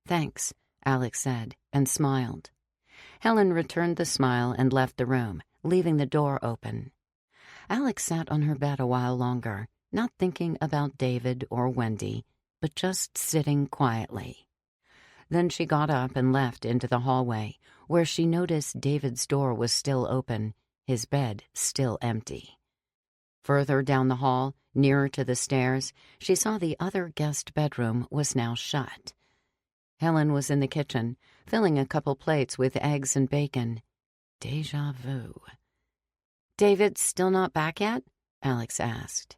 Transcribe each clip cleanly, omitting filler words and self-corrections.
"Thanks," Alex said, and smiled. Helen returned the smile and left the room, leaving the door open. Alex sat on her bed a while longer, not thinking about David or Wendy, but just sitting quietly. Then she got up and left into the hallway, where she noticed David's door was still open, his bed still empty. Further down the hall, nearer to the stairs, she saw the other guest bedroom was now shut. Helen was in the kitchen, filling a couple plates with eggs and bacon. Déjà vu. "David's still not back yet?" Alex asked.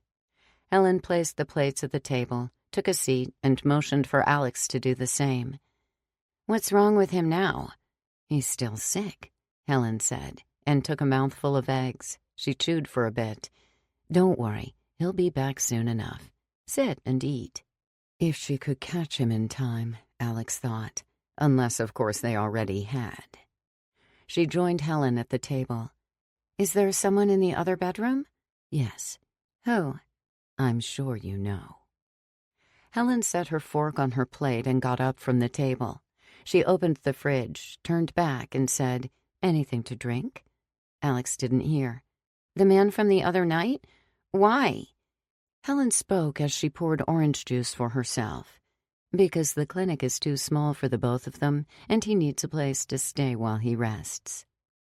Helen placed the plates at the table, took a seat, and motioned for Alex to do the same. "What's wrong with him now?" "He's still sick," Helen said, and took a mouthful of eggs. She chewed for a bit. "Don't worry, he'll be back soon enough. Sit and eat." If she could catch him in time, Alex thought, unless, of course, they already had. She joined Helen at the table. "Is there someone in the other bedroom?" "Yes." "Who?" "I'm sure you know." Helen set her fork on her plate and got up from the table. She opened the fridge, turned back, and said, "Anything to drink?" Alex didn't hear. "The man from the other night? Why?" Helen spoke as she poured orange juice for herself. "Because the clinic is too small for the both of them, and he needs a place to stay while he rests."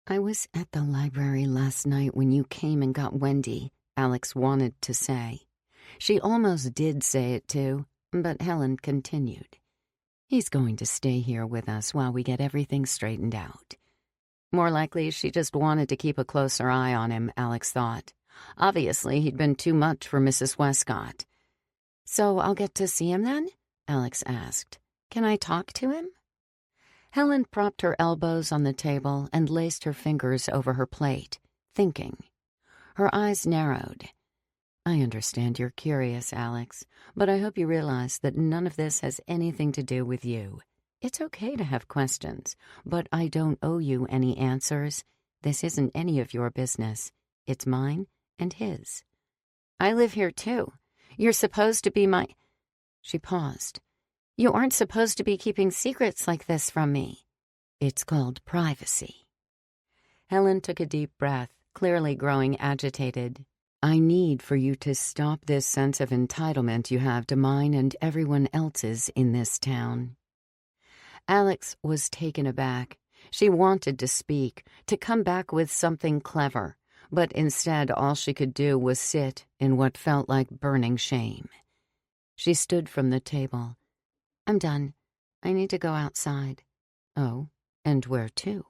"I was at the library last night when you came and got Wendy," Alex wanted to say. She almost did say it too, but Helen continued. "He's going to stay here with us while we get everything straightened out." More likely she just wanted to keep a closer eye on him, Alex thought. Obviously, he'd been too much for Mrs. Westcott. "So I'll get to see him then?" Alex asked. "Can I talk to him?" Helen propped her elbows on the table and laced her fingers over her plate, thinking. Her eyes narrowed. "I understand you're curious, Alex, but I hope you realize that none of this has anything to do with you. It's okay to have questions, but I don't owe you any answers. This isn't any of your business. It's mine and his." "I live here too. You're supposed to be my—" She paused. "You aren't supposed to be keeping secrets like this from me." "It's called privacy." Helen took a deep breath, clearly growing agitated. "I need for you to stop this sense of entitlement you have to mine and everyone else's in this town." Alex was taken aback. She wanted to speak, to come back with something clever, but instead all she could do was sit in what felt like burning shame. She stood from the table. "I'm done. I need to go outside." "Oh, and where to?"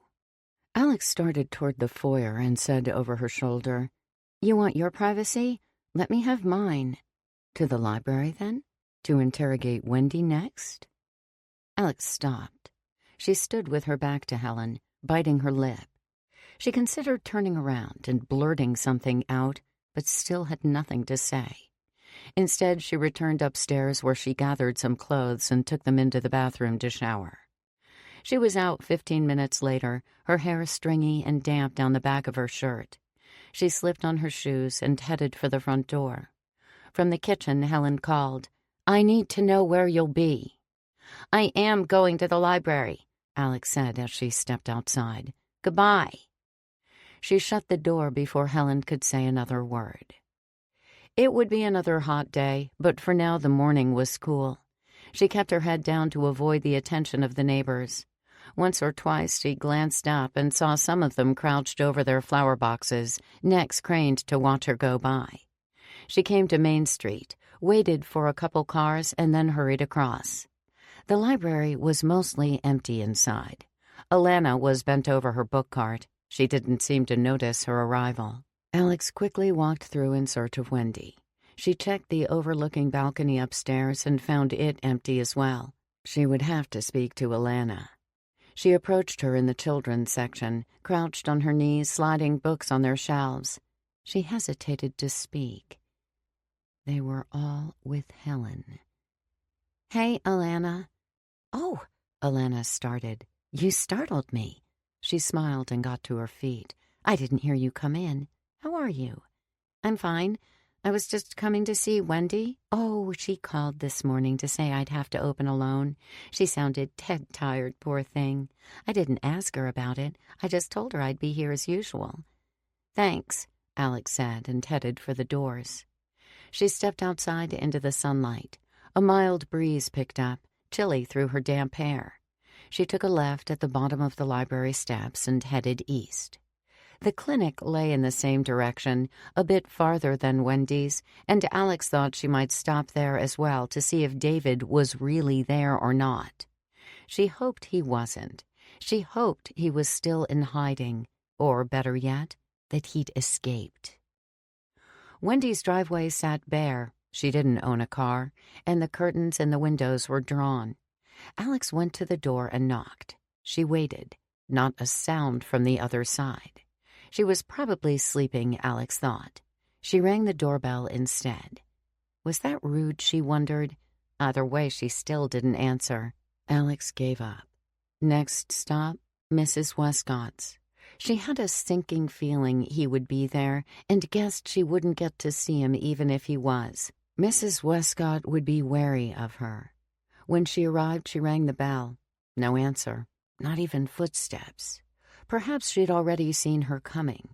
Alex started toward the foyer and said over her shoulder, "You want your privacy? Let me have mine." "To the library, then? To interrogate Wendy next?" Alex stopped. She stood with her back to Helen, biting her lip. She considered turning around and blurting something out, but still had nothing to say. Instead, she returned upstairs where she gathered some clothes and took them into the bathroom to shower. She was out 15 minutes later, her hair stringy and damp down the back of her shirt. She slipped on her shoes and headed for the front door. From the kitchen, Helen called, "I need to know where you'll be." "I am going to the library," Alex said as she stepped outside. "Goodbye." She shut the door before Helen could say another word. It would be another hot day, but for now the morning was cool. She kept her head down to avoid the attention of the neighbors. Once or twice she glanced up and saw some of them crouched over their flower boxes, necks craned to watch her go by. She came to Main Street, waited for a couple cars, and then hurried across. The library was mostly empty inside. Alana was bent over her book cart. She didn't seem to notice her arrival. Alex quickly walked through in search of Wendy. She checked the overlooking balcony upstairs and found it empty as well. She would have to speak to Alana. She approached her in the children's section, crouched on her knees, sliding books on their shelves. She hesitated to speak. They were all with Helen. "Hey, Alana." "Oh," Alana started. "You startled me." She smiled and got to her feet. "I didn't hear you come in. How are you?" "I'm fine. I was just coming to see Wendy. Oh, she called this morning to say I'd have to open alone. She sounded dead-tired, poor thing. I didn't ask her about it. I just told her I'd be here as usual. Thanks, Alex said and headed for the doors. She stepped outside into the sunlight. A mild breeze picked up, chilly through her damp hair. She took a left at the bottom of the library steps and headed east. The clinic lay in the same direction, a bit farther than Wendy's, and Alex thought she might stop there as well to see if David was really there or not. She hoped he wasn't. She hoped he was still in hiding, or better yet, that he'd escaped. Wendy's driveway sat bare. She didn't own a car, and the curtains in the windows were drawn. Alex went to the door and knocked. She waited. Not a sound from the other side. She was probably sleeping, Alex thought. She rang the doorbell instead. Was that rude, she wondered? Either way, she still didn't answer. Alex gave up. Next stop, Mrs. Westcott's. She had a sinking feeling he would be there and guessed she wouldn't get to see him even if he was. Mrs. Westcott would be wary of her. When she arrived, she rang the bell. No answer, not even footsteps. Perhaps she'd already seen her coming.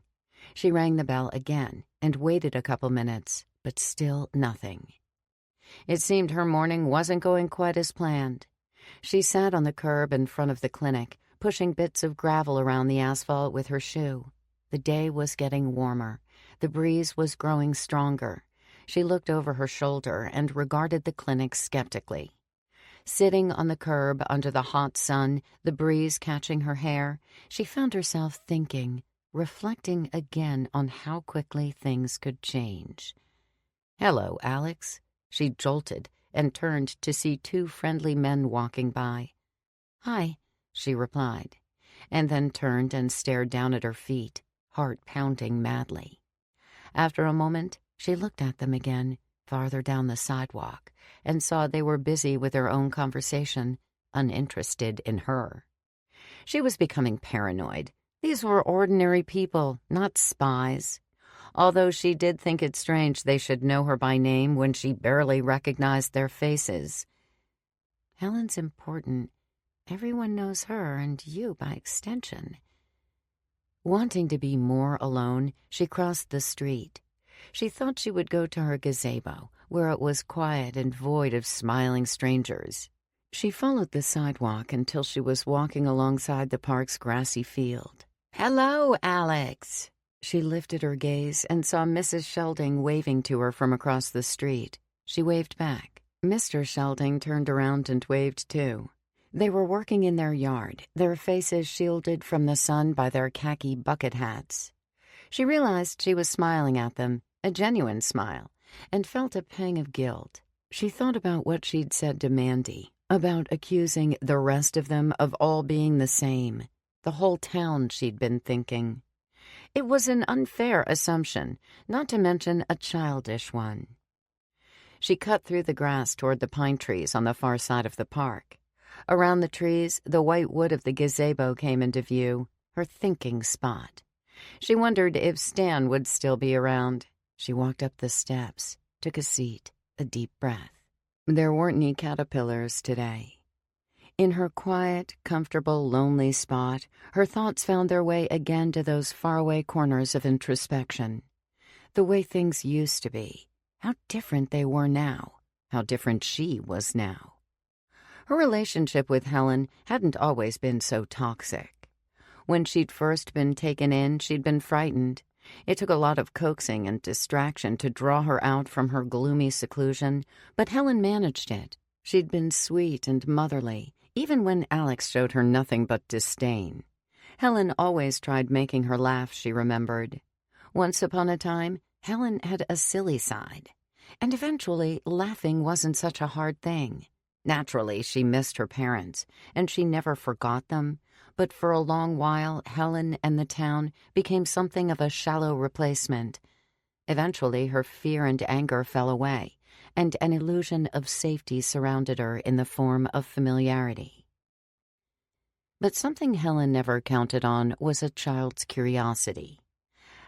She rang the bell again and waited a couple minutes, but still nothing. It seemed her morning wasn't going quite as planned. She sat on the curb in front of the clinic, pushing bits of gravel around the asphalt with her shoe. The day was getting warmer. The breeze was growing stronger. She looked over her shoulder and regarded the clinic skeptically. Sitting on the curb under the hot sun, the breeze catching her hair, she found herself thinking, reflecting again on how quickly things could change. "Hello, Alex." She jolted and turned to see two friendly men walking by. "Hi," she replied, and then turned and stared down at her feet, heart pounding madly. After a moment, she looked at them again, farther down the sidewalk, and saw they were busy with their own conversation, uninterested in her. She was becoming paranoid. These were ordinary people, not spies. Although she did think it strange they should know her by name when she barely recognized their faces. Helen's important. Everyone knows her, and you by extension. Wanting to be more alone, she crossed the street. She thought she would go to her gazebo, where it was quiet and void of smiling strangers. She followed the sidewalk until she was walking alongside the park's grassy field. "Hello, Alex." She lifted her gaze and saw Mrs. Shelding waving to her from across the street. She waved back. Mr. Shelding turned around and waved too. They were working in their yard, their faces shielded from the sun by their khaki bucket hats. She realized she was smiling at them, a genuine smile, and felt a pang of guilt. She thought about what she'd said to Mandy, about accusing the rest of them of all being the same. The whole town, she'd been thinking. It was an unfair assumption, not to mention a childish one. She cut through the grass toward the pine trees on the far side of the park. Around the trees, the white wood of the gazebo came into view, her thinking spot. She wondered if Stan would still be around. She walked up the steps, took a seat, a deep breath. There weren't any caterpillars today. In her quiet, comfortable, lonely spot, her thoughts found their way again to those faraway corners of introspection. The way things used to be. How different they were now. How different she was now. Her relationship with Helen hadn't always been so toxic. When she'd first been taken in, she'd been frightened. It took a lot of coaxing and distraction to draw her out from her gloomy seclusion, but Helen managed it. She'd been sweet and motherly, even when Alex showed her nothing but disdain. Helen always tried making her laugh, she remembered. Once upon a time, Helen had a silly side, and eventually laughing wasn't such a hard thing. Naturally, she missed her parents, and she never forgot them, but for a long while, Helen and the town became something of a shallow replacement. Eventually, her fear and anger fell away, and an illusion of safety surrounded her in the form of familiarity. But something Helen never counted on was a child's curiosity.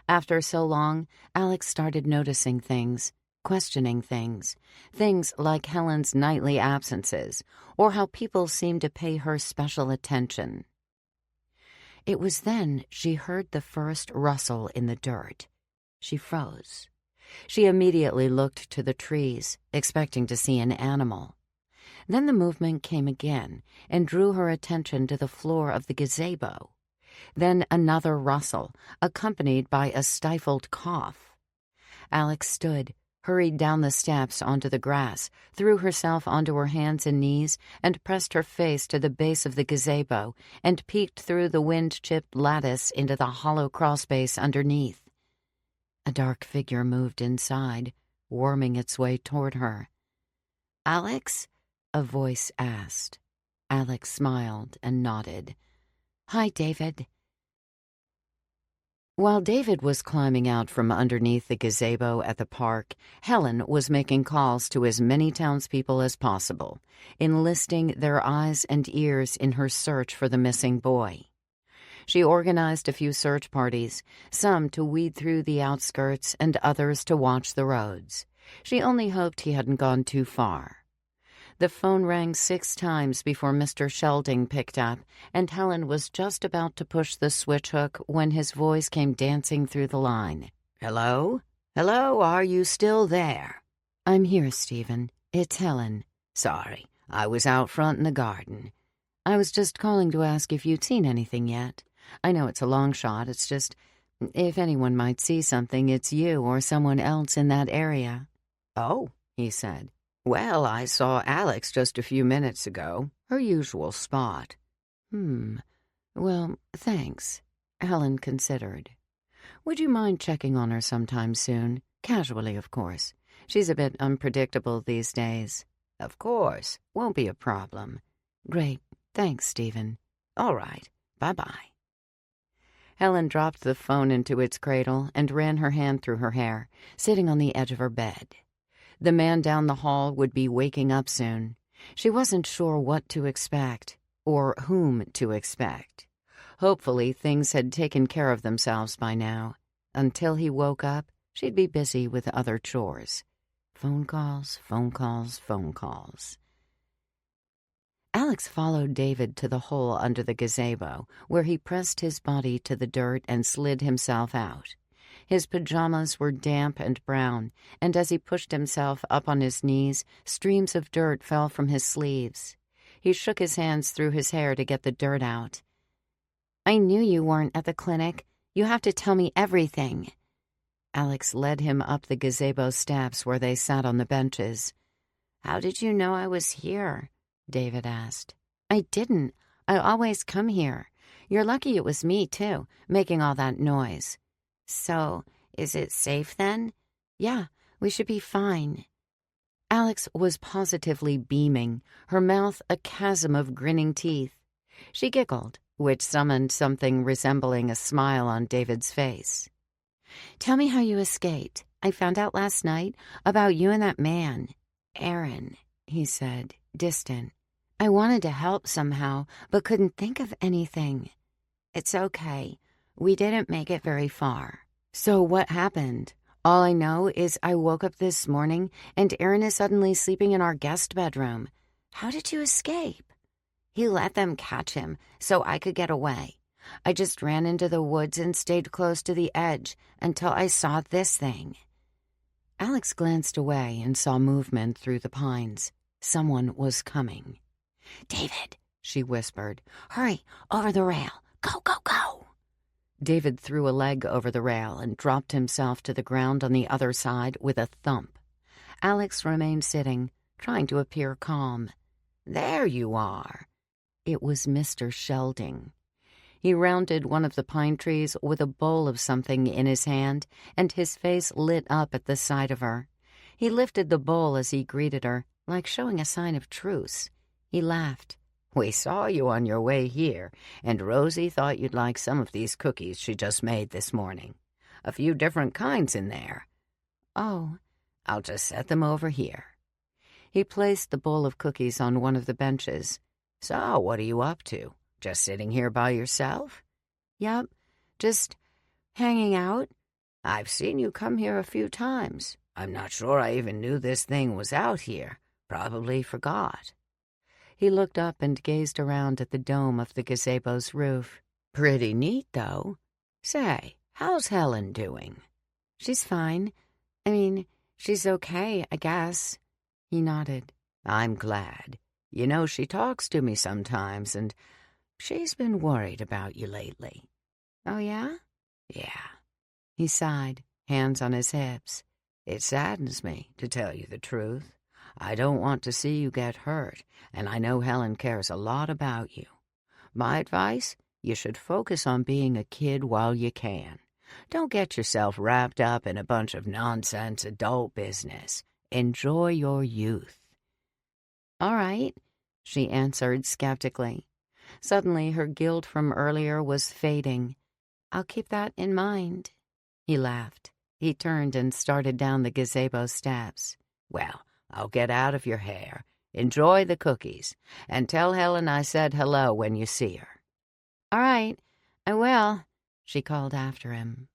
After so long, Alex started noticing things, questioning things like Helen's nightly absences, or how people seemed to pay her special attention. It was then she heard the first rustle in the dirt. She froze. She immediately looked to the trees, expecting to see an animal. Then the movement came again and drew her attention to the floor of the gazebo. Then another rustle, accompanied by a stifled cough. Alex stood, hurried down the steps onto the grass, threw herself onto her hands and knees, and pressed her face to the base of the gazebo and peeked through the wind-chipped lattice into the hollow crawlspace underneath. A dark figure moved inside, worming its way toward her. "Alex?" a voice asked. Alex smiled and nodded. "Hi, David." While David was climbing out from underneath the gazebo at the park, Helen was making calls to as many townspeople as possible, enlisting their eyes and ears in her search for the missing boy. She organized a few search parties, some to weed through the outskirts and others to watch the roads. She only hoped he hadn't gone too far. The phone rang 6 times before Mr. Shelding picked up, and Helen was just about to push the switch hook when his voice came dancing through the line. "Hello? Hello, are you still there?" "I'm here, Stephen. It's Helen." "Sorry, I was out front in the garden." "I was just calling to ask if you'd seen anything yet. I know it's a long shot, it's just, if anyone might see something, it's you or someone else in that area." "Oh," he said. "Well, I saw Alex just a few minutes ago, her usual spot." Well, thanks." Helen considered. "Would you mind checking on her sometime soon? Casually, of course. She's a bit unpredictable these days." "Of course. Won't be a problem." "Great. Thanks, Stephen." "All right. Bye-bye." Helen dropped the phone into its cradle and ran her hand through her hair, sitting on the edge of her bed. The man down the hall would be waking up soon. She wasn't sure what to expect, or whom to expect. Hopefully things had taken care of themselves by now. Until he woke up, she'd be busy with other chores. Phone calls, phone calls, phone calls. Alex followed David to the hole under the gazebo, where he pressed his body to the dirt and slid himself out. His pajamas were damp and brown, and as he pushed himself up on his knees, streams of dirt fell from his sleeves. He shook his hands through his hair to get the dirt out. "I knew you weren't at the clinic. You have to tell me everything." Alex led him up the gazebo steps where they sat on the benches. "How did you know I was here?" David asked. "I didn't. I always come here. You're lucky it was me, too, making all that noise." "So, is it safe then?" "Yeah, we should be fine." Alex was positively beaming, her mouth a chasm of grinning teeth. She giggled, which summoned something resembling a smile on David's face. "Tell me how you escaped. I found out last night about you and that man." "Aaron," he said, distant. "I wanted to help somehow, but couldn't think of anything." "It's okay. We didn't make it very far." "So what happened? All I know is I woke up this morning and Aaron is suddenly sleeping in our guest bedroom." "How did you escape?" "He let them catch him so I could get away. I just ran into the woods and stayed close to the edge until I saw this thing." Alex glanced away and saw movement through the pines. Someone was coming. "David," she whispered. "Hurry, over the rail. Go, go, go." David threw a leg over the rail and dropped himself to the ground on the other side with a thump. Alex remained sitting, trying to appear calm. "There you are." It was Mr. Shelding. He rounded one of the pine trees with a bowl of something in his hand, and his face lit up at the sight of her. He lifted the bowl as he greeted her, like showing a sign of truce. He laughed. "We saw you on your way here, and Rosie thought you'd like some of these cookies she just made this morning. A few different kinds in there." "Oh." "I'll just set them over here." He placed the bowl of cookies on one of the benches. "So, what are you up to? Just sitting here by yourself?" "Yep, just hanging out. I've seen you come here a few times. I'm not sure I even knew this thing was out here. Probably forgot." He looked up and gazed around at the dome of the gazebo's roof. "Pretty neat, though. Say, how's Helen doing?" "She's fine. I mean, she's okay, I guess." He nodded. "I'm glad. You know, she talks to me sometimes, and she's been worried about you lately." "Oh, yeah?" "Yeah." He sighed, hands on his hips. "It saddens me, to tell you the truth. I don't want to see you get hurt, and I know Helen cares a lot about you. My advice? You should focus on being a kid while you can. Don't get yourself wrapped up in a bunch of nonsense adult business. Enjoy your youth." "All right," she answered skeptically. Suddenly her guilt from earlier was fading. "I'll keep that in mind." He laughed. He turned and started down the gazebo steps. "Well, I'll get out of your hair. Enjoy the cookies, and tell Helen I said hello when you see her." "All right, I will," she called after him.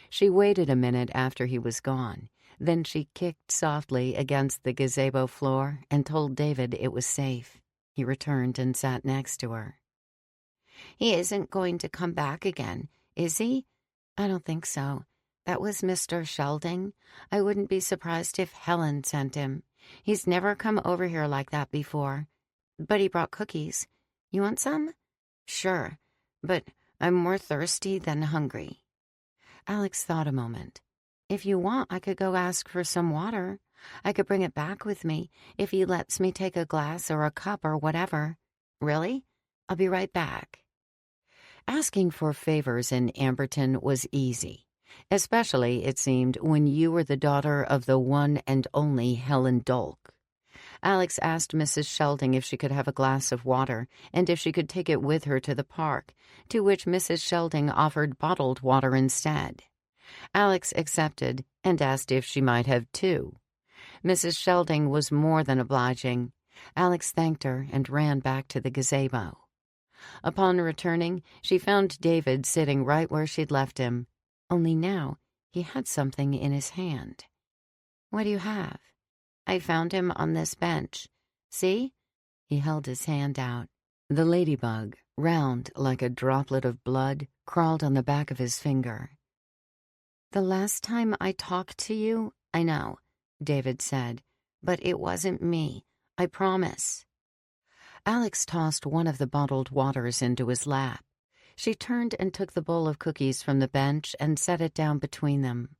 She waited a minute after he was gone. Then she kicked softly against the gazebo floor and told David it was safe. He returned and sat next to her. "He isn't going to come back again, is he?" "I don't think so. That was Mr. Sheldon. I wouldn't be surprised if Helen sent him. He's never come over here like that before. But he brought cookies. You want some?" "Sure, but I'm more thirsty than hungry." Alex thought a moment. "If you want, I could go ask for some water. I could bring it back with me if he lets me take a glass or a cup or whatever." "Really? I'll be right back." Asking for favors in Amberton was easy, especially, it seemed, when you were the daughter of the one and only Helen Dolk. Alex asked Mrs. Sheldon if she could have a glass of water and if she could take it with her to the park, to which Mrs. Sheldon offered bottled water instead. Alex accepted and asked if she might have two. Mrs. Sheldon was more than obliging. Alex thanked her and ran back to the gazebo. Upon returning, she found David sitting right where she'd left him, only now he had something in his hand. "What do you have?" "I found him on this bench. See?" He held his hand out. The ladybug, round like a droplet of blood, crawled on the back of his finger. "The last time I talked to you, I know," David said, "but it wasn't me. I promise." Alex tossed one of the bottled waters into his lap. She turned and took the bowl of cookies from the bench and set it down between them.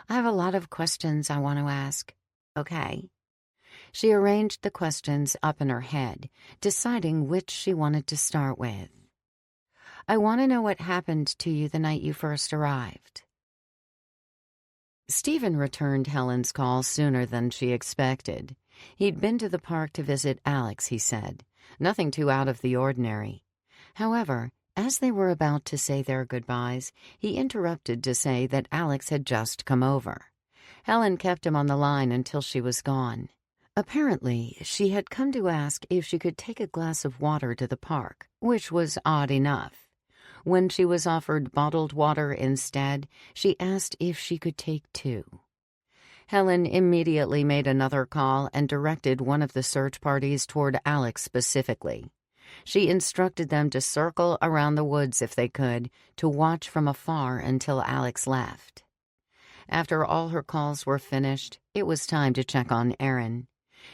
"I have a lot of questions I want to ask. Okay?" She arranged the questions up in her head, deciding which she wanted to start with. "I want to know what happened to you the night you first arrived." Stephen returned Helen's call sooner than she expected. He'd been to the park to visit Alex, he said. Nothing too out of the ordinary. However, as they were about to say their goodbyes, he interrupted to say that Alex had just come over. Helen kept him on the line until she was gone. Apparently, she had come to ask if she could take a glass of water to the park, which was odd enough. When she was offered bottled water instead, she asked if she could take two. Helen immediately made another call and directed one of the search parties toward Alex specifically. She instructed them to circle around the woods if they could, to watch from afar until Alex left. After all her calls were finished, it was time to check on Aaron.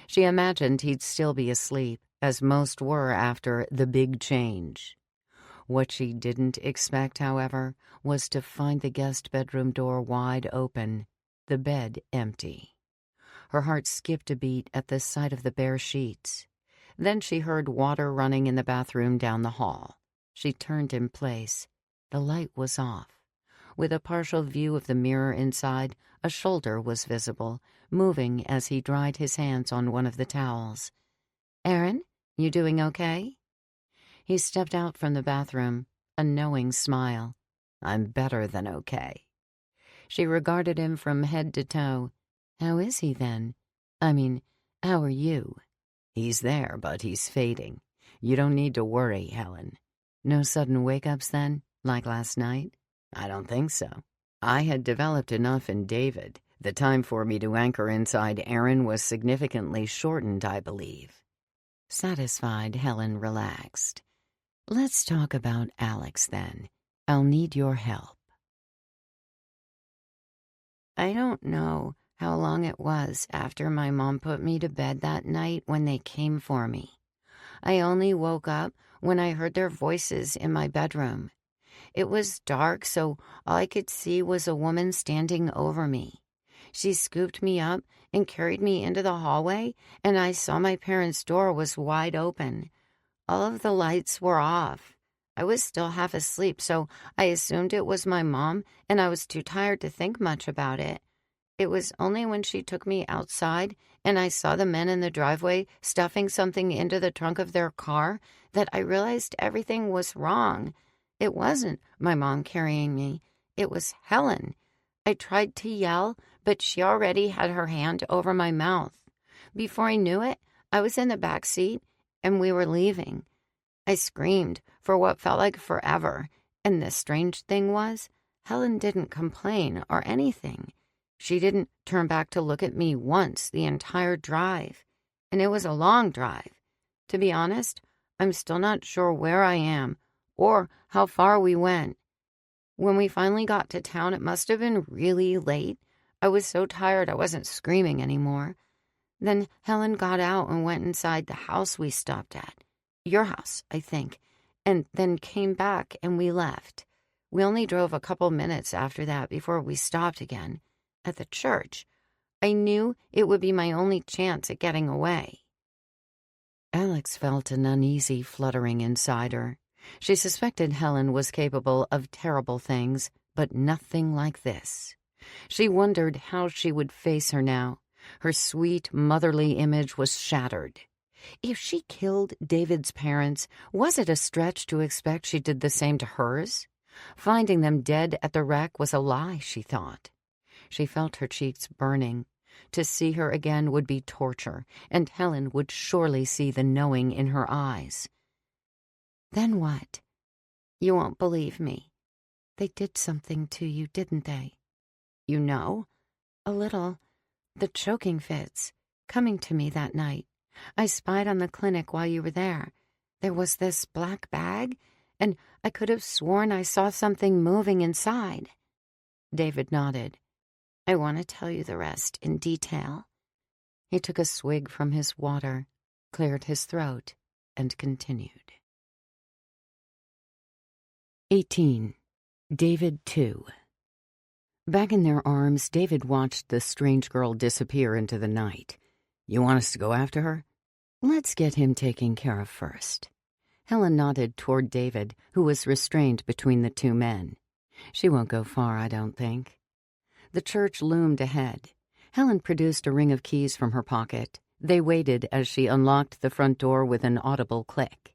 She imagined he'd still be asleep, as most were after the big change. What she didn't expect, however, was to find the guest bedroom door wide open, the bed empty. Her heart skipped a beat at the sight of the bare sheets. Then she heard water running in the bathroom down the hall. She turned in place. The light was off. With a partial view of the mirror inside, a shoulder was visible, moving as he dried his hands on one of the towels. "Aaron, you doing okay?" He stepped out from the bathroom, a knowing smile. "I'm better than okay." She regarded him from head to toe. "How is he, then? I mean, how are you?" "He's there, but he's fading. You don't need to worry, Helen." "No sudden wake-ups, then, like last night?" "I don't think so. I had developed enough in David. The time for me to anchor inside Aaron was significantly shortened, I believe. Satisfied, Helen relaxed. Let's talk about Alex, then. I'll need your help. I don't know how long it was after my mom put me to bed that night when they came for me. I only woke up when I heard their voices in my bedroom. It was dark, so all I could see was a woman standing over me. She scooped me up and carried me into the hallway, and I saw my parents' door was wide open. All of the lights were off. I was still half asleep, so I assumed it was my mom, and I was too tired to think much about it. It was only when she took me outside and I saw the men in the driveway stuffing something into the trunk of their car that I realized everything was wrong. It wasn't my mom carrying me. It was Helen. I tried to yell, but she already had her hand over my mouth. Before I knew it, I was in the back seat and we were leaving. I screamed for what felt like forever, and the strange thing was, Helen didn't complain or anything. She didn't turn back to look at me once the entire drive, and it was a long drive. To be honest, I'm still not sure where I am or how far we went. When we finally got to town, it must have been really late. I was so tired I wasn't screaming anymore. Then Helen got out and went inside the house we stopped at. Your house, I think, and then came back and we left. We only drove a couple minutes after that before we stopped again. At the church. I knew it would be my only chance at getting away. Alex felt an uneasy fluttering inside her. She suspected Helen was capable of terrible things, but nothing like this. She wondered how she would face her now. Her sweet, motherly image was shattered. If she killed David's parents, was it a stretch to expect she did the same to hers? Finding them dead at the wreck was a lie, she thought. She felt her cheeks burning. To see her again would be torture, and Helen would surely see the knowing in her eyes. Then what? You won't believe me. They did something to you, didn't they? You know? A little. The choking fits, coming to me that night. I spied on the clinic while you were there. There was this black bag, and I could have sworn I saw something moving inside. David nodded. I want to tell you the rest in detail. He took a swig from his water, cleared his throat, and continued. 18. David 2. Back in their arms, David watched the strange girl disappear into the night. You want us to go after her? Let's get him taken care of first. Helen nodded toward David, who was restrained between the two men. She won't go far, I don't think. The church loomed ahead. Helen produced a ring of keys from her pocket. They waited as she unlocked the front door with an audible click.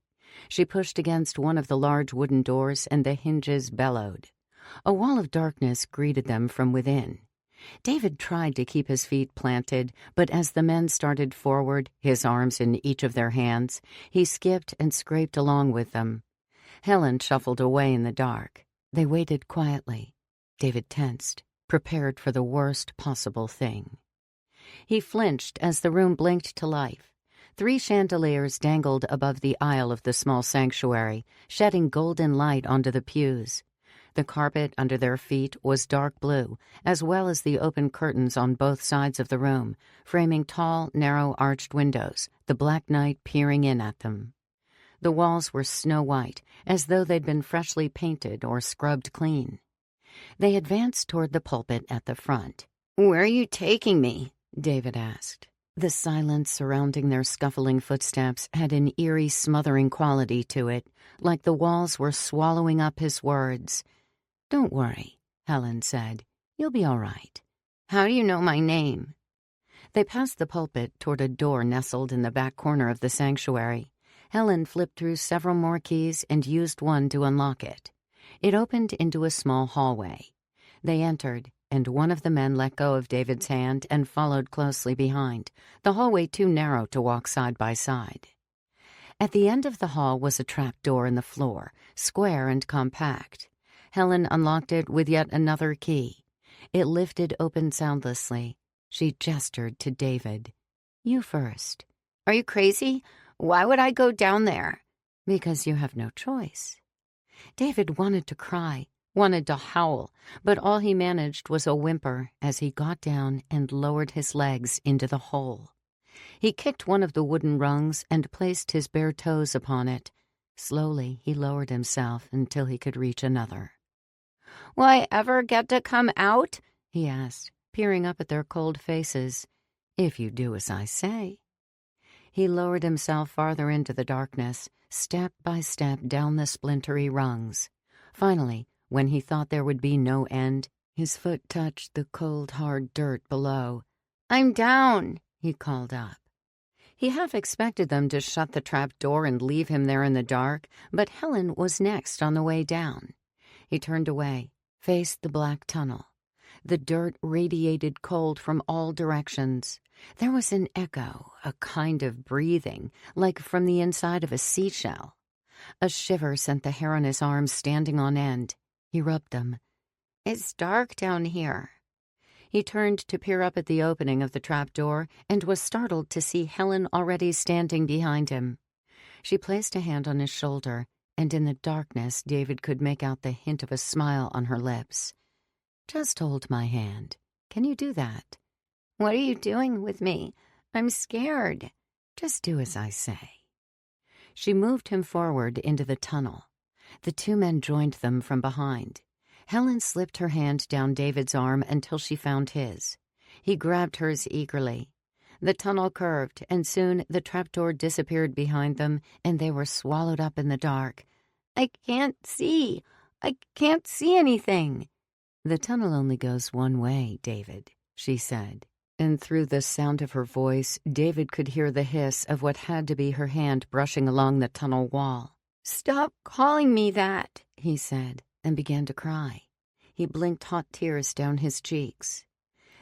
She pushed against one of the large wooden doors, and the hinges bellowed. A wall of darkness greeted them from within. David tried to keep his feet planted, but as the men started forward, his arms in each of their hands, he skipped and scraped along with them. Helen shuffled away in the dark. They waited quietly. David tensed, prepared for the worst possible thing. He flinched as the room blinked to life. 3 chandeliers dangled above the aisle of the small sanctuary, shedding golden light onto the pews. The carpet under their feet was dark blue, as well as the open curtains on both sides of the room, framing tall, narrow, arched windows, the black night peering in at them. The walls were snow-white, as though they'd been freshly painted or scrubbed clean. They advanced toward the pulpit at the front. "Where are you taking me?" David asked. The silence surrounding their scuffling footsteps had an eerie, smothering quality to it, like the walls were swallowing up his words. "Don't worry," Helen said. "You'll be all right." "How do you know my name?" They passed the pulpit toward a door nestled in the back corner of the sanctuary. Helen flipped through several more keys and used one to unlock it. It opened into a small hallway. They entered, and one of the men let go of David's hand and followed closely behind, the hallway too narrow to walk side by side. At the end of the hall was a trap door in the floor, square and compact. Helen unlocked it with yet another key. It lifted open soundlessly. She gestured to David. "You first." "Are you crazy? Why would I go down there?" "Because you have no choice." David wanted to cry, wanted to howl, but all he managed was a whimper as he got down and lowered his legs into the hole. He kicked one of the wooden rungs and placed his bare toes upon it. Slowly he lowered himself until he could reach another. "Will I ever get to come out?" he asked, peering up at their cold faces. "If you do as I say." He lowered himself farther into the darkness, step by step down the splintery rungs. Finally, when he thought there would be no end, his foot touched the cold, hard dirt below. "I'm down," he called up. He half expected them to shut the trap door and leave him there in the dark, but Helen was next on the way down. He turned away, faced the black tunnel. The dirt radiated cold from all directions. There was an echo, a kind of breathing, like from the inside of a seashell. A shiver sent the hair on his arms standing on end. He rubbed them. "It's dark down here." He turned to peer up at the opening of the trapdoor and was startled to see Helen already standing behind him. She placed a hand on his shoulder, and in the darkness David could make out the hint of a smile on her lips. "Just hold my hand. Can you do that?" "What are you doing with me? I'm scared." "Just do as I say." She moved him forward into the tunnel. The two men joined them from behind. Helen slipped her hand down David's arm until she found his. He grabbed hers eagerly. The tunnel curved, and soon the trapdoor disappeared behind them, and they were swallowed up in the dark. I can't see anything." "The tunnel only goes one way, David," she said. And through the sound of her voice, David could hear the hiss of what had to be her hand brushing along the tunnel wall. "Stop calling me that," he said, and began to cry. He blinked hot tears down his cheeks.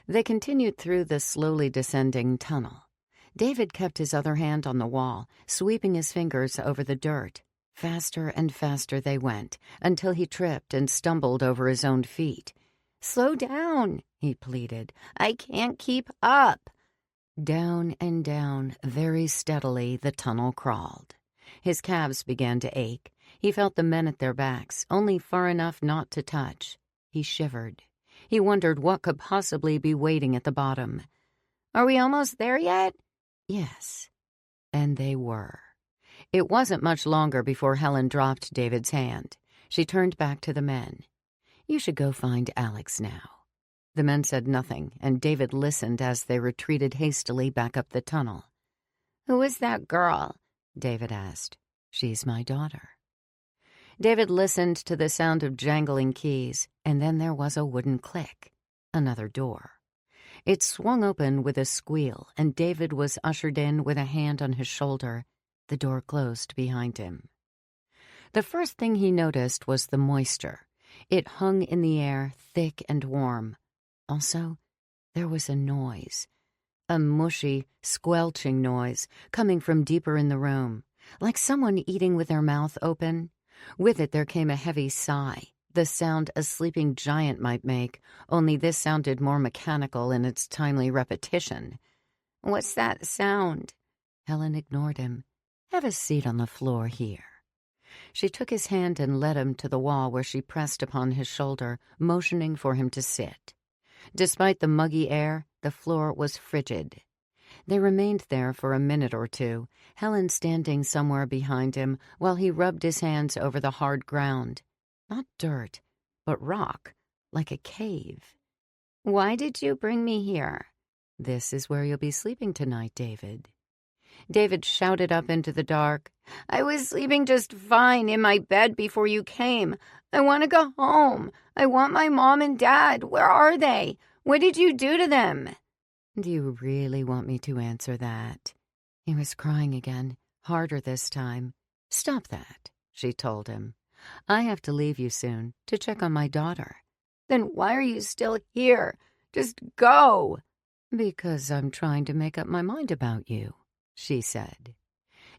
They continued through the slowly descending tunnel. David kept his other hand on the wall, sweeping his fingers over the dirt. Faster and faster they went, until he tripped and stumbled over his own feet. "Slow down," he pleaded. "I can't keep up." Down and down, very steadily, the tunnel crawled. His calves began to ache. He felt the men at their backs, only far enough not to touch. He shivered. He wondered what could possibly be waiting at the bottom. "Are we almost there yet?" Yes. And they were. It wasn't much longer before Helen dropped David's hand. She turned back to the men. "You should go find Alex now." The men said nothing, and David listened as they retreated hastily back up the tunnel. "Who is that girl?" David asked. "She's my daughter." David listened to the sound of jangling keys, and then there was a wooden click. Another door. It swung open with a squeal, and David was ushered in with a hand on his shoulder. The door closed behind him. The first thing he noticed was the moisture. It hung in the air, thick and warm. Also, there was a noise. A mushy, squelching noise coming from deeper in the room, like someone eating with their mouth open. With it there came a heavy sigh, the sound a sleeping giant might make, only this sounded more mechanical in its timely repetition. "What's that sound?" Helen ignored him. "Have a seat on the floor here." She took his hand and led him to the wall where she pressed upon his shoulder, motioning for him to sit. Despite the muggy air, the floor was frigid. They remained there for a minute or two, Helen standing somewhere behind him while he rubbed his hands over the hard ground. Not dirt, but rock, like a cave. "Why did you bring me here?" "This is where you'll be sleeping tonight, David." David shouted up into the dark. "I was sleeping just fine in my bed before you came. I want to go home. I want my mom and dad. Where are they? What did you do to them?" "Do you really want me to answer that?" He was crying again, harder this time. "Stop that," she told him. "I have to leave you soon to check on my daughter." "Then why are you still here? Just go." "Because I'm trying to make up my mind about you," she said.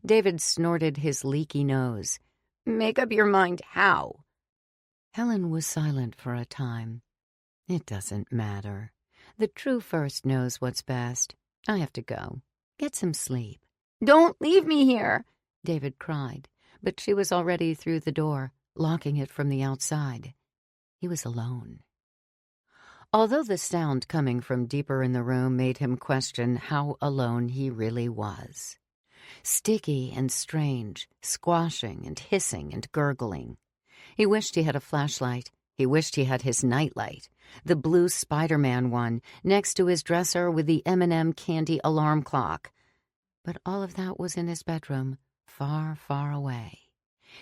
David snorted his leaky nose. "Make up your mind how?" Helen was silent for a time. "It doesn't matter. The true first knows what's best. I have to go. Get some sleep." "Don't leave me here," David cried, but she was already through the door, locking it from the outside. He was alone. Although the sound coming from deeper in the room made him question how alone he really was. Sticky and strange, squashing and hissing and gurgling. He wished he had a flashlight. He wished he had his nightlight, the blue Spider-Man one, next to his dresser with the M&M candy alarm clock. But all of that was in his bedroom, far, far away.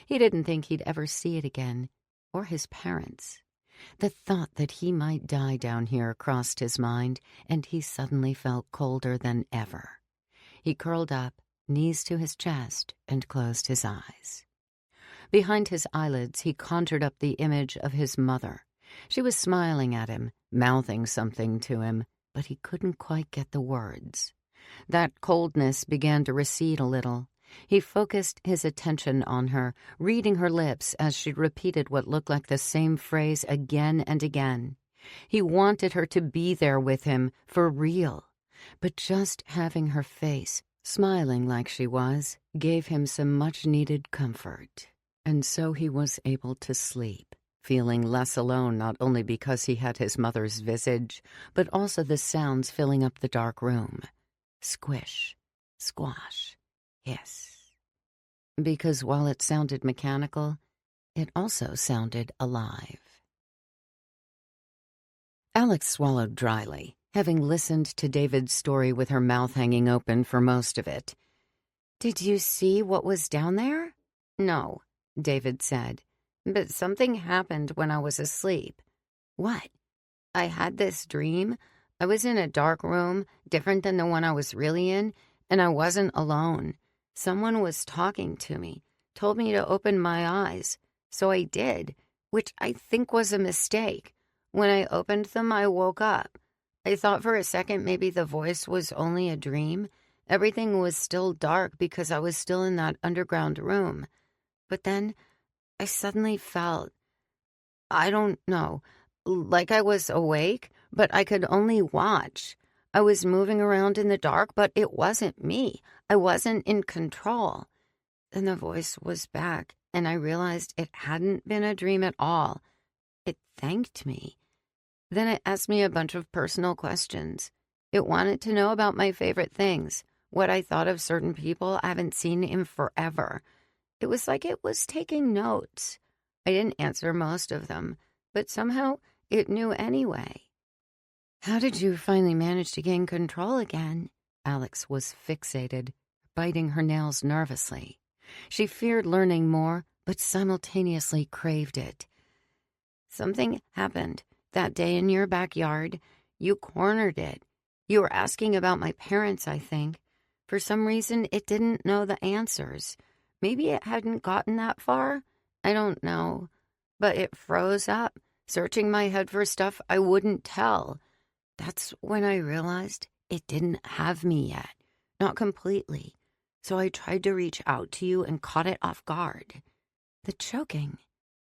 He didn't think he'd ever see it again, or his parents. The thought that he might die down here crossed his mind, and he suddenly felt colder than ever. He curled up, knees to his chest, and closed his eyes. Behind his eyelids, he conjured up the image of his mother. She was smiling at him, mouthing something to him, but he couldn't quite get the words. That coldness began to recede a little. He focused his attention on her, reading her lips as she repeated what looked like the same phrase again and again. He wanted her to be there with him, for real. But just having her face, smiling like she was, gave him some much-needed comfort. And so he was able to sleep, feeling less alone not only because he had his mother's visage, but also the sounds filling up the dark room. Squish, squash, hiss. Because while it sounded mechanical, it also sounded alive. Alex swallowed dryly, having listened to David's story with her mouth hanging open for most of it. "Did you see what was down there?" "No," David said. "But something happened when I was asleep." "What?" "I had this dream. I was in a dark room, different than the one I was really in, and I wasn't alone. Someone was talking to me, told me to open my eyes. So I did, which I think was a mistake. When I opened them, I woke up. I thought for a second maybe the voice was only a dream. Everything was still dark because I was still in that underground room. But then I suddenly felt, I don't know, like I was awake, but I could only watch. I was moving around in the dark, but it wasn't me. I wasn't in control. Then the voice was back, and I realized it hadn't been a dream at all. It thanked me. Then it asked me a bunch of personal questions. It wanted to know about my favorite things, what I thought of certain people I haven't seen in forever. It was like it was taking notes. I didn't answer most of them, but somehow it knew anyway." "How did you finally manage to gain control again?" Alex was fixated, biting her nails nervously. She feared learning more, but simultaneously craved it. "Something happened that day in your backyard. You cornered it. You were asking about my parents, I think. For some reason, it didn't know the answers. Maybe it hadn't gotten that far. I don't know. But it froze up, searching my head for stuff I wouldn't tell. That's when I realized it didn't have me yet. Not completely. So I tried to reach out to you and caught it off guard." "The choking,"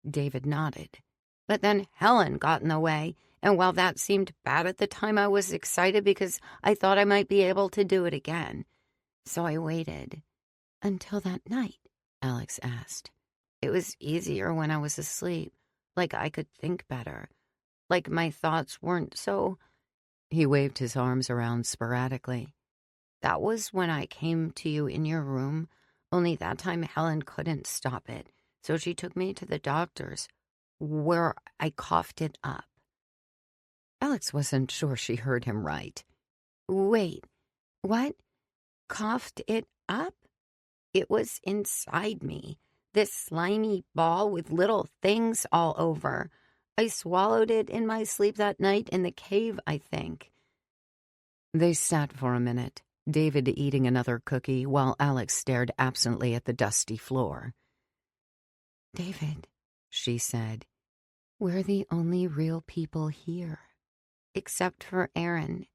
David nodded. "But then Helen got in the way, and while that seemed bad at the time, I was excited because I thought I might be able to do it again. So I waited." "Until that night?" Alex asked. "It was easier when I was asleep, like I could think better, like my thoughts weren't so—" He waved his arms around sporadically. "That was when I came to you in your room, only that time Helen couldn't stop it, so she took me to the doctor's, where I coughed it up." Alex wasn't sure she heard him right. "Wait, what? Coughed it up? It was inside me, this slimy ball with little things all over. I swallowed it in my sleep that night in the cave, I think." They sat for a minute, David eating another cookie while Alex stared absently at the dusty floor. "David," she said, "we're the only real people here, except for Aaron."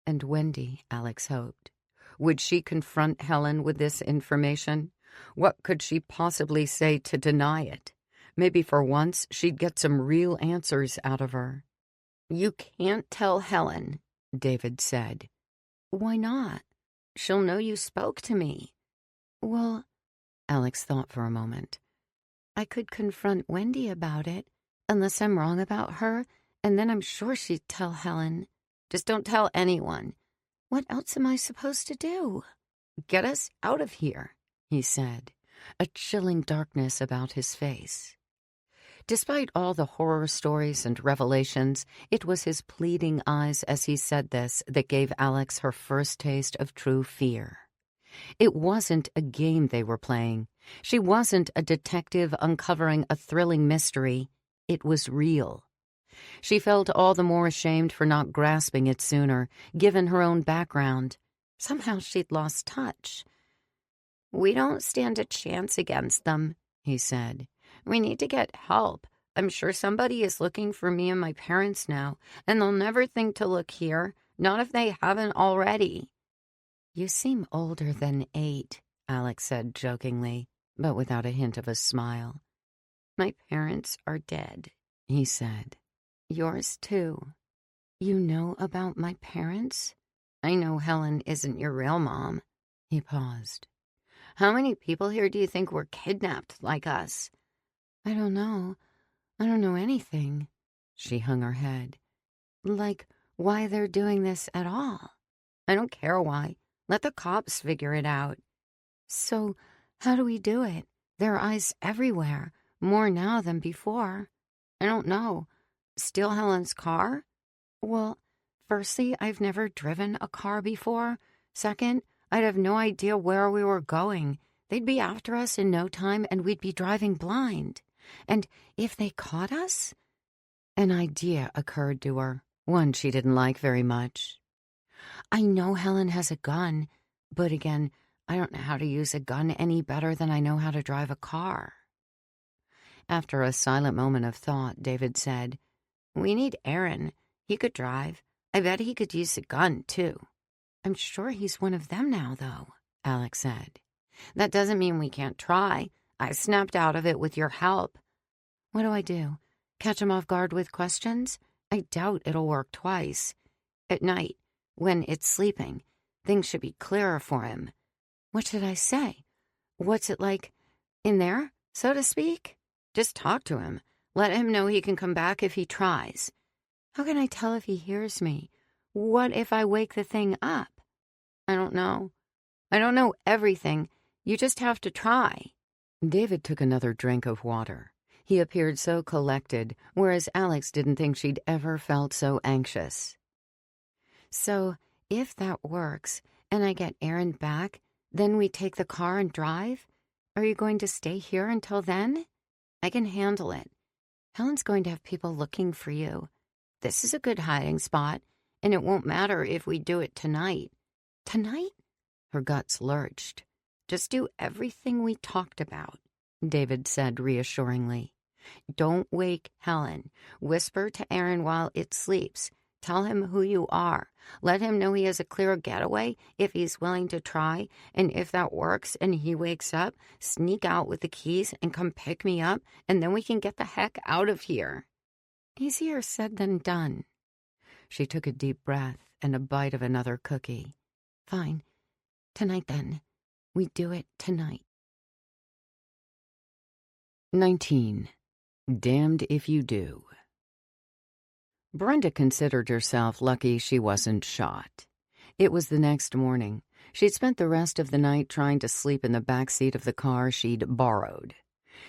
And Wendy, Alex hoped. Would she confront Helen with this information? What could she possibly say to deny it? Maybe for once she'd get some real answers out of her. "You can't tell Helen," David said. "Why not? She'll know you spoke to me." Well, Alex thought for a moment. I could confront Wendy about it, unless I'm wrong about her, and then I'm sure she'd tell Helen. Just don't tell anyone. What else am I supposed to do? Get us out of here, he said, a chilling darkness about his face. Despite all the horror stories and revelations, it was his pleading eyes as he said this that gave Alex her first taste of true fear. It wasn't a game they were playing. She wasn't a detective uncovering a thrilling mystery. It was real. She felt all the more ashamed for not grasping it sooner, given her own background. Somehow she'd lost touch. "We don't stand a chance against them," he said. "We need to get help. I'm sure somebody is looking for me and my parents now, and they'll never think to look here, not if they haven't already." "You seem older than 8, Alex said jokingly, but without a hint of a smile. "My parents are dead," he said. "Yours too." "You know about my parents?" "I know Helen isn't your real mom." He paused. "How many people here do you think were kidnapped like us?" "I don't know. I don't know anything." She hung her head. "Like, why they're doing this at all?" "I don't care why. Let the cops figure it out." "So, how do we do it? There are eyes everywhere, more now than before." "I don't know. Steal Helen's car?" "Well, firstly, I've never driven a car before. Second, I'd have no idea where we were going. They'd be after us in no time, and we'd be driving blind. And if they caught us?" An idea occurred to her, one she didn't like very much. "I know Helen has a gun, but again, I don't know how to use a gun any better than I know how to drive a car." After a silent moment of thought, David said, "We need Aaron. He could drive. I bet he could use a gun, too." "I'm sure he's one of them now, though," Alex said. "That doesn't mean we can't try. I snapped out of it with your help." "What do I do? Catch him off guard with questions? I doubt it'll work twice. At night, when it's sleeping, things should be clearer for him. What should I say? What's it like in there, so to speak?" "Just talk to him. Let him know he can come back if he tries." "How can I tell if he hears me? What if I wake the thing up?" "I don't know. I don't know everything. You just have to try." David took another drink of water. He appeared so collected, whereas Alex didn't think she'd ever felt so anxious. "So, if that works, and I get Aaron back, then we take the car and drive? Are you going to stay here until then?" "I can handle it. Helen's going to have people looking for you. This is a good hiding spot, and it won't matter if we do it tonight." "Tonight?" Her guts lurched. "Just do everything we talked about," David said reassuringly. "Don't wake Helen. Whisper to Aaron while it sleeps. Tell him who you are. Let him know he has a clear getaway if he's willing to try, and if that works and he wakes up, sneak out with the keys and come pick me up, and then we can get the heck out of here." Easier said than done. She took a deep breath and a bite of another cookie. "Fine. Tonight, then. We do it tonight." 19. Damned if you do. Brenda considered herself lucky she wasn't shot. It was the next morning. She'd spent the rest of the night trying to sleep in the back seat of the car she'd borrowed.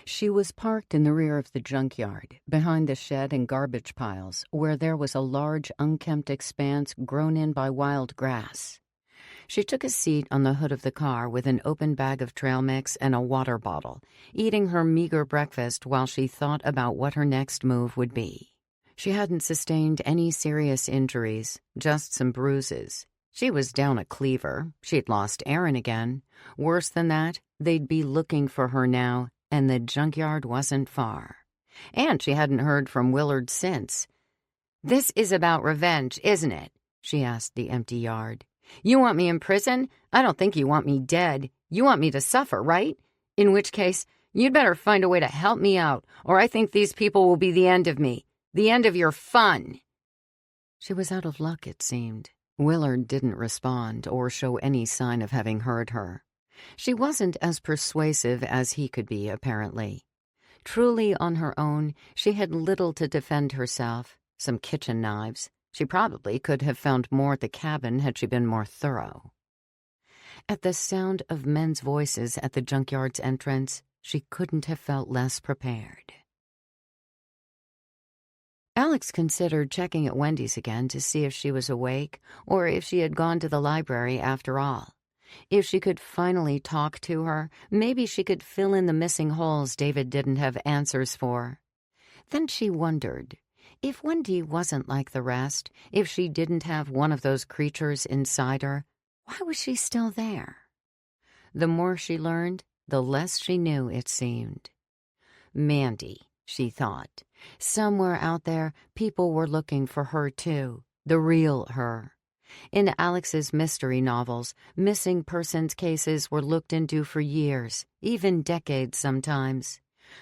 She was parked in the rear of the junkyard, behind the shed and garbage piles, where there was a large, unkempt expanse grown in by wild grass. She took a seat on the hood of the car with an open bag of trail mix and a water bottle, eating her meager breakfast while she thought about what her next move would be. She hadn't sustained any serious injuries, just some bruises. She was down a cleaver. She'd lost Aaron again. Worse than that, they'd be looking for her now, and the junkyard wasn't far. And she hadn't heard from Willard since. "This is about revenge, isn't it?" she asked the empty yard. "You want me in prison? I don't think you want me dead. You want me to suffer, right? In which case, You'd better find a way to help me out, or I think these people will be the end of me. The end of your fun." She was out of luck, it seemed. Willard didn't respond or show any sign of having heard her. She wasn't as persuasive as he could be, apparently. Truly on her own, she had little to defend herself. Some kitchen knives. She probably could have found more at the cabin had she been more thorough. At the sound of men's voices at the junkyard's entrance, she couldn't have felt less prepared. Alex considered checking at Wendy's again to see if she was awake or if she had gone to the library after all. If she could finally talk to her, maybe she could fill in the missing holes David didn't have answers for. Then she wondered, if Wendy wasn't like the rest, if she didn't have one of those creatures inside her, why was she still there? The more she learned, the less she knew, it seemed. Mandy, she thought. Somewhere out there, people were looking for her too, the real her. In Alex's mystery novels, missing persons cases were looked into for years, even decades sometimes.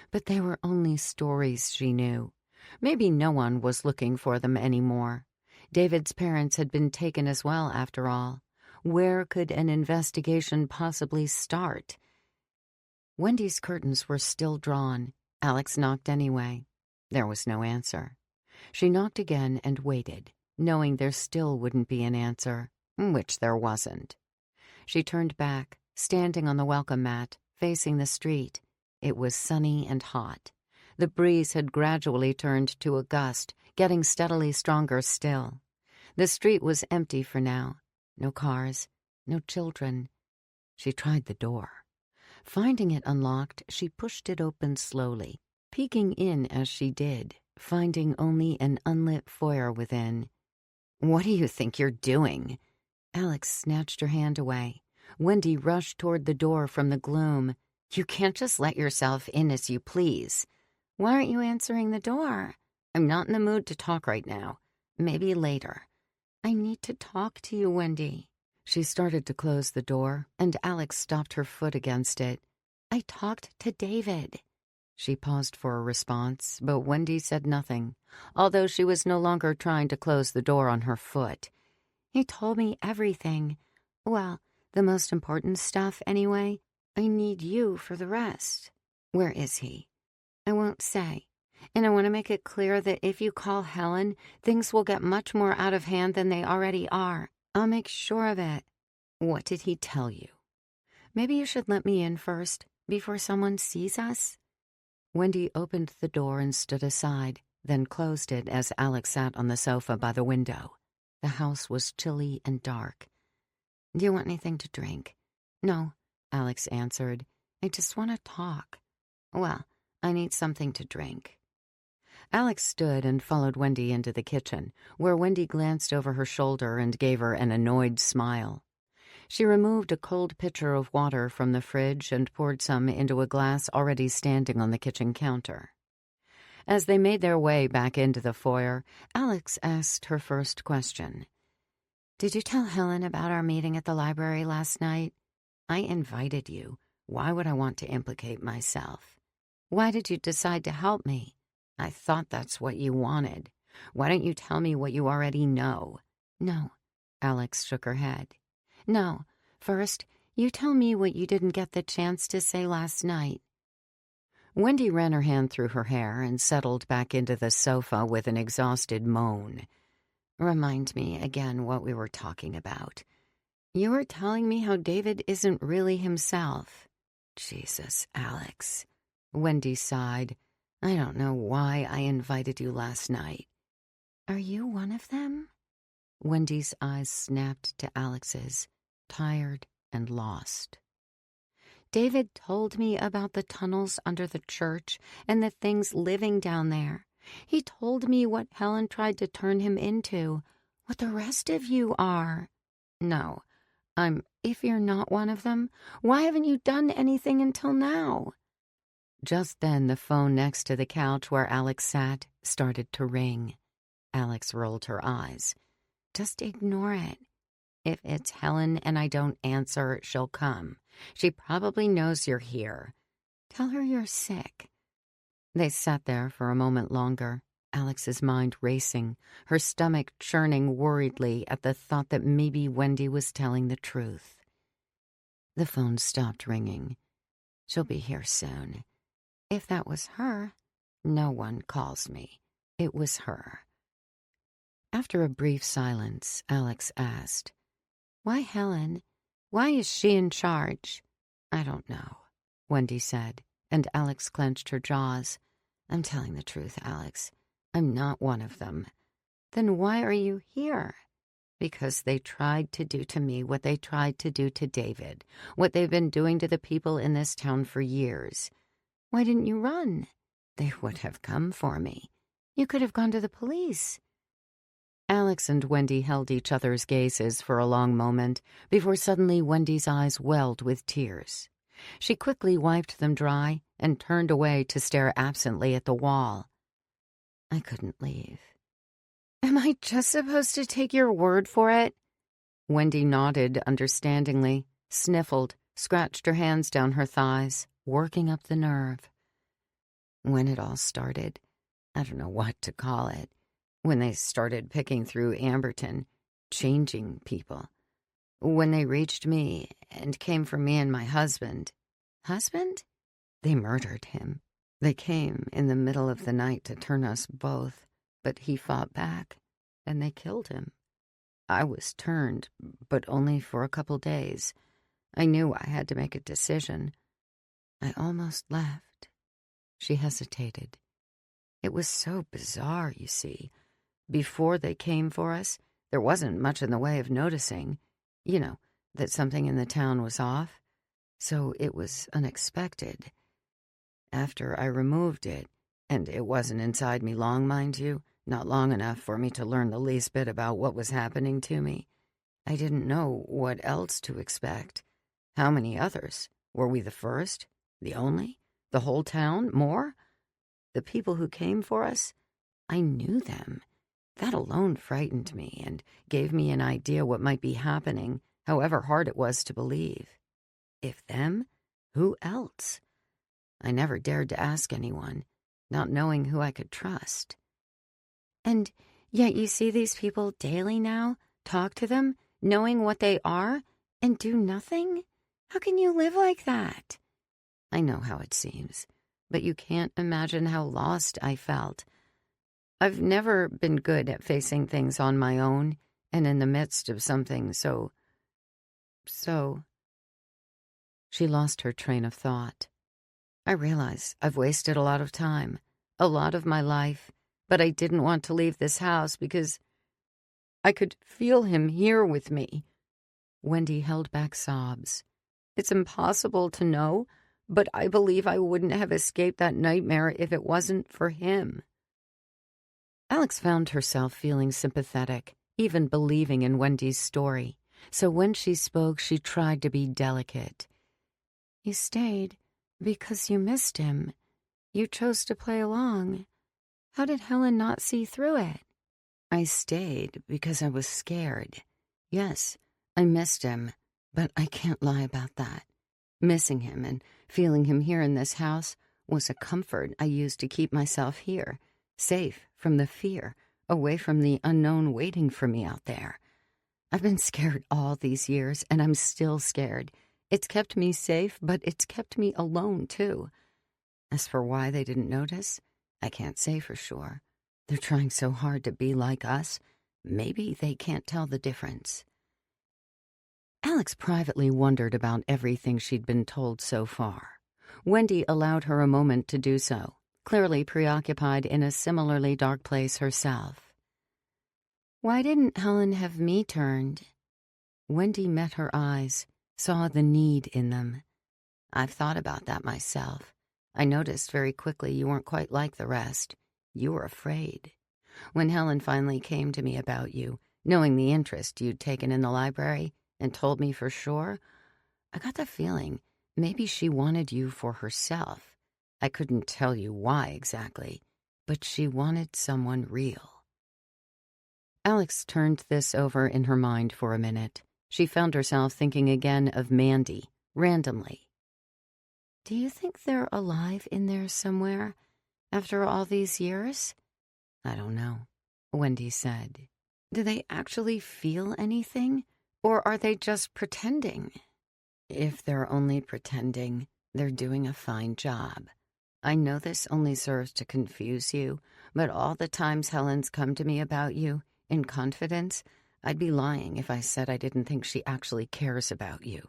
But they were only stories she knew. Maybe no one was looking for them anymore. David's parents had been taken as well, after all. Where could an investigation possibly start? Wendy's curtains were still drawn. Alex knocked anyway. There was no answer. She knocked again and waited, knowing there still wouldn't be an answer, which there wasn't. She turned back, standing on the welcome mat, facing the street. It was sunny and hot. The breeze had gradually turned to a gust, getting steadily stronger still. The street was empty for now. No cars, no children. She tried the door. Finding it unlocked, she pushed it open slowly, peeking in as she did, finding only an unlit foyer within. "What do you think you're doing?" Alex snatched her hand away. Wendy rushed toward the door from the gloom. "You can't just let yourself in as you please." "Why aren't you answering the door?" "I'm not in the mood to talk right now. Maybe later." "I need to talk to you, Wendy." She started to close the door, and Alex stopped her foot against it. "I talked to David." She paused for a response, but Wendy said nothing, although she was no longer trying to close the door on her foot. "He told me everything. Well, the most important stuff, anyway. I need you for the rest." "Where is he?" "I won't say. And I want to make it clear that if you call Helen, things will get much more out of hand than they already are. I'll make sure of it." "What did he tell you?" "Maybe you should let me in first, before someone sees us." Wendy opened the door and stood aside, then closed it as Alex sat on the sofa by the window. The house was chilly and dark. "Do you want anything to drink?" "No," Alex answered. "I just want to talk." "Well, I need something to drink." Alex stood and followed Wendy into the kitchen, where Wendy glanced over her shoulder and gave her an annoyed smile. She removed a cold pitcher of water from the fridge and poured some into a glass already standing on the kitchen counter. As they made their way back into the foyer, Alex asked her first question. "Did you tell Helen about our meeting at the library last night?" "I invited you. Why would I want to implicate myself?" "Why did you decide to help me?" "I thought that's what you wanted. Why don't you tell me what you already know?" "No." Alex shook her head. "No. First, you tell me what you didn't get the chance to say last night." Wendy ran her hand through her hair and settled back into the sofa with an exhausted moan. "Remind me again what we were talking about." "You were telling me how David isn't really himself." "Jesus, Alex." Wendy sighed. "I don't know why I invited you last night." "Are you one of them?" Wendy's eyes snapped to Alex's, tired and lost. "David told me about the tunnels under the church and the things living down there. He told me what Helen tried to turn him into, what the rest of you are." "No, If you're not one of them, why haven't you done anything until now?" Just then the phone next to the couch where Alex sat started to ring. Alex rolled her eyes. "Just ignore it." "If it's Helen and I don't answer, she'll come. She probably knows you're here." Tell her you're sick." They sat there for a moment longer, Alex's mind racing, her stomach churning worriedly at the thought that maybe Wendy was telling the truth. The phone stopped ringing. "She'll be here soon." If that was her, no one calls me. It was her. After a brief silence, Alex asked, "Why Helen? Why is she in charge?" "I don't know," Wendy said, and Alex clenched her jaws. "I'm telling the truth, Alex. I'm not one of them." "Then why are you here?" "Because they tried to do to me what they tried to do to David, what they've been doing to the people in this town for years." "Why didn't you run?" "They would have come for me." "You could have gone to the police." Alex and Wendy held each other's gazes for a long moment before suddenly Wendy's eyes welled with tears. She quickly wiped them dry and turned away to stare absently at the wall. "I couldn't leave." "Am I just supposed to take your word for it?" Wendy nodded understandingly, sniffled, scratched her hands down her thighs, working up the nerve. "When it all started, I don't know what to call it, when they started picking through Amberton, changing people. When they reached me and came for me and my husband." "Husband?" "They murdered him. They came in the middle of the night to turn us both, but he fought back, and they killed him. I was turned, but only for a couple days. I knew I had to make a decision. I almost left." She hesitated. "It was so bizarre, you see. Before they came for us, there wasn't much in the way of noticing, that something in the town was off. So it was unexpected. After I removed it, and it wasn't inside me long, mind you, not long enough for me to learn the least bit about what was happening to me, I didn't know what else to expect. How many others? Were we the first? The only? The whole town? More? The people who came for us? I knew them. That alone frightened me and gave me an idea what might be happening, however hard it was to believe. If them, who else? I never dared to ask anyone, not knowing who I could trust." "And yet you see these people daily now, talk to them, knowing what they are, and do nothing? How can you live like that?" "I know how it seems, but you can't imagine how lost I felt. I've never been good at facing things on my own, and in the midst of something so... She lost her train of thought. "I realize I've wasted a lot of time, a lot of my life, but I didn't want to leave this house because I could feel him here with me." Wendy held back sobs. "It's impossible to know, but I believe I wouldn't have escaped that nightmare if it wasn't for him." Alex found herself feeling sympathetic, even believing in Wendy's story, so when she spoke, she tried to be delicate. "You stayed because you missed him. You chose to play along. How did Helen not see through it?" "I stayed because I was scared. Yes, I missed him, but I can't lie about that. Missing him and feeling him here in this house was a comfort I used to keep myself here, safe from the fear, away from the unknown waiting for me out there. I've been scared all these years, and I'm still scared. It's kept me safe, but it's kept me alone, too. As for why they didn't notice, I can't say for sure. They're trying so hard to be like us. Maybe they can't tell the difference." Alex privately wondered about everything she'd been told so far. Wendy allowed her a moment to do so, clearly preoccupied in a similarly dark place herself. "Why didn't Helen have me turned?" Wendy met her eyes, saw the need in them. "I've thought about that myself. I noticed very quickly you weren't quite like the rest. You were afraid. When Helen finally came to me about you, knowing the interest you'd taken in the library, and told me for sure, I got the feeling maybe she wanted you for herself. I couldn't tell you why exactly, but she wanted someone real." Alex turned this over in her mind for a minute. She found herself thinking again of Mandy, randomly. Do you think they're alive in there somewhere after all these years? I don't know, Wendy said. Do they actually feel anything, or are they just pretending? If they're only pretending, they're doing a fine job. I know this only serves to confuse you, but all the times Helen's come to me about you, in confidence, I'd be lying if I said I didn't think she actually cares about you.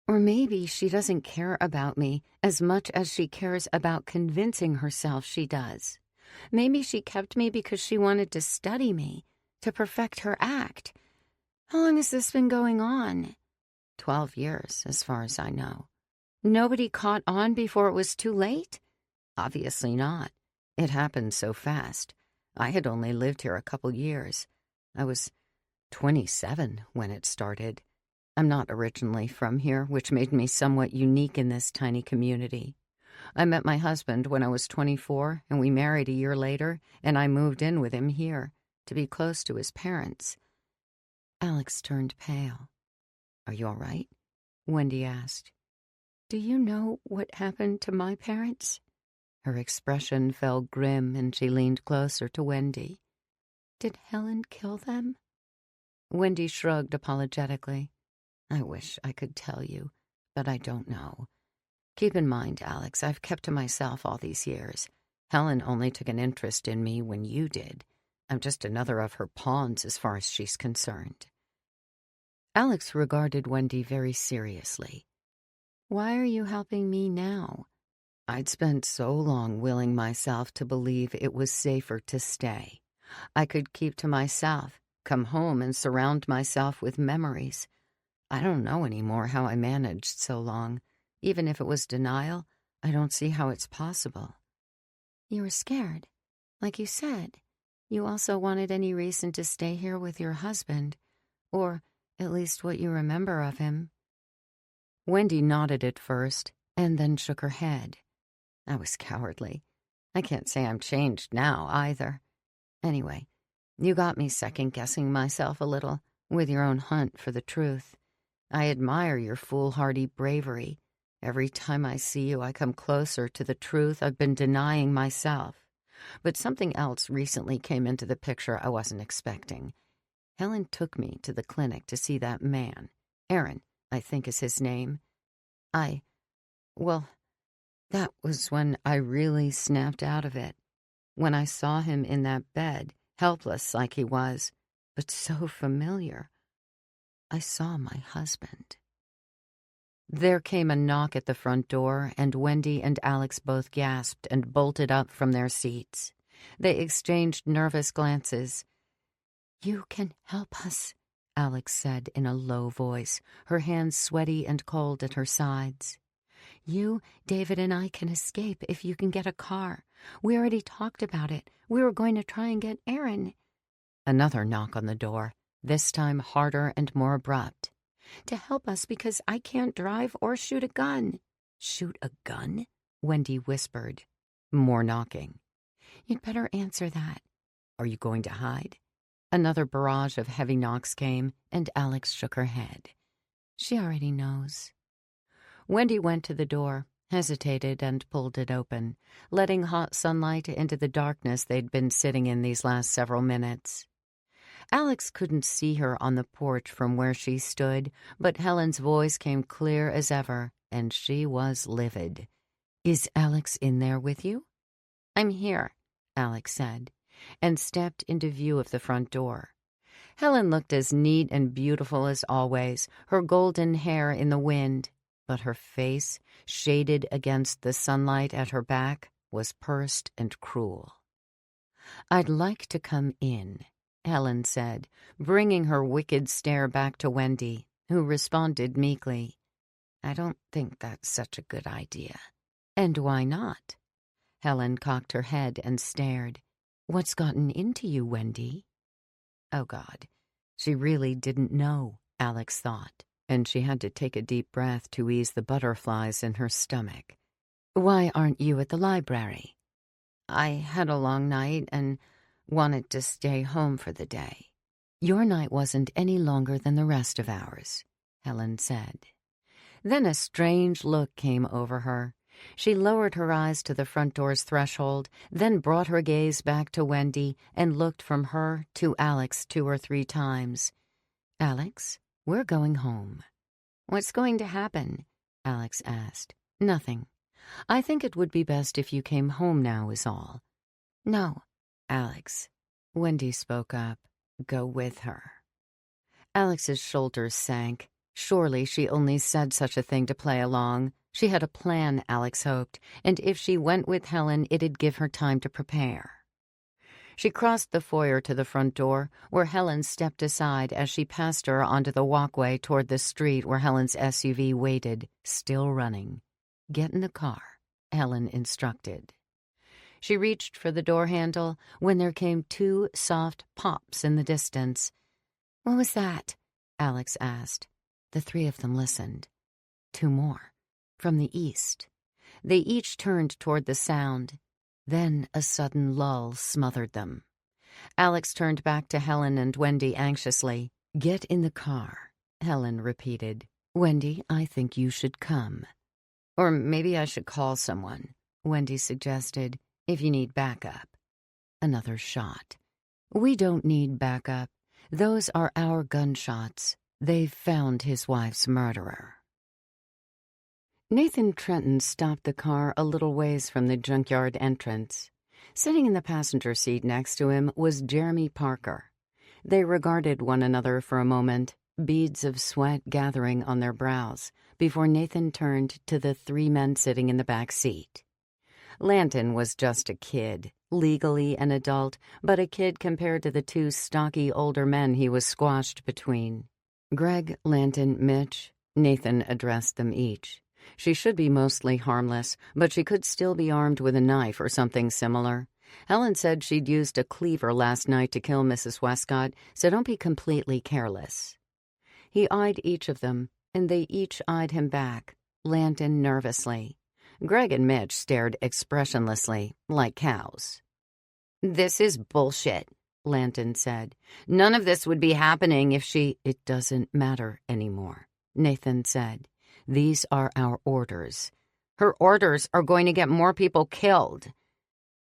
Or maybe she doesn't care about me as much as she cares about convincing herself she does. Maybe she kept me because she wanted to study me, to perfect her act. How long has this been going on? 12 years, as far as I know. Nobody caught on before it was too late? Obviously not. It happened so fast. I had only lived here a couple years. I was 27 when it started. I'm not originally from here, which made me somewhat unique in this tiny community. I met my husband when I was 24, and we married a year later, and I moved in with him here, to be close to his parents. Alex turned pale. Are you all right? Wendy asked. Do you know what happened to my parents? Her expression fell grim, and she leaned closer to Wendy. Did Helen kill them? Wendy shrugged apologetically. I wish I could tell you, but I don't know. Keep in mind, Alex, I've kept to myself all these years. Helen only took an interest in me when you did. I'm just another of her pawns as far as she's concerned. Alex regarded Wendy very seriously. Why are you helping me now? I'd spent so long willing myself to believe it was safer to stay. I could keep to myself, come home and surround myself with memories. I don't know anymore how I managed so long. Even if it was denial, I don't see how it's possible. You were scared. Like you said, you also wanted any reason to stay here with your husband, or at least what you remember of him. Wendy nodded at first, and then shook her head. I was cowardly. I can't say I'm changed now, either. Anyway, you got me second-guessing myself a little with your own hunt for the truth. I admire your foolhardy bravery. Every time I see you, I come closer to the truth I've been denying myself. But something else recently came into the picture I wasn't expecting. Helen took me to the clinic to see that man. Aaron, I think is his name. Well, that was when I really snapped out of it. When I saw him in that bed, helpless like he was, but so familiar. I saw my husband. There came a knock at the front door, and Wendy and Alex both gasped and bolted up from their seats. They exchanged nervous glances. You can help us, Alex said in a low voice, her hands sweaty and cold at her sides. You, David, and I can escape if you can get a car. We already talked about it. We were going to try and get Aaron. Another knock on the door, this time harder and more abrupt. To help us because I can't drive or shoot a gun. Shoot a gun? Wendy whispered. More knocking. You'd better answer that. Are you going to hide? Another barrage of heavy knocks came, and Alex shook her head. She already knows. Wendy went to the door, hesitated, and pulled it open, letting hot sunlight into the darkness they'd been sitting in these last several minutes. Alex couldn't see her on the porch from where she stood, but Helen's voice came clear as ever, and she was livid. Is Alex in there with you? I'm here, Alex said, and stepped into view of the front door. Helen looked as neat and beautiful as always, her golden hair in the wind, but her face, shaded against the sunlight at her back, was pursed and cruel. I'd like to come in, Helen said, bringing her wicked stare back to Wendy, who responded meekly. I don't think that's such a good idea. And why not? Helen cocked her head and stared. What's gotten into you, Wendy? Oh, God. She really didn't know, Alex thought, and she had to take a deep breath to ease the butterflies in her stomach. Why aren't you at the library? I had a long night and wanted to stay home for the day. Your night wasn't any longer than the rest of ours, Helen said. Then a strange look came over her. She lowered her eyes to the front door's threshold, then brought her gaze back to Wendy and looked from her to Alex 2 or 3 times. "Alex, we're going home." "What's going to happen?" Alex asked. "Nothing. I think it would be best if you came home now is all." "No." "Alex," Wendy spoke up, "go with her." Alex's shoulders sank. Surely she only said such a thing to play along. She had a plan, Alex hoped, and if she went with Helen, it'd give her time to prepare. She crossed the foyer to the front door, where Helen stepped aside as she passed her onto the walkway toward the street where Helen's SUV waited, still running. "Get in the car," Helen instructed. She reached for the door handle when there came 2 soft pops in the distance. "What was that?" Alex asked. The 3 of them listened. 2 more, from the east. They each turned toward the sound. Then a sudden lull smothered them. Alex turned back to Helen and Wendy anxiously. "Get in the car," Helen repeated. "Wendy, I think you should come." "Or maybe I should call someone," Wendy suggested, "if you need backup." Another shot. "We don't need backup. Those are our gunshots. They've found his wife's murderer." Nathan Trenton stopped the car a little ways from the junkyard entrance. Sitting in the passenger seat next to him was Jeremy Parker. They regarded one another for a moment, beads of sweat gathering on their brows, before Nathan turned to the 3 men sitting in the back seat. Lanton was just a kid, legally an adult, but a kid compared to the 2 stocky older men he was squashed between. "Greg, Lanton, Mitch," Nathan addressed them each. She should be mostly harmless, but she could still be armed with a knife or something similar. Helen said she'd used a cleaver last night to kill Mrs. Westcott, so don't be completely careless. He eyed each of them, and they each eyed him back, Lanton nervously. Greg and Mitch stared expressionlessly, like cows. "This is bullshit," Lanton said. "None of this would be happening if she—" "It doesn't matter anymore," Nathan said. "These are our orders." "Her orders are going to get more people killed."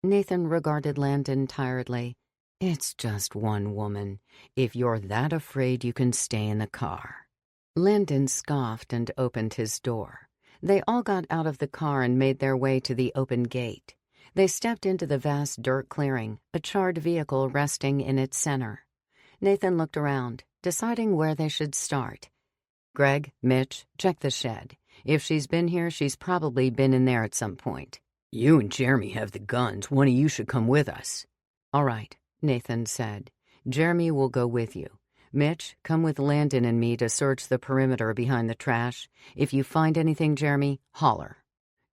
Nathan regarded Lanton tiredly. "It's just one woman. If you're that afraid, you can stay in the car." Lanton scoffed and opened his door. They all got out of the car and made their way to the open gate. They stepped into the vast dirt clearing, a charred vehicle resting in its center. Nathan looked around, deciding where they should start. "Greg, Mitch, check the shed. If she's been here, she's probably been in there at some point." "You and Jeremy have the guns. One of you should come with us." "All right," Nathan said. "Jeremy will go with you. Mitch, come with Landon and me to search the perimeter behind the trash. If you find anything, Jeremy, holler."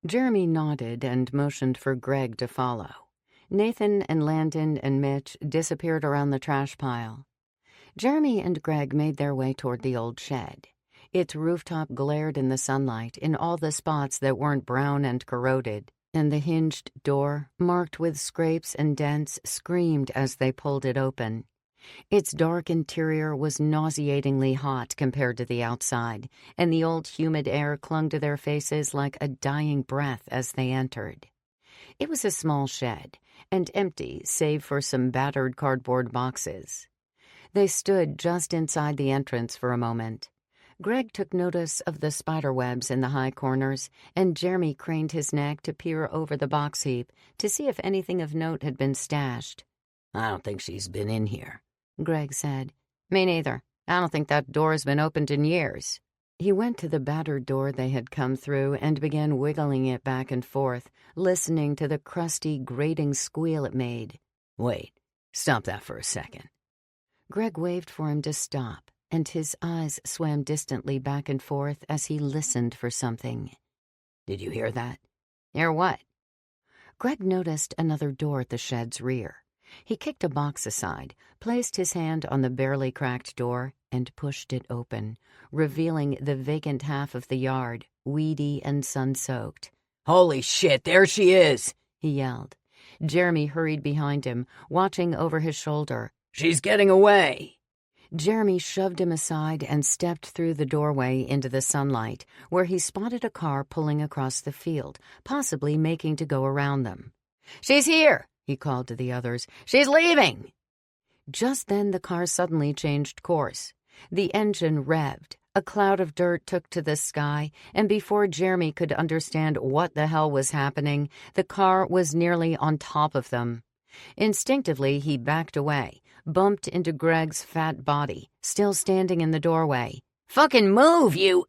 Jeremy nodded and motioned for Greg to follow. Nathan and Landon and Mitch disappeared around the trash pile. Jeremy and Greg made their way toward the old shed. Its rooftop glared in the sunlight in all the spots that weren't brown and corroded, and the hinged door, marked with scrapes and dents, screamed as they pulled it open. Its dark interior was nauseatingly hot compared to the outside, and the old humid air clung to their faces like a dying breath as they entered. It was a small shed, and empty save for some battered cardboard boxes. They stood just inside the entrance for a moment. Greg took notice of the spider webs in the high corners, and Jeremy craned his neck to peer over the box heap to see if anything of note had been stashed. "I don't think she's been in here," Greg said. "Me neither. I don't think that door has been opened in years." He went to the battered door they had come through and began wiggling it back and forth, listening to the crusty, grating squeal it made. "Wait, stop that for a second." Greg waved for him to stop, and his eyes swam distantly back and forth as he listened for something. "Did you hear that?" "Hear what?" Greg noticed another door at the shed's rear. He kicked a box aside, placed his hand on the barely cracked door, and pushed it open, revealing the vacant half of the yard, weedy and sun-soaked. "Holy shit, there she is!" he yelled. Jeremy hurried behind him, watching over his shoulder. "She's getting away!" Jeremy shoved him aside and stepped through the doorway into the sunlight, where he spotted a car pulling across the field, possibly making to go around them. "She's here," he called to the others. "She's leaving." Just then the car suddenly changed course. The engine revved. A cloud of dirt took to the sky, and before Jeremy could understand what the hell was happening, the car was nearly on top of them. Instinctively, he backed away, bumped into Greg's fat body, still standing in the doorway. "Fucking move, you—"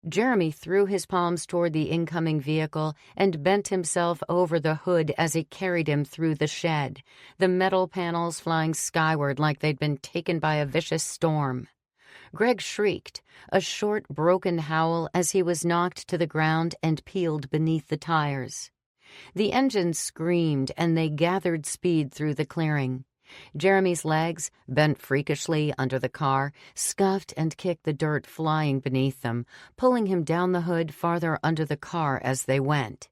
Jeremy threw his palms toward the incoming vehicle and bent himself over the hood as it carried him through the shed, the metal panels flying skyward like they'd been taken by a vicious storm. Greg shrieked, a short, broken howl as he was knocked to the ground and peeled beneath the tires. The engine screamed, and they gathered speed through the clearing. Jeremy's legs, bent freakishly under the car, scuffed and kicked the dirt flying beneath them, pulling him down the hood farther under the car as they went.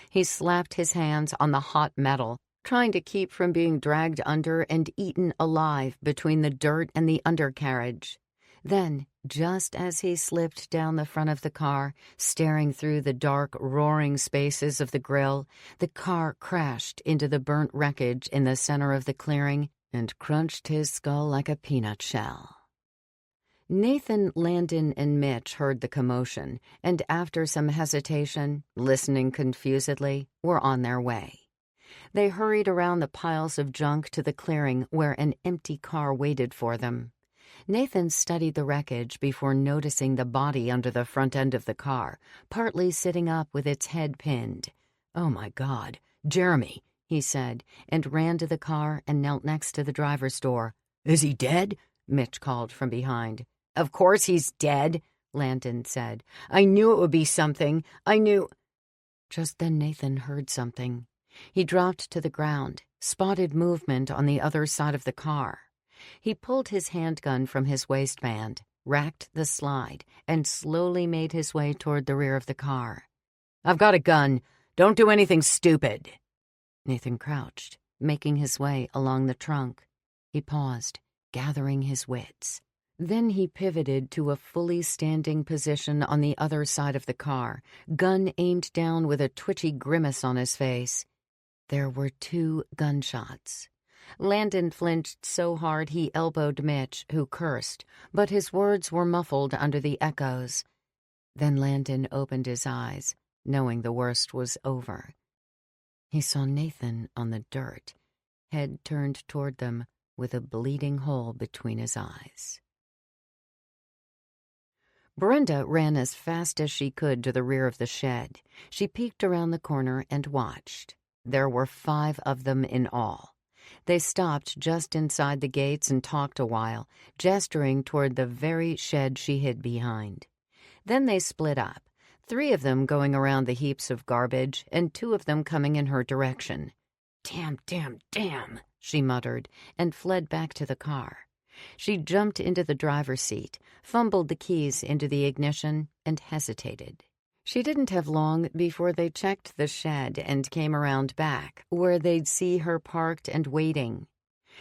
He slapped his hands on the hot metal, trying to keep from being dragged under and eaten alive between the dirt and the undercarriage. Then, just as he slipped down the front of the car, staring through the dark, roaring spaces of the grill, the car crashed into the burnt wreckage in the center of the clearing and crunched his skull like a peanut shell. Nathan, Landon, and Mitch heard the commotion, and after some hesitation, listening confusedly, were on their way. They hurried around the piles of junk to the clearing where an empty car waited for them. Nathan studied the wreckage before noticing the body under the front end of the car, partly sitting up with its head pinned. "Oh, my God, Jeremy," he said, and ran to the car and knelt next to the driver's door. "Is he dead?" Mitch called from behind. "Of course he's dead," Landon said. "I knew it would be something. I knew—" Just then Nathan heard something. He dropped to the ground, spotted movement on the other side of the car. He pulled his handgun from his waistband, racked the slide, and slowly made his way toward the rear of the car. "I've got a gun. Don't do anything stupid." Nathan crouched, making his way along the trunk. He paused, gathering his wits. Then he pivoted to a fully standing position on the other side of the car, gun aimed down with a twitchy grimace on his face. There were 2 gunshots. Landon flinched so hard he elbowed Mitch, who cursed, but his words were muffled under the echoes. Then Landon opened his eyes, knowing the worst was over. He saw Nathan on the dirt, head turned toward them with a bleeding hole between his eyes. Brenda ran as fast as she could to the rear of the shed. She peeked around the corner and watched. There were 5 of them in all. They stopped just inside the gates and talked a while, gesturing toward the very shed she hid behind. Then they split up, 3 of them going around the heaps of garbage and 2 of them coming in her direction. "Damn, damn, damn," she muttered, and fled back to the car. She jumped into the driver's seat, fumbled the keys into the ignition, and hesitated. She didn't have long before they checked the shed and came around back, where they'd see her parked and waiting.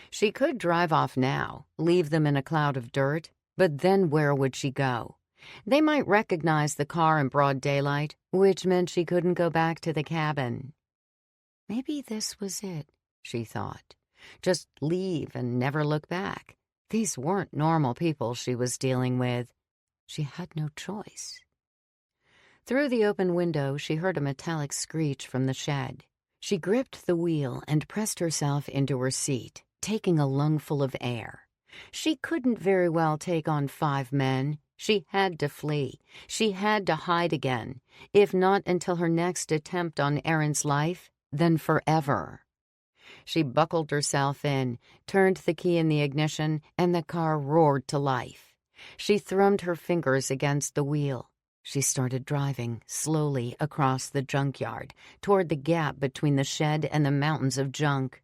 She could drive off now, leave them in a cloud of dirt, but then where would she go? They might recognize the car in broad daylight, which meant she couldn't go back to the cabin. Maybe this was it, she thought. Just leave and never look back. These weren't normal people she was dealing with. She had no choice. Through the open window, she heard a metallic screech from the shed. She gripped the wheel and pressed herself into her seat, taking a lungful of air. She couldn't very well take on 5 men. She had to flee. She had to hide again, if not until her next attempt on Aaron's life, then forever. She buckled herself in, turned the key in the ignition, and the car roared to life. She thrummed her fingers against the wheel. She started driving slowly across the junkyard, toward the gap between the shed and the mountains of junk.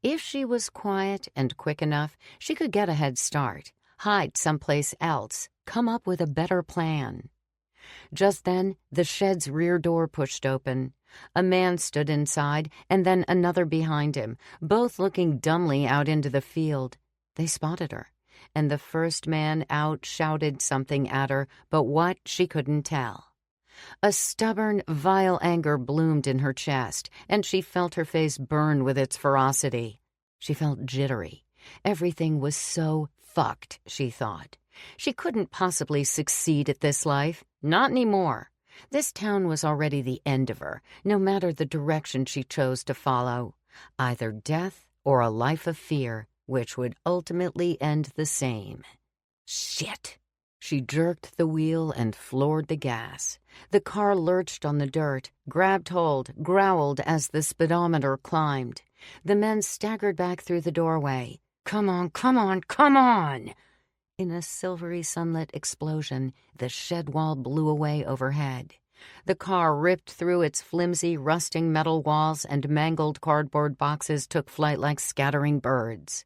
If she was quiet and quick enough, she could get a head start, hide someplace else, come up with a better plan. Just then, the shed's rear door pushed open. A man stood inside, and then another behind him, both looking dumbly out into the field. They spotted her. and the first man out shouted something at her, but what she couldn't tell. A stubborn, vile anger bloomed in her chest, and she felt her face burn with its ferocity. She felt jittery. Everything was so fucked, she thought. She couldn't possibly succeed at this life. Not anymore. This town was already the end of her, no matter the direction she chose to follow. Either death or a life of fear, which would ultimately end the same. Shit! She jerked the wheel and floored the gas. The car lurched on the dirt, grabbed hold, growled as the speedometer climbed. The men staggered back through the doorway. Come on, come on, come on! In a silvery sunlit explosion, the shed wall blew away overhead. The car ripped through its flimsy, rusting metal walls, and mangled cardboard boxes took flight like scattering birds.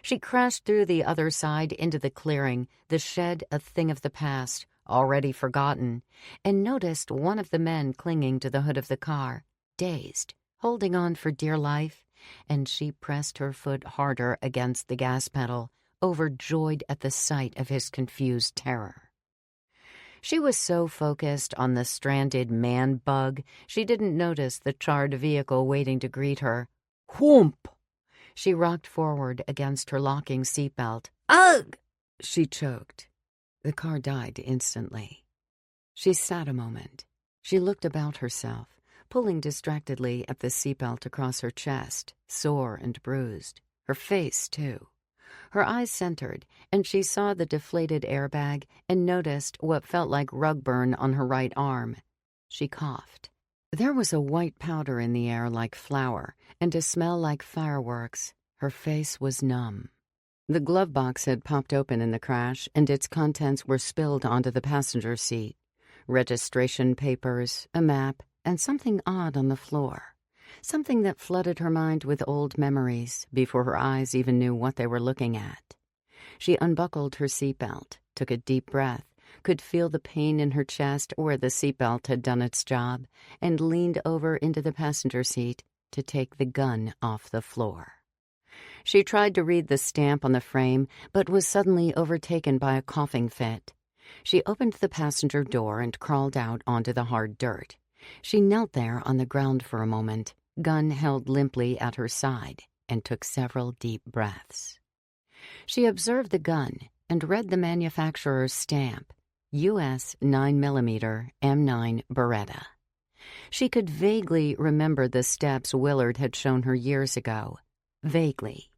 She crashed through the other side into the clearing, the shed a thing of the past, already forgotten, and noticed one of the men clinging to the hood of the car, dazed, holding on for dear life, and she pressed her foot harder against the gas pedal, overjoyed at the sight of his confused terror. She was so focused on the stranded man-bug, she didn't notice the charred vehicle waiting to greet her. Whoomp! She rocked forward against her locking seatbelt. Ugh! She choked. The car died instantly. She sat a moment. She looked about herself, pulling distractedly at the seatbelt across her chest, sore and bruised. Her face, too. Her eyes centered, and she saw the deflated airbag and noticed what felt like rug burn on her right arm. She coughed. There was a white powder in the air like flour, and a smell like fireworks. Her face was numb. The glove box had popped open in the crash, and its contents were spilled onto the passenger seat. Registration papers, a map, and something odd on the floor. Something that flooded her mind with old memories before her eyes even knew what they were looking at. She unbuckled her seatbelt, took a deep breath, could feel the pain in her chest where the seatbelt had done its job, and leaned over into the passenger seat to take the gun off the floor. She tried to read the stamp on the frame, but was suddenly overtaken by a coughing fit. She opened the passenger door and crawled out onto the hard dirt. She knelt there on the ground for a moment, gun held limply at her side, and took several deep breaths. She observed the gun and read the manufacturer's stamp, U.S. 9mm M9 Beretta. She could vaguely remember the steps Willard had shown her years ago. Vaguely.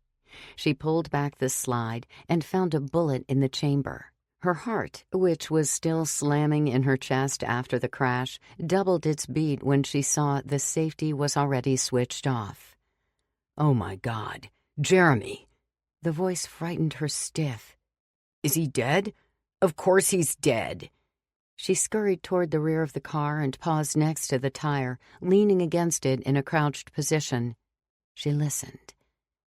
She pulled back the slide and found a bullet in the chamber. Her heart, which was still slamming in her chest after the crash, doubled its beat when she saw the safety was already switched off. Oh my God, Jeremy! The voice frightened her stiff. Is he dead? Of course he's dead. She scurried toward the rear of the car and paused next to the tire, leaning against it in a crouched position. She listened.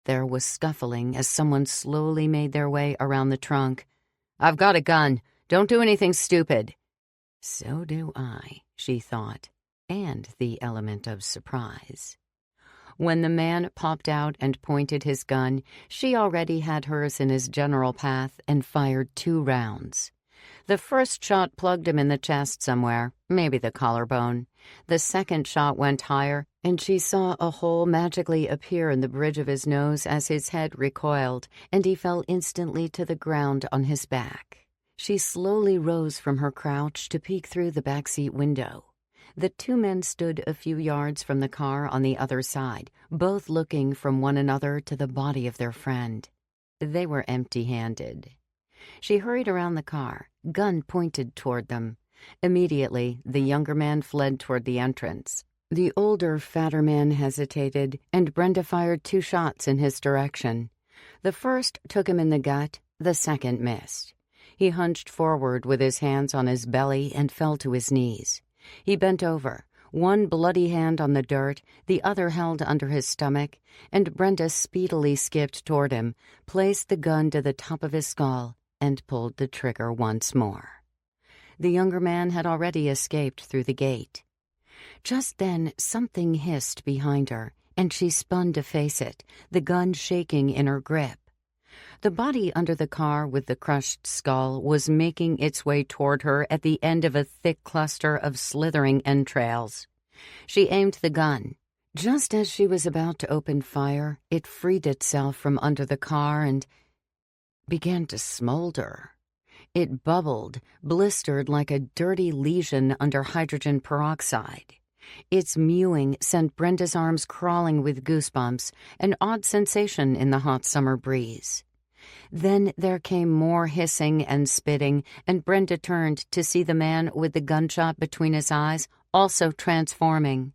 There was scuffling as someone slowly made their way around the trunk. I've got a gun. Don't do anything stupid. So do I, she thought, and the element of surprise. When the man popped out and pointed his gun, she already had hers in his general path and fired 2 rounds. The first shot plugged him in the chest somewhere, maybe the collarbone. The second shot went higher, and she saw a hole magically appear in the bridge of his nose as his head recoiled, and he fell instantly to the ground on his back. She slowly rose from her crouch to peek through the backseat window. The 2 men stood a few yards from the car on the other side, both looking from one another to the body of their friend. They were empty-handed. She hurried around the car, gun pointed toward them. Immediately, the younger man fled toward the entrance. The older, fatter man hesitated, and Brenda fired 2 shots in his direction. The first took him in the gut, the second missed. He hunched forward with his hands on his belly and fell to his knees. He bent over, one bloody hand on the dirt, the other held under his stomach, and Brenda speedily skipped toward him, placed the gun to the top of his skull, and pulled the trigger once more. The younger man had already escaped through the gate. Just then, something hissed behind her, and she spun to face it, the gun shaking in her grip. The body under the car with the crushed skull was making its way toward her at the end of a thick cluster of slithering entrails. She aimed the gun. Just as she was about to open fire, it freed itself from under the car and began to smolder. It bubbled, blistered like a dirty lesion under hydrogen peroxide. Its mewing sent Brenda's arms crawling with goosebumps, an odd sensation in the hot summer breeze. Then there came more hissing and spitting, and Brenda turned to see the man with the gunshot between his eyes also transforming.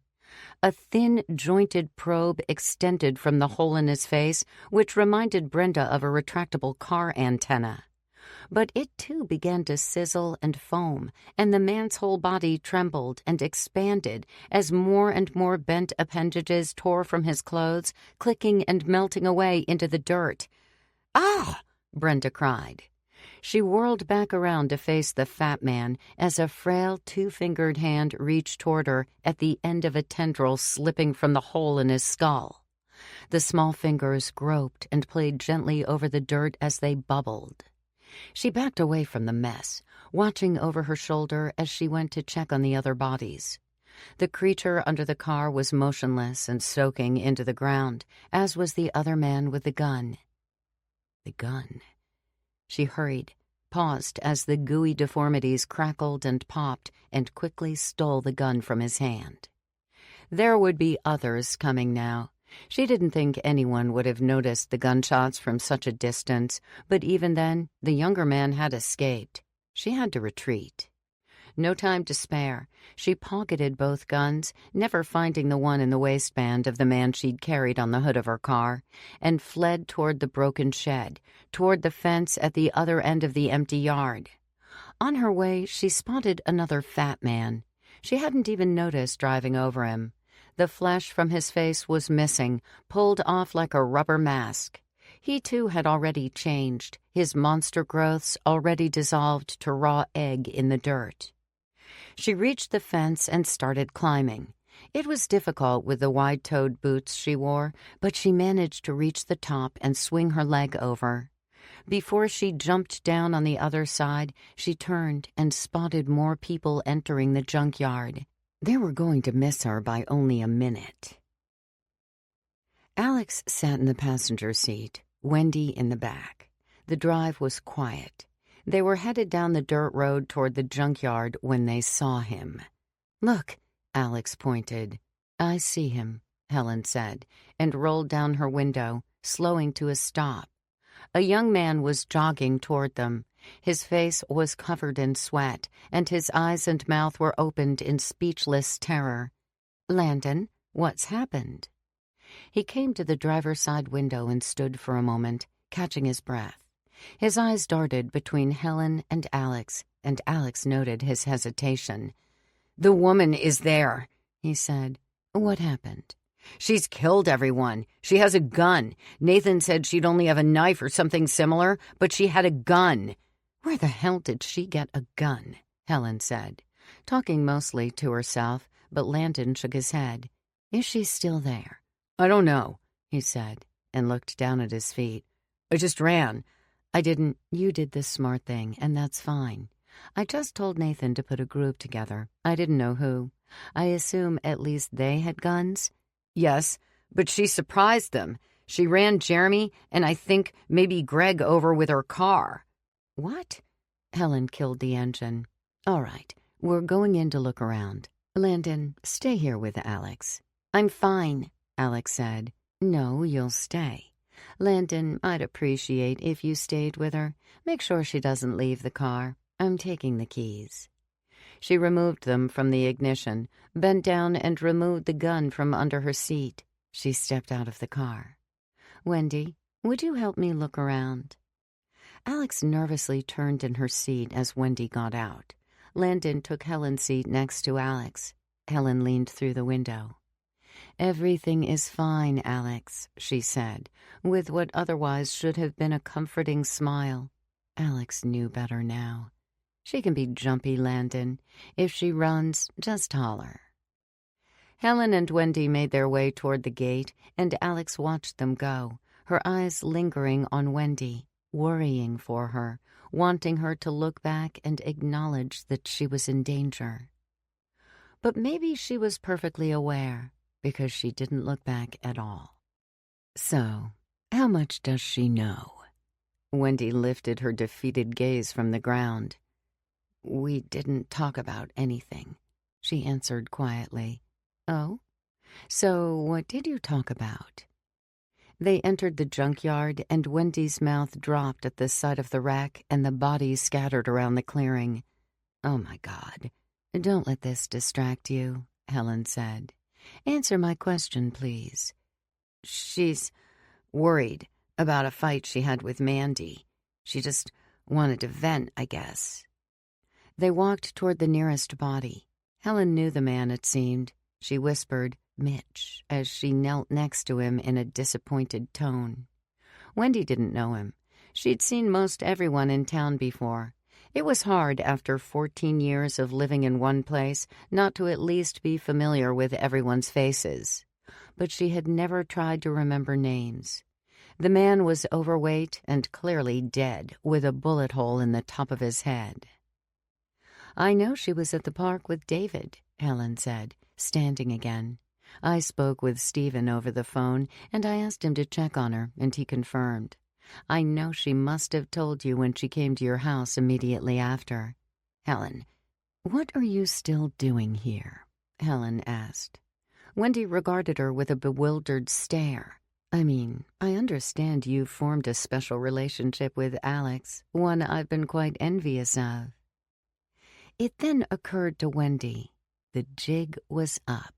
A thin, jointed probe extended from the hole in his face, which reminded Brenda of a retractable car antenna. But it too began to sizzle and foam, and the man's whole body trembled and expanded as more and more bent appendages tore from his clothes, clicking and melting away into the dirt. "Ah!" Brenda cried. She whirled back around to face the fat man as a frail two-fingered hand reached toward her at the end of a tendril slipping from the hole in his skull. The small fingers groped and played gently over the dirt as they bubbled. She backed away from the mess, watching over her shoulder as she went to check on the other bodies. The creature under the car was motionless and soaking into the ground, as was the other man with the gun. The gun. She hurried, paused as the gooey deformities crackled and popped, and quickly stole the gun from his hand. There would be others coming now. She didn't think anyone would have noticed the gunshots from such a distance, but even then, the younger man had escaped. She had to retreat. No time to spare. She pocketed both guns, never finding the one in the waistband of the man she'd carried on the hood of her car, and fled toward the broken shed, toward the fence at the other end of the empty yard. On her way, she spotted another fat man. She hadn't even noticed driving over him. The flesh from his face was missing, pulled off like a rubber mask. He too had already changed, his monster growths already dissolved to raw egg in the dirt. She reached the fence and started climbing. It was difficult with the wide-toed boots she wore, but she managed to reach the top and swing her leg over. Before she jumped down on the other side, she turned and spotted more people entering the junkyard. They were going to miss her by only a minute. Alex sat in the passenger seat, Wendy in the back. The drive was quiet. They were headed down the dirt road toward the junkyard when they saw him. "Look," Alex pointed. "I see him," Helen said, and rolled down her window, slowing to a stop. A young man was jogging toward them. His face was covered in sweat, and his eyes and mouth were opened in speechless terror. "Landon, what's happened?" He came to the driver's side window and stood for a moment, catching his breath. His eyes darted between Helen and Alex noted his hesitation. "The woman is there," he said. "What happened?" "She's killed everyone. She has a gun. Nathan said she'd only have a knife or something similar, but she had a gun." "Where the hell did she get a gun?" Helen said, talking mostly to herself, but Landon shook his head. "Is she still there?" "I don't know," he said, and looked down at his feet. "I just ran." "I didn't. You did the smart thing, and that's fine. I just told Nathan to put a group together. I didn't know who. I assume at least they had guns?" "Yes, but she surprised them. She ran Jeremy and I think maybe Greg over with her car." "What?" Helen killed the engine. "All right, we're going in to look around. Landon, stay here with Alex." "I'm fine," Alex said. "No, you'll stay. Landon, I'd appreciate if you stayed with her. Make sure she doesn't leave the car. I'm taking the keys." She removed them from the ignition, bent down and removed the gun from under her seat. She stepped out of the car. "Wendy, would you help me look around?" Alex nervously turned in her seat as Wendy got out. Landon took Helen's seat next to Alex. Helen leaned through the window. "Everything is fine, Alex," she said, with what otherwise should have been a comforting smile. Alex knew better now. She can be jumpy, Landon. If she runs, just holler. Helen and Wendy made their way toward the gate, and Alex watched them go, her eyes lingering on Wendy, worrying for her, wanting her to look back and acknowledge that she was in danger. But maybe she was perfectly aware, because she didn't look back at all. So, how much does she know? Wendy lifted her defeated gaze from the ground. We didn't talk about anything, she answered quietly. Oh? So what did you talk about? They entered the junkyard, and Wendy's mouth dropped at the sight of the wreck and the bodies scattered around the clearing. Oh, my God. Don't let this distract you, Helen said. Answer my question, please. She's worried about a fight she had with Mandy. She just wanted to vent, I guess. They walked toward the nearest body. Helen knew the man, it seemed. She whispered, Mitch, as she knelt next to him in a disappointed tone. Wendy didn't know him. She'd seen most everyone in town before. It was hard, after 14 years of living in one place, not to at least be familiar with everyone's faces. But she had never tried to remember names. The man was overweight and clearly dead, with a bullet hole in the top of his head. I know she was at the park with David, Helen said, standing again. I spoke with Stephen over the phone, and I asked him to check on her, and he confirmed. I know she must have told you when she came to your house immediately after. Helen, what are you still doing here? Helen asked. Wendy regarded her with a bewildered stare. I mean, I understand you've formed a special relationship with Alex, one I've been quite envious of. It then occurred to Wendy. The jig was up.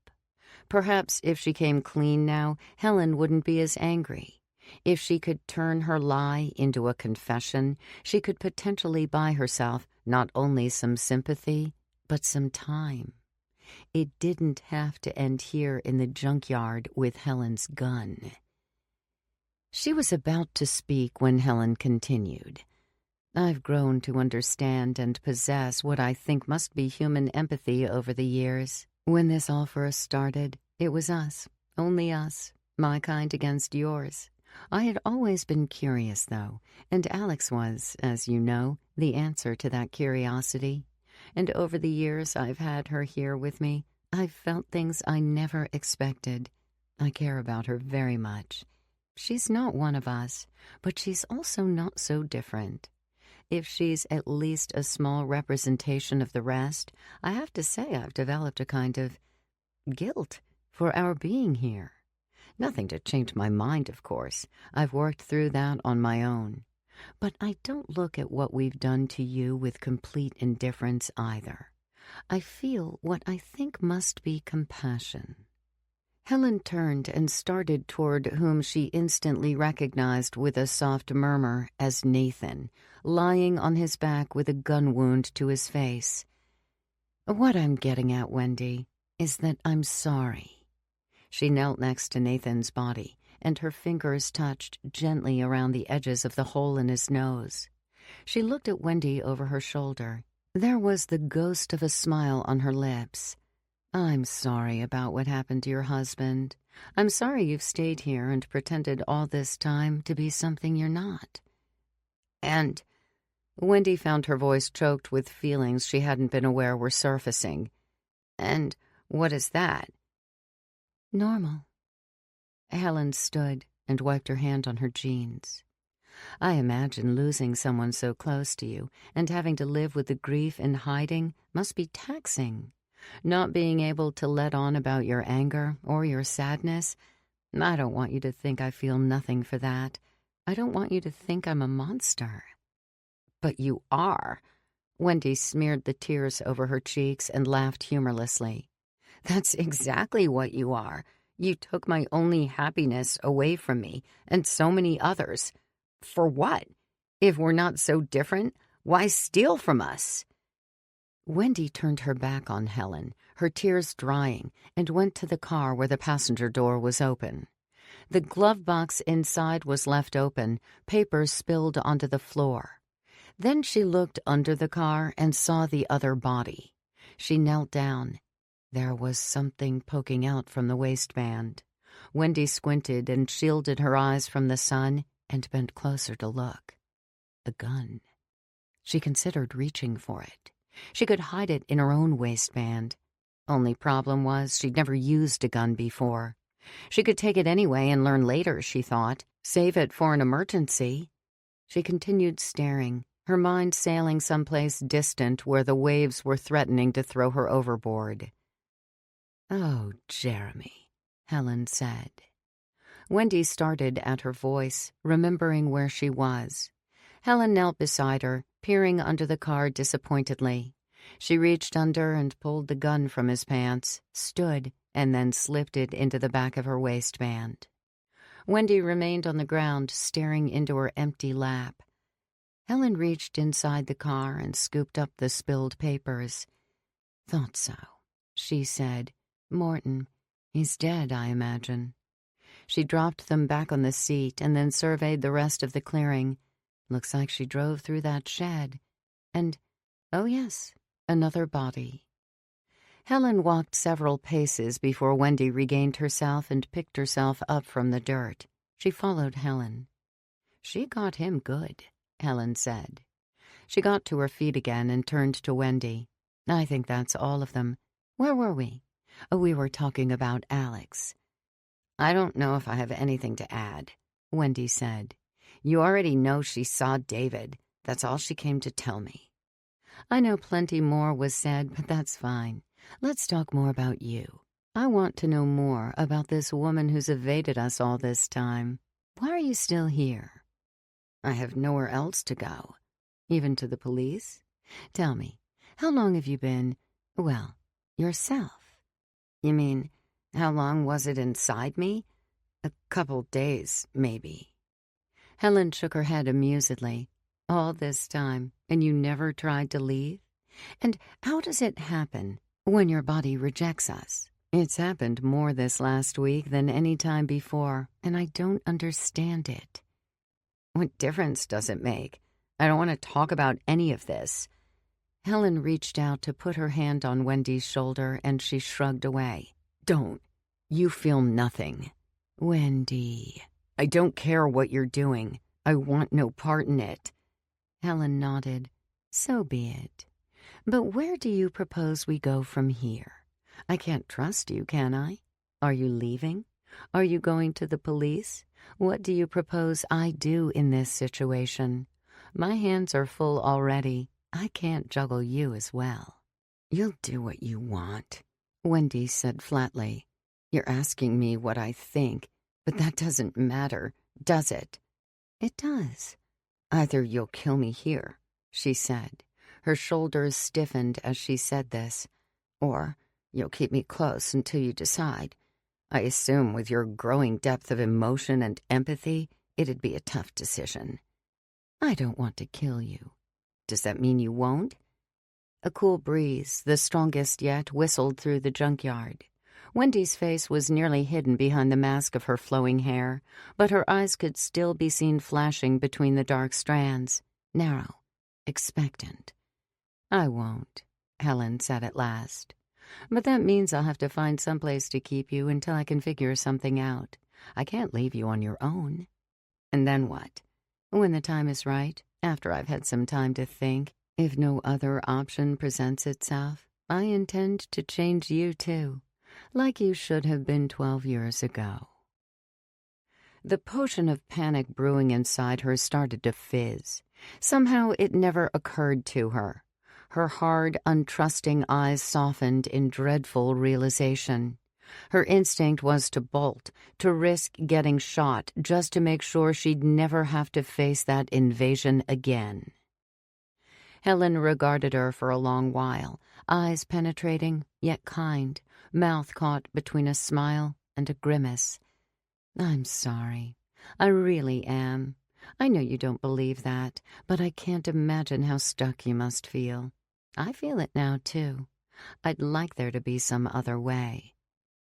Perhaps if she came clean now, Helen wouldn't be as angry. If she could turn her lie into a confession, she could potentially buy herself not only some sympathy, but some time. It didn't have to end here in the junkyard with Helen's gun. She was about to speak when Helen continued. I've grown to understand and possess what I think must be human empathy over the years. When this all first started, it was us, only us, my kind against yours. I had always been curious, though, and Alex was, as you know, the answer to that curiosity. And over the years I've had her here with me, I've felt things I never expected. I care about her very much. She's not one of us, but she's also not so different. If she's at least a small representation of the rest, I have to say I've developed a kind of guilt for our being here. Nothing to change my mind, of course. I've worked through that on my own. But I don't look at what we've done to you with complete indifference either. I feel what I think must be compassion. Helen turned and started toward whom she instantly recognized with a soft murmur as Nathan, lying on his back with a gun wound to his face. What I'm getting at, Wendy, is that I'm sorry. She knelt next to Nathan's body, and her fingers touched gently around the edges of the hole in his nose. She looked at Wendy over her shoulder. There was the ghost of a smile on her lips. I'm sorry about what happened to your husband. I'm sorry you've stayed here and pretended all this time to be something you're not. And Wendy found her voice choked with feelings she hadn't been aware were surfacing. And what is that? Normal. Helen stood and wiped her hand on her jeans. I imagine losing someone so close to you and having to live with the grief in hiding must be taxing. Not being able to let on about your anger or your sadness, I don't want you to think I feel nothing for that. I don't want you to think I'm a monster. But you are. Wendy smeared the tears over her cheeks and laughed humorlessly. That's exactly what you are. You took my only happiness away from me, and so many others. For what? If we're not so different, why steal from us? Wendy turned her back on Helen, her tears drying, and went to the car where the passenger door was open. The glove box inside was left open, papers spilled onto the floor. Then she looked under the car and saw the other body. She knelt down. There was something poking out from the waistband. Wendy squinted and shielded her eyes from the sun and bent closer to look. A gun. She considered reaching for it. She could hide it in her own waistband. Only problem was she'd never used a gun before. She could take it anyway and learn later, she thought. Save it for an emergency. She continued staring, her mind sailing someplace distant where the waves were threatening to throw her overboard. "Oh, Jeremy," Helen said. Wendy started at her voice, remembering where she was. Helen knelt beside her, peering under the car disappointedly. She reached under and pulled the gun from his pants, stood, and then slipped it into the back of her waistband. Wendy remained on the ground, staring into her empty lap. Helen reached inside the car and scooped up the spilled papers. "Thought so," she said. "Morton. He's dead, I imagine." She dropped them back on the seat and then surveyed the rest of the clearing. Looks like she drove through that shed. And, oh yes, another body. Helen walked several paces before Wendy regained herself and picked herself up from the dirt. She followed Helen. "She got him good," Helen said. She got to her feet again and turned to Wendy. "I think that's all of them. Where were we? Oh, we were talking about Alex." "I don't know if I have anything to add," Wendy said. "You already know she saw David. That's all she came to tell me." "I know plenty more was said, but that's fine. Let's talk more about you. I want to know more about this woman who's evaded us all this time. Why are you still here?" "I have nowhere else to go." "Even to the police? Tell me, how long have you been, well, yourself?" "You mean, how long was it inside me? A couple days, maybe." Helen shook her head amusedly. "All this time, and you never tried to leave? And how does it happen when your body rejects us? It's happened more this last week than any time before, and I don't understand it." "What difference does it make? I don't want to talk about any of this." Helen reached out to put her hand on Wendy's shoulder, and she shrugged away. "Don't. You feel nothing." "Wendy." "I don't care what you're doing. I want no part in it." Helen nodded. "So be it. But where do you propose we go from here? I can't trust you, can I? Are you leaving? Are you going to the police? What do you propose I do in this situation? My hands are full already. I can't juggle you as well." "You'll do what you want," Wendy said flatly. "You're asking me what I think, but that doesn't matter, does it?" "It does." "Either you'll kill me here," she said. Her shoulders stiffened as she said this, "or you'll keep me close until you decide. I assume with your growing depth of emotion and empathy, it'd be a tough decision." "I don't want to kill you." "Does that mean you won't?" A cool breeze, the strongest yet, whistled through the junkyard. Wendy's face was nearly hidden behind the mask of her flowing hair, but her eyes could still be seen flashing between the dark strands, narrow, expectant. "I won't," Helen said at last. "But that means I'll have to find someplace to keep you until I can figure something out. I can't leave you on your own." "And then what?" "When the time is right, after I've had some time to think, if no other option presents itself, I intend to change you too, like you should have been 12 years ago." The potion of panic brewing inside her started to fizz. Somehow it never occurred to her. Her hard, untrusting eyes softened in dreadful realization. Her instinct was to bolt, to risk getting shot just to make sure she'd never have to face that invasion again. Helen regarded her for a long while, eyes penetrating, yet kind, mouth caught between a smile and a grimace. "I'm sorry. I really am. I know you don't believe that, but I can't imagine how stuck you must feel. I feel it now, too. I'd like there to be some other way."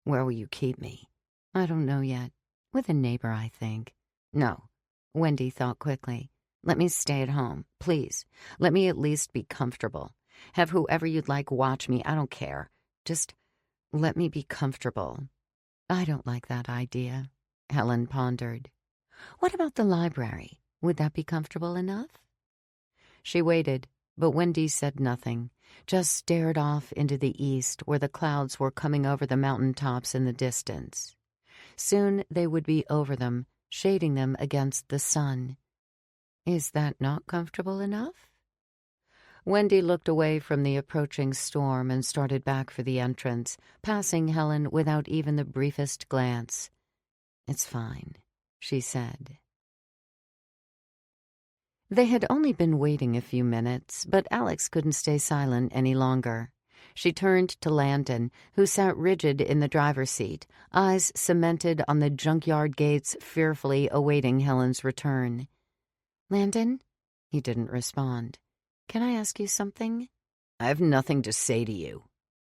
"Where will you keep me?" "I don't know yet. With a neighbor, I think." "No," Wendy thought quickly. "Let me stay at home, please. Let me at least be comfortable. Have whoever you'd like watch me, I don't care. Just let me be comfortable." I don't like that idea, Helen pondered. What about the library? Would that be comfortable enough? She waited, but Wendy said nothing, just stared off into the east where the clouds were coming over the mountain tops in the distance. Soon they would be over them, shading them against the sun. Is that not comfortable enough? Wendy looked away from the approaching storm and started back for the entrance, passing Helen without even the briefest glance. It's fine, she said. They had only been waiting a few minutes, but Alex couldn't stay silent any longer. She turned to Landon, who sat rigid in the driver's seat, eyes cemented on the junkyard gates, fearfully awaiting Helen's return. Landon? He didn't respond. Can I ask you something? I have nothing to say to you.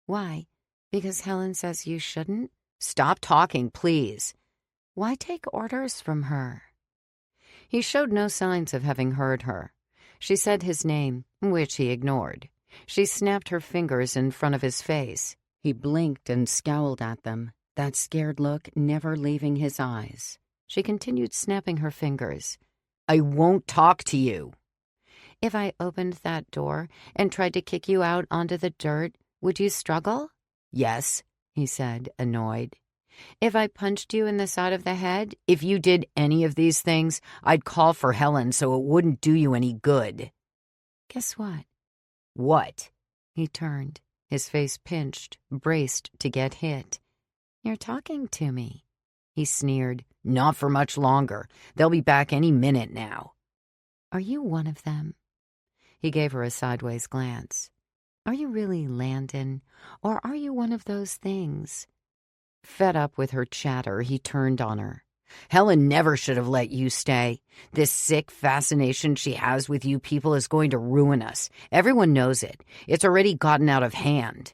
Why? Because Helen says you shouldn't? Stop talking, please. Why take orders from her? He showed no signs of having heard her. She said his name, which he ignored. She snapped her fingers in front of his face. He blinked and scowled at them, that scared look never leaving his eyes. She continued snapping her fingers. I won't talk to you. If I opened that door and tried to kick you out onto the dirt, would you struggle? Yes, he said, annoyed. If I punched you in the side of the head? If you did any of these things, I'd call for Helen so it wouldn't do you any good. Guess what? What? He turned, his face pinched, braced to get hit. You're talking to me, he sneered. Not for much longer. They'll be back any minute now. Are you one of them? He gave her a sideways glance. Are you really Landon, or are you one of those things? Fed up with her chatter, he turned on her. Helen never should have let you stay. This sick fascination she has with you people is going to ruin us. Everyone knows it. It's already gotten out of hand.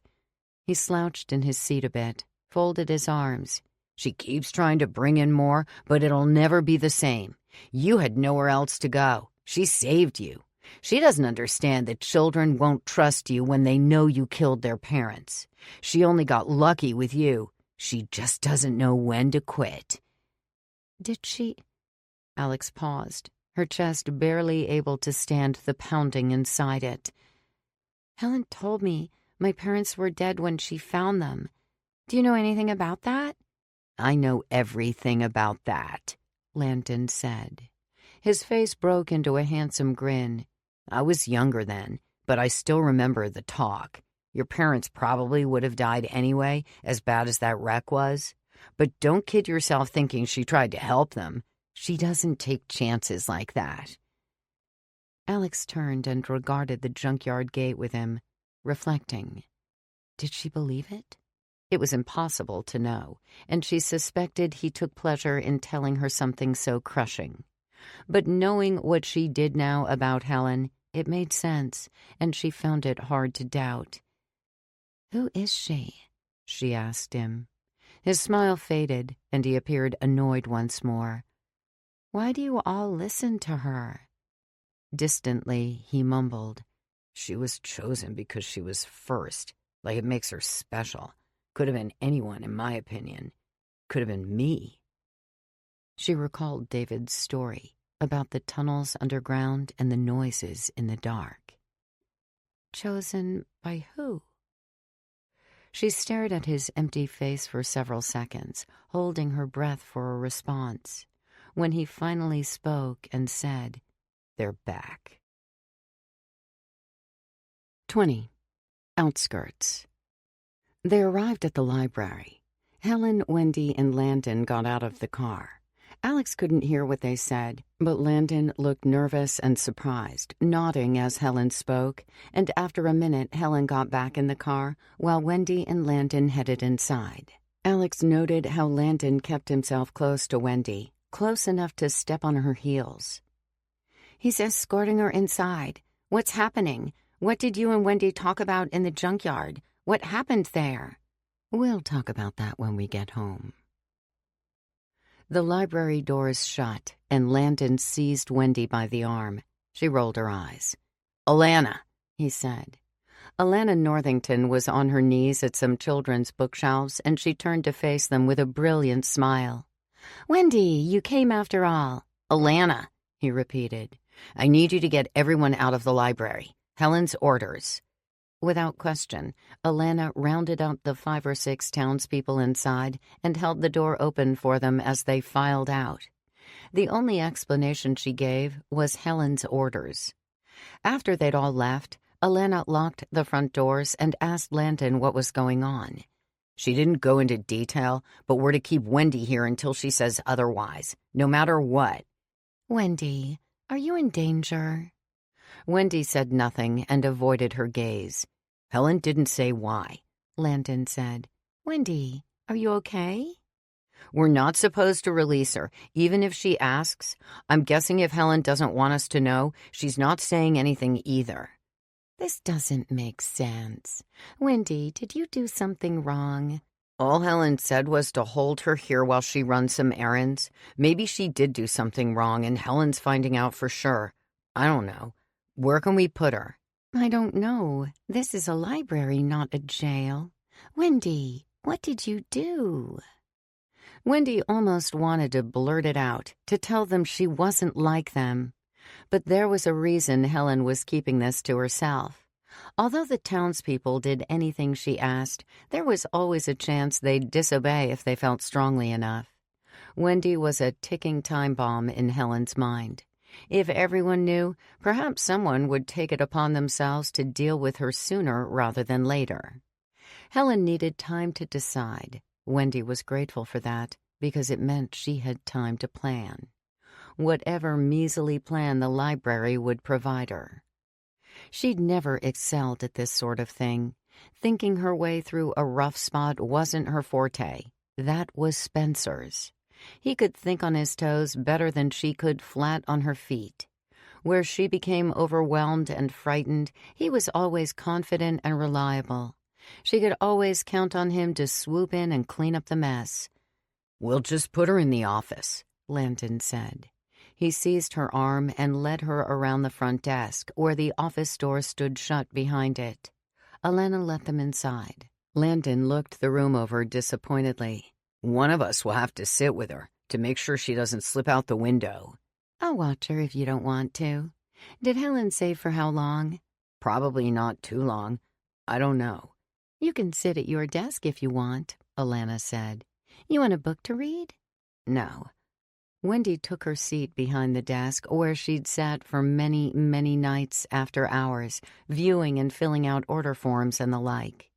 He slouched in his seat a bit, folded his arms. She keeps trying to bring in more, but it'll never be the same. You had nowhere else to go. She saved you. She doesn't understand that children won't trust you when they know you killed their parents. She only got lucky with you. She just doesn't know when to quit. Did she? Alex paused, her chest barely able to stand the pounding inside it. Helen told me my parents were dead when she found them. Do you know anything about that? I know everything about that, Landon said. His face broke into a handsome grin. I was younger then, but I still remember the talk. Your parents probably would have died anyway, as bad as that wreck was. But don't kid yourself thinking she tried to help them. She doesn't take chances like that. Alex turned and regarded the junkyard gate with him, reflecting. Did she believe it? It was impossible to know, and she suspected he took pleasure in telling her something so crushing. But knowing what she did now about Helen, it made sense, and she found it hard to doubt. Who is she? She asked him. His smile faded, and he appeared annoyed once more. Why do you all listen to her? Distantly, he mumbled. She was chosen because she was first, like it makes her special. Could have been anyone, in my opinion. Could have been me. She recalled David's story about the tunnels underground and the noises in the dark. Chosen by who? She stared at his empty face for several seconds, holding her breath for a response. When he finally spoke and said, "They're back." 20. Outskirts. They arrived at the library. Helen, Wendy, and Landon got out of the car. Alex couldn't hear what they said, but Landon looked nervous and surprised, nodding as Helen spoke, and after a minute Helen got back in the car while Wendy and Landon headed inside. Alex noted how Landon kept himself close to Wendy, close enough to step on her heels. He's escorting her inside. What's happening? What did you and Wendy talk about in the junkyard? What happened there? We'll talk about that when we get home. The library doors shut, and Landon seized Wendy by the arm. She rolled her eyes. Alana, he said. Alana Northington was on her knees at some children's bookshelves, and she turned to face them with a brilliant smile. "Wendy, you came after all." "Alana," he repeated, "I need you to get everyone out of the library. Helen's orders." Without question, Alana rounded up the 5 or 6 townspeople inside and held the door open for them as they filed out. The only explanation she gave was Helen's orders. After they'd all left, Alana locked the front doors and asked Landon what was going on. "She didn't go into detail, but we're to keep Wendy here until she says otherwise, no matter what." "Wendy, are you in danger?" Wendy said nothing and avoided her gaze. "Helen didn't say why," Landon said. "Wendy, are you okay?" "We're not supposed to release her, even if she asks. I'm guessing if Helen doesn't want us to know, she's not saying anything either." "This doesn't make sense. Wendy, did you do something wrong?" "All Helen said was to hold her here while she runs some errands. Maybe she did do something wrong and Helen's finding out for sure. I don't know. Where can we put her?" "I don't know. This is a library, not a jail. Wendy, what did you do?" Wendy almost wanted to blurt it out, to tell them she wasn't like them. But there was a reason Helen was keeping this to herself. Although the townspeople did anything she asked, there was always a chance they'd disobey if they felt strongly enough. Wendy was a ticking time bomb in Helen's mind. If everyone knew, perhaps someone would take it upon themselves to deal with her sooner rather than later. Helen needed time to decide. Wendy was grateful for that, because it meant she had time to plan. Whatever measly plan the library would provide her. She'd never excelled at this sort of thing. Thinking her way through a rough spot wasn't her forte. That was Spencer's. He could think on his toes better than she could flat on her feet. Where she became overwhelmed and frightened, he was always confident and reliable. She could always count on him to swoop in and clean up the mess. "We'll just put her in the office," Landon said. He seized her arm and led her around the front desk, where the office door stood shut behind it. Alana let them inside. Landon looked the room over disappointedly. "One of us will have to sit with her to make sure she doesn't slip out the window." "I'll watch her if you don't want to." Did Helen say for how long? "Probably not too long. I don't know." "You can sit at your desk if you want," Alana said. "You want a book to read?" "No." Wendy took her seat behind the desk where she'd sat for many, many nights after hours, viewing and filling out order forms and the like.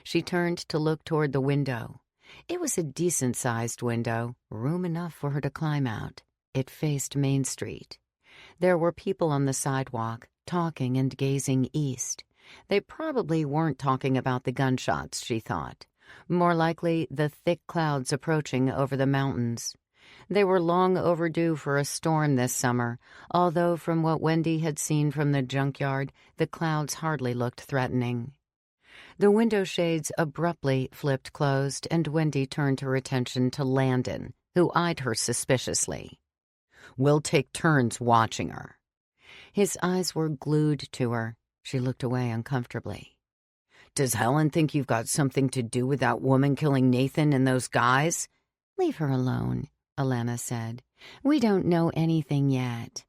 She turned to look toward the window. It was a decent-sized window, room enough for her to climb out. It faced Main Street. There were people on the sidewalk, talking and gazing east. They probably weren't talking about the gunshots, she thought. More likely, the thick clouds approaching over the mountains. They were long overdue for a storm this summer, although from what Wendy had seen from the junkyard, the clouds hardly looked threatening. The window shades abruptly flipped closed, and Wendy turned her attention to Landon, who eyed her suspiciously. "We'll take turns watching her." His eyes were glued to her. She looked away uncomfortably. "Does Helen think you've got something to do with that woman killing Nathan and those guys?" "Leave her alone," Alana said. "We don't know anything yet."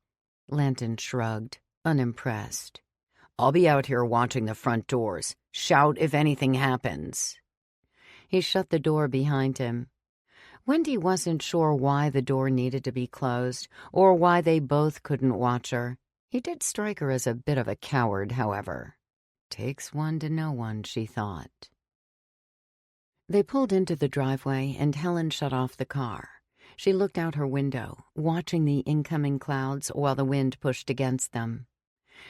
Landon shrugged, unimpressed. "I'll be out here watching the front doors. Shout if anything happens." He shut the door behind him. Wendy wasn't sure why the door needed to be closed, or why they both couldn't watch her. He did strike her as a bit of a coward, however. Takes one to know one, she thought. They pulled into the driveway, and Helen shut off the car. She looked out her window, watching the incoming clouds while the wind pushed against them.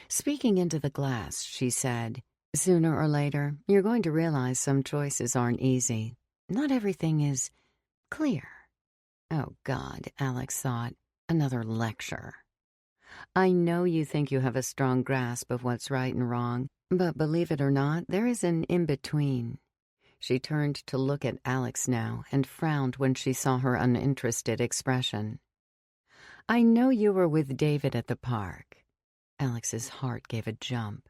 Speaking into the glass, she said, "Sooner or later, you're going to realize some choices aren't easy. Not everything is clear." Oh, God, Alex thought. Another lecture. "I know you think you have a strong grasp of what's right and wrong, but believe it or not, there is an in-between." She turned to look at Alex now and frowned when she saw her uninterested expression. "I know you were with David at the park." Alex's heart gave a jump.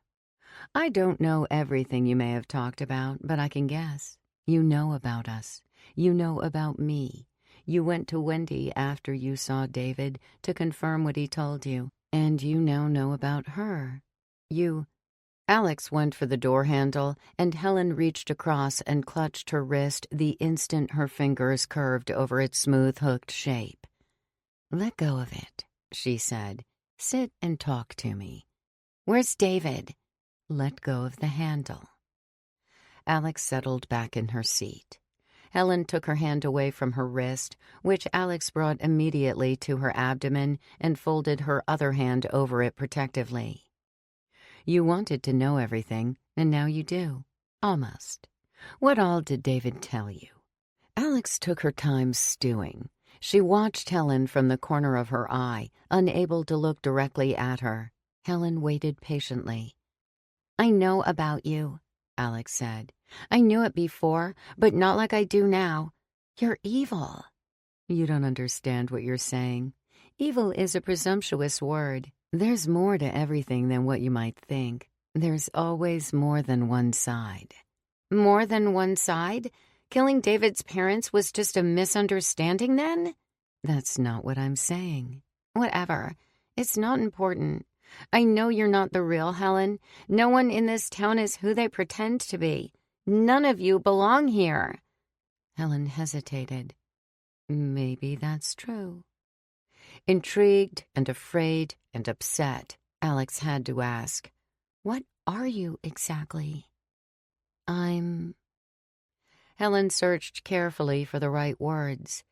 I don't know everything you may have talked about, but I can guess. You know about us. You know about me. You went to Wendy after you saw David to confirm what he told you, and you now know about her. Alex went for the door handle, and Helen reached across and clutched her wrist the instant her fingers curved over its smooth hooked shape. "Let go of it," she said. "Sit and talk to me." "Where's David?" "Let go of the handle." Alex settled back in her seat. Helen took her hand away from her wrist, which Alex brought immediately to her abdomen, and folded her other hand over it protectively. "You wanted to know everything, and now you do. Almost. What all did David tell you?" Alex took her time stewing. She watched Helen from the corner of her eye, unable to look directly at her. Helen waited patiently. "I know about you," Alex said. "I knew it before, but not like I do now. You're evil." "You don't understand what you're saying. Evil is a presumptuous word. There's more to everything than what you might think. There's always more than one side." "More than one side? Killing David's parents was just a misunderstanding then?" "That's not what I'm saying." "Whatever. It's not important. I know you're not the real Helen. No one in this town is who they pretend to be. None of you belong here." Helen hesitated. "Maybe that's true." Intrigued and afraid and upset, Alex had to ask, "What are you exactly?" "I'm—" Helen searched carefully for the right words.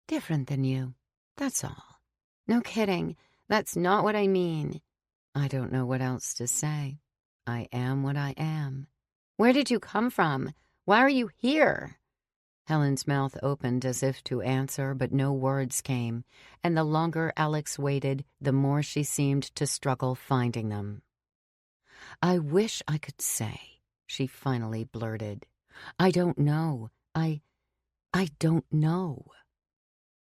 "Different than you, that's all." "No kidding. That's not what I mean." "I don't know what else to say. I am what I am." "Where did you come from? Why are you here?" Helen's mouth opened as if to answer, but no words came, and the longer Alex waited, the more she seemed to struggle finding them. "I wish I could say," she finally blurted. "I don't know. I don't know."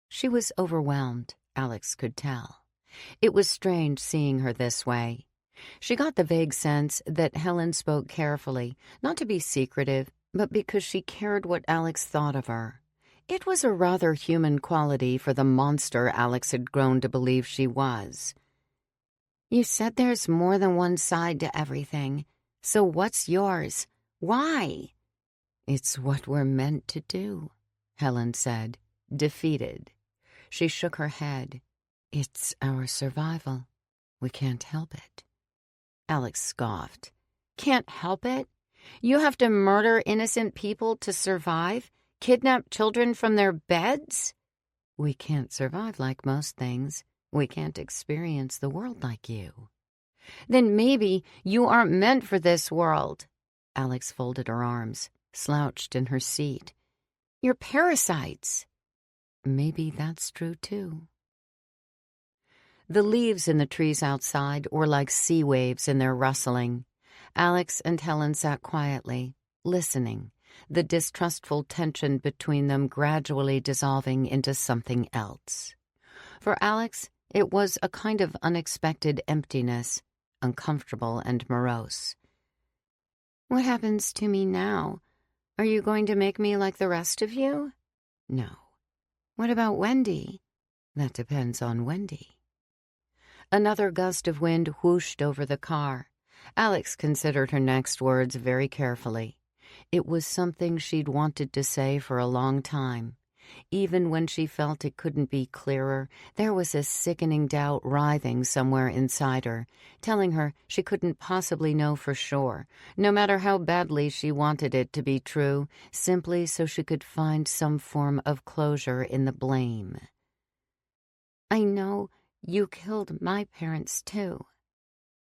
She was overwhelmed, Alex could tell. It was strange seeing her this way. She got the vague sense that Helen spoke carefully, not to be secretive, but because she cared what Alex thought of her. It was a rather human quality for the monster Alex had grown to believe she was. "You said there's more than one side to everything. So what's yours? Why?" "It's what we're meant to do," Helen said, defeated. She shook her head. "It's our survival. We can't help it." Alex scoffed. "Can't help it? You have to murder innocent people to survive? Kidnap children from their beds?" "We can't survive like most things. We can't experience the world like you." "Then maybe you aren't meant for this world." Alex folded her arms, slouched in her seat. "You're parasites." "Maybe that's true, too." The leaves in the trees outside were like sea waves in their rustling. Alex and Helen sat quietly, listening, the distrustful tension between them gradually dissolving into something else. For Alex, it was a kind of unexpected emptiness, uncomfortable and morose. "What happens to me now? Are you going to make me like the rest of you?" "No." "What about Wendy?" "That depends on Wendy." Another gust of wind whooshed over the car. Alex considered her next words very carefully. It was something she'd wanted to say for a long time. Even when she felt it couldn't be clearer, there was a sickening doubt writhing somewhere inside her, telling her she couldn't possibly know for sure, no matter how badly she wanted it to be true, simply so she could find some form of closure in the blame. "I know you killed my parents, too."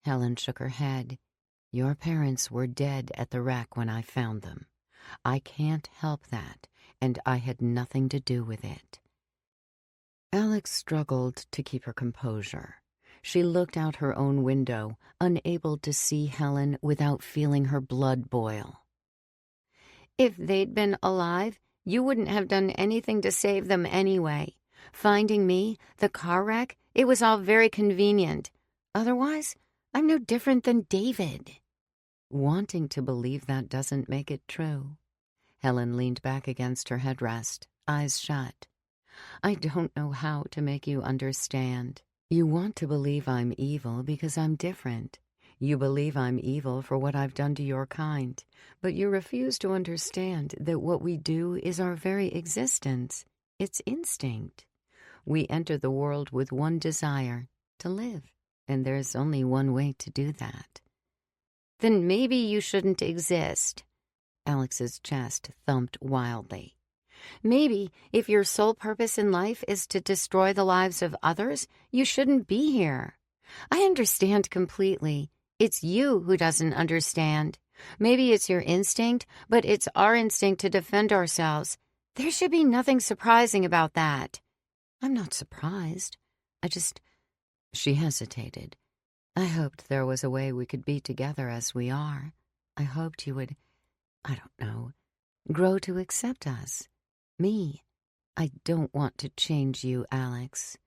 Helen shook her head. "Your parents were dead at the wreck when I found them. I can't help that, and I had nothing to do with it." Alex struggled to keep her composure. She looked out her own window, unable to see Helen without feeling her blood boil. "If they'd been alive, you wouldn't have done anything to save them anyway. Finding me, the car wreck, it was all very convenient. Otherwise, I'm no different than David." Wanting to believe that doesn't make it true. Helen leaned back against her headrest, eyes shut. I don't know how to make you understand. You want to believe I'm evil because I'm different. You believe I'm evil for what I've done to your kind, but you refuse to understand that what we do is our very existence. It's instinct. We enter the world with one desire, to live, and there's only one way to do that. Then maybe you shouldn't exist. Alex's chest thumped wildly. Maybe if your sole purpose in life is to destroy the lives of others, you shouldn't be here. I understand completely. It's you who doesn't understand. Maybe it's your instinct, but it's our instinct to defend ourselves. There should be nothing surprising about that. I'm not surprised. She hesitated. I hoped there was a way we could be together as we are. I hoped you would, I don't know, grow to accept us. Me. I don't want to change you, Alex.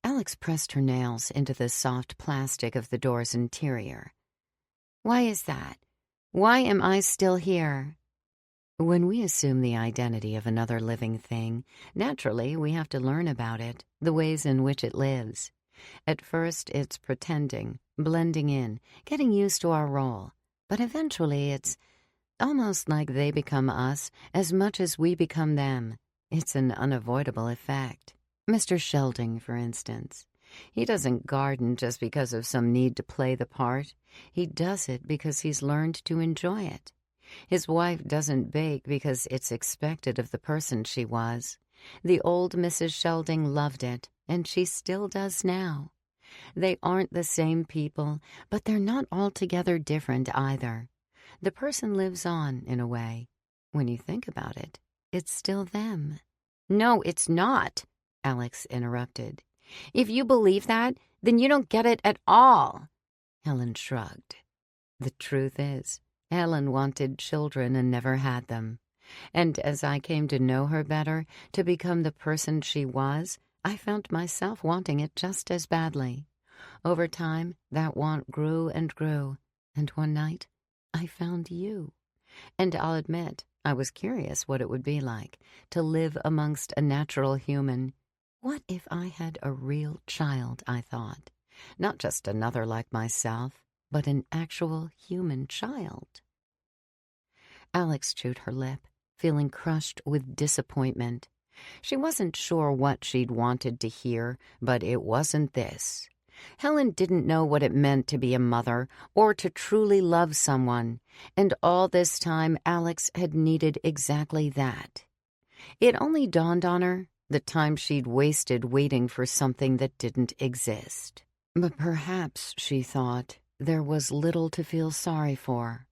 Alex pressed her nails into the soft plastic of the door's interior. Why is that? Why am I still here? When we assume the identity of another living thing, naturally we have to learn about it, the ways in which it lives. At first it's pretending, blending in, getting used to our role. But eventually it's almost like they become us as much as we become them. It's an unavoidable effect. Mr. Shelding, for instance. He doesn't garden just because of some need to play the part. He does it because he's learned to enjoy it. His wife doesn't bake because it's expected of the person she was. The old Mrs. Shelding loved it, and she still does now. They aren't the same people, but they're not altogether different either. The person lives on, in a way. When you think about it, it's still them. No, it's not, Alex interrupted. If you believe that, then you don't get it at all. Helen shrugged. The truth is, Helen wanted children and never had them. And as I came to know her better, to become the person she was, I found myself wanting it just as badly. Over time, that want grew and grew, and one night, I found you. And I'll admit, I was curious what it would be like to live amongst a natural human. What if I had a real child, I thought. Not just another like myself, but an actual human child. Alex chewed her lip, feeling crushed with disappointment. She wasn't sure what she'd wanted to hear, but it wasn't this. Helen didn't know what it meant to be a mother or to truly love someone, and all this time Alex had needed exactly that. It only dawned on her the time she'd wasted waiting for something that didn't exist. But perhaps, she thought, there was little to feel sorry for.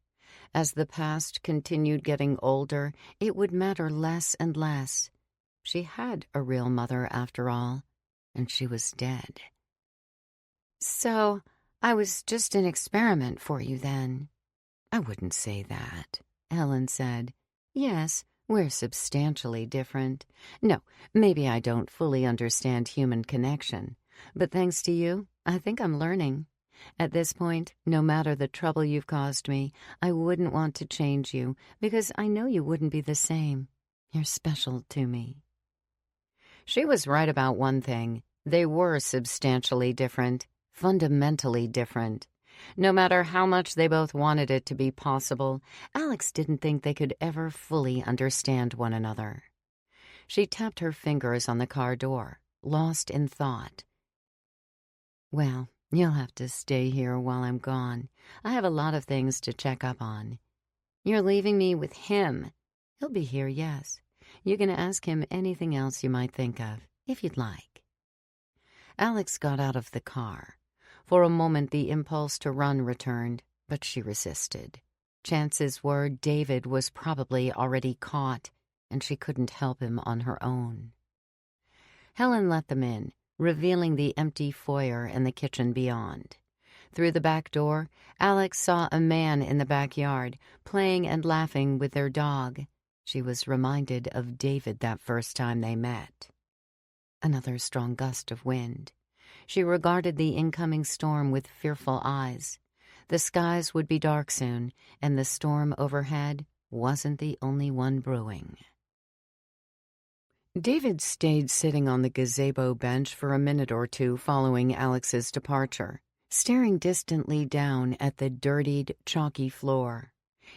As the past continued getting older, it would matter less and less. She had a real mother, after all, and she was dead. So, I was just an experiment for you then. I wouldn't say that, Helen said. Yes, we're substantially different. No, maybe I don't fully understand human connection, but thanks to you, I think I'm learning. At this point, no matter the trouble you've caused me, I wouldn't want to change you, because I know you wouldn't be the same. You're special to me. She was right about one thing. They were substantially different, fundamentally different. No matter how much they both wanted it to be possible, Alex didn't think they could ever fully understand one another. She tapped her fingers on the car door, lost in thought. Well, you'll have to stay here while I'm gone. I have a lot of things to check up on. You're leaving me with him. He'll be here, yes. You can ask him anything else you might think of, if you'd like. Alex got out of the car. For a moment the impulse to run returned, but she resisted. Chances were David was probably already caught, and she couldn't help him on her own. Helen let them in, revealing the empty foyer and the kitchen beyond. Through the back door, Alex saw a man in the backyard, playing and laughing with their dog. She was reminded of David that first time they met. Another strong gust of wind. She regarded the incoming storm with fearful eyes. The skies would be dark soon, and the storm overhead wasn't the only one brewing. David stayed sitting on the gazebo bench for a minute or two following Alex's departure, staring distantly down at the dirtied, chalky floor.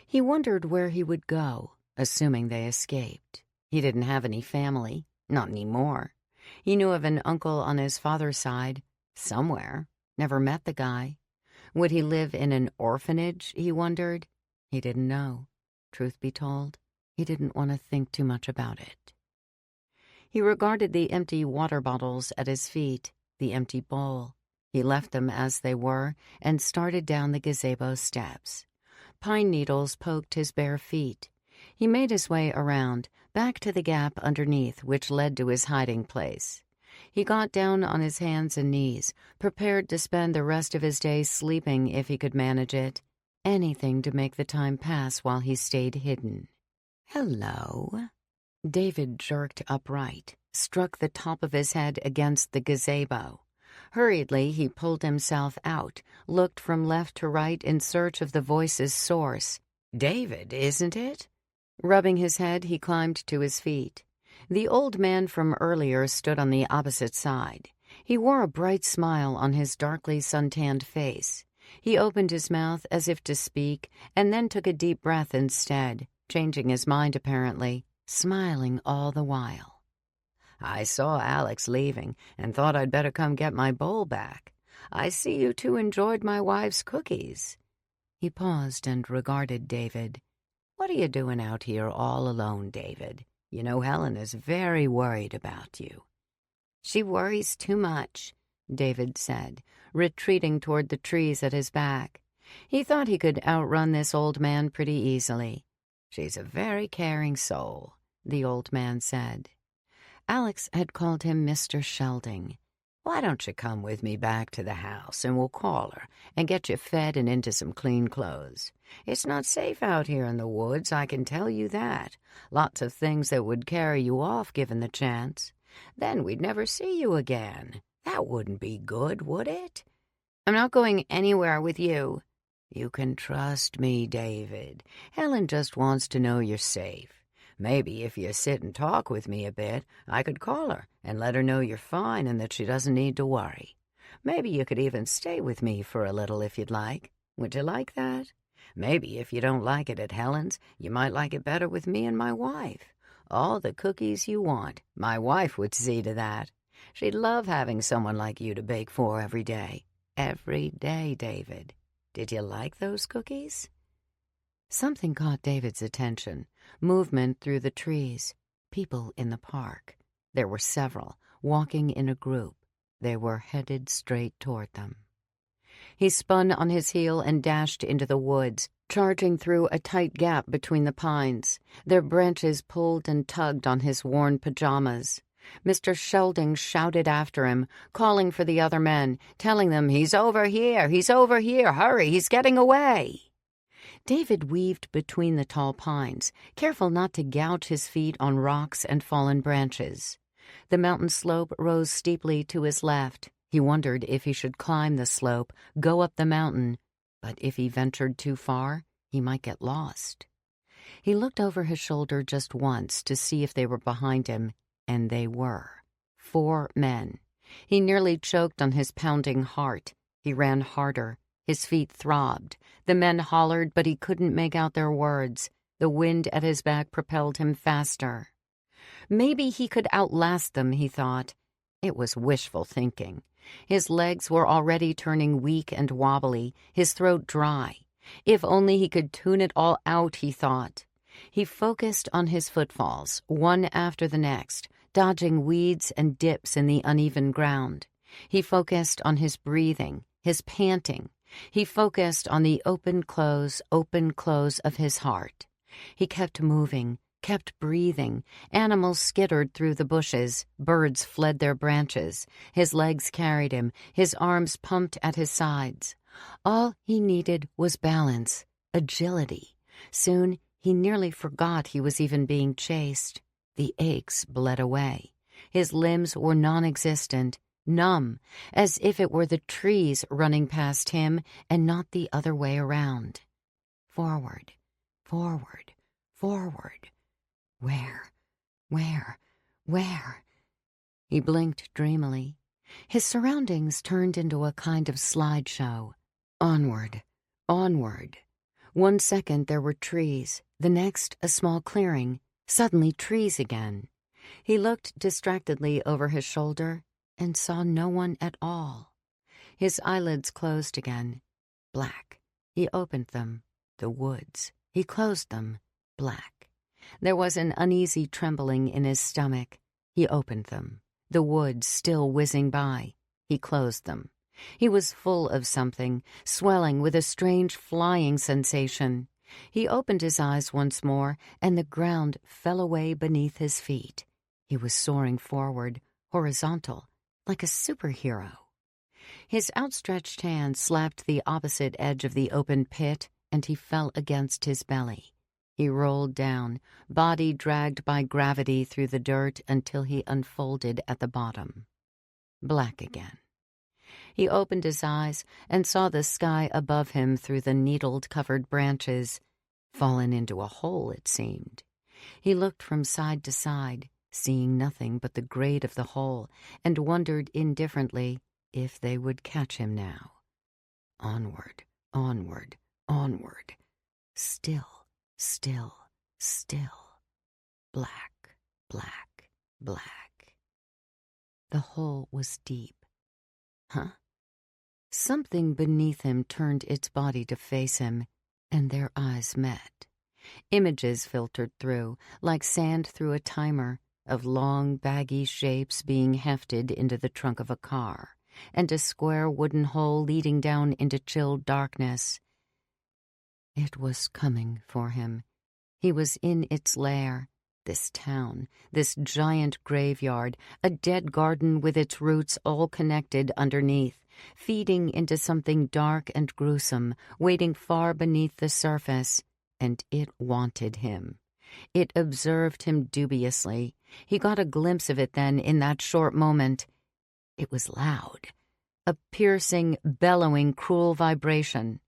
He wondered where he would go, assuming they escaped. He didn't have any family, not anymore. He knew of an uncle on his father's side, somewhere, never met the guy. Would he live in an orphanage, he wondered? He didn't know. Truth be told, he didn't want to think too much about it. He regarded the empty water bottles at his feet, the empty bowl. He left them as they were and started down the gazebo steps. Pine needles poked his bare feet. He made his way around, back to the gap underneath which led to his hiding place. He got down on his hands and knees, prepared to spend the rest of his day sleeping if he could manage it. Anything to make the time pass while he stayed hidden. "Hello." David jerked upright, struck the top of his head against the gazebo. Hurriedly, he pulled himself out, looked from left to right in search of the voice's source. "David, isn't it?" Rubbing his head, he climbed to his feet. The old man from earlier stood on the opposite side. He wore a bright smile on his darkly suntanned face. He opened his mouth as if to speak, and then took a deep breath instead, changing his mind apparently, smiling all the while. "I saw Alex leaving and thought I'd better come get my bowl back. I see you two enjoyed my wife's cookies." He paused and regarded David. "What are you doing out here all alone, David? You know Helen is very worried about you." "She worries too much," David said, retreating toward the trees at his back. He thought he could outrun this old man pretty easily. "She's a very caring soul," the old man said. Alex had called him Mr. Shelding. "Why don't you come with me back to the house and we'll call her and get you fed and into some clean clothes? It's not safe out here in the woods, I can tell you that. Lots of things that would carry you off given the chance. Then we'd never see you again. That wouldn't be good, would it?" "I'm not going anywhere with you." "You can trust me, David. Helen just wants to know you're safe. Maybe if you sit and talk with me a bit, I could call her and let her know you're fine and that she doesn't need to worry. Maybe you could even stay with me for a little if you'd like. Would you like that? Maybe if you don't like it at Helen's, you might like it better with me and my wife. All the cookies you want. My wife would see to that. She'd love having someone like you to bake for every day. Every day, David. Did you like those cookies?" Something caught David's attention. Movement through the trees. People in the park. There were several, walking in a group. They were headed straight toward them. He spun on his heel and dashed into the woods, charging through a tight gap between the pines. Their branches pulled and tugged on his worn pajamas. Mr. Shelding shouted after him, calling for the other men, telling them, he's over here, hurry, he's getting away." David weaved between the tall pines, careful not to gouge his feet on rocks and fallen branches. The mountain slope rose steeply to his left. He wondered if he should climb the slope, go up the mountain, but if he ventured too far, he might get lost. He looked over his shoulder just once to see if they were behind him, and they were. 4 men. He nearly choked on his pounding heart. He ran harder. His feet throbbed. The men hollered, but he couldn't make out their words. The wind at his back propelled him faster. Maybe he could outlast them, he thought. It was wishful thinking. His legs were already turning weak and wobbly, his throat dry. If only he could tune it all out, he thought. He focused on his footfalls, one after the next, dodging weeds and dips in the uneven ground. He focused on his breathing, his panting. He focused on the open close of his heart. He kept moving, kept breathing. Animals skittered through the bushes. Birds fled their branches. His legs carried him. His arms pumped at his sides. All he needed was balance, agility. Soon he nearly forgot he was even being chased. The aches bled away. His limbs were non-existent. numb, as if it were the trees running past him and not the other way around. Forward, forward, forward. Where? He blinked dreamily. His surroundings turned into a kind of slideshow. Onward, onward. 1 second there were trees, the next a small clearing, suddenly trees again. He looked distractedly over his shoulder and saw no one at all. His eyelids closed again. Black. He opened them. The woods. He closed them. Black. There was an uneasy trembling in his stomach. He opened them. The woods still whizzing by. He closed them. He was full of something, swelling with a strange flying sensation. He opened his eyes once more, and the ground fell away beneath his feet. He was soaring forward, horizontal, like a superhero. His outstretched hand slapped the opposite edge of the open pit, and he fell against his belly. He rolled down, body dragged by gravity through the dirt until he unfolded at the bottom. Black again. He opened his eyes and saw the sky above him through the needle-covered branches. Fallen into a hole, it seemed. He looked from side to side, seeing nothing but the grade of the hole, and wondered indifferently if they would catch him now. Onward, onward, onward. Still. Still, still. Black, black, black. The hole was deep. Huh? Something beneath him turned its body to face him, and their eyes met. Images filtered through, like sand through a timer, of long, baggy shapes being hefted into the trunk of a car, and a square wooden hole leading down into chilled darkness. It was coming for him. He was in its lair, this town, this giant graveyard, a dead garden with its roots all connected underneath, feeding into something dark and gruesome, waiting far beneath the surface, and it wanted him. It observed him dubiously. He got a glimpse of it then in that short moment. It was loud, a piercing, bellowing, cruel vibration.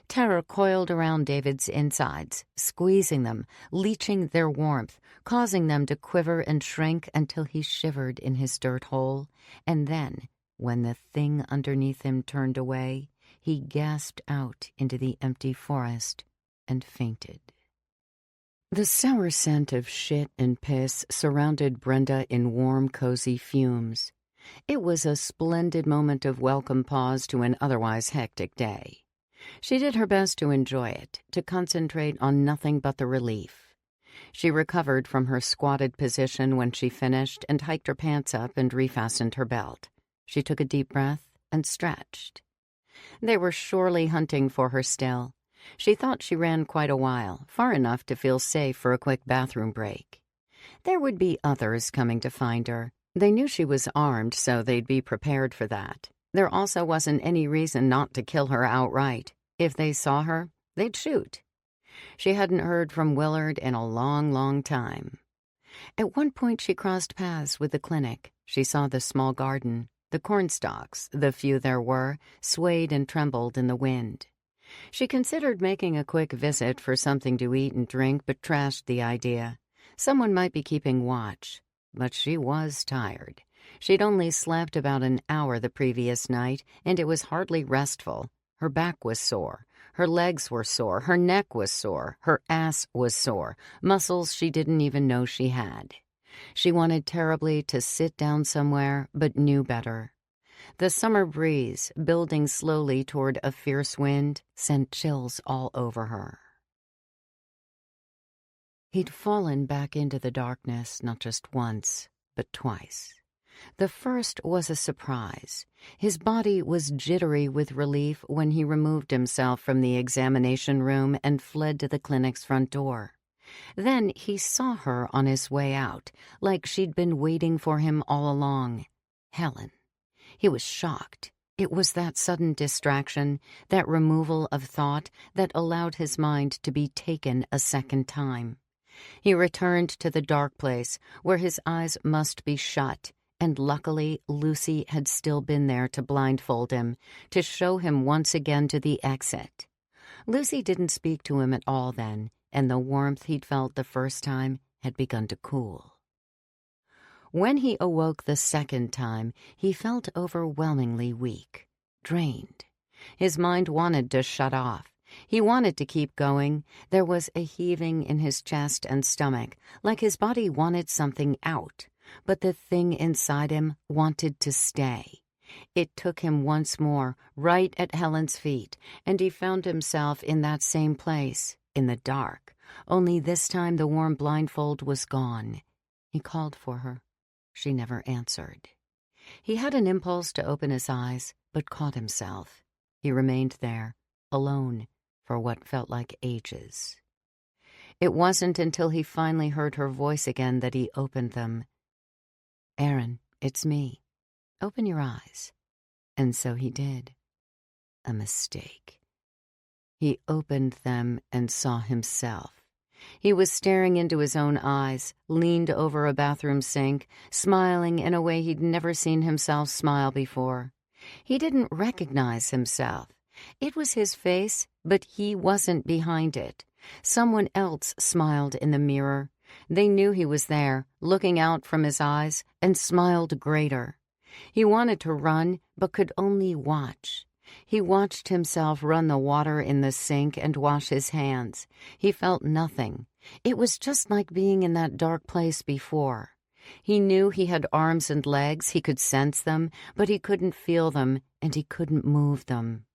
Terror coiled around David's insides, squeezing them, leeching their warmth, causing them to quiver and shrink until he shivered in his dirt hole. And then, when the thing underneath him turned away, he gasped out into the empty forest and fainted. The sour scent of shit and piss surrounded Brenda in warm, cozy fumes. It was a splendid moment of welcome pause to an otherwise hectic day. She did her best to enjoy it, to concentrate on nothing but the relief. She recovered from her squatted position when she finished and hiked her pants up and refastened her belt. She took a deep breath and stretched. They were surely hunting for her still. She thought she ran quite a while, far enough to feel safe for a quick bathroom break. There would be others coming to find her. They knew she was armed, so they'd be prepared for that. There also wasn't any reason not to kill her outright. If they saw her, they'd shoot. She hadn't heard from Willard in a long, long time. At one point she crossed paths with the clinic. She saw the small garden. The cornstalks, the few there were, swayed and trembled in the wind. She considered making a quick visit for something to eat and drink, but trashed the idea. Someone might be keeping watch. But she was tired. She'd only slept about an hour the previous night, and it was hardly restful. Her back was sore. Her legs were sore. Her neck was sore. Her ass was sore. Muscles she didn't even know she had. She wanted terribly to sit down somewhere, but knew better. The summer breeze, building slowly toward a fierce wind, sent chills all over her. He'd fallen back into the darkness not just once, but twice. The first was a surprise. His body was jittery with relief when he removed himself from the examination room and fled to the clinic's front door. Then he saw her on his way out, like she'd been waiting for him all along. Helen. He was shocked. It was that sudden distraction, that removal of thought, that allowed his mind to be taken a second time. He returned to the dark place, where his eyes must be shut, and luckily Lucy had still been there to blindfold him, to show him once again to the exit. Lucy didn't speak to him at all then, and the warmth he'd felt the first time had begun to cool. When he awoke the second time, he felt overwhelmingly weak, drained. His mind wanted to shut off. He wanted to keep going. There was a heaving in his chest and stomach, like his body wanted something out, but the thing inside him wanted to stay. It took him once more, right at Helen's feet, and he found himself in that same place, in the dark, only this time the warm blindfold was gone. He called for her. She never answered. He had an impulse to open his eyes, but caught himself. He remained there, alone, for what felt like ages. It wasn't until he finally heard her voice again that he opened them. "Aaron, it's me. Open your eyes." And so he did. A mistake. He opened them and saw himself. He was staring into his own eyes, leaned over a bathroom sink, smiling in a way he'd never seen himself smile before. He didn't recognize himself. It was his face, but he wasn't behind it. Someone else smiled in the mirror. They knew he was there, looking out from his eyes, and smiled greater. He wanted to run, but could only watch. He watched himself run the water in the sink and wash his hands. He felt nothing. It was just like being in that dark place before. He knew he had arms and legs, he could sense them, but he couldn't feel them, and he couldn't move them.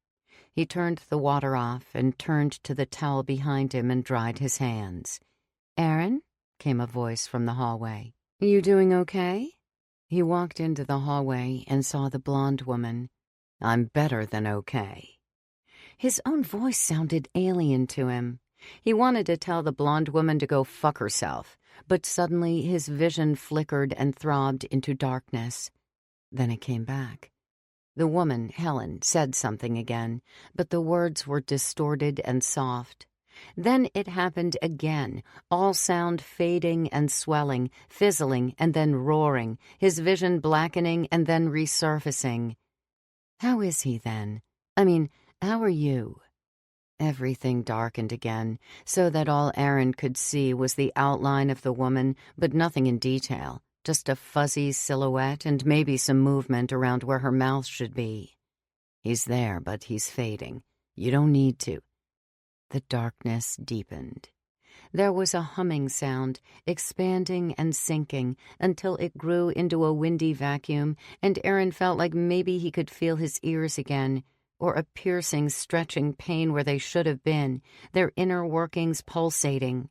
He turned the water off and turned to the towel behind him and dried his hands. "Aaron?" came a voice from the hallway. "You doing okay?" He walked into the hallway and saw the blonde woman. "I'm better than okay." His own voice sounded alien to him. He wanted to tell the blonde woman to go fuck herself, but suddenly his vision flickered and throbbed into darkness. Then it came back. The woman, Helen, said something again, but the words were distorted and soft. Then it happened again, all sound fading and swelling, fizzling and then roaring, his vision blackening and then resurfacing. "How is he, then? How are you?" Everything darkened again, so that all Aaron could see was the outline of the woman, but nothing in detail, just a fuzzy silhouette and maybe some movement around where her mouth should be. "He's there, but he's fading. You don't need to." The darkness deepened. There was a humming sound, expanding and sinking, until it grew into a windy vacuum, and Aaron felt like maybe he could feel his ears again, or a piercing, stretching pain where they should have been, their inner workings pulsating.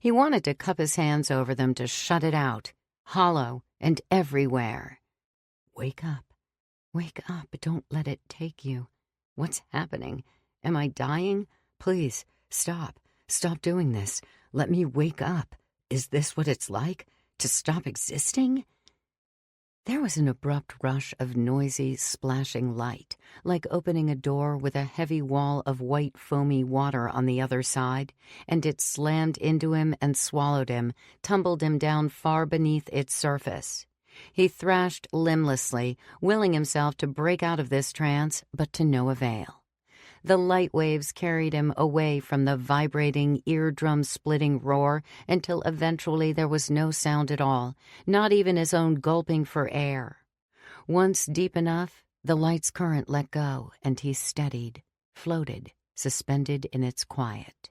He wanted to cup his hands over them to shut it out, hollow and everywhere. Wake up, don't let it take you. What's happening? Am I dying? Please, stop doing this. Let me wake up. Is this what it's like, to stop existing? There was an abrupt rush of noisy, splashing light, like opening a door with a heavy wall of white, foamy water on the other side, and it slammed into him and swallowed him, tumbled him down far beneath its surface. He thrashed limblessly, willing himself to break out of this trance, but to no avail. The light waves carried him away from the vibrating, eardrum-splitting roar until eventually there was no sound at all, not even his own gulping for air. Once deep enough, the light's current let go, and he steadied, floated, suspended in its quiet.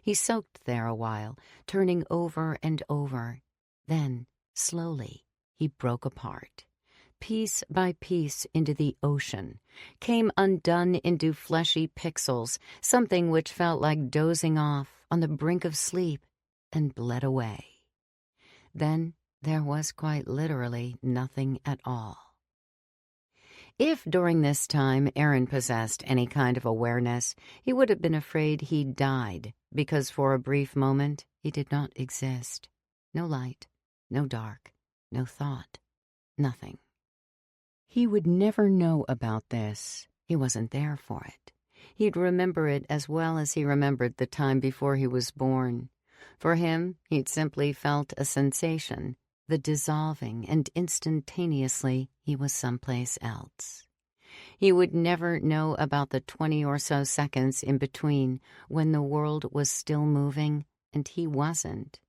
He soaked there a while, turning over and over. Then, slowly, he broke apart. Piece by piece into the ocean, came undone into fleshy pixels, something which felt like dozing off on the brink of sleep, and bled away. Then there was quite literally nothing at all. If during this time Aaron possessed any kind of awareness, he would have been afraid he'd died, because for a brief moment he did not exist. No light, no dark, no thought, nothing. He would never know about this. He wasn't there for it. He'd remember it as well as he remembered the time before he was born. For him, he'd simply felt a sensation, the dissolving, and instantaneously he was someplace else. He would never know about the 20 or so seconds in between when the world was still moving and he wasn't.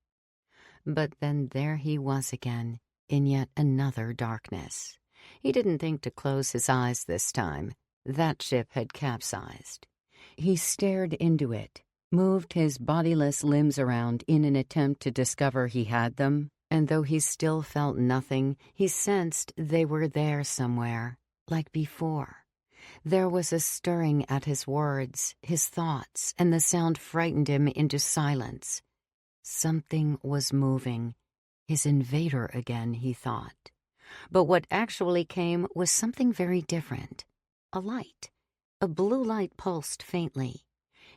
But then there he was again, in yet another darkness. He didn't think to close his eyes this time. That ship had capsized. He stared into it, moved his bodiless limbs around in an attempt to discover he had them, and though he still felt nothing, he sensed they were there somewhere, like before. There was a stirring at his words, his thoughts, and the sound frightened him into silence. Something was moving. His invader again, he thought. But what actually came was something very different. A light. A blue light pulsed faintly.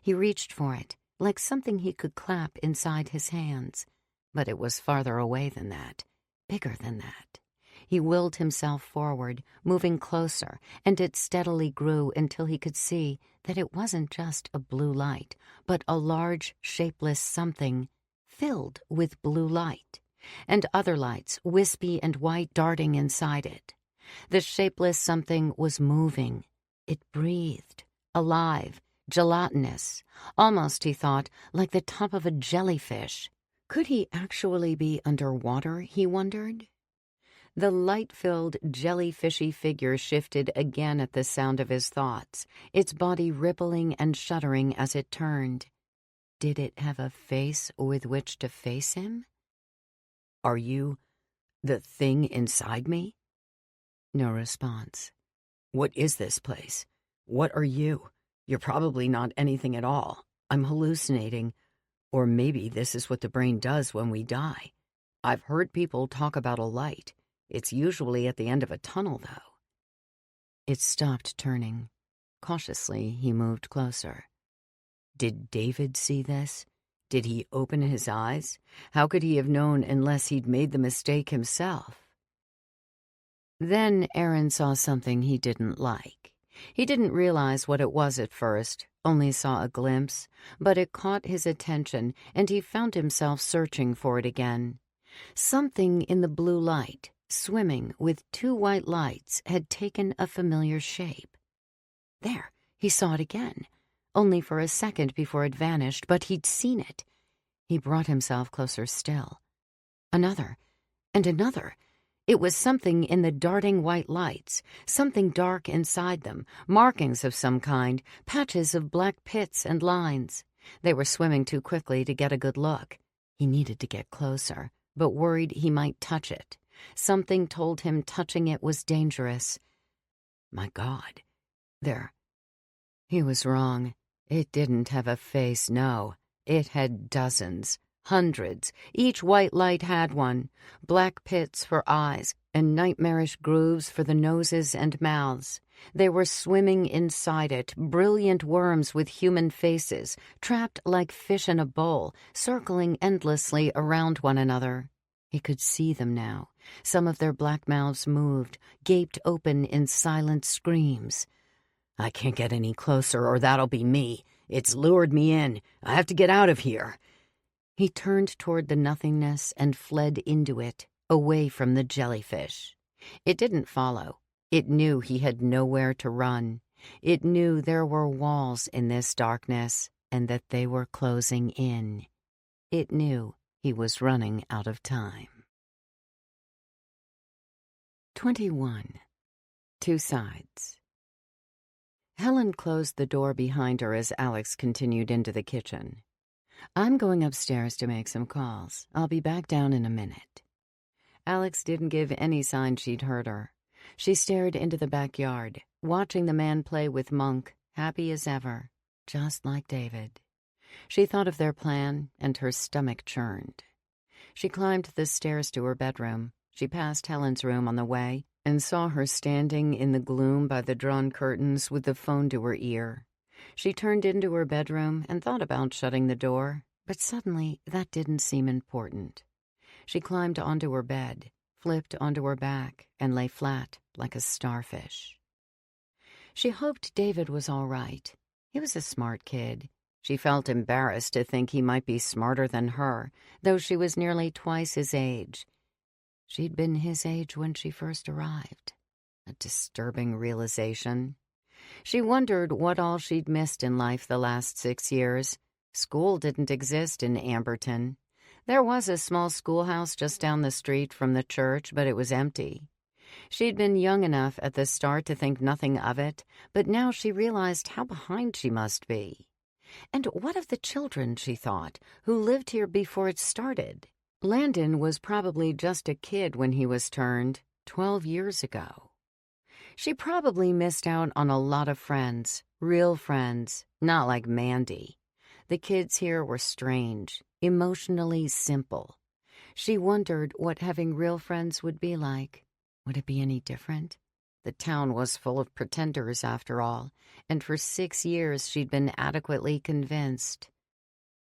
He reached for it, like something he could clap inside his hands. But it was farther away than that, bigger than that. He willed himself forward, moving closer, and it steadily grew until he could see that it wasn't just a blue light, but a large, shapeless something filled with blue light, and other lights, wispy and white, darting inside it. The shapeless something was moving. It breathed, alive, gelatinous, almost, he thought, like the top of a jellyfish. Could he actually be underwater, he wondered? The light-filled, jellyfishy figure shifted again at the sound of his thoughts, its body rippling and shuddering as it turned. Did it have a face with which to face him? "Are you the thing inside me?" No response. "What is this place? What are you? You're probably not anything at all. I'm hallucinating. Or maybe this is what the brain does when we die. I've heard people talk about a light. It's usually at the end of a tunnel, though." It stopped turning. Cautiously, he moved closer. Did David see this? Did he open his eyes? How could he have known unless he'd made the mistake himself? Then Aaron saw something he didn't like. He didn't realize what it was at first, only saw a glimpse, but it caught his attention, and he found himself searching for it again. Something in the blue light, swimming with two white lights, had taken a familiar shape. There, he saw it again, only for a second before it vanished, but he'd seen it. He brought himself closer still. Another, and another. It was something in the darting white lights, something dark inside them, markings of some kind, patches of black pits and lines. They were swimming too quickly to get a good look. He needed to get closer, but worried he might touch it. Something told him touching it was dangerous. My God. There. He was wrong. It didn't have a face, no. It had dozens, hundreds. Each white light had one. Black pits for eyes and nightmarish grooves for the noses and mouths. They were swimming inside it, brilliant worms with human faces, trapped like fish in a bowl, circling endlessly around one another. He could see them now. Some of their black mouths moved, gaped open in silent screams. I can't get any closer or that'll be me. It's lured me in. I have to get out of here. He turned toward the nothingness and fled into it, away from the jellyfish. It didn't follow. It knew he had nowhere to run. It knew there were walls in this darkness and that they were closing in. It knew he was running out of time. 21. Two Sides. Helen closed the door behind her as Alex continued into the kitchen. I'm going upstairs to make some calls. I'll be back down in a minute. Alex didn't give any sign she'd heard her. She stared into the backyard, watching the man play with Monk, happy as ever, just like David. She thought of their plan, and her stomach churned. She climbed the stairs to her bedroom. She passed Helen's room on the way and saw her standing in the gloom by the drawn curtains with the phone to her ear. She turned into her bedroom and thought about shutting the door, but suddenly that didn't seem important. She climbed onto her bed, flipped onto her back, and lay flat like a starfish. She hoped David was all right. He was a smart kid. She felt embarrassed to think he might be smarter than her, though she was nearly twice his age. She'd been his age when she first arrived. A disturbing realization. She wondered what all she'd missed in life the last 6 years. School didn't exist in Amberton. There was a small schoolhouse just down the street from the church, but it was empty. She'd been young enough at the start to think nothing of it, but now she realized how behind she must be. And what of the children, she thought, who lived here before it started? Landon was probably just a kid when he was turned, 12 years ago. She probably missed out on a lot of friends, real friends, not like Mandy. The kids here were strange, emotionally simple. She wondered what having real friends would be like. Would it be any different? The town was full of pretenders, after all, and for 6 years she'd been adequately convinced.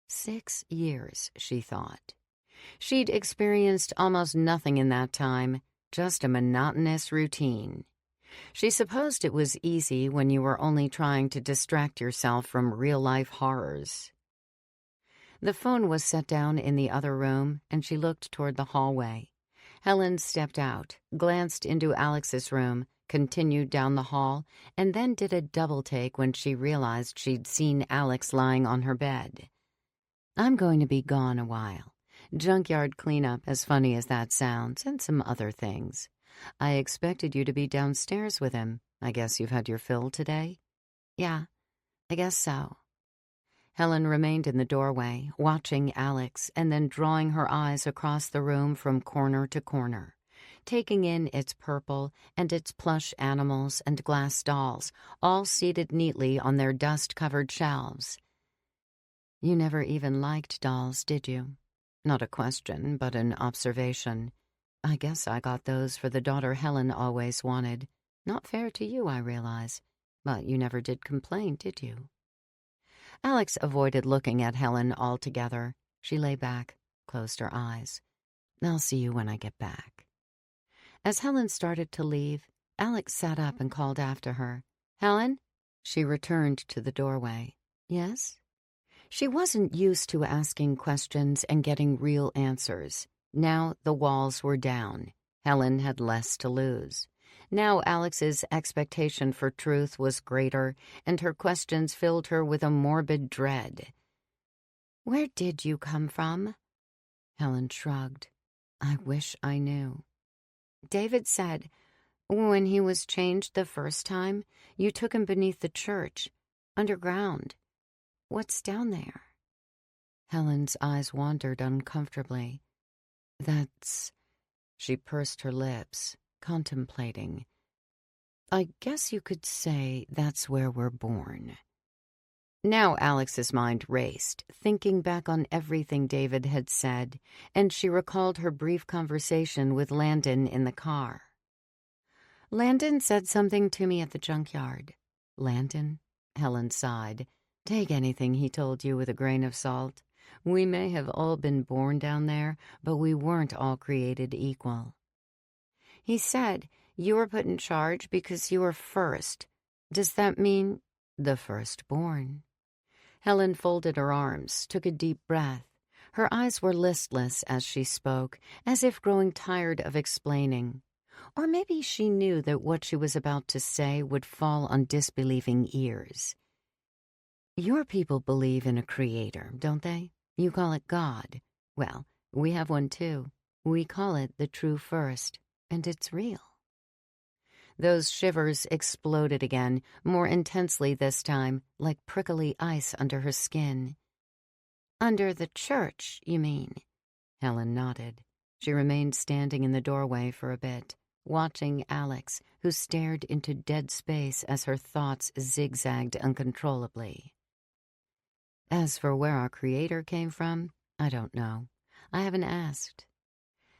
6 years, she thought. She'd experienced almost nothing in that time, just a monotonous routine. She supposed it was easy when you were only trying to distract yourself from real-life horrors. The phone was set down in the other room, and she looked toward the hallway. Helen stepped out, glanced into Alex's room, continued down the hall, and then did a double-take when she realized she'd seen Alex lying on her bed. "I'm going to be gone a while. Junkyard cleanup, as funny as that sounds, and some other things. I expected you to be downstairs with him. I guess you've had your fill today?" "Yeah, I guess so." Helen remained in the doorway, watching Alex and then drawing her eyes across the room from corner to corner, taking in its purple and its plush animals and glass dolls, all seated neatly on their dust-covered shelves. "You never even liked dolls, did you?" Not a question, but an observation. "I guess I got those for the daughter Helen always wanted. Not fair to you, I realize. But you never did complain, did you?" Alex avoided looking at Helen altogether. She lay back, closed her eyes. "I'll see you when I get back." As Helen started to leave, Alex sat up and called after her. "Helen?" She returned to the doorway. "Yes?" She wasn't used to asking questions and getting real answers. Now the walls were down. Helen had less to lose. Now Alex's expectation for truth was greater, and her questions filled her with a morbid dread. "Where did you come from?" Helen shrugged. "I wish I knew." "David said, when he was changed the first time, you took him beneath the church, underground. What's down there?" Helen's eyes wandered uncomfortably. "That's..." She pursed her lips, contemplating. "I guess you could say that's where we're born." Now Alex's mind raced, thinking back on everything David had said, and she recalled her brief conversation with Landon in the car. "Landon said something to me at the junkyard." "Landon?" Helen sighed. "Take anything he told you with a grain of salt. We may have all been born down there, but we weren't all created equal." "He said you were put in charge because you were first. Does that mean—" "The firstborn." Helen folded her arms, took a deep breath. Her eyes were listless as she spoke, as if growing tired of explaining. Or maybe she knew that what she was about to say would fall on disbelieving ears. "Your people believe in a creator, don't they? You call it God. Well, we have one too. We call it the true first, and it's real." Those shivers exploded again, more intensely this time, like prickly ice under her skin. "Under the church, you mean?" Helen nodded. She remained standing in the doorway for a bit, watching Alex, who stared into dead space as her thoughts zigzagged uncontrollably. "As for where our creator came from, I don't know. I haven't asked."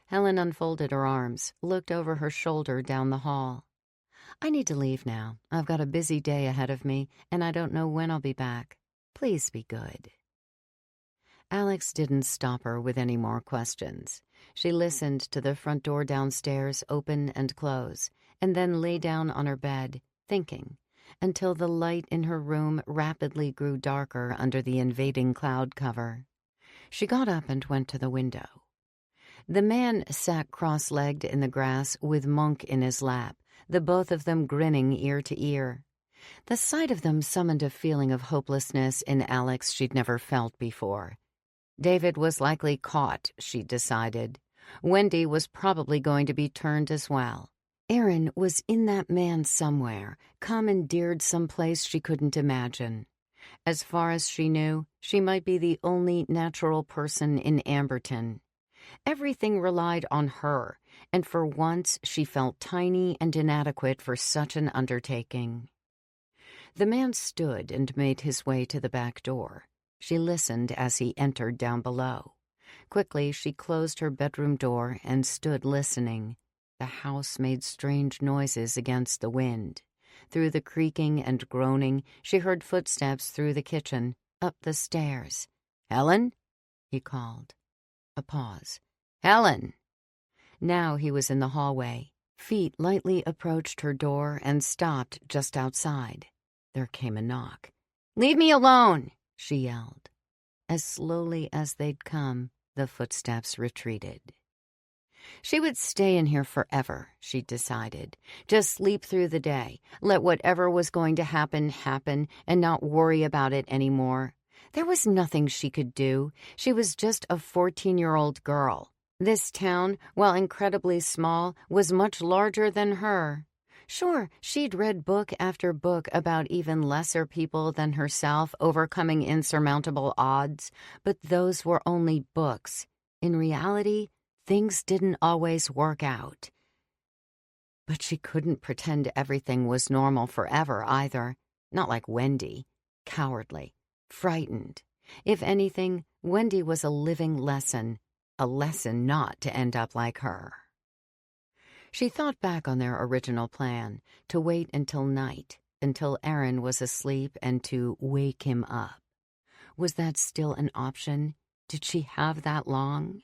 Helen unfolded her arms, looked over her shoulder down the hall. "I need to leave now. I've got a busy day ahead of me, and I don't know when I'll be back. Please be good." Alex didn't stop her with any more questions. She listened to the front door downstairs open and close, and then lay down on her bed, thinking, until the light in her room rapidly grew darker under the invading cloud cover. She got up and went to the window. The man sat cross-legged in the grass with Monk in his lap, the both of them grinning ear to ear. The sight of them summoned a feeling of hopelessness in Alex she'd never felt before. David was likely caught, she decided. Wendy was probably going to be turned as well. Erin was in that man somewhere, commandeered someplace she couldn't imagine. As far as she knew, she might be the only natural person in Amberton. Everything relied on her, and for once she felt tiny and inadequate for such an undertaking. The man stood and made his way to the back door. She listened as he entered down below. Quickly, she closed her bedroom door and stood listening. The house made strange noises against the wind. Through the creaking and groaning, she heard footsteps through the kitchen, up the stairs. "Helen?" he called. A pause. "Helen!" Now he was in the hallway. Feet lightly approached her door and stopped just outside. There came a knock. "Leave me alone!" she yelled. As slowly as they'd come, the footsteps retreated. She would stay in here forever, she decided. Just sleep through the day, let whatever was going to happen happen, and not worry about it anymore. There was nothing she could do. She was just a 14-year-old girl. This town, while incredibly small, was much larger than her. Sure, she'd read book after book about even lesser people than herself overcoming insurmountable odds, but those were only books. In reality, things didn't always work out. But she couldn't pretend everything was normal forever either. Not like Wendy. Cowardly. Frightened. If anything, Wendy was a living lesson. A lesson not to end up like her. She thought back on their original plan, to wait until night, until Erin was asleep, and to wake him up. Was that still an option? Did she have that long?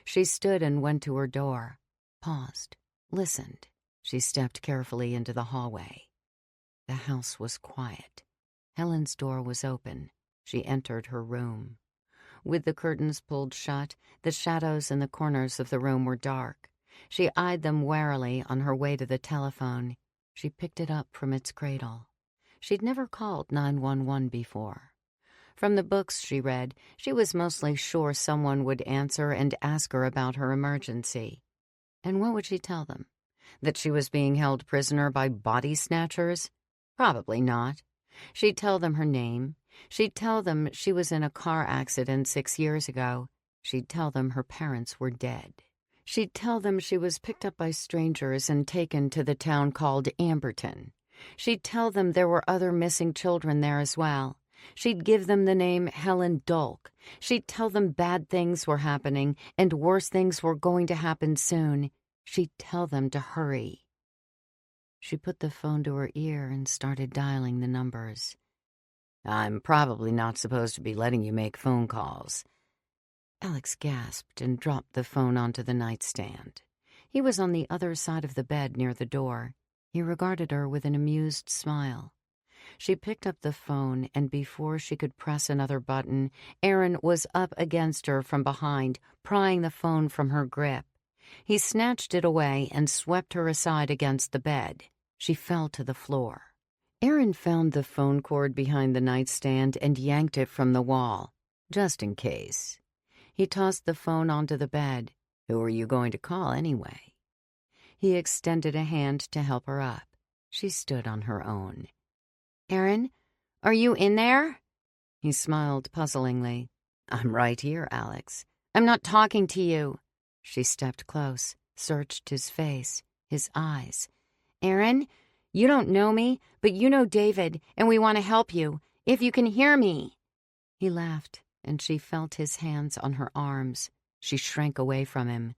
She stood and went to her door, paused, listened. She stepped carefully into the hallway. The house was quiet. Helen's door was open. She entered her room. With the curtains pulled shut, the shadows in the corners of the room were dark. She eyed them warily on her way to the telephone. She picked it up from its cradle. She'd never called 911 before. From the books she read, she was mostly sure someone would answer and ask her about her emergency. And what would she tell them? That she was being held prisoner by body snatchers? Probably not. She'd tell them her name. She'd tell them she was in a car accident 6 years ago. She'd tell them her parents were dead. She'd tell them she was picked up by strangers and taken to the town called Amberton. She'd tell them there were other missing children there as well. She'd give them the name Helen Dulk. She'd tell them bad things were happening and worse things were going to happen soon. She'd tell them to hurry. She put the phone to her ear and started dialing the numbers. "I'm probably not supposed to be letting you make phone calls." Alex gasped and dropped the phone onto the nightstand. He was on the other side of the bed near the door. He regarded her with an amused smile. She picked up the phone, and before she could press another button, Erin was up against her from behind, prying the phone from her grip. He snatched it away and swept her aside against the bed. She fell to the floor. Erin found the phone cord behind the nightstand and yanked it from the wall, just in case. He tossed the phone onto the bed. Who were you going to call anyway? He extended a hand to help her up. She stood on her own. "Erin, are you in there?" He smiled puzzlingly. "I'm right here, Alex." "I'm not talking to you." She stepped close, searched his face, his eyes. "Erin, you don't know me, but you know David, and we want to help you, if you can hear me." He laughed, and she felt his hands on her arms. She shrank away from him.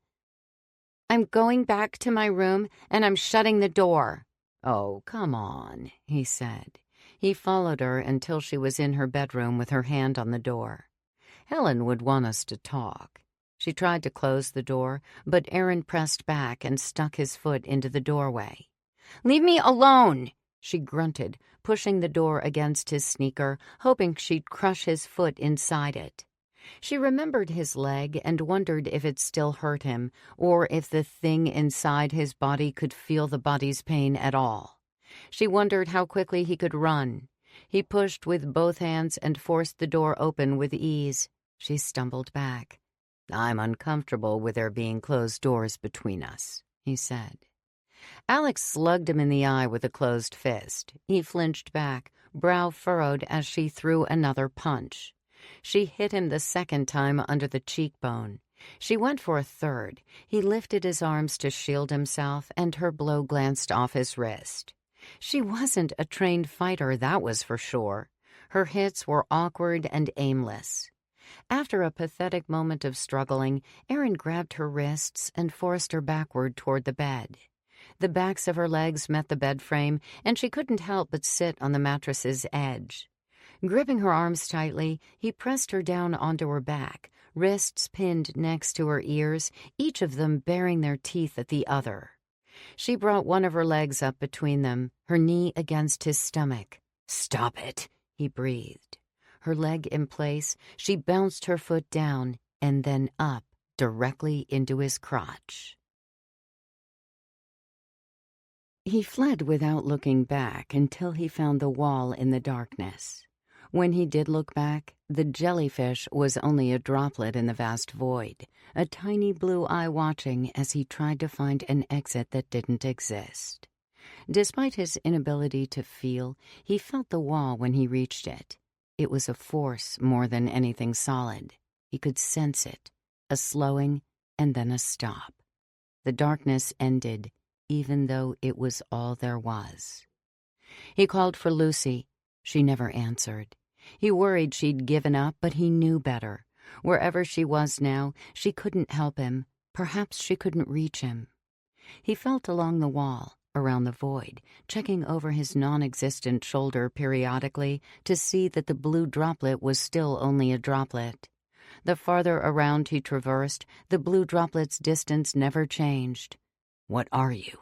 "I'm going back to my room, and I'm shutting the door." "Oh, come on," he said. He followed her until she was in her bedroom with her hand on the door. "Helen would want us to talk." She tried to close the door, but Erin pressed back and stuck his foot into the doorway. "Leave me alone," she grunted, pushing the door against his sneaker, hoping she'd crush his foot inside it. She remembered his leg and wondered if it still hurt him, or if the thing inside his body could feel the body's pain at all. She wondered how quickly he could run. He pushed with both hands and forced the door open with ease. She stumbled back. "I'm uncomfortable with there being closed doors between us," he said. Alex slugged him in the eye with a closed fist. He flinched back, brow furrowed as she threw another punch. She hit him the second time under the cheekbone. She went for a third. He lifted his arms to shield himself, and her blow glanced off his wrist. She wasn't a trained fighter, that was for sure. Her hits were awkward and aimless. After a pathetic moment of struggling, Erin grabbed her wrists and forced her backward toward the bed. The backs of her legs met the bed frame, and she couldn't help but sit on the mattress's edge. Gripping her arms tightly, he pressed her down onto her back, wrists pinned next to her ears, each of them baring their teeth at the other. She brought one of her legs up between them, her knee against his stomach. "Stop it," he breathed. Her leg in place, she bounced her foot down and then up directly into his crotch. He fled without looking back until he found the wall in the darkness. When he did look back, the jellyfish was only a droplet in the vast void, a tiny blue eye watching as he tried to find an exit that didn't exist. Despite his inability to feel, he felt the wall when he reached it. It was a force more than anything solid. He could sense it, a slowing and then a stop. The darkness ended, even though it was all there was. He called for Lucy. She never answered. He worried she'd given up, but he knew better. Wherever she was now, she couldn't help him. Perhaps she couldn't reach him. He felt along the wall, around the void, checking over his non-existent shoulder periodically to see that the blue droplet was still only a droplet. The farther around he traversed, the blue droplet's distance never changed. "What are you?"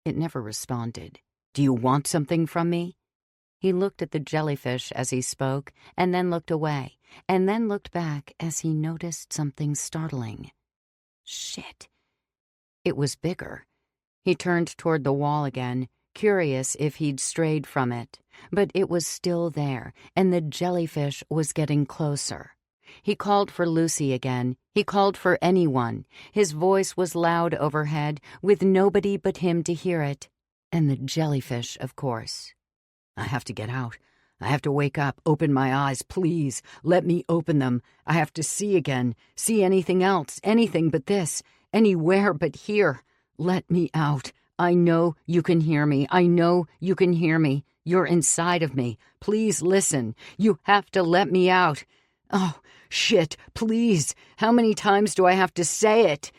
It never responded. "Do you want something from me?" He looked at the jellyfish as he spoke, and then looked away, and then looked back as he noticed something startling. Shit. It was bigger. He turned toward the wall again, curious if he'd strayed from it, but it was still there, and the jellyfish was getting closer. He called for Lucy again. He called for anyone. His voice was loud overhead, with nobody but him to hear it. And the jellyfish, of course. "I have to get out. I have to wake up, open my eyes, please. Let me open them. I have to see again, see anything else, anything but this, anywhere but here. Let me out. I know you can hear me. I know you can hear me. You're inside of me. Please listen. You have to let me out. Oh, shit, please. How many times do I have to say it?"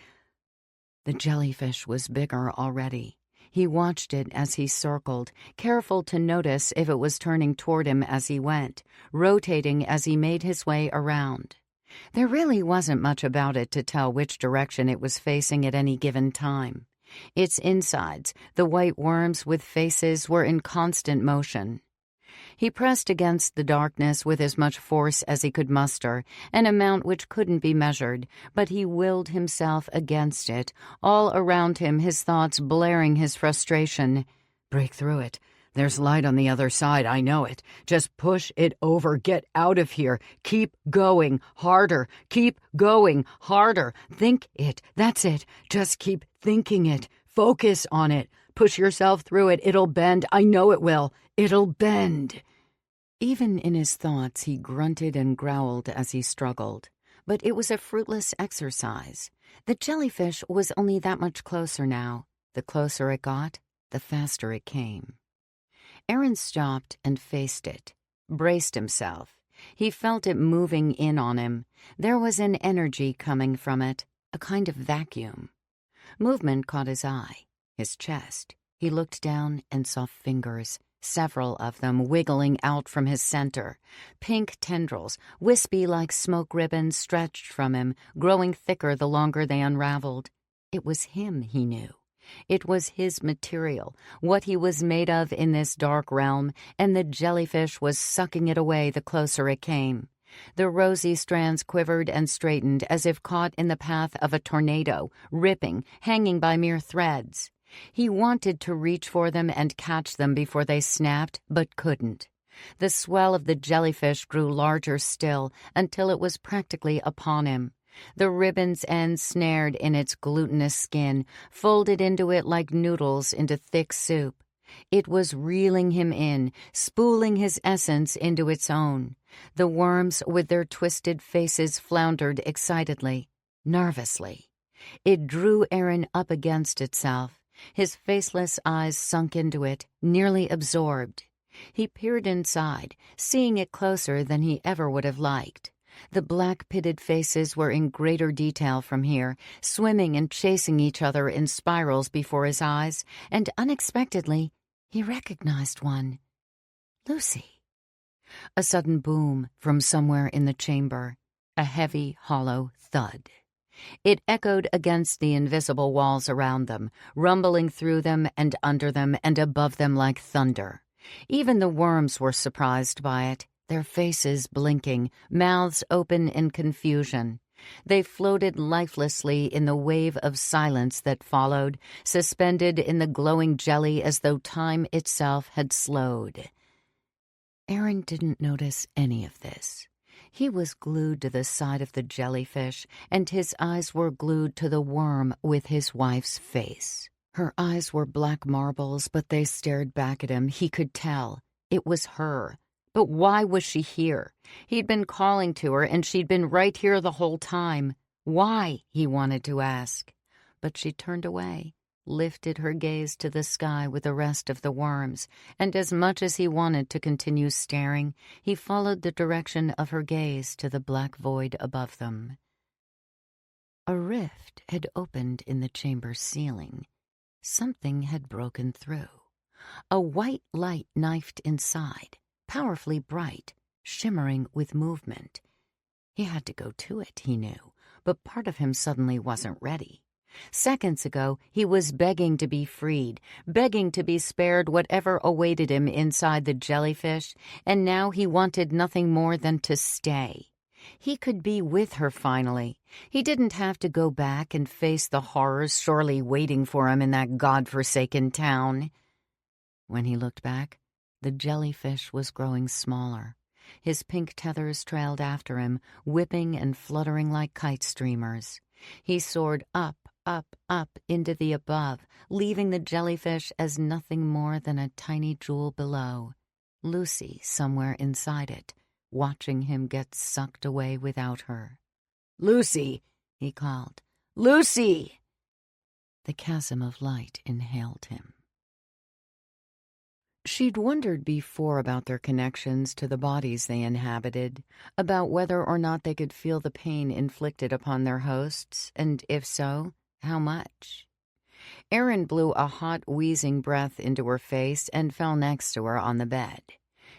The jellyfish was bigger already. He watched it as he circled, careful to notice if it was turning toward him as he went, rotating as he made his way around. There really wasn't much about it to tell which direction it was facing at any given time. Its insides, the white worms with faces, were in constant motion. He pressed against the darkness with as much force as he could muster, an amount which couldn't be measured, but he willed himself against it, all around him his thoughts blaring his frustration. "Break through it. There's light on the other side, I know it. Just push it over. Get out of here. Keep going. Harder. Keep going. Harder. Think it. That's it. Just keep thinking it. Focus on it. Push yourself through it. It'll bend. I know it will. It'll bend." Even in his thoughts, he grunted and growled as he struggled. But it was a fruitless exercise. The jellyfish was only that much closer now. The closer it got, the faster it came. Aaron stopped and faced it, braced himself. He felt it moving in on him. There was an energy coming from it, a kind of vacuum. Movement caught his eye, his chest. He looked down and saw fingers, several of them wiggling out from his center. Pink tendrils, wispy like smoke ribbons, stretched from him, growing thicker the longer they unraveled. It was him, he knew. It was his material, what he was made of in this dark realm, and the jellyfish was sucking it away the closer it came. The rosy strands quivered and straightened as if caught in the path of a tornado, ripping, hanging by mere threads. He wanted to reach for them and catch them before they snapped, but couldn't. The swell of the jellyfish grew larger still until it was practically upon him. The ribbon's ends snared in its glutinous skin, folded into it like noodles into thick soup. It was reeling him in, spooling his essence into its own. The worms with their twisted faces floundered excitedly, nervously. It drew Aaron up against itself. His faceless eyes sunk into it, nearly absorbed. He peered inside, seeing it closer than he ever would have liked. The black-pitted faces were in greater detail from here, swimming and chasing each other in spirals before his eyes, and unexpectedly, he recognized one. Lucy. A sudden boom from somewhere in the chamber, a heavy, hollow thud. It echoed against the invisible walls around them, rumbling through them and under them and above them like thunder. Even the worms were surprised by it, their faces blinking, mouths open in confusion. They floated lifelessly in the wave of silence that followed, suspended in the glowing jelly as though time itself had slowed. Aaron didn't notice any of this. He was glued to the side of the jellyfish, and his eyes were glued to the worm with his wife's face. Her eyes were black marbles, but they stared back at him. He could tell. It was her. But why was she here? He'd been calling to her, and she'd been right here the whole time. Why, he wanted to ask. But she turned away, lifted her gaze to the sky with the rest of the worms, and as much as he wanted to continue staring, he followed the direction of her gaze to the black void above them. A rift had opened in the chamber's ceiling. Something had broken through. A white light knifed inside, powerfully bright, shimmering with movement. He had to go to it, he knew, but part of him suddenly wasn't ready. Seconds ago, he was begging to be freed, begging to be spared whatever awaited him inside the jellyfish, and now he wanted nothing more than to stay. He could be with her finally. He didn't have to go back and face the horrors surely waiting for him in that godforsaken town. When he looked back, the jellyfish was growing smaller. His pink tethers trailed after him, whipping and fluttering like kite streamers. He soared up, up, up into the above, leaving the jellyfish as nothing more than a tiny jewel below. Lucy somewhere inside it, watching him get sucked away without her. "Lucy!" he called. "Lucy!" The chasm of light inhaled him. She'd wondered before about their connections to the bodies they inhabited, about whether or not they could feel the pain inflicted upon their hosts, and if so, how much. Aaron blew a hot, wheezing breath into her face and fell next to her on the bed.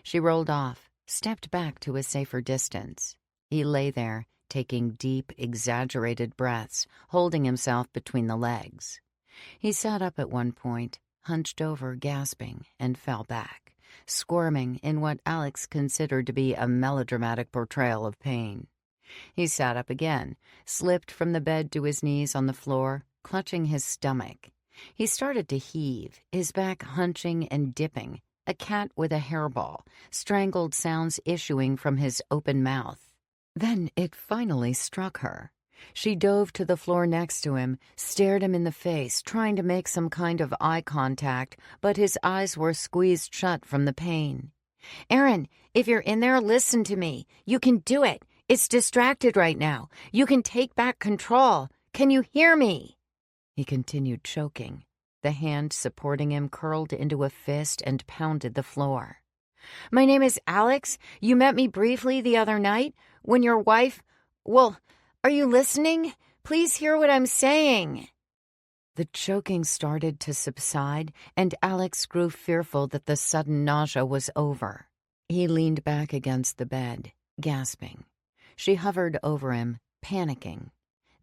She rolled off, stepped back to a safer distance. He lay there, taking deep, exaggerated breaths, holding himself between the legs. He sat up at one point, hunched over, gasping, and fell back, squirming in what Alex considered to be a melodramatic portrayal of pain. He sat up again, slipped from the bed to his knees on the floor, clutching his stomach. He started to heave, his back hunching and dipping, a cat with a hairball, strangled sounds issuing from his open mouth. Then it finally struck her. She dove to the floor next to him, stared him in the face, trying to make some kind of eye contact, but his eyes were squeezed shut from the pain. "Aaron, if you're in there, listen to me. You can do it. It's distracted right now. You can take back control. Can you hear me?" He continued choking. The hand supporting him curled into a fist and pounded the floor. "My name is Alex. You met me briefly the other night when your wife... Well, are you listening? Please hear what I'm saying." The choking started to subside, and Alex grew fearful that the sudden nausea was over. He leaned back against the bed, gasping. She hovered over him, panicking.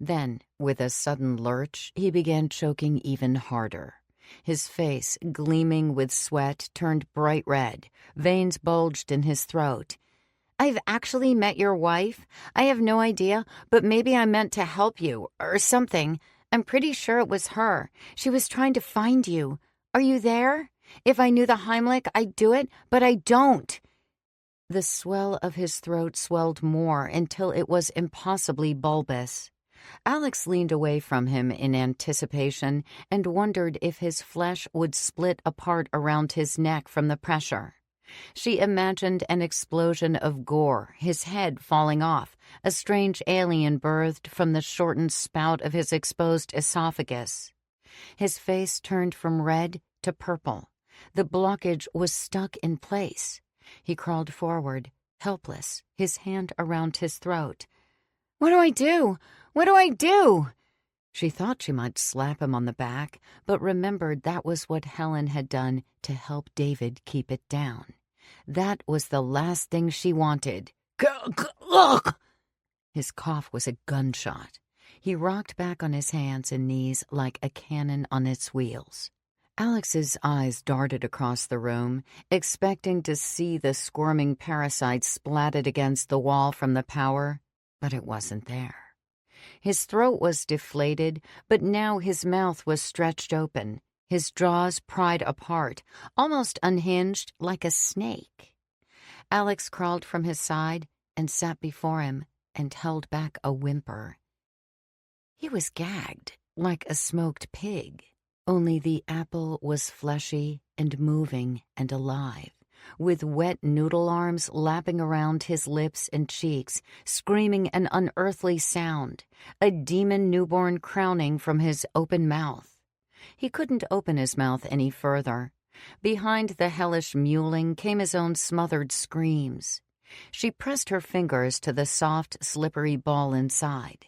Then, with a sudden lurch, he began choking even harder. His face, gleaming with sweat, turned bright red. Veins bulged in his throat. I've actually met your wife? I have no idea, but maybe I meant to help you, or something. I'm pretty sure it was her. She was trying to find you. Are you there? If I knew the Heimlich, I'd do it, but I don't." The swell of his throat swelled more until it was impossibly bulbous. Alex leaned away from him in anticipation and wondered if his flesh would split apart around his neck from the pressure. She imagined an explosion of gore, his head falling off, a strange alien birthed from the shortened spout of his exposed esophagus. His face turned from red to purple. The blockage was stuck in place. He crawled forward, helpless, his hand around his throat. "What do I do? What do I do?" She thought she might slap him on the back, but remembered that was what Helen had done to help David keep it down. That was the last thing she wanted. His cough was a gunshot. He rocked back on his hands and knees like a cannon on its wheels. Alex's eyes darted across the room, expecting to see the squirming parasite splatted against the wall from the power, but it wasn't there. His throat was deflated, but now his mouth was stretched open, his jaws pried apart, almost unhinged like a snake. Alex crawled from his side and sat before him and held back a whimper. He was gagged like a smoked pig. Only the apple was fleshy and moving and alive, with wet noodle arms lapping around his lips and cheeks, screaming an unearthly sound, a demon newborn crowning from his open mouth. He couldn't open his mouth any further. Behind the hellish mewling came his own smothered screams. She pressed her fingers to the soft, slippery ball inside.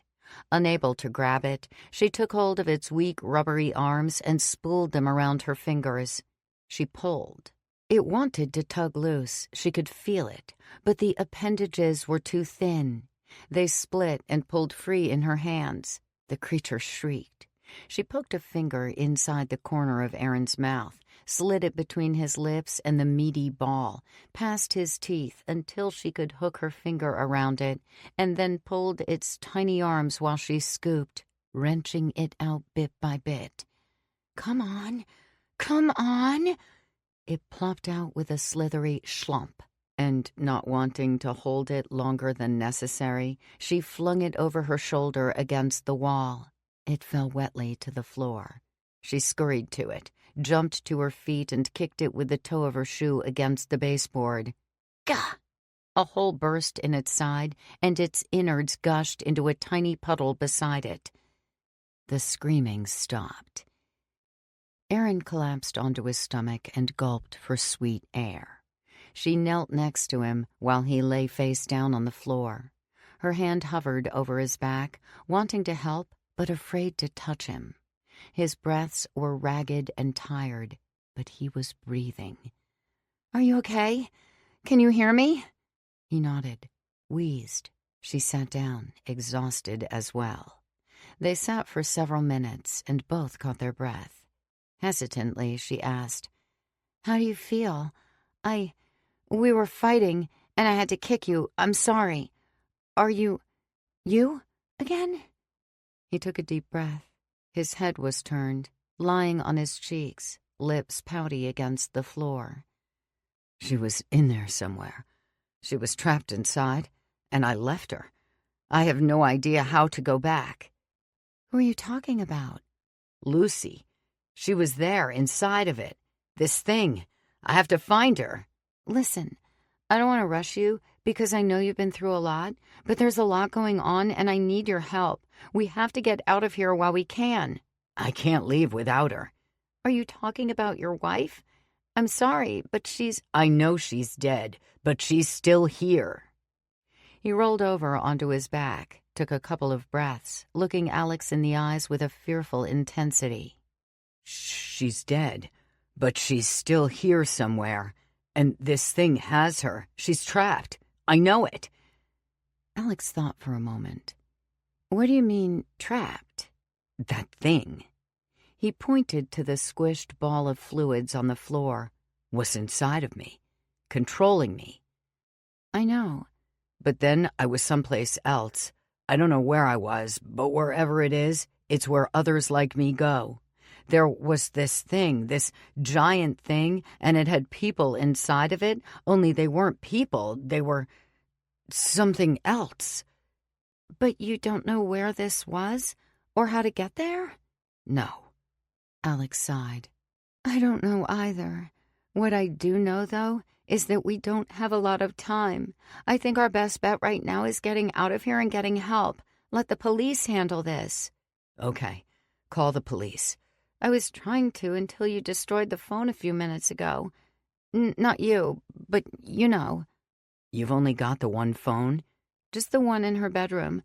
Unable to grab it, she took hold of its weak, rubbery arms and spooled them around her fingers. She pulled. It wanted to tug loose. She could feel it, but the appendages were too thin. They split and pulled free in her hands. The creature shrieked. She poked a finger inside the corner of Aaron's mouth, slid it between his lips and the meaty ball, past his teeth until she could hook her finger around it, and then pulled its tiny arms while she scooped, wrenching it out bit by bit. "Come on, come on!" It plopped out with a slithery schlump, and, not wanting to hold it longer than necessary, she flung it over her shoulder against the wall. It fell wetly to the floor. She scurried to it, jumped to her feet, and kicked it with the toe of her shoe against the baseboard. Gah! A hole burst in its side, and its innards gushed into a tiny puddle beside it. The screaming stopped. Aaron collapsed onto his stomach and gulped for sweet air. She knelt next to him while he lay face down on the floor. Her hand hovered over his back, wanting to help, but afraid to touch him. His breaths were ragged and tired, but he was breathing. "Are you okay? Can you hear me?" He nodded, wheezed. She sat down, exhausted as well. They sat for several minutes, and both caught their breath. Hesitantly, she asked, "How do you feel? We were fighting, and I had to kick you. I'm sorry. Are you again?" He took a deep breath. His head was turned, lying on his cheeks, lips pouty against the floor. "She was in there somewhere. She was trapped inside, and I left her. I have no idea how to go back." "Who are you talking about?" "Lucy. She was there, inside of it. This thing. I have to find her." "Listen, I don't want to rush you because I know you've been through a lot, but there's a lot going on and I need your help. We have to get out of here while we can." "I can't leave without her." "Are you talking about your wife? I'm sorry, but she's—" "I know she's dead, but she's still here." He rolled over onto his back, took a couple of breaths, looking Alex in the eyes with a fearful intensity. "She's dead, but she's still here somewhere. And this thing has her. She's trapped. I know it." Alex thought for a moment. "What do you mean, trapped?" "That thing." He pointed to the squished ball of fluids on the floor. "Was inside of me, controlling me." "I know. But then I was someplace else. I don't know where I was, but wherever it is, it's where others like me go. There was this thing, this giant thing, and it had people inside of it, only they weren't people, they were something else. But you don't know where this was? Or how to get there? No. Alex sighed. I don't know either. What I do know, though, is that we don't have a lot of time. I think our best bet right now is getting out of here and getting help. Let the police handle this. Okay, call the police. I was trying to until you destroyed the phone a few minutes ago. Not you, but you know. You've only got the one phone? Just the one in her bedroom.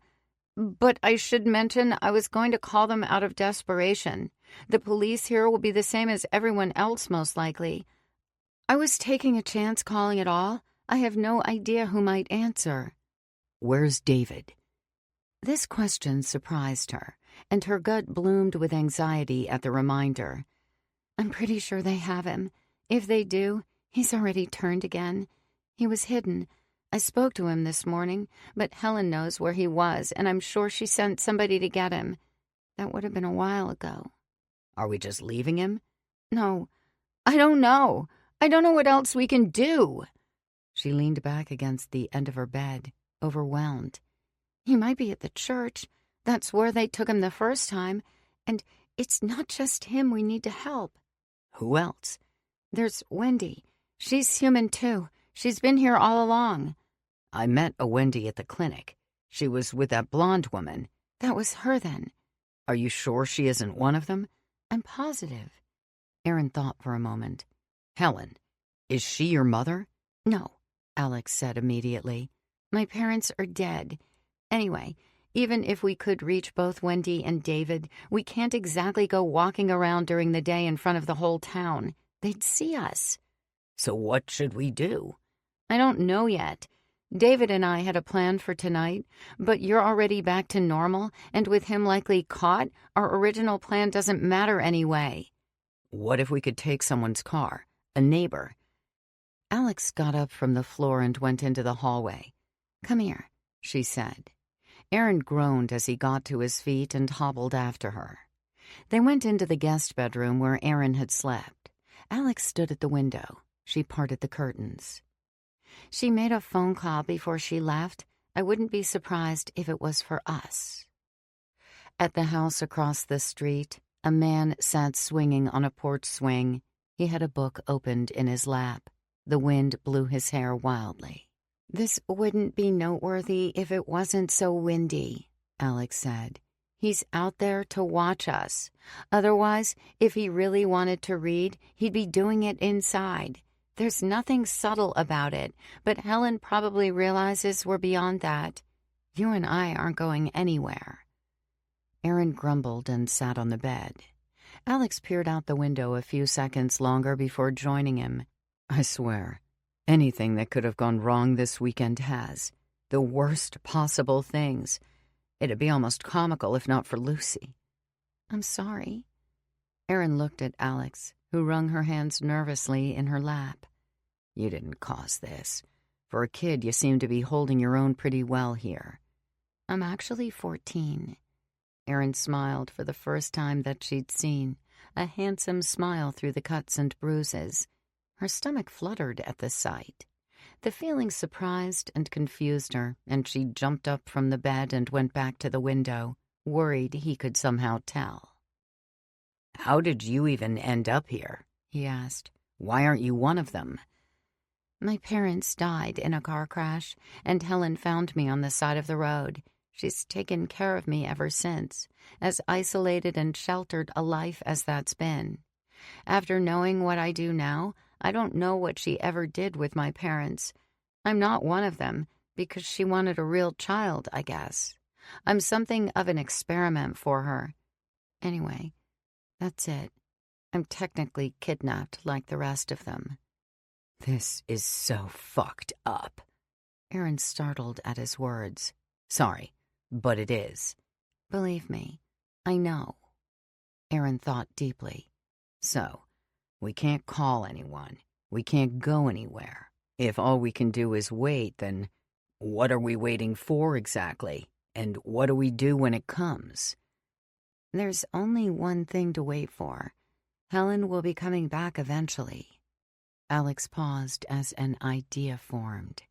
But I should mention I was going to call them out of desperation. The police here will be the same as everyone else, most likely. I was taking a chance calling at all. I have no idea who might answer. Where's David? This question surprised her, and her gut bloomed with anxiety at the reminder. I'm pretty sure they have him. If they do, he's already turned again. He was hidden. I spoke to him this morning, but Helen knows where he was, and I'm sure she sent somebody to get him. That would have been a while ago. Are we just leaving him? No, I don't know. I don't know what else we can do. She leaned back against the end of her bed, overwhelmed. He might be at the church. That's where they took him the first time. And it's not just him we need to help. Who else? There's Wendy. She's human, too. She's been here all along. I met a Wendy at the clinic. She was with that blonde woman. That was her, then. Are you sure she isn't one of them? I'm positive. Aaron thought for a moment. Helen, is she your mother? No, Alex said immediately. My parents are dead. Anyway, even if we could reach both Wendy and David, we can't exactly go walking around during the day in front of the whole town. They'd see us. So what should we do? I don't know yet. David and I had a plan for tonight, but you're already back to normal, and with him likely caught, our original plan doesn't matter anyway. What if we could take someone's car? A neighbor? Alex got up from the floor and went into the hallway. Come here, she said. Aaron groaned as he got to his feet and hobbled after her. They went into the guest bedroom where Aaron had slept. Alex stood at the window. She parted the curtains. She made a phone call before she left. I wouldn't be surprised if it was for us. At the house across the street, a man sat swinging on a porch swing. He had a book opened in his lap. The wind blew his hair wildly. This wouldn't be noteworthy if it wasn't so windy, Alex said. He's out there to watch us. Otherwise, if he really wanted to read, he'd be doing it inside. There's nothing subtle about it, but Helen probably realizes we're beyond that. You and I aren't going anywhere. Aaron grumbled and sat on the bed. Alex peered out the window a few seconds longer before joining him. I swear, anything that could have gone wrong this weekend has. The worst possible things. It'd be almost comical if not for Lucy. I'm sorry. Aaron looked at Alex, who wrung her hands nervously in her lap. You didn't cause this. For a kid, you seem to be holding your own pretty well here. I'm actually 14. Aaron smiled for the first time that she'd seen, a handsome smile through the cuts and bruises. Her stomach fluttered at the sight. The feeling surprised and confused her, and she jumped up from the bed and went back to the window, worried he could somehow tell. How did you even end up here? He asked. Why aren't you one of them? My parents died in a car crash, and Helen found me on the side of the road. She's taken care of me ever since, as isolated and sheltered a life as that's been. After knowing what I do now, I don't know what she ever did with my parents. I'm not one of them, because she wanted a real child, I guess. I'm something of an experiment for her. Anyway, that's it. I'm technically kidnapped like the rest of them. This is so fucked up. Aaron startled at his words. Sorry, but it is. Believe me, I know. Aaron thought deeply. So, we can't call anyone. We can't go anywhere. If all we can do is wait, then What are we waiting for exactly? And what do we do when it comes? There's only one thing to wait for. Helen will be coming back eventually. Alex paused as an idea formed.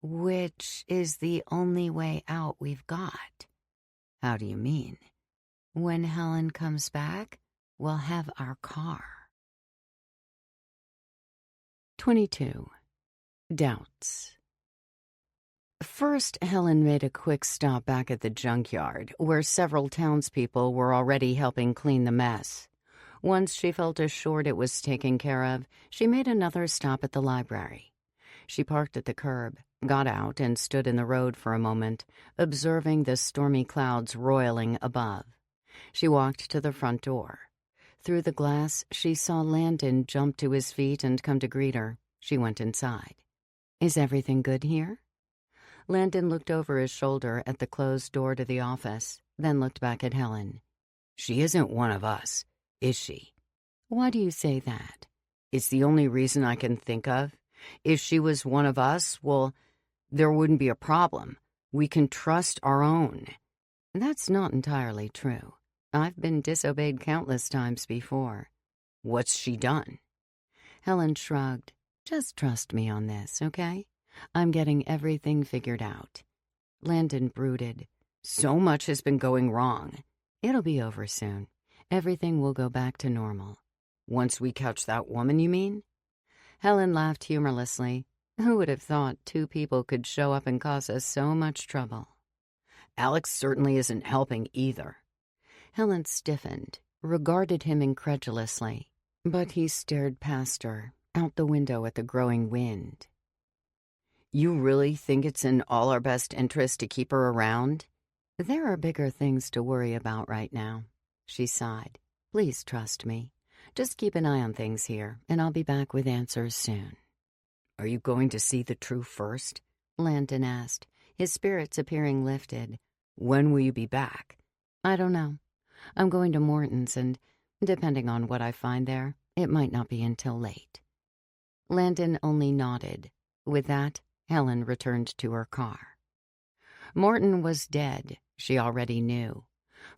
Which is the only way out we've got. How do you mean? When Helen comes back, we'll have our car. 22. Doubts. First, Helen made a quick stop back at the junkyard, where several townspeople were already helping clean the mess. Once she felt assured it was taken care of, she made another stop at the library. She parked at the curb, got out, and stood in the road for a moment, observing the stormy clouds roiling above. She walked to the front door. Through the glass, she saw Landon jump to his feet and come to greet her. She went inside. "Is everything good here?" Landon looked over his shoulder at the closed door to the office, then looked back at Helen. "She isn't one of us, is she?" "Why do you say that?" "It's the only reason I can think of. If she was one of us, well, there wouldn't be a problem. We can trust our own." "That's not entirely true. I've been disobeyed countless times before." "What's she done?" Helen shrugged. "Just trust me on this, okay? I'm getting everything figured out." Landon brooded. "So much has been going wrong." "It'll be over soon. Everything will go back to normal." "Once we catch that woman, you mean?" Helen laughed humorlessly. Who would have thought two people could show up and cause us so much trouble? "Alex certainly isn't helping either." Helen stiffened, regarded him incredulously, but he stared past her, out the window at the growing wind. "You really think it's in all our best interest to keep her around?" "There are bigger things to worry about right now." She sighed. "Please trust me. Just keep an eye on things here, and I'll be back with answers soon." "Are you going to see the truth first?" Landon asked, his spirits appearing lifted. "When will you be back?" "I don't know. I'm going to Morton's, and depending on what I find there, it might not be until late." Landon only nodded. With that, Helen returned to her car. Morton was dead, she already knew.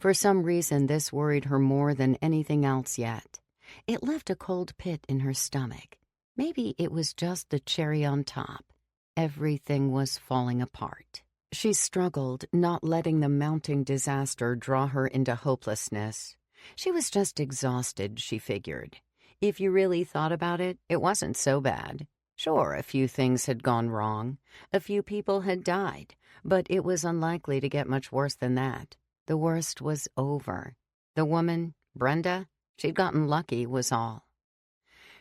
For some reason, this worried her more than anything else yet. It left a cold pit in her stomach. Maybe it was just the cherry on top. Everything was falling apart. She struggled, not letting the mounting disaster draw her into hopelessness. She was just exhausted, she figured. If you really thought about it, it wasn't so bad. Sure, a few things had gone wrong. A few people had died, but it was unlikely to get much worse than that. The worst was over. The woman, Brenda, she'd gotten lucky, was all.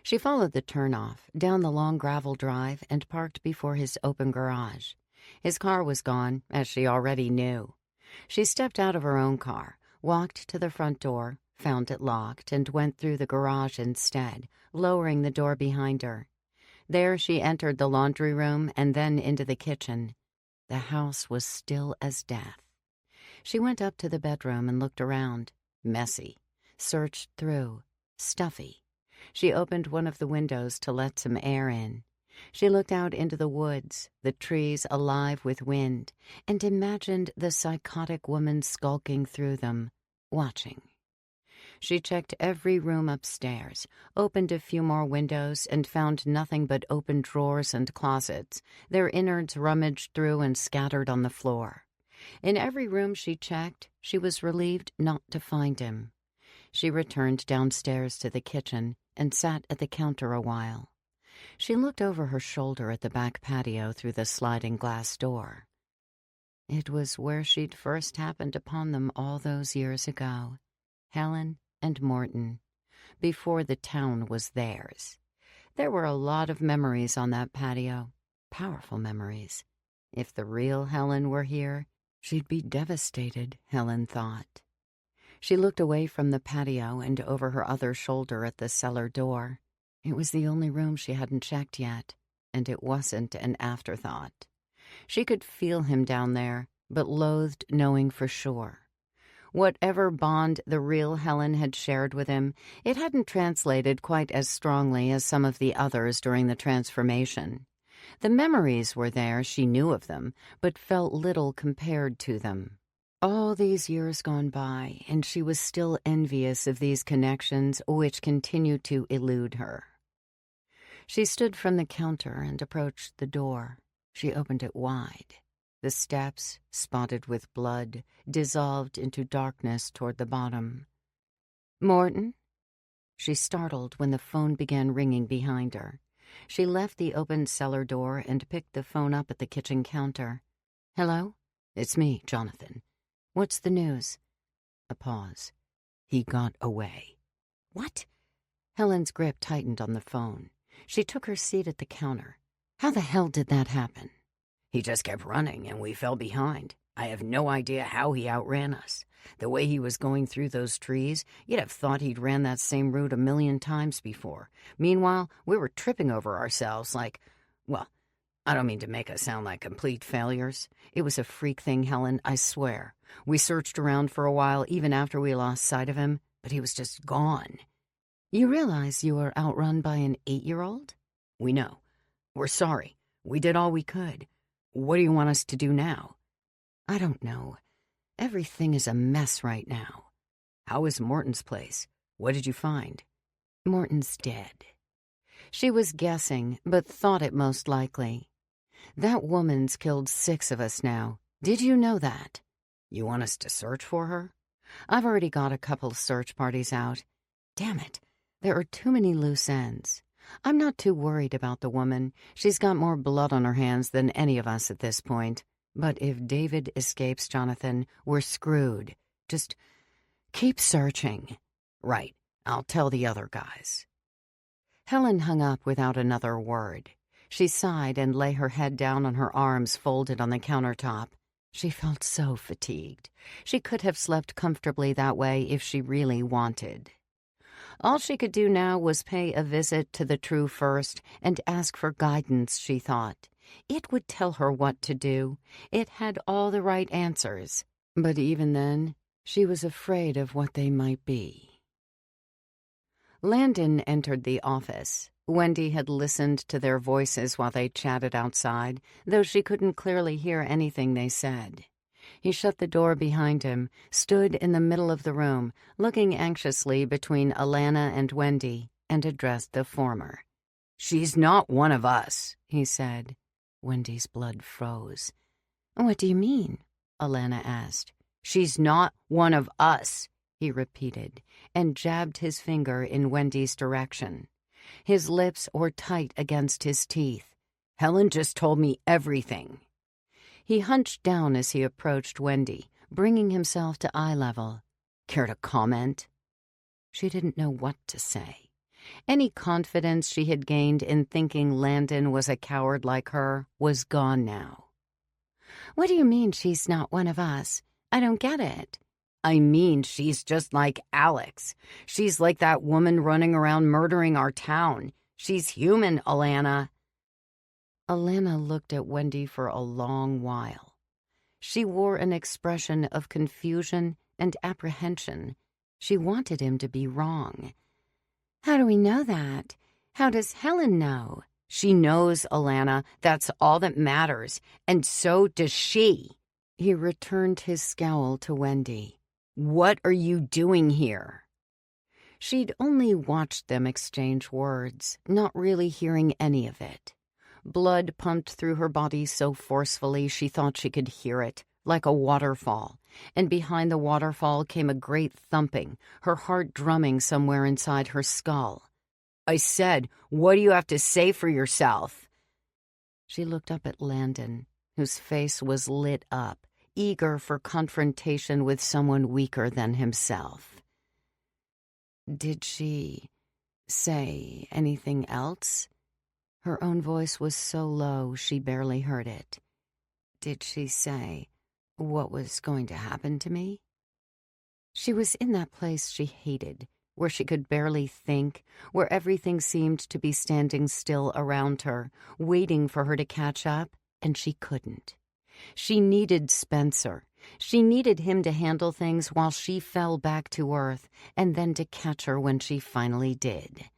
She followed the turnoff, down the long gravel drive, and parked before his open garage. His car was gone, as she already knew. She stepped out of her own car, walked to the front door, found it locked, and went through the garage instead, lowering the door behind her. There she entered the laundry room and then into the kitchen. The house was still as death. She went up to the bedroom and looked around. Messy. Searched through. Stuffy. She opened one of the windows to let some air in. She looked out into the woods, the trees alive with wind, and imagined the psychotic woman skulking through them, watching. She checked every room upstairs, opened a few more windows, and found nothing but open drawers and closets, their innards rummaged through and scattered on the floor. In every room she checked, she was relieved not to find him. She returned downstairs to the kitchen and sat at the counter a while. She looked over her shoulder at the back patio through the sliding glass door. It was where she'd first happened upon them all those years ago, Helen and Morton, before the town was theirs. There were a lot of memories on that patio, powerful memories. If the real Helen were here, she'd be devastated, Helen thought. She looked away from the patio and over her other shoulder at the cellar door. It was the only room she hadn't checked yet, and it wasn't an afterthought. She could feel him down there, but loathed knowing for sure. Whatever bond the real Helen had shared with him, it hadn't translated quite as strongly as some of the others during the transformation. The memories were there, she knew of them, but felt little compared to them. All these years gone by, and she was still envious of these connections which continued to elude her. She stood from the counter and approached the door. She opened it wide. The steps, spotted with blood, dissolved into darkness toward the bottom. "Morton?" She startled when the phone began ringing behind her. She left the open cellar door and picked the phone up at the kitchen counter. "Hello? It's me, Jonathan. What's the news?" A pause. "He got away." "What?" Helen's grip tightened on the phone. She took her seat at the counter. "How the hell did that happen?" "He just kept running and we fell behind. I have no idea how he outran us. The way he was going through those trees, you'd have thought he'd ran that same route 1,000,000 times before. Meanwhile, we were tripping over ourselves like, well, I don't mean to make us sound like complete failures. It was a freak thing, Helen, I swear. We searched around for a while even after we lost sight of him, but he was just gone." "You realize you were outrun by an 8-year-old? "We know. We're sorry. We did all we could. What do you want us to do now?" "I don't know. Everything is a mess right now." "How is Morton's place? What did you find?" "Morton's dead." She was guessing, but thought it most likely. "That woman's killed 6 of us now. Did you know that?" "You want us to search for her?" "I've already got a couple search parties out. Damn it, there are too many loose ends. I'm not too worried about the woman. She's got more blood on her hands than any of us at this point. But if David escapes, Jonathan, we're screwed. Just keep searching." "Right. I'll tell the other guys." Helen hung up without another word. She sighed and lay her head down on her arms folded on the countertop. She felt so fatigued. She could have slept comfortably that way if she really wanted. All she could do now was pay a visit to the True First and ask for guidance, she thought. It would tell her what to do. It had all the right answers. But even then, she was afraid of what they might be. Landon entered the office. Wendy had listened to their voices while they chatted outside, though she couldn't clearly hear anything they said. He shut the door behind him, stood in the middle of the room, looking anxiously between Alana and Wendy, and addressed the former. "She's not one of us," he said. Wendy's blood froze. "What do you mean?" Alana asked. "She's not one of us," he repeated, and jabbed his finger in Wendy's direction. His lips were tight against his teeth. "Helen just told me everything." He hunched down as he approached Wendy, bringing himself to eye level. "Care to comment?" She didn't know what to say. Any confidence she had gained in thinking Landon was a coward like her was gone now. "What do you mean she's not one of us? I don't get it." "I mean, she's just like Alex. She's like that woman running around murdering our town. She's human, Alana." Alana looked at Wendy for a long while. She wore an expression of confusion and apprehension. She wanted him to be wrong. "How do we know that? How does Helen know?" "She knows, Alana. That's all that matters. And so does she." He returned his scowl to Wendy. "What are you doing here?" She'd only watched them exchange words, not really hearing any of it. Blood pumped through her body so forcefully she thought she could hear it, like a waterfall, and behind the waterfall came a great thumping, her heart drumming somewhere inside her skull. "I said, what do you have to say for yourself?" She looked up at Landon, whose face was lit up, eager for confrontation with someone weaker than himself. "Did she say anything else?" Her own voice was so low she barely heard it. "Did she say what was going to happen to me?" She was in that place she hated, where she could barely think, where everything seemed to be standing still around her, waiting for her to catch up, and she couldn't. She needed Spencer. She needed him to handle things while she fell back to earth, and then to catch her when she finally did.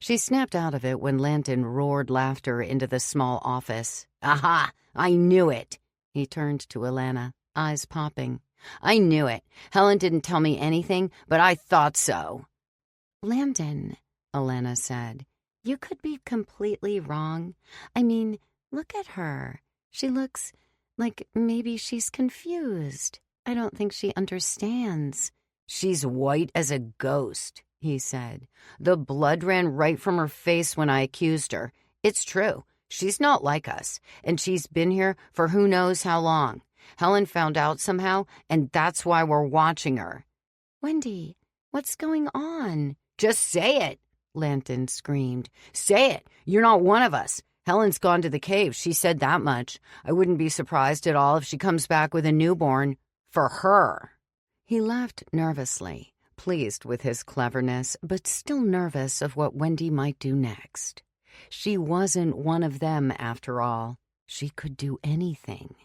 She snapped out of it when Landon roared laughter into the small office. "Aha! I knew it!" He turned to Alana, eyes popping. "I knew it. Helen didn't tell me anything, but I thought so." "Landon," Alana said, "you could be completely wrong. I mean, look at her. She looks like maybe she's confused. I don't think she understands." "She's white as a ghost," he said. "The blood ran right from her face when I accused her. It's true. She's not like us, and she's been here for who knows how long. Helen found out somehow, and that's why we're watching her." "Wendy, what's going on?" "Just say it," Landon screamed. "Say it. You're not one of us. Helen's gone to the cave. She said that much. I wouldn't be surprised at all if she comes back with a newborn. For her." He laughed nervously, pleased with his cleverness, but still nervous of what Wendy might do next. She wasn't one of them, after all. She could do anything.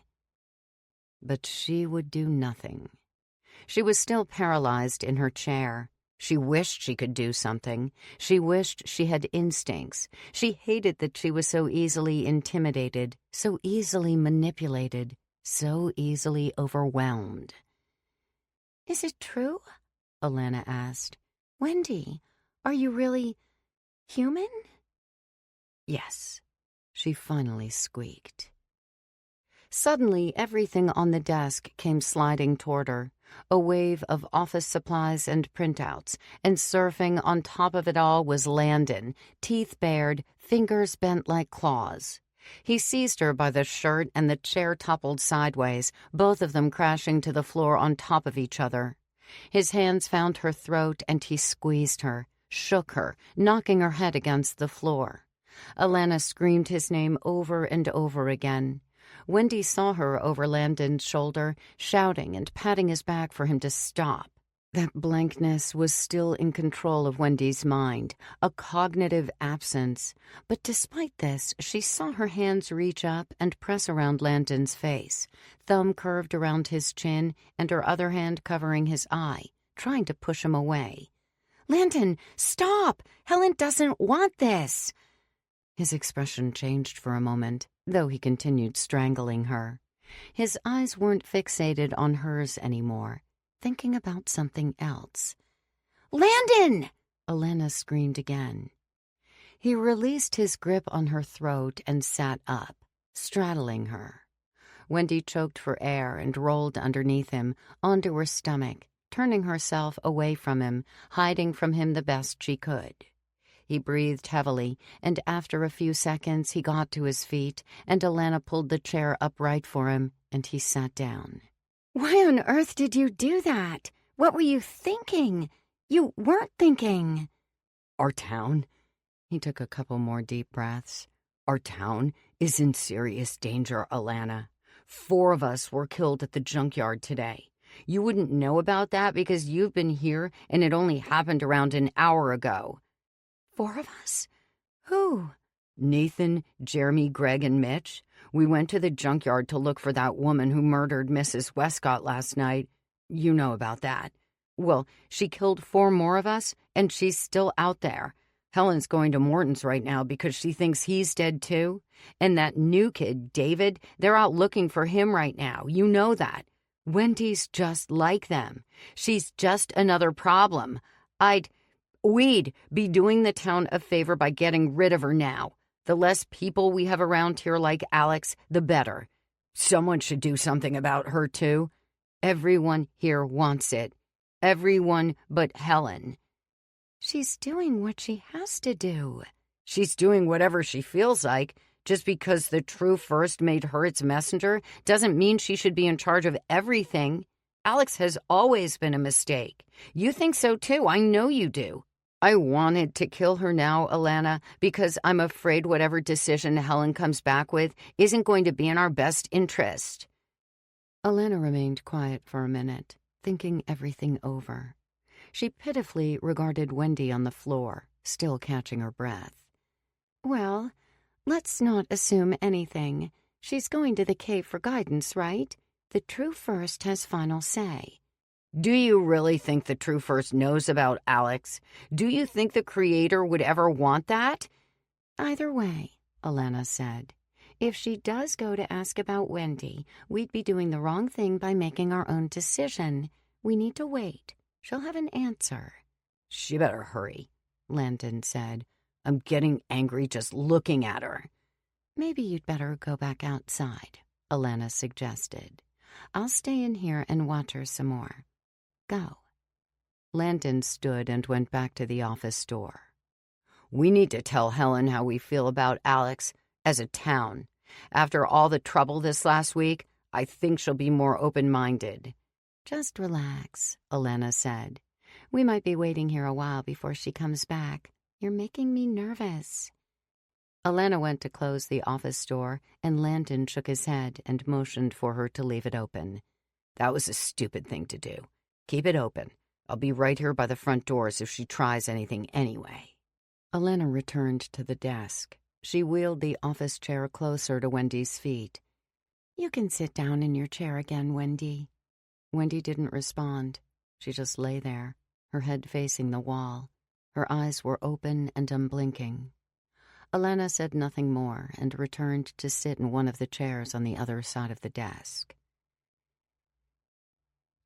But she would do nothing. She was still paralyzed in her chair. She wished she could do something. She wished she had instincts. She hated that she was so easily intimidated, so easily manipulated, so easily overwhelmed. "Is it true?" Alana asked. "Wendy, are you really human?" "Yes," she finally squeaked. Suddenly, everything on the desk came sliding toward her. A wave of office supplies and printouts, and surfing on top of it all was Landon, teeth bared, fingers bent like claws. He seized her by the shirt and the chair toppled sideways, both of them crashing to the floor on top of each other. His hands found her throat and he squeezed her, shook her, knocking her head against the floor. Alana screamed his name over and over again. Wendy saw her over Landon's shoulder, shouting and patting his back for him to stop. That blankness was still in control of Wendy's mind, a cognitive absence. But despite this, she saw her hands reach up and press around Landon's face, thumb curved around his chin and her other hand covering his eye, trying to push him away. "Landon, stop! Helen doesn't want this!" His expression changed for a moment, though he continued strangling her. His eyes weren't fixated on hers anymore, thinking about something else. "Landon!" Alana screamed again. He released his grip on her throat and sat up, straddling her. Wendy choked for air and rolled underneath him, onto her stomach, turning herself away from him, hiding from him the best she could. He breathed heavily, and after a few seconds he got to his feet, and Alana pulled the chair upright for him, and he sat down. "Why on earth did you do that? What were you thinking? You weren't thinking." "Our town," he took a couple more deep breaths. "Our town is in serious danger, Alana. 4 of us were killed at the junkyard today. You wouldn't know about that because you've been here and it only happened around an hour ago." 4 of us? Who? "Nathan, Jeremy, Greg, and Mitch. We went to the junkyard to look for that woman who murdered Mrs. Westcott last night. You know about that. Well, she killed 4 more of us, and she's still out there. Helen's going to Morton's right now because she thinks he's dead too. And that new kid, David, they're out looking for him right now. You know that. Wendy's just like them. She's just another problem. We'd be doing the town a favor by getting rid of her now. The less people we have around here like Alex, the better. Someone should do something about her, too. Everyone here wants it. Everyone but Helen." "She's doing what she has to do." "She's doing whatever she feels like. Just because the true first made her its messenger doesn't mean she should be in charge of everything. Alex has always been a mistake. You think so, too. I know you do. I wanted to kill her now, Alana, because I'm afraid whatever decision Helen comes back with isn't going to be in our best interest." Alana remained quiet for a minute, thinking everything over. She pitifully regarded Wendy on the floor, still catching her breath. "Well, let's not assume anything. She's going to the cave for guidance, right? The true first has final say." Do you really think the True First knows about Alex? Do you think the Creator would ever want that? Either way, Alana said, if she does go to ask about Wendy, we'd be doing the wrong thing by making our own decision. We need to wait. She'll have an answer. She better hurry, Landon said. I'm getting angry just looking at her. Maybe you'd better go back outside, Alana suggested. I'll stay in here and watch her some more. Go. Landon stood and went back to the office door. We need to tell Helen how we feel about Alex as a town. After all the trouble this last week, I think she'll be more open-minded. Just relax, Alana said. We might be waiting here a while before she comes back. You're making me nervous. Alana went to close the office door, and Landon shook his head and motioned for her to leave it open. That was a stupid thing to do. Keep it open. I'll be right here by the front doors if she tries anything anyway. Alana returned to the desk. She wheeled the office chair closer to Wendy's feet. You can sit down in your chair again, Wendy. Wendy didn't respond. She just lay there, her head facing the wall. Her eyes were open and unblinking. Alana said nothing more and returned to sit in one of the chairs on the other side of the desk.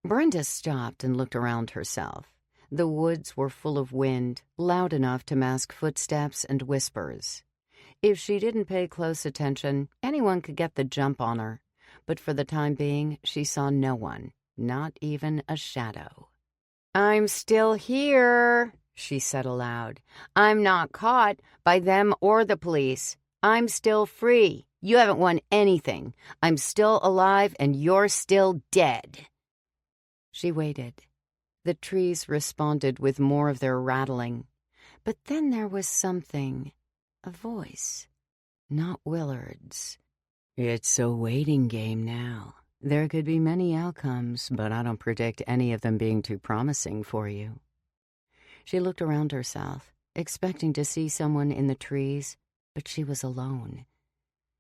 Brenda stopped and looked around herself. The woods were full of wind, loud enough to mask footsteps and whispers. If she didn't pay close attention, anyone could get the jump on her. But for the time being, she saw no one, not even a shadow. I'm still here, she said aloud. I'm not caught by them or the police. I'm still free. You haven't won anything. I'm still alive and you're still dead. She waited. The trees responded with more of their rattling. But then there was something, a voice, not Willard's. It's a waiting game now. There could be many outcomes, but I don't predict any of them being too promising for you. She looked around herself, expecting to see someone in the trees, but she was alone.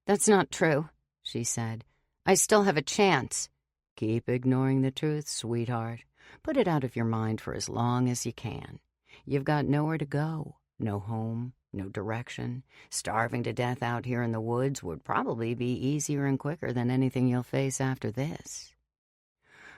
That's not true, she said. I still have a chance. Keep ignoring the truth, sweetheart. Put it out of your mind for as long as you can. You've got nowhere to go, no home, no direction. Starving to death out here in the woods would probably be easier and quicker than anything you'll face after this.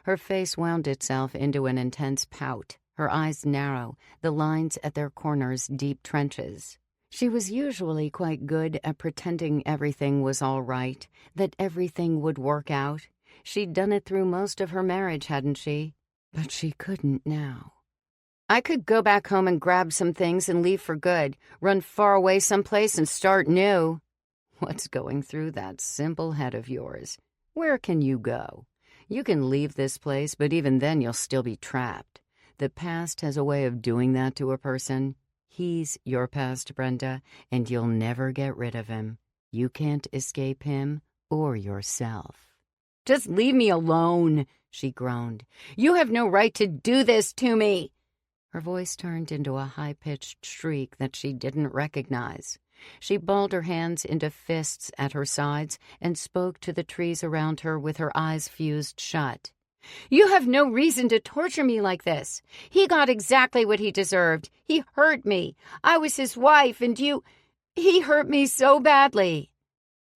Her face wound itself into an intense pout, her eyes narrow, the lines at their corners deep trenches. She was usually quite good at pretending everything was all right, that everything would work out. She'd done it through most of her marriage, hadn't she? But she couldn't now. I could go back home and grab some things and leave for good, run far away someplace and start new. What's going through that simple head of yours? Where can you go? You can leave this place, but even then you'll still be trapped. The past has a way of doing that to a person. He's your past, Brenda, and you'll never get rid of him. You can't escape him or yourself. Just leave me alone, she groaned. You have no right to do this to me. Her voice turned into a high-pitched shriek that she didn't recognize. She balled her hands into fists at her sides and spoke to the trees around her with her eyes fused shut. You have no reason to torture me like this. He got exactly what he deserved. He hurt me. I was his wife, and he hurt me so badly.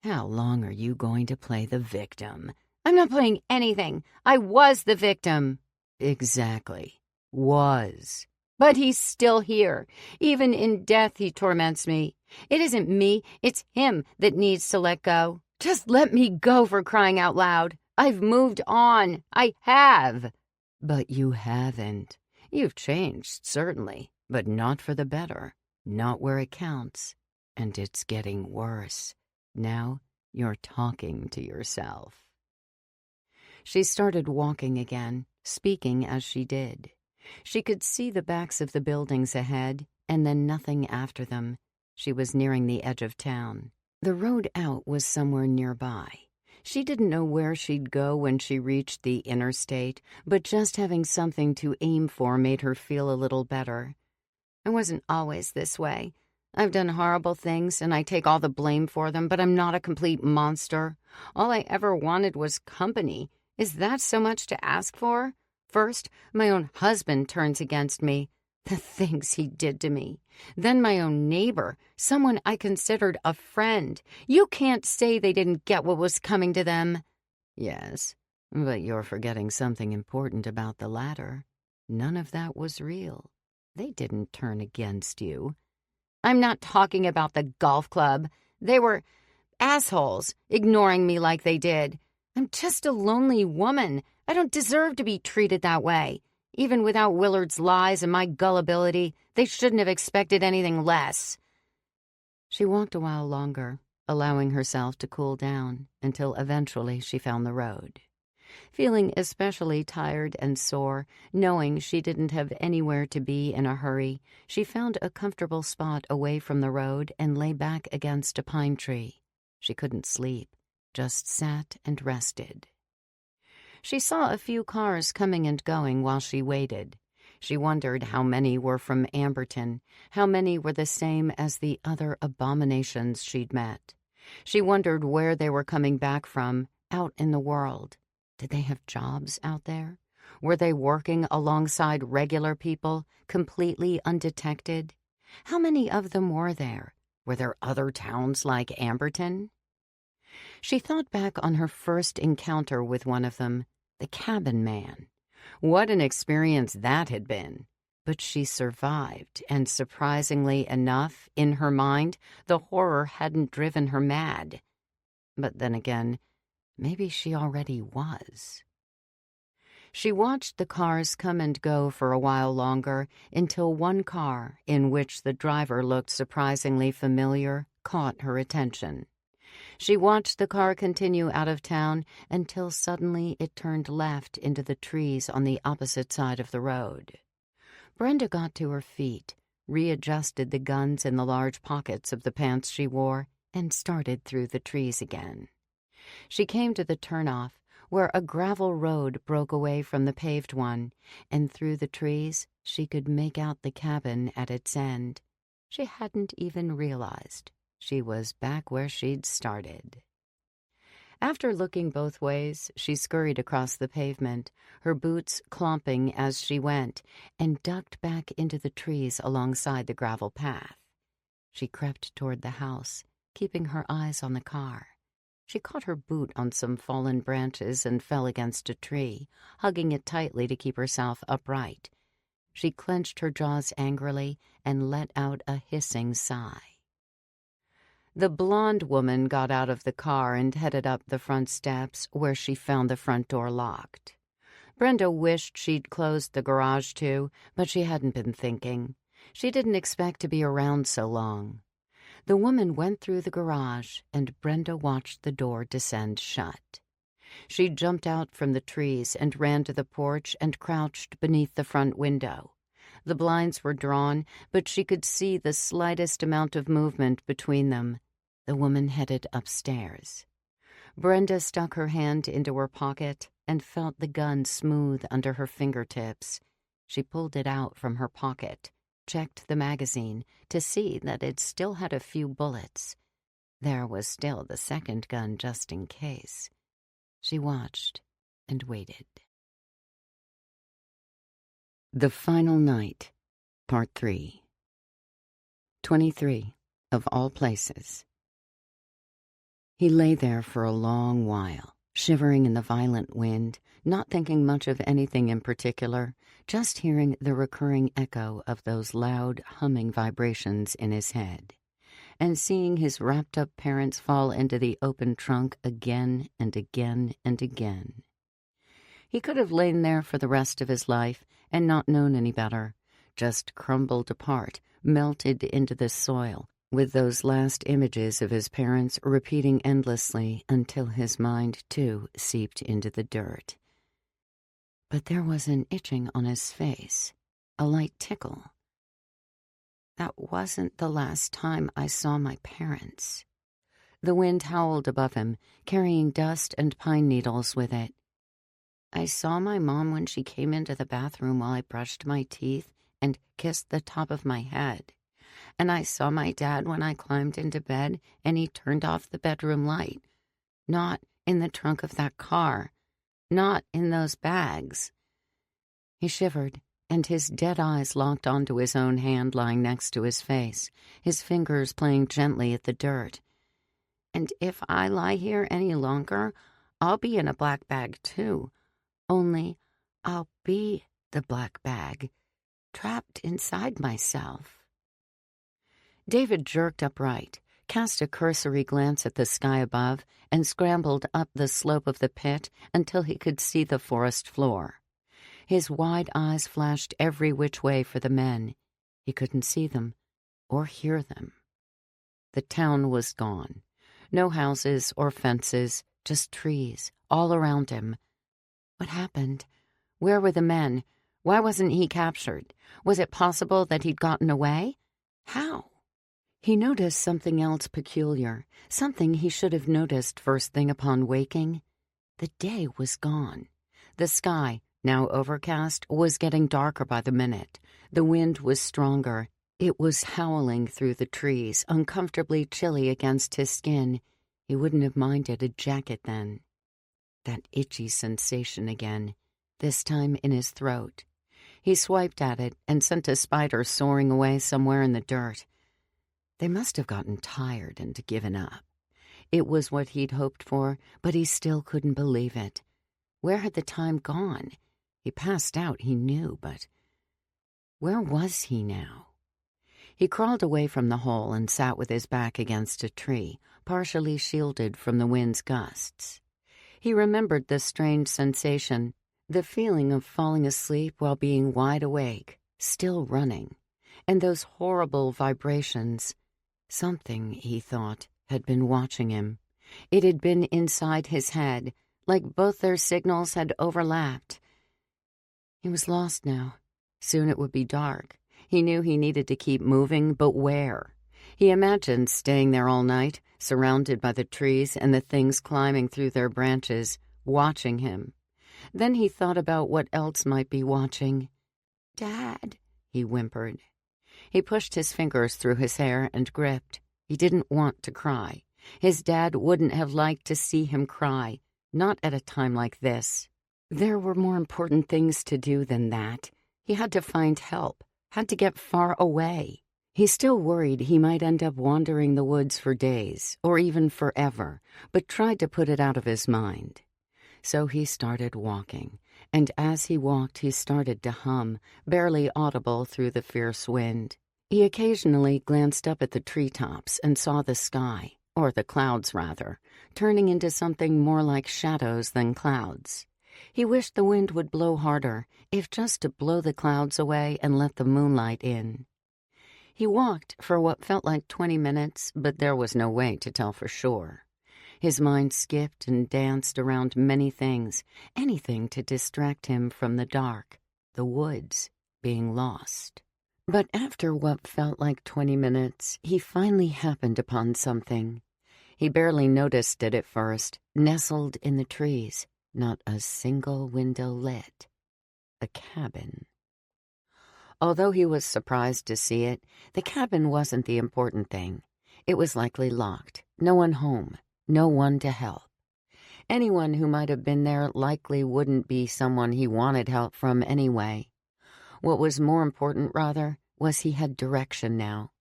How long are you going to play the victim? I'm not playing anything. I was the victim. Exactly. Was. But he's still here. Even in death, he torments me. It isn't me, it's him that needs to let go. Just let me go, for crying out loud. I've moved on. I have. But you haven't. You've changed, certainly, but not for the better. Not where it counts. And it's getting worse. Now you're talking to yourself. She started walking again, speaking as she did. She could see the backs of the buildings ahead, and then nothing after them. She was nearing the edge of town. The road out was somewhere nearby. She didn't know where she'd go when she reached the interstate, but just having something to aim for made her feel a little better. I wasn't always this way. I've done horrible things, and I take all the blame for them, but I'm not a complete monster. All I ever wanted was company. Is that so much to ask for? First, my own husband turns against me. The things he did to me. Then my own neighbor, someone I considered a friend. You can't say they didn't get what was coming to them. Yes, but you're forgetting something important about the latter. None of that was real. They didn't turn against you. I'm not talking about the golf club. They were assholes, ignoring me like they did. I'm just a lonely woman. I don't deserve to be treated that way. Even without Willard's lies and my gullibility, they shouldn't have expected anything less. She walked a while longer, allowing herself to cool down until eventually she found the road. Feeling especially tired and sore, knowing she didn't have anywhere to be in a hurry, she found a comfortable spot away from the road and lay back against a pine tree. She couldn't sleep, just sat and rested. She saw a few cars coming and going while she waited. She wondered how many were from Amberton, how many were the same as the other abominations she'd met. She wondered where they were coming back from, out in the world. Did they have jobs out there? Were they working alongside regular people, completely undetected? How many of them were there? Were there other towns like Amberton? She thought back on her first encounter with one of them, the cabin man. What an experience that had been. But she survived, and surprisingly enough, in her mind, the horror hadn't driven her mad. But then again, maybe she already was. She watched the cars come and go for a while longer until one car, in which the driver looked surprisingly familiar, caught her attention. She watched the car continue out of town until suddenly it turned left into the trees on the opposite side of the road. Brenda got to her feet, readjusted the guns in the large pockets of the pants she wore, and started through the trees again. She came to the turnoff, where a gravel road broke away from the paved one, and through the trees she could make out the cabin at its end. She hadn't even realized she was back where she'd started. After looking both ways, she scurried across the pavement, her boots clomping as she went, and ducked back into the trees alongside the gravel path. She crept toward the house, keeping her eyes on the car. She caught her boot on some fallen branches and fell against a tree, hugging it tightly to keep herself upright. She clenched her jaws angrily and let out a hissing sigh. The blonde woman got out of the car and headed up the front steps, where she found the front door locked. Brenda wished she'd closed the garage too, but she hadn't been thinking. She didn't expect to be around so long. The woman went through the garage, and Brenda watched the door descend shut. She jumped out from the trees and ran to the porch and crouched beneath the front window. The blinds were drawn, but she could see the slightest amount of movement between them. The woman headed upstairs. Brenda stuck her hand into her pocket and felt the gun smooth under her fingertips. She pulled it out from her pocket, checked the magazine to see that it still had a few bullets. There was still the second gun just in case. She watched and waited. The Final Night, Part 3. 23, of all places. He lay there for a long while, shivering in the violent wind, not thinking much of anything in particular, just hearing the recurring echo of those loud, humming vibrations in his head, and seeing his wrapped-up parents fall into the open trunk again and again and again. He could have lain there for the rest of his life and not known any better, just crumbled apart, melted into the soil, with those last images of his parents repeating endlessly until his mind, too, seeped into the dirt. But there was an itching on his face, a light tickle. That wasn't the last time I saw my parents. The wind howled above him, carrying dust and pine needles with it. I saw my mom when she came into the bathroom while I brushed my teeth and kissed the top of my head. And I saw my dad when I climbed into bed and he turned off the bedroom light. Not in the trunk of that car. Not in those bags. He shivered, and his dead eyes locked onto his own hand lying next to his face, his fingers playing gently at the dirt. And if I lie here any longer, I'll be in a black bag too. Only I'll be the black bag, trapped inside myself. David jerked upright, cast a cursory glance at the sky above, and scrambled up the slope of the pit until he could see the forest floor. His wide eyes flashed every which way for the men. He couldn't see them or hear them. The town was gone. No houses or fences, just trees all around him. What happened? Where were the men? Why wasn't he captured? Was it possible that he'd gotten away? How? He noticed something else peculiar, something he should have noticed first thing upon waking. The day was gone. The sky, now overcast, was getting darker by the minute. The wind was stronger. It was howling through the trees, uncomfortably chilly against his skin. He wouldn't have minded a jacket then. That itchy sensation again, this time in his throat. He swiped at it and sent a spider soaring away somewhere in the dirt. They must have gotten tired and given up. It was what he'd hoped for, but he still couldn't believe it. Where had the time gone? He passed out, he knew, but where was he now? He crawled away from the hole and sat with his back against a tree, partially shielded from the wind's gusts. He remembered the strange sensation, the feeling of falling asleep while being wide awake, still running, and those horrible vibrations. Something, he thought, had been watching him. It had been inside his head, like both their signals had overlapped. He was lost now. Soon it would be dark. He knew he needed to keep moving, but where? He imagined staying there all night, surrounded by the trees and the things climbing through their branches, watching him. Then he thought about what else might be watching. "Dad," he whimpered. He pushed his fingers through his hair and gripped. He didn't want to cry. His dad wouldn't have liked to see him cry, not at a time like this. There were more important things to do than that. He had to find help, had to get far away. He still worried he might end up wandering the woods for days, or even forever, but tried to put it out of his mind. So he started walking, and as he walked he started to hum, barely audible through the fierce wind. He occasionally glanced up at the treetops and saw the sky, or the clouds rather, turning into something more like shadows than clouds. He wished the wind would blow harder, if just to blow the clouds away and let the moonlight in. He walked for what felt like 20 minutes, but there was no way to tell for sure. His mind skipped and danced around many things, anything to distract him from the dark, the woods, being lost. But after what felt like 20 minutes, he finally happened upon something. He barely noticed it at first, nestled in the trees, not a single window lit. A cabin. Although he was surprised to see it, the cabin wasn't the important thing. It was likely locked, no one home, no one to help. Anyone who might have been there likely wouldn't be someone he wanted help from anyway. What was more important, rather, was he had direction now.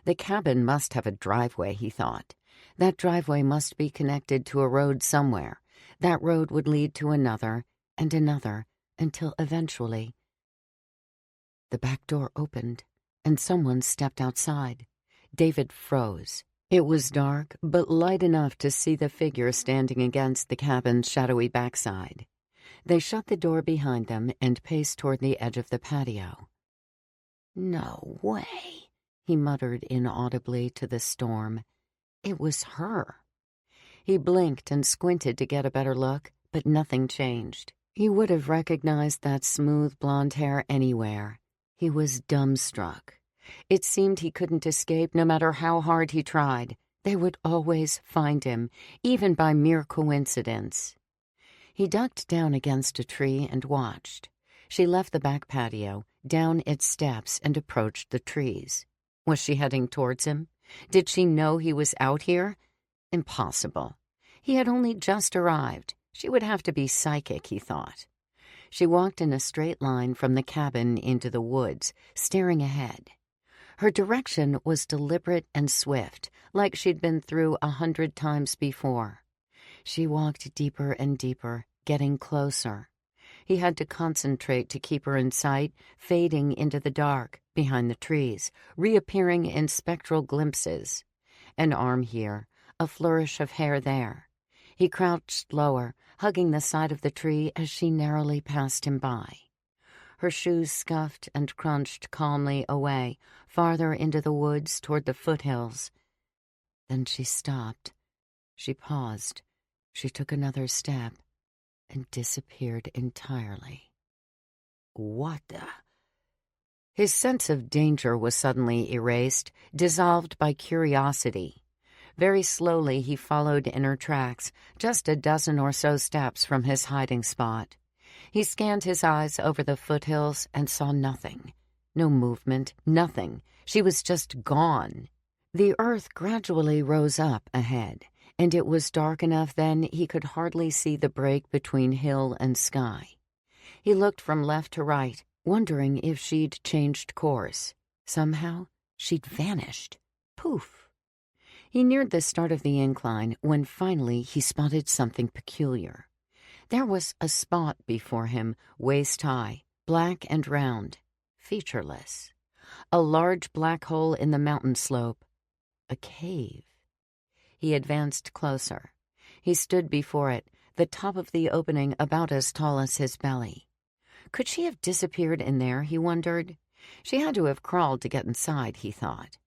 The cabin must have a driveway, he thought. That driveway must be connected to a road somewhere. That road would lead to another, and another, until eventually... The back door opened, and someone stepped outside. David froze. It was dark, but light enough to see the figure standing against the cabin's shadowy backside. They shut the door behind them and paced toward the edge of the patio. "No way," he muttered inaudibly to the storm. It was her. He blinked and squinted to get a better look, but nothing changed. He would have recognized that smooth blonde hair anywhere. He was dumbstruck. It seemed he couldn't escape no matter how hard he tried. They would always find him, even by mere coincidence. He ducked down against a tree and watched. She left the back patio, down its steps, and approached the trees. Was she heading towards him? Did she know he was out here? Impossible. He had only just arrived. She would have to be psychic, he thought. She walked in a straight line from the cabin into the woods, staring ahead. Her direction was deliberate and swift, like she'd been through 100 times before. She walked deeper and deeper, getting closer. He had to concentrate to keep her in sight, fading into the dark, behind the trees, reappearing in spectral glimpses. An arm here, a flourish of hair there. He crouched lower, hugging the side of the tree as she narrowly passed him by. Her shoes scuffed and crunched calmly away, farther into the woods toward the foothills. Then she stopped. She paused. She took another step and disappeared entirely. What the? His sense of danger was suddenly erased, dissolved by curiosity. Very slowly he followed in her tracks, just a dozen or so steps from his hiding spot. He scanned his eyes over the foothills and saw nothing. No movement, nothing. She was just gone. The earth gradually rose up ahead, and it was dark enough then he could hardly see the break between hill and sky. He looked from left to right, wondering if she'd changed course. Somehow, she'd vanished. Poof! He neared the start of the incline when finally he spotted something peculiar. There was a spot before him, waist-high, black and round, featureless. A large black hole in the mountain slope. A cave. He advanced closer. He stood before it, the top of the opening about as tall as his belly. Could she have disappeared in there, he wondered? She had to have crawled to get inside, he thought.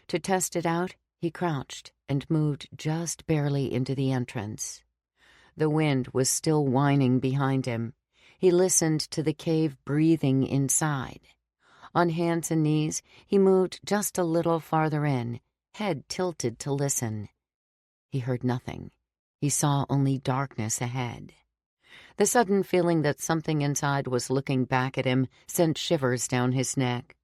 To test it out, he crouched and moved just barely into the entrance. The wind was still whining behind him. He listened to the cave breathing inside. On hands and knees, he moved just a little farther in, head tilted to listen. He heard nothing. He saw only darkness ahead. The sudden feeling that something inside was looking back at him sent shivers down his neck.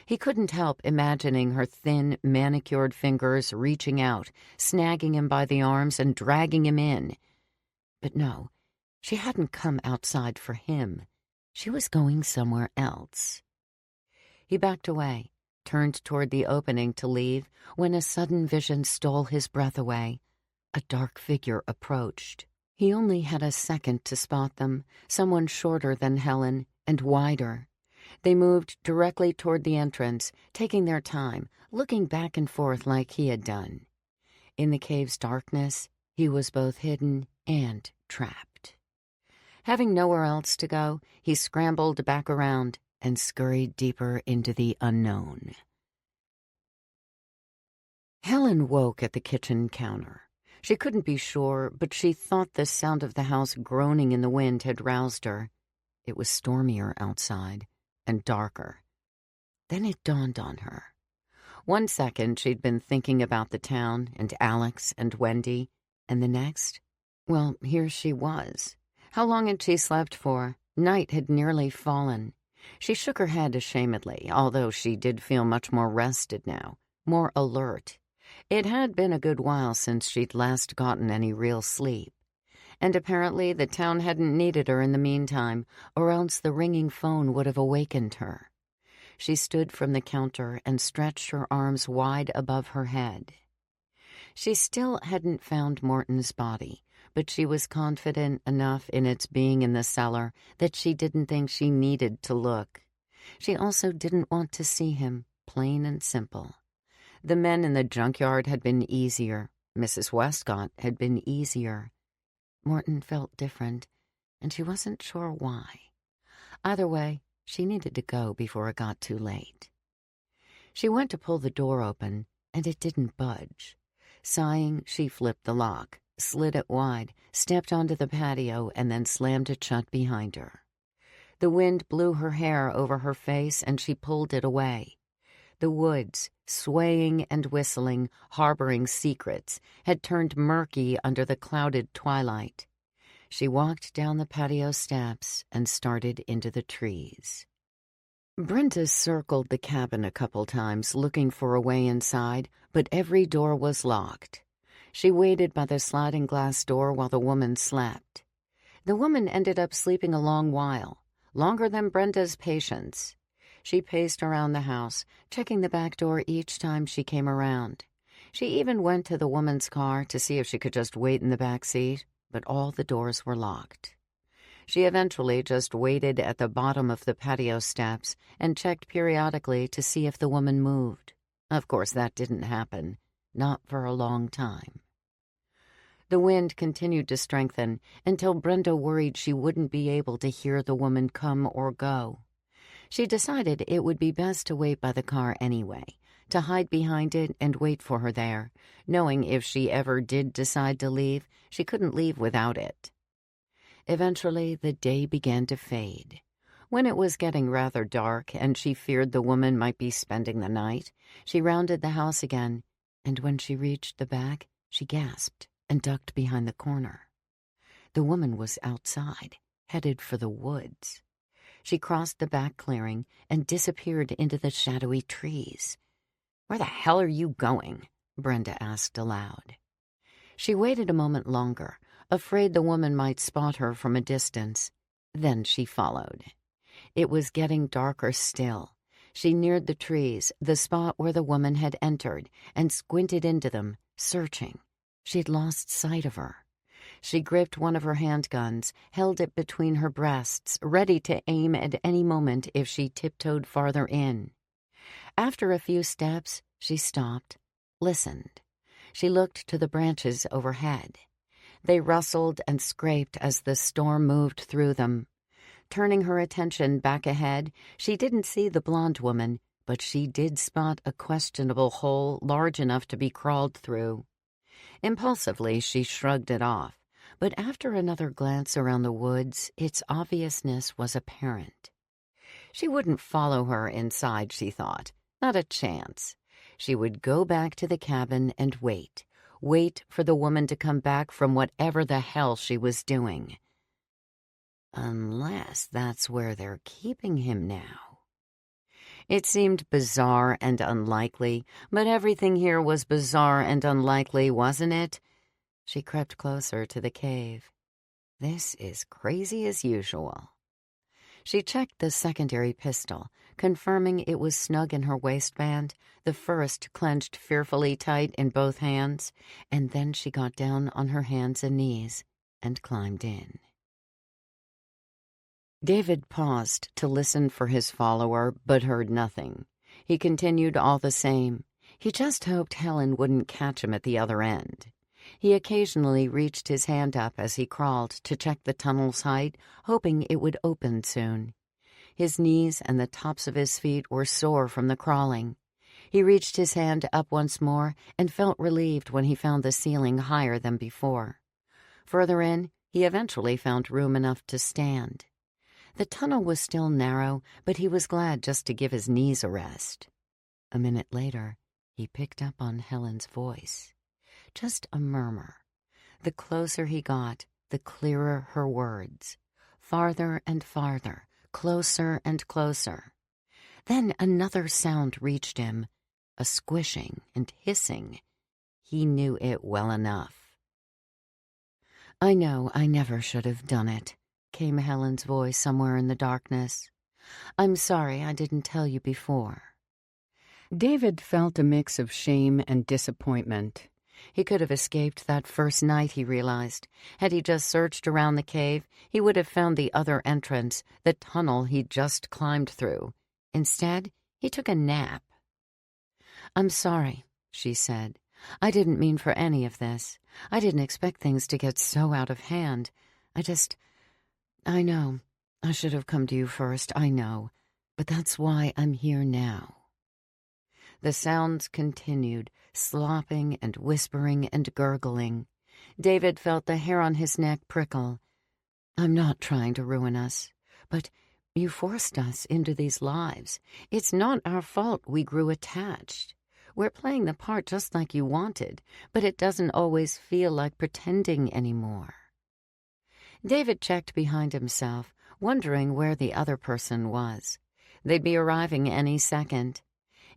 He couldn't help imagining her thin, manicured fingers reaching out, snagging him by the arms and dragging him in. But no, she hadn't come outside for him. She was going somewhere else. He backed away, turned toward the opening to leave, when a sudden vision stole his breath away. A dark figure approached. He only had a second to spot them, someone shorter than Helen and wider. They moved directly toward the entrance, taking their time, looking back and forth like he had done. In the cave's darkness, he was both hidden and trapped. Having nowhere else to go, he scrambled back around and scurried deeper into the unknown. Helen woke at the kitchen counter. She couldn't be sure, but she thought the sound of the house groaning in the wind had roused her. It was stormier outside, and darker. Then it dawned on her. 1 second she'd been thinking about the town and Alex and Wendy, and the next, well, here she was. How long had she slept for? Night had nearly fallen. She shook her head ashamedly, although she did feel much more rested now, more alert. It had been a good while since she'd last gotten any real sleep. And apparently the town hadn't needed her in the meantime, or else the ringing phone would have awakened her. She stood from the counter and stretched her arms wide above her head. She still hadn't found Morton's body, but she was confident enough in its being in the cellar that she didn't think she needed to look. She also didn't want to see him, plain and simple. The men in the junkyard had been easier. Mrs. Westcott had been easier. Morton felt different, and she wasn't sure why. Either way, she needed to go before it got too late. She went to pull the door open, and it didn't budge. Sighing, she flipped the lock, slid it wide, stepped onto the patio, and then slammed it shut behind her. The wind blew her hair over her face, and she pulled it away. The woods, swaying and whistling, harboring secrets, had turned murky under the clouded twilight. She walked down the patio steps and started into the trees. Brenda circled the cabin a couple times, looking for a way inside, but every door was locked. She waited by the sliding glass door while the woman slept. The woman ended up sleeping a long while. longer than Brenda's patience. She paced around the house, checking the back door each time she came around. She even went to the woman's car to see if she could just wait in the back seat, but all the doors were locked. She eventually just waited at the bottom of the patio steps and checked periodically to see if the woman moved. Of course, that didn't happen, not for a long time. The wind continued to strengthen until Brenda worried she wouldn't be able to hear the woman come or go. She decided it would be best to wait by the car anyway, to hide behind it and wait for her there, knowing if she ever did decide to leave, she couldn't leave without it. Eventually, the day began to fade. When it was getting rather dark and she feared the woman might be spending the night, she rounded the house again, and when she reached the back, she gasped and ducked behind the corner. The woman was outside, headed for the woods. She crossed the back clearing and disappeared into the shadowy trees. "Where the hell are you going?" Brenda asked aloud. She waited a moment longer, afraid the woman might spot her from a distance. Then she followed. It was getting darker still. She neared the trees, the spot where the woman had entered, and squinted into them, searching. She'd lost sight of her. She gripped one of her handguns, held it between her breasts, ready to aim at any moment if she tiptoed farther in. After a few steps, she stopped, listened. She looked to the branches overhead. They rustled and scraped as the storm moved through them. Turning her attention back ahead, she didn't see the blonde woman, but she did spot a questionable hole large enough to be crawled through. Impulsively, she shrugged it off, but after another glance around the woods, its obviousness was apparent. She wouldn't follow her inside, she thought. Not a chance. She would go back to the cabin and wait for the woman to come back from whatever the hell she was doing. Unless that's where they're keeping him now. It seemed bizarre and unlikely, but everything here was bizarre and unlikely, wasn't it? She crept closer to the cave. This is crazy as usual. She checked the secondary pistol, confirming it was snug in her waistband, the first clenched fearfully tight in both hands, and then she got down on her hands and knees and climbed in. David paused to listen for his follower, but heard nothing. He continued all the same. He just hoped Helen wouldn't catch him at the other end. He occasionally reached his hand up as he crawled to check the tunnel's height, hoping it would open soon. His knees and the tops of his feet were sore from the crawling. He reached his hand up once more and felt relieved when he found the ceiling higher than before. Further in, he eventually found room enough to stand. The tunnel was still narrow, but he was glad just to give his knees a rest. A minute later, he picked up on Helen's voice. Just a murmur. The closer he got, the clearer her words. Farther and farther, closer and closer. Then another sound reached him, a squishing and hissing. He knew it well enough. "I know I never should have done it," came Helen's voice somewhere in the darkness. "I'm sorry I didn't tell you before." David felt a mix of shame and disappointment. He could have escaped that first night, he realized. Had he just searched around the cave, he would have found the other entrance, the tunnel he'd just climbed through. Instead, he took a nap. "I'm sorry," she said. "I didn't mean for any of this. I didn't expect things to get so out of hand. I know. I should have come to you first, I know. But that's why I'm here now." The sounds continued, slopping and whispering and gurgling. David felt the hair on his neck prickle. "I'm not trying to ruin us, but you forced us into these lives. It's not our fault we grew attached. We're playing the part just like you wanted, but it doesn't always feel like pretending anymore." David checked behind himself, wondering where the other person was. They'd be arriving any second.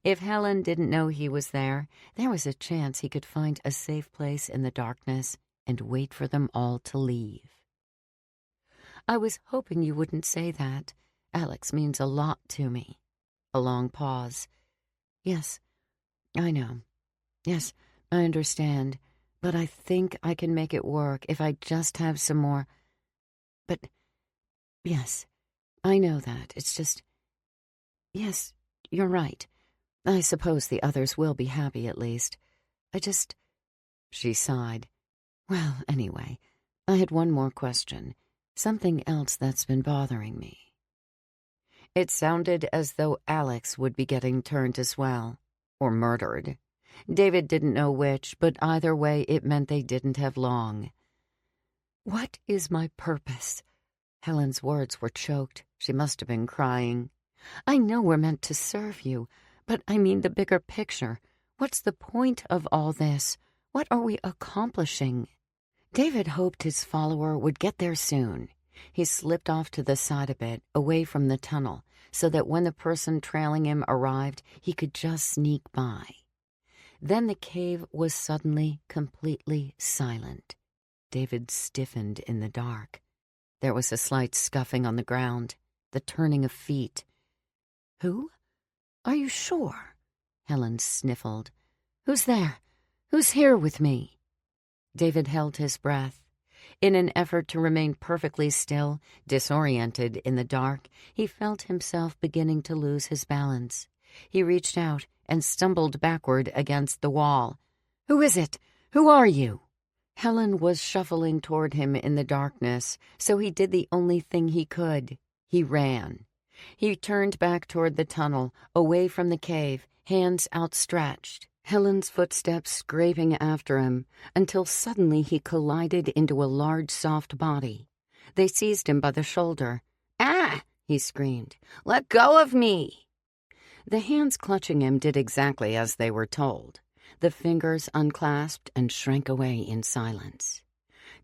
If Helen didn't know he was there was a chance he could find a safe place in the darkness and wait for them all to leave. "I was hoping you wouldn't say that," Alex means a lot to me. A long pause. Yes, I know. Yes, I understand. But I think I can make it work if I just have some more. But, yes, I know that. It's just... Yes, you're right. I suppose the others will be happy at least. She sighed. Well, anyway, I had one more question. Something else that's been bothering me. It sounded as though Alex would be getting turned as well, or murdered. David didn't know which, but either way it meant they didn't have long. What is my purpose? Helen's words were choked. She must have been crying. I know we're meant to serve you, but I mean the bigger picture. What's the point of all this? What are we accomplishing? David hoped his follower would get there soon. He slipped off to the side a bit, away from the tunnel, so that when the person trailing him arrived, he could just sneak by. Then the cave was suddenly completely silent. David stiffened in the dark. There was a slight scuffing on the ground, the turning of feet. Who? Are you sure? Helen sniffled. Who's there? Who's here with me? David held his breath. In an effort to remain perfectly still, disoriented in the dark, he felt himself beginning to lose his balance. He reached out and stumbled backward against the wall. Who is it? Who are you? Helen was shuffling toward him in the darkness, so he did the only thing he could. He ran. He turned back toward the tunnel, away from the cave, hands outstretched. Helen's footsteps scraping after him, until suddenly he collided into a large, soft body. They seized him by the shoulder. Ah! He screamed. Let go of me! The hands clutching him did exactly as they were told. The fingers unclasped and shrank away in silence.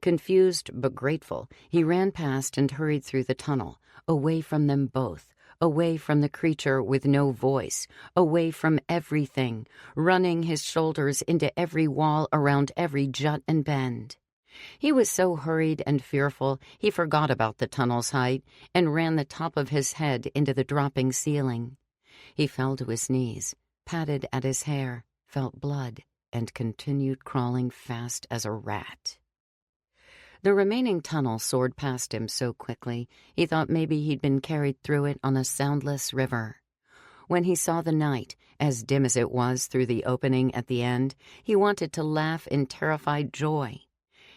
Confused but grateful, he ran past and hurried through the tunnel, away from them both, away from the creature with no voice, away from everything, running his shoulders into every wall around every jut and bend. He was so hurried and fearful he forgot about the tunnel's height and ran the top of his head into the dropping ceiling. He fell to his knees, patted at his hair, felt blood, and continued crawling fast as a rat. The remaining tunnel soared past him so quickly, he thought maybe he'd been carried through it on a soundless river. When he saw the night, as dim as it was through the opening at the end, he wanted to laugh in terrified joy.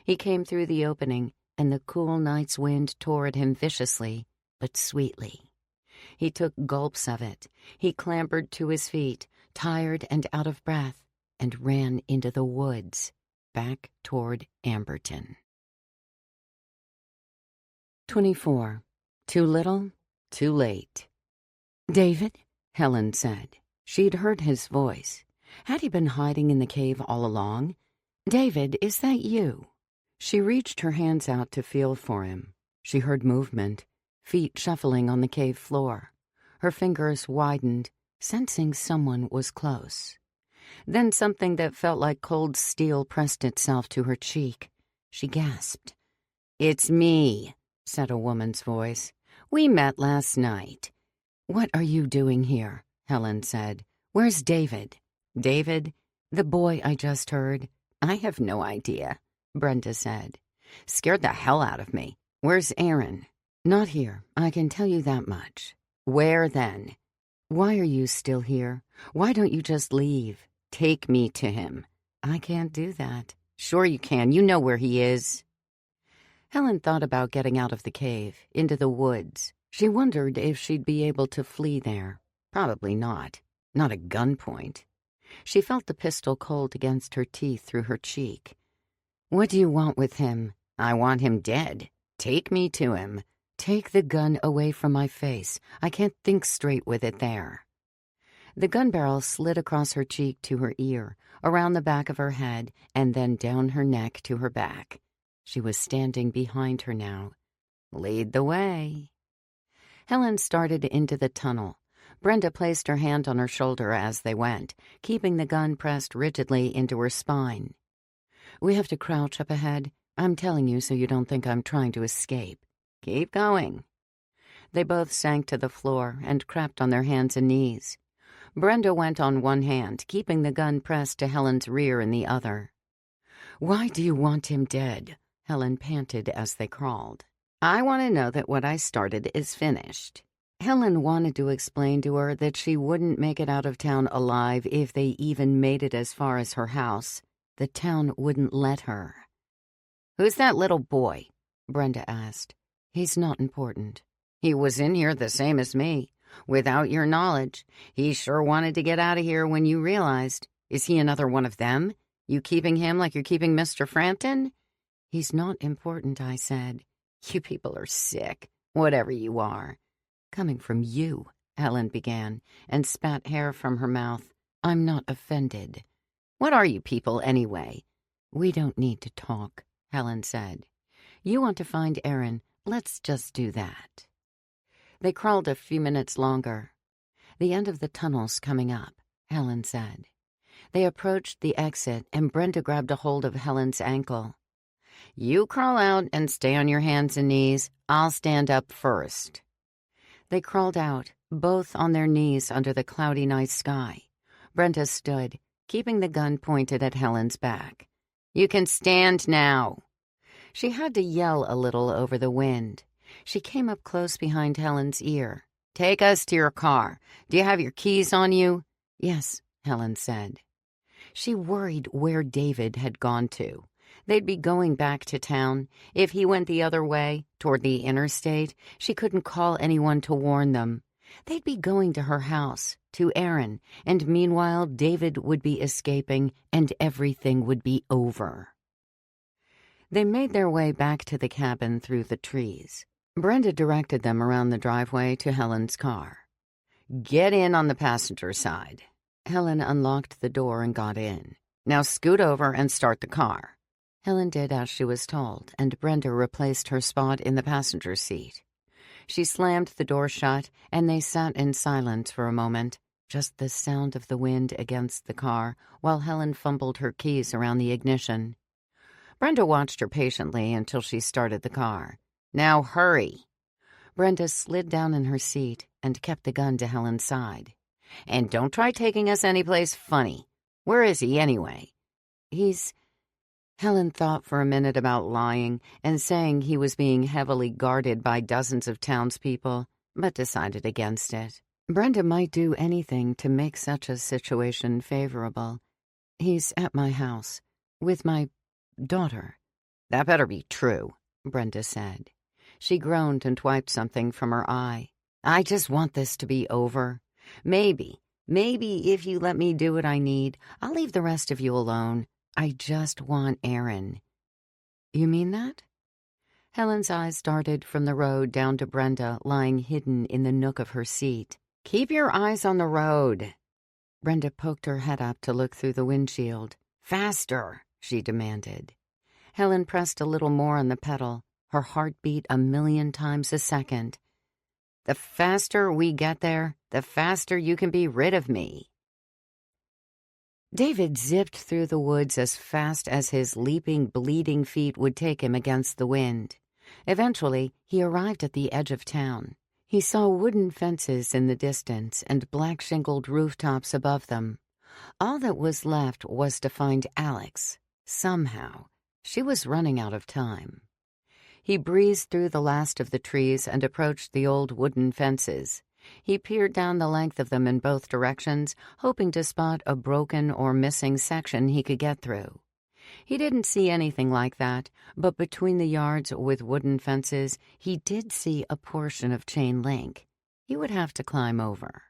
He came through the opening, and the cool night's wind tore at him viciously, but sweetly. He took gulps of it. He clambered to his feet, tired and out of breath, and ran into the woods, back toward Amberton. 24. Too little, too late. David, Helen said. She'd heard his voice. Had he been hiding in the cave all along? David, is that you? She reached her hands out to feel for him. She heard movement, feet shuffling on the cave floor. Her fingers widened, sensing someone was close. Then something that felt like cold steel pressed itself to her cheek. She gasped. It's me, said a woman's voice. We met last night. What are you doing here? Helen said. Where's David? David? The boy I just heard. I have no idea, Brenda said. Scared the hell out of me. Where's Aaron? Not here, I can tell you that much. Where then? Why are you still here? Why don't you just leave? Take me to him. I can't do that. Sure you can. You know where he is. Helen thought about getting out of the cave, into the woods. She wondered if she'd be able to flee there. Probably not. Not at gunpoint. She felt the pistol cold against her teeth through her cheek. What do you want with him? I want him dead. Take me to him. Take the gun away from my face. I can't think straight with it there. The gun barrel slid across her cheek to her ear, around the back of her head, and then down her neck to her back. She was standing behind her now. Lead the way. Helen started into the tunnel. Brenda placed her hand on her shoulder as they went, keeping the gun pressed rigidly into her spine. We have to crouch up ahead. I'm telling you so you don't think I'm trying to escape. Keep going. They both sank to the floor and crept on their hands and knees. Brenda went on one hand, keeping the gun pressed to Helen's rear in the other. "Why do you want him dead?" Helen panted as they crawled. "I want to know that what I started is finished." Helen wanted to explain to her that she wouldn't make it out of town alive if they even made it as far as her house. The town wouldn't let her. "Who's that little boy?" Brenda asked. "He's not important." "He was in here the same as me. Without your knowledge. He sure wanted to get out of here when you realized. Is he another one of them? You keeping him like you're keeping Mr. Frampton?" "He's not important," I said. "You people are sick, whatever you are." "Coming from you," Helen began, and spat hair from her mouth. "I'm not offended." "What are you people, anyway?" "We don't need to talk," Helen said. "You want to find Aaron. Let's just do that." They crawled a few minutes longer. "The end of the tunnel's coming up," Helen said. They approached the exit, and Brenda grabbed a hold of Helen's ankle. "You crawl out and stay on your hands and knees. I'll stand up first." They crawled out, both on their knees under the cloudy night sky. Brenda stood, keeping the gun pointed at Helen's back. "You can stand now." She had to yell a little over the wind. She came up close behind Helen's ear. "Take us to your car. Do you have your keys on you?" "Yes," Helen said. She worried where David had gone to. They'd be going back to town. If he went the other way, toward the interstate, she couldn't call anyone to warn them. They'd be going to her house, to Aaron, and meanwhile David would be escaping and everything would be over. They made their way back to the cabin through the trees. Brenda directed them around the driveway to Helen's car. "Get in on the passenger side." Helen unlocked the door and got in. "Now scoot over and start the car." Helen did as she was told, and Brenda replaced her spot in the passenger seat. She slammed the door shut, and they sat in silence for a moment, just the sound of the wind against the car, while Helen fumbled her keys around the ignition. Brenda watched her patiently until she started the car. "Now hurry." Brenda slid down in her seat and kept the gun to Helen's side. "And don't try taking us anyplace funny. Where is he, anyway?" "He's—" Helen thought for a minute about lying and saying he was being heavily guarded by dozens of townspeople, but decided against it. Brenda might do anything to make such a situation favorable. "He's at my house, with my daughter." "That better be true," Brenda said. She groaned and wiped something from her eye. "I just want this to be over. Maybe if you let me do what I need, I'll leave the rest of you alone. I just want Aaron." "You mean that?" Helen's eyes darted from the road down to Brenda lying hidden in the nook of her seat. "Keep your eyes on the road." Brenda poked her head up to look through the windshield. "Faster," she demanded. Helen pressed a little more on the pedal. Her heart beat 1,000,000 times a second. "The faster we get there, the faster you can be rid of me." David zipped through the woods as fast as his leaping, bleeding feet would take him against the wind. Eventually, he arrived at the edge of town. He saw wooden fences in the distance and black-shingled rooftops above them. All that was left was to find Alex. Somehow, she was running out of time. He breezed through the last of the trees and approached the old wooden fences. He peered down the length of them in both directions, hoping to spot a broken or missing section he could get through. He didn't see anything like that, but between the yards with wooden fences, he did see a portion of chain link. He would have to climb over.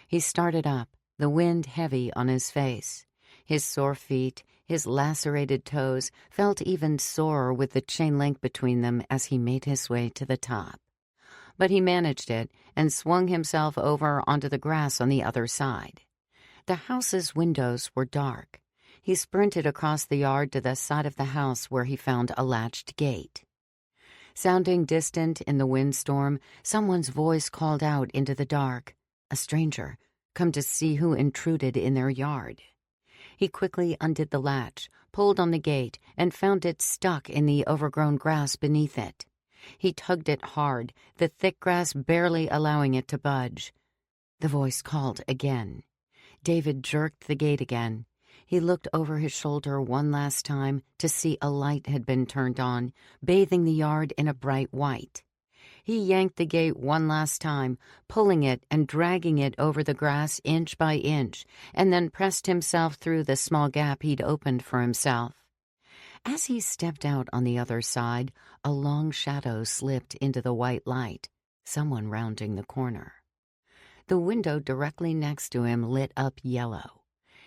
He started up, the wind heavy on his face. His sore feet, his lacerated toes, felt even sorer with the chain link between them as he made his way to the top. But he managed it and swung himself over onto the grass on the other side. The house's windows were dark. He sprinted across the yard to the side of the house where he found a latched gate. Sounding distant in the windstorm, someone's voice called out into the dark. A stranger, come to see who intruded in their yard. He quickly undid the latch, pulled on the gate, and found it stuck in the overgrown grass beneath it. He tugged it hard, the thick grass barely allowing it to budge. The voice called again. David jerked the gate again. He looked over his shoulder one last time to see a light had been turned on, bathing the yard in a bright white. He yanked the gate one last time, pulling it and dragging it over the grass inch by inch, and then pressed himself through the small gap he'd opened for himself. As he stepped out on the other side, a long shadow slipped into the white light, someone rounding the corner. The window directly next to him lit up yellow.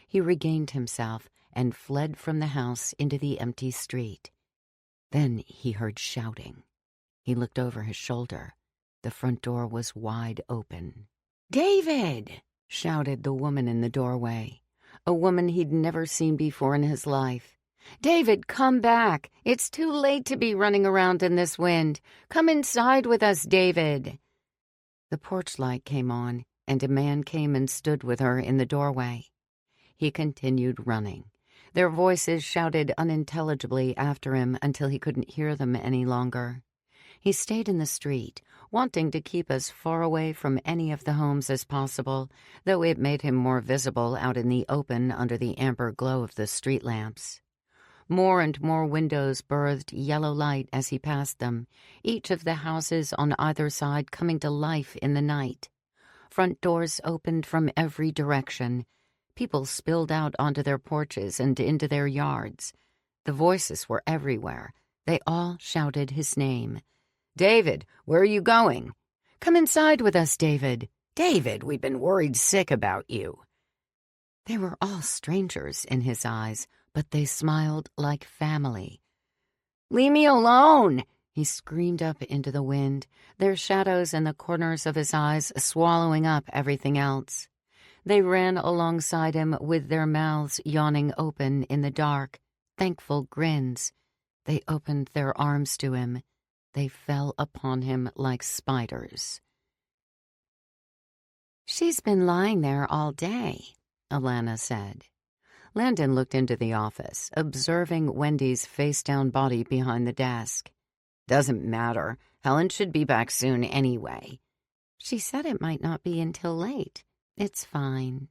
He regained himself and fled from the house into the empty street. Then he heard shouting. He looked over his shoulder. The front door was wide open. "David!" shouted the woman in the doorway, a woman he'd never seen before in his life. "David, come back. It's too late to be running around in this wind. Come inside with us, David." The porch light came on, and a man came and stood with her in the doorway. He continued running. Their voices shouted unintelligibly after him until he couldn't hear them any longer. He stayed in the street, wanting to keep as far away from any of the homes as possible, though it made him more visible out in the open under the amber glow of the street lamps. More and more windows birthed yellow light as he passed them, each of the houses on either side coming to life in the night. Front doors opened from every direction. People spilled out onto their porches and into their yards. The voices were everywhere. They all shouted his name. "David, where are you going?" "Come inside with us, David." "David, we've been worried sick about you." They were all strangers in his eyes, but they smiled like family. "Leave me alone!" he screamed up into the wind, their shadows in the corners of his eyes swallowing up everything else. They ran alongside him with their mouths yawning open in the dark, thankful grins. They opened their arms to him. They fell upon him like spiders. "She's been lying there all day," Alana said. Landon looked into the office, observing Wendy's face-down body behind the desk. "Doesn't matter. Helen should be back soon anyway." "She said it might not be until late. It's fine."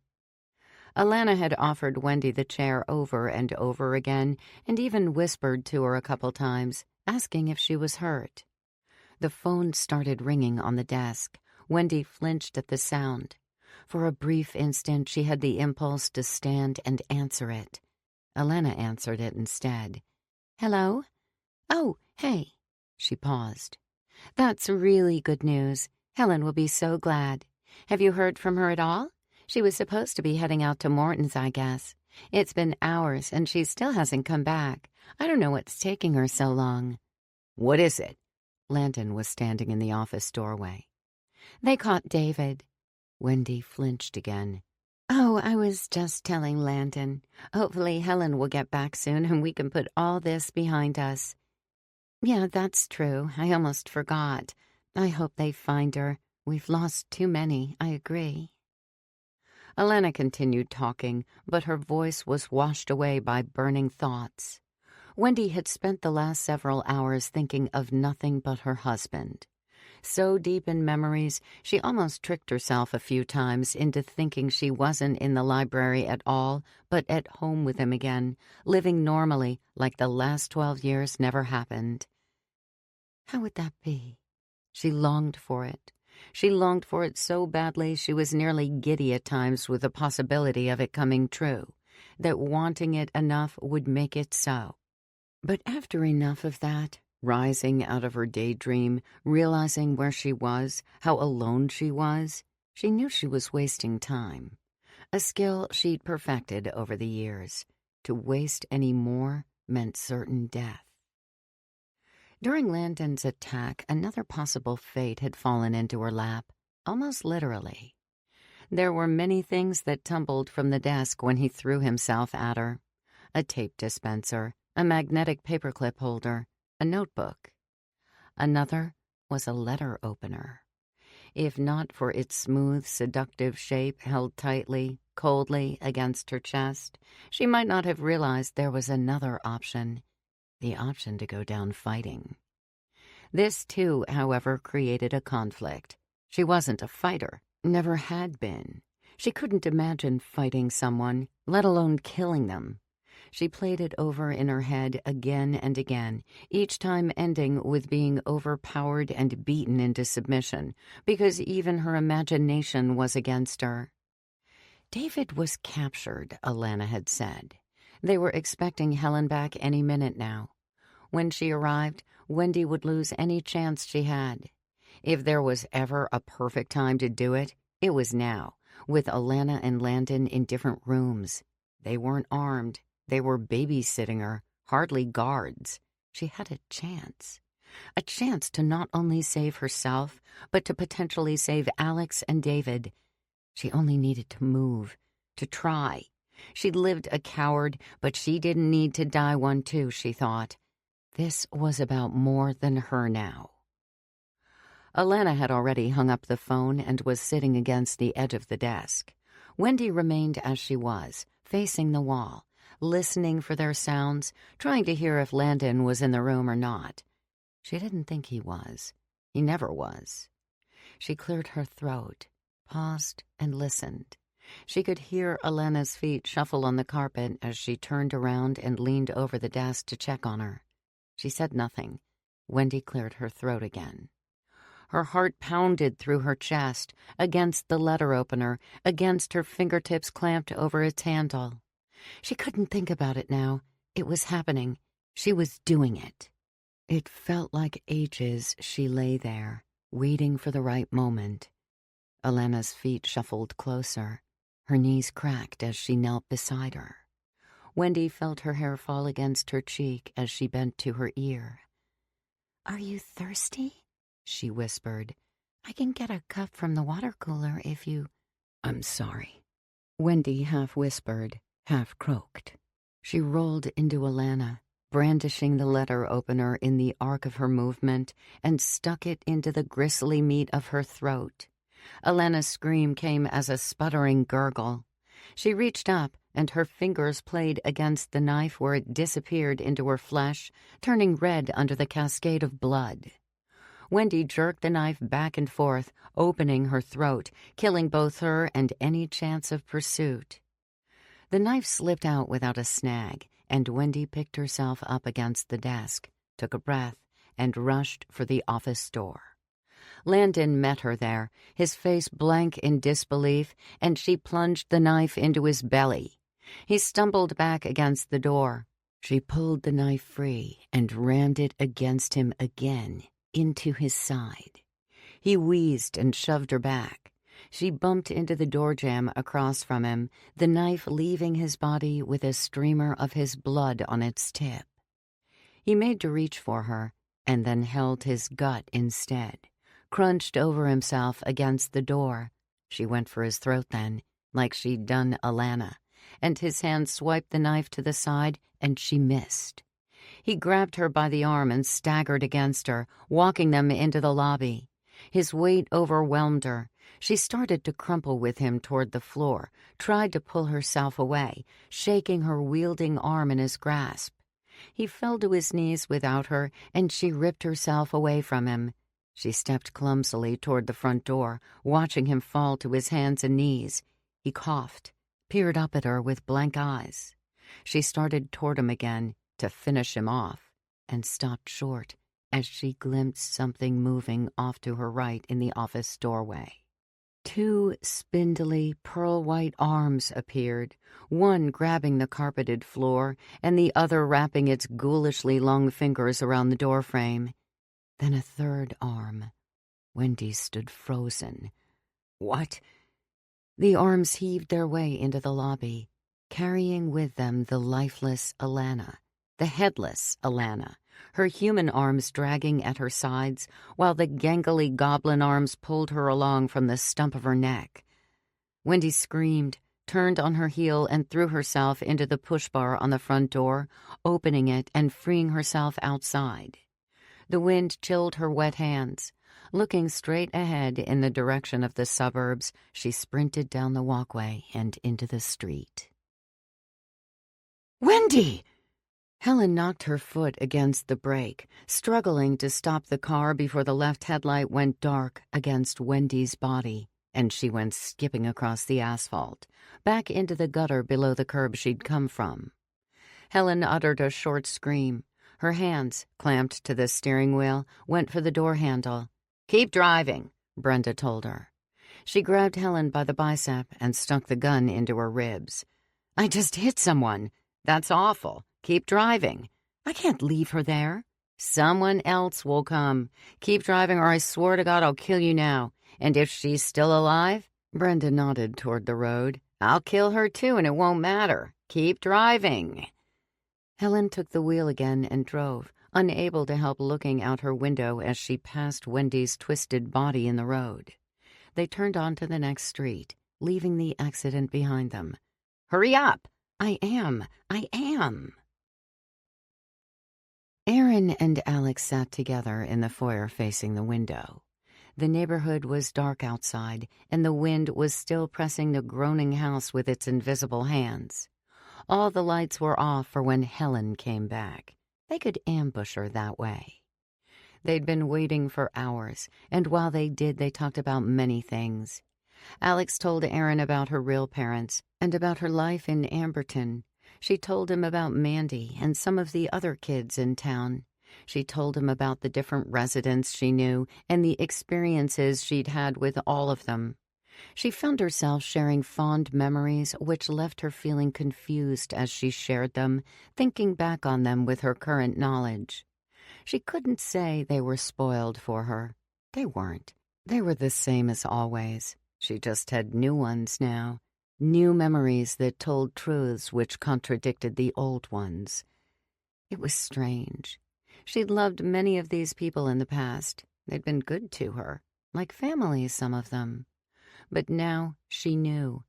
Alana had offered Wendy the chair over and over again, and even whispered to her a couple times, asking if she was hurt. The phone started ringing on the desk. Wendy flinched at the sound. For a brief instant, she had the impulse to stand and answer it. Alana answered it instead. "Hello? Oh, hey." She paused. "That's really good news. Helen will be so glad. Have you heard from her at all? She was supposed to be heading out to Morton's, I guess. It's been hours, and she still hasn't come back. I don't know what's taking her so long." "What is it?" Landon was standing in the office doorway. "They caught David." Wendy flinched again. "Oh, I was just telling Landon. Hopefully Helen will get back soon and we can put all this behind us." "Yeah, that's true. I almost forgot. I hope they find her. We've lost too many, I agree." Alana continued talking, but her voice was washed away by burning thoughts. Wendy had spent the last several hours thinking of nothing but her husband. So deep in memories, she almost tricked herself a few times into thinking she wasn't in the library at all, but at home with him again, living normally like the last 12 years never happened. How would that be? She longed for it. She longed for it so badly she was nearly giddy at times with the possibility of it coming true, that wanting it enough would make it so. But after enough of that, rising out of her daydream, realizing where she was, how alone she was, she knew she was wasting time. A skill she'd perfected over the years. To waste any more meant certain death. During Landon's attack, another possible fate had fallen into her lap, almost literally. There were many things that tumbled from the desk when he threw himself at her. A tape dispenser, a magnetic paperclip holder, a notebook. Another was a letter opener. If not for its smooth, seductive shape held tightly, coldly against her chest, she might not have realized there was another option, the option to go down fighting. This, too, however, created a conflict. She wasn't a fighter, never had been. She couldn't imagine fighting someone, let alone killing them. She played it over in her head again and again, each time ending with being overpowered and beaten into submission, because even her imagination was against her. David was captured, Alana had said. They were expecting Helen back any minute now. When she arrived, Wendy would lose any chance she had. If there was ever a perfect time to do it, it was now, with Alana and Landon in different rooms. They weren't armed. They were babysitting her, hardly guards. She had a chance. A chance to not only save herself, but to potentially save Alex and David. She only needed to move, to try. She'd lived a coward, but she didn't need to die one too, she thought. This was about more than her now. Alana had already hung up the phone and was sitting against the edge of the desk. Wendy remained as she was, facing the wall, listening for their sounds, trying to hear if Landon was in the room or not. She didn't think he was. He never was. She cleared her throat, paused, and listened. She could hear Alana's feet shuffle on the carpet as she turned around and leaned over the desk to check on her. She said nothing. Wendy cleared her throat again. Her heart pounded through her chest, against the letter opener, against her fingertips clamped over its handle. She couldn't think about it now. It was happening. She was doing it. It felt like ages she lay there, waiting for the right moment. Alana's feet shuffled closer. Her knees cracked as she knelt beside her. Wendy felt her hair fall against her cheek as she bent to her ear. "Are you thirsty?" she whispered. "I can get a cup from the water cooler if you—" "I'm sorry," Wendy half whispered, half croaked. She rolled into Alana, brandishing the letter opener in the arc of her movement, and stuck it into the gristly meat of her throat. Alana's scream came as a sputtering gurgle. She reached up, and her fingers played against the knife where it disappeared into her flesh, turning red under the cascade of blood. Wendy jerked the knife back and forth, opening her throat, killing both her and any chance of pursuit. The knife slipped out without a snag, and Wendy picked herself up against the desk, took a breath, and rushed for the office door. Landon met her there, his face blank in disbelief, and she plunged the knife into his belly. He stumbled back against the door. She pulled the knife free and rammed it against him again, into his side. He wheezed and shoved her back. She bumped into the door jamb across from him, the knife leaving his body with a streamer of his blood on its tip. He made to reach for her, and then held his gut instead, crunched over himself against the door. She went for his throat then, like she'd done Alana, and his hand swiped the knife to the side, and she missed. He grabbed her by the arm and staggered against her, walking them into the lobby. His weight overwhelmed her. She started to crumple with him toward the floor, tried to pull herself away, shaking her wielding arm in his grasp. He fell to his knees without her, and she ripped herself away from him. She stepped clumsily toward the front door, watching him fall to his hands and knees. He coughed, peered up at her with blank eyes. She started toward him again to finish him off, and stopped short as she glimpsed something moving off to her right in the office doorway. Two spindly, pearl-white arms appeared, one grabbing the carpeted floor and the other wrapping its ghoulishly long fingers around the doorframe. Then a third arm. Wendy stood frozen. What? The arms heaved their way into the lobby, carrying with them the lifeless Alana, the headless Alana, her human arms dragging at her sides, while the gangly goblin arms pulled her along from the stump of her neck. Wendy screamed, turned on her heel, and threw herself into the push-bar on the front door, opening it and freeing herself outside. The wind chilled her wet hands. Looking straight ahead in the direction of the suburbs, she sprinted down the walkway and into the street. "Wendy!" Helen knocked her foot against the brake, struggling to stop the car before the left headlight went dark against Wendy's body, and she went skipping across the asphalt, back into the gutter below the curb she'd come from. Helen uttered a short scream. Her hands, clamped to the steering wheel, went for the door handle. "Keep driving," Brenda told her. She grabbed Helen by the bicep and stuck the gun into her ribs. "I just hit someone. That's awful. Keep driving." "I can't leave her there." "Someone else will come. Keep driving or I swear to God I'll kill you now. And if she's still alive," Brenda nodded toward the road, "I'll kill her too and it won't matter. Keep driving." Helen took the wheel again and drove, unable to help looking out her window as she passed Wendy's twisted body in the road. They turned onto the next street, leaving the accident behind them. "Hurry up!" I am. Aaron and Alex sat together in the foyer facing the window. The neighborhood was dark outside, and the wind was still pressing the groaning house with its invisible hands. All the lights were off for when Helen came back. They could ambush her that way. They'd been waiting for hours, and while they did, they talked about many things. Alex told Aaron about her real parents and about her life in Amberton. She told him about Mandy and some of the other kids in town. She told him about the different residents she knew and the experiences she'd had with all of them. She found herself sharing fond memories which left her feeling confused as she shared them, thinking back on them with her current knowledge. She couldn't say they were spoiled for her. They weren't. They were the same as always. She just had new ones now. New memories that told truths which contradicted the old ones. It was strange. She'd loved many of these people in the past. They'd been good to her, like family, some of them. But now she knew.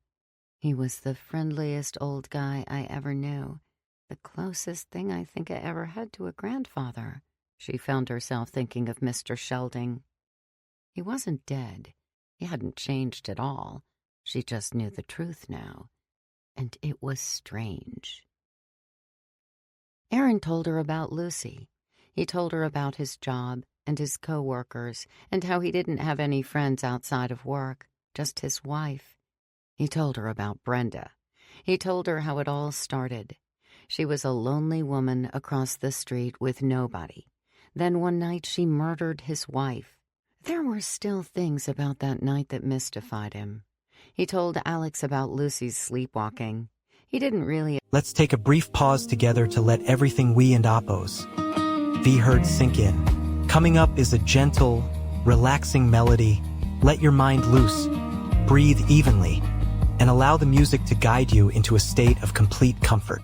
He was the friendliest old guy I ever knew. The closest thing I think I ever had to a grandfather. She found herself thinking of Mr. Shelding. He wasn't dead. He hadn't changed at all. She just knew the truth now, and it was strange. Aaron told her about Lucy. He told her about his job and his co-workers and how he didn't have any friends outside of work, just his wife. He told her about Brenda. He told her how it all started. She was a lonely woman across the street with nobody. Then one night she murdered his wife. There were still things about that night that mystified him. He told Alex about Lucy's sleepwalking. He didn't really... Let's take a brief pause together to let everything we and Oppos V heard sink in. Coming up is a gentle, relaxing melody. Let your mind loose, breathe evenly, and allow the music to guide you into a state of complete comfort.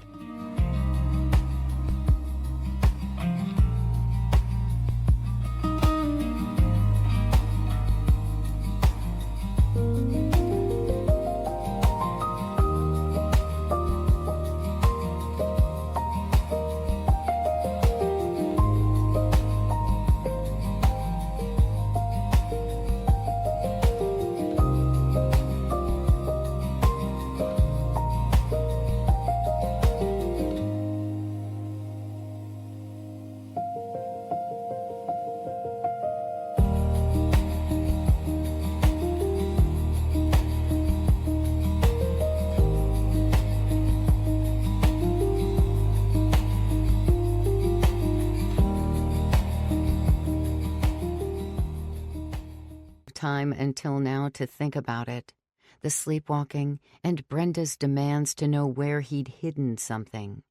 Time until now to think about it. The sleepwalking and Brenda's demands to know where he'd hidden something.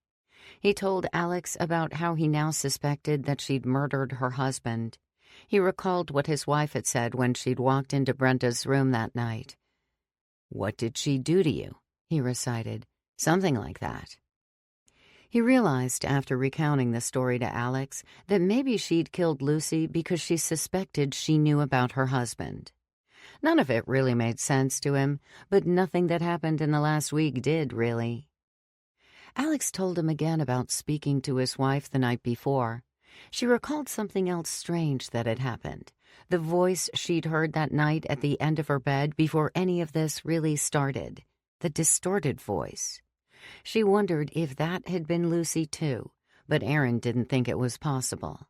He told Alex about how he now suspected that she'd murdered her husband. He recalled what his wife had said when she'd walked into Brenda's room that night. "What did she do to you?" he recited. Something like that. He realized after recounting the story to Alex that maybe she'd killed Lucy because she suspected she knew about her husband. None of it really made sense to him, but nothing that happened in the last week did, really. Alex told him again about speaking to his wife the night before. She recalled something else strange that had happened, the voice she'd heard that night at the end of her bed before any of this really started, the distorted voice. She wondered if that had been Lucy too, but Aaron didn't think it was possible.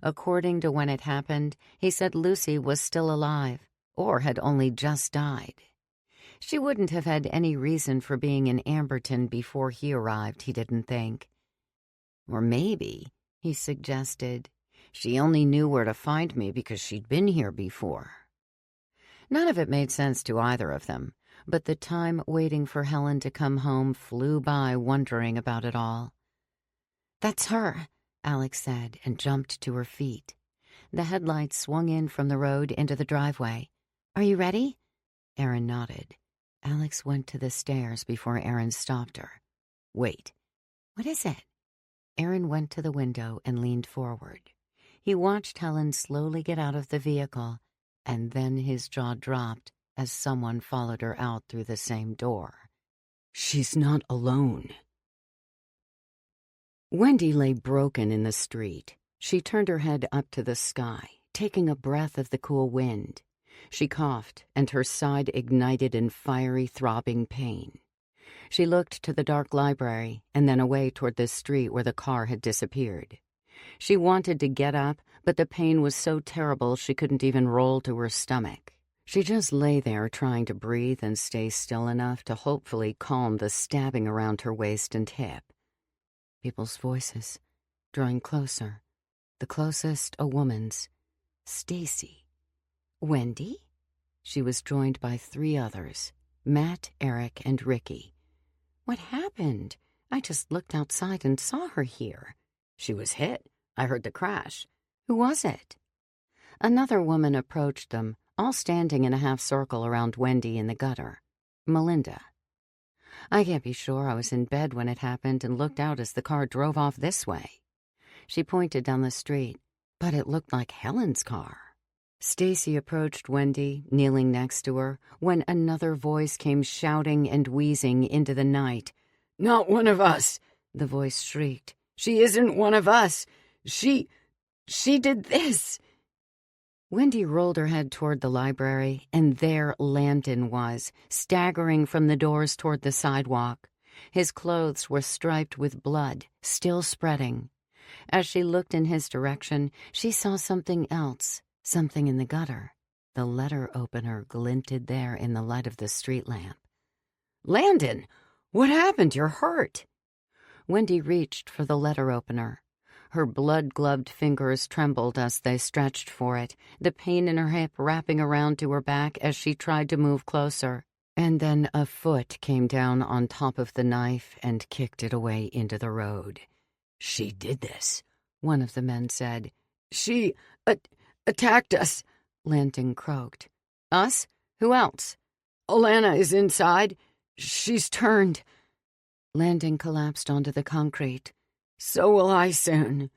According to when it happened, he said Lucy was still alive, or had only just died. She wouldn't have had any reason for being in Amberton before he arrived, he didn't think. Or maybe, he suggested, she only knew where to find me because she'd been here before. None of it made sense to either of them, but the time waiting for Helen to come home flew by wondering about it all. "That's her," Alex said, and jumped to her feet. The headlights swung in from the road into the driveway. "Are you ready?" Aaron nodded. Alex went to the stairs before Aaron stopped her. "Wait." "What is it?" Aaron went to the window and leaned forward. He watched Helen slowly get out of the vehicle, and then his jaw dropped as someone followed her out through the same door. "She's not alone." Wendy lay broken in the street. She turned her head up to the sky, taking a breath of the cool wind. She coughed, and her side ignited in fiery, throbbing pain. She looked to the dark library and then away toward the street where the car had disappeared. She wanted to get up, but the pain was so terrible she couldn't even roll to her stomach. She just lay there trying to breathe and stay still enough to hopefully calm the stabbing around her waist and hip. People's voices, drawing closer. The closest a woman's. Stacy. Wendy? She was joined by 3 others, Matt, Eric, and Ricky. "What happened? I just looked outside and saw her here." "She was hit. I heard the crash." "Who was it?" Another woman approached them, all standing in a half circle around Wendy in the gutter. "Melinda." "I can't be sure. I was in bed when it happened and looked out as the car drove off this way." She pointed down the street, but it looked like Helen's car. Stacy approached Wendy, kneeling next to her, when another voice came shouting and wheezing into the night. "Not one of us!" the voice shrieked. "She isn't one of us! She did this!" Wendy rolled her head toward the library, and there Landon was, staggering from the doors toward the sidewalk. His clothes were striped with blood, still spreading. As she looked in his direction, she saw something else. Something in the gutter. The letter opener glinted there in the light of the street lamp. "Landon, what happened? You're hurt." Wendy reached for the letter opener. Her blood-gloved fingers trembled as they stretched for it, the pain in her hip wrapping around to her back as she tried to move closer. And then a foot came down on top of the knife and kicked it away into the road. "She did this," one of the men said. "She attacked us," Landon croaked. "Us? Who else?" "Alana is inside. She's turned." Landon collapsed onto the concrete. "So will I soon."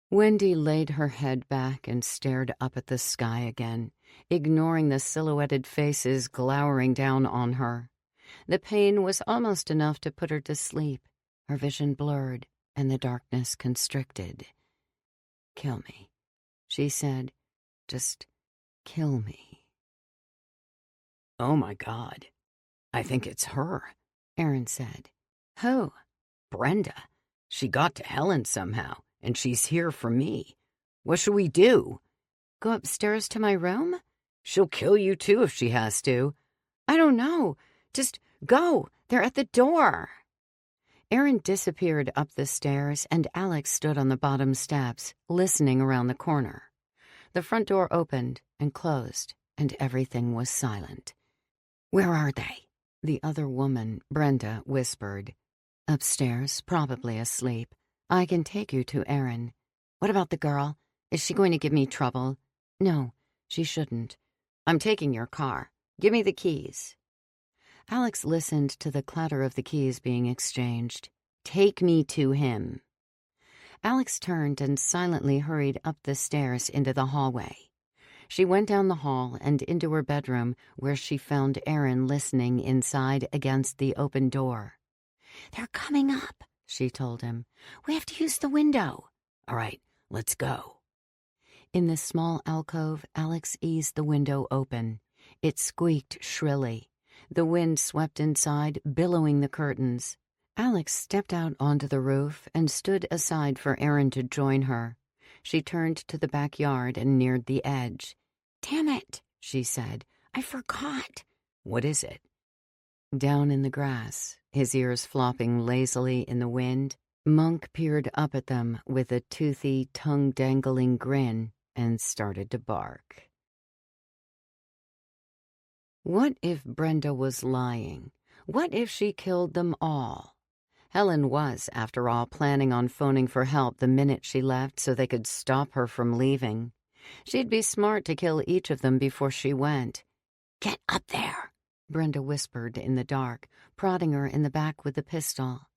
Wendy laid her head back and stared up at the sky again, ignoring the silhouetted faces glowering down on her. The pain was almost enough to put her to sleep. Her vision blurred, and the darkness constricted. "Kill me," she said. "Just kill me." "Oh my God. I think it's her," Aaron said. "Who?" "Brenda. She got to Helen somehow, and she's here for me. What should we do?" "Go upstairs to my room?" "She'll kill you too if she has to." "I don't know. Just go. They're at the door." Aaron disappeared up the stairs, and Alex stood on the bottom steps, listening around the corner. The front door opened and closed, and everything was silent. "Where are they?" the other woman, Brenda, whispered. "Upstairs, probably asleep. I can take you to Aaron." "What about the girl? Is she going to give me trouble?" "No, she shouldn't. I'm taking your car. Give me the keys." Alex listened to the clatter of the keys being exchanged. "Take me to him." Alex turned and silently hurried up the stairs into the hallway. She went down the hall and into her bedroom, where she found Aaron listening inside against the open door. "They're coming up," she told him. "We have to use the window." "All right, let's go." In the small alcove, Alex eased the window open. It squeaked shrilly. The wind swept inside, billowing the curtains. Alex stepped out onto the roof and stood aside for Aaron to join her. She turned to the backyard and neared the edge. "Damn it," she said. "I forgot." "What is it?" Down in the grass, his ears flopping lazily in the wind, Monk peered up at them with a toothy, tongue-dangling grin and started to bark. What if Brenda was lying? What if she killed them all? Helen was, after all, planning on phoning for help the minute she left so they could stop her from leaving. She'd be smart to kill each of them before she went. "Get up there," Brenda whispered in the dark, prodding her in the back with the pistol.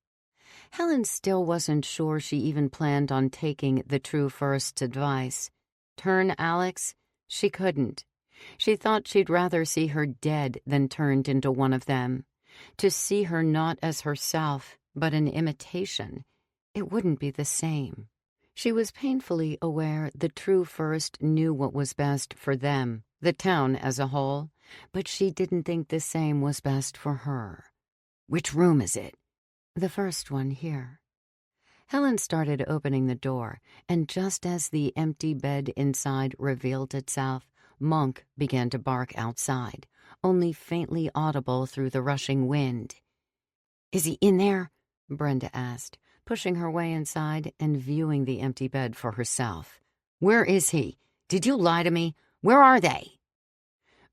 Helen still wasn't sure she even planned on taking the True First's advice. Turn Alex? She couldn't. She thought she'd rather see her dead than turned into one of them. To see her not as herself, but an imitation, it wouldn't be the same. She was painfully aware the True First knew what was best for them, the town as a whole, but she didn't think the same was best for her. "Which room is it?" "The first one here." Helen started opening the door, and just as the empty bed inside revealed itself, Monk began to bark outside, only faintly audible through the rushing wind. "Is he in there?" Brenda asked, pushing her way inside and viewing the empty bed for herself. "Where is he? Did you lie to me? Where are they?"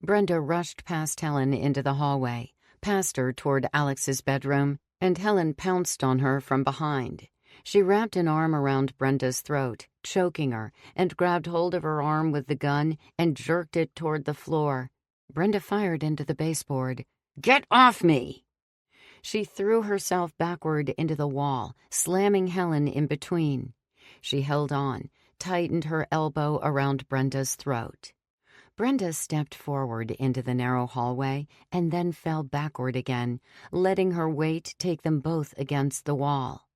Brenda rushed past Helen into the hallway, past her toward Alex's bedroom, and Helen pounced on her from behind. She wrapped an arm around Brenda's throat, choking her, and grabbed hold of her arm with the gun and jerked it toward the floor. Brenda fired into the baseboard. "Get off me!" She threw herself backward into the wall, slamming Helen in between. She held on, tightened her elbow around Brenda's throat. Brenda stepped forward into the narrow hallway and then fell backward again, letting her weight take them both against the wall.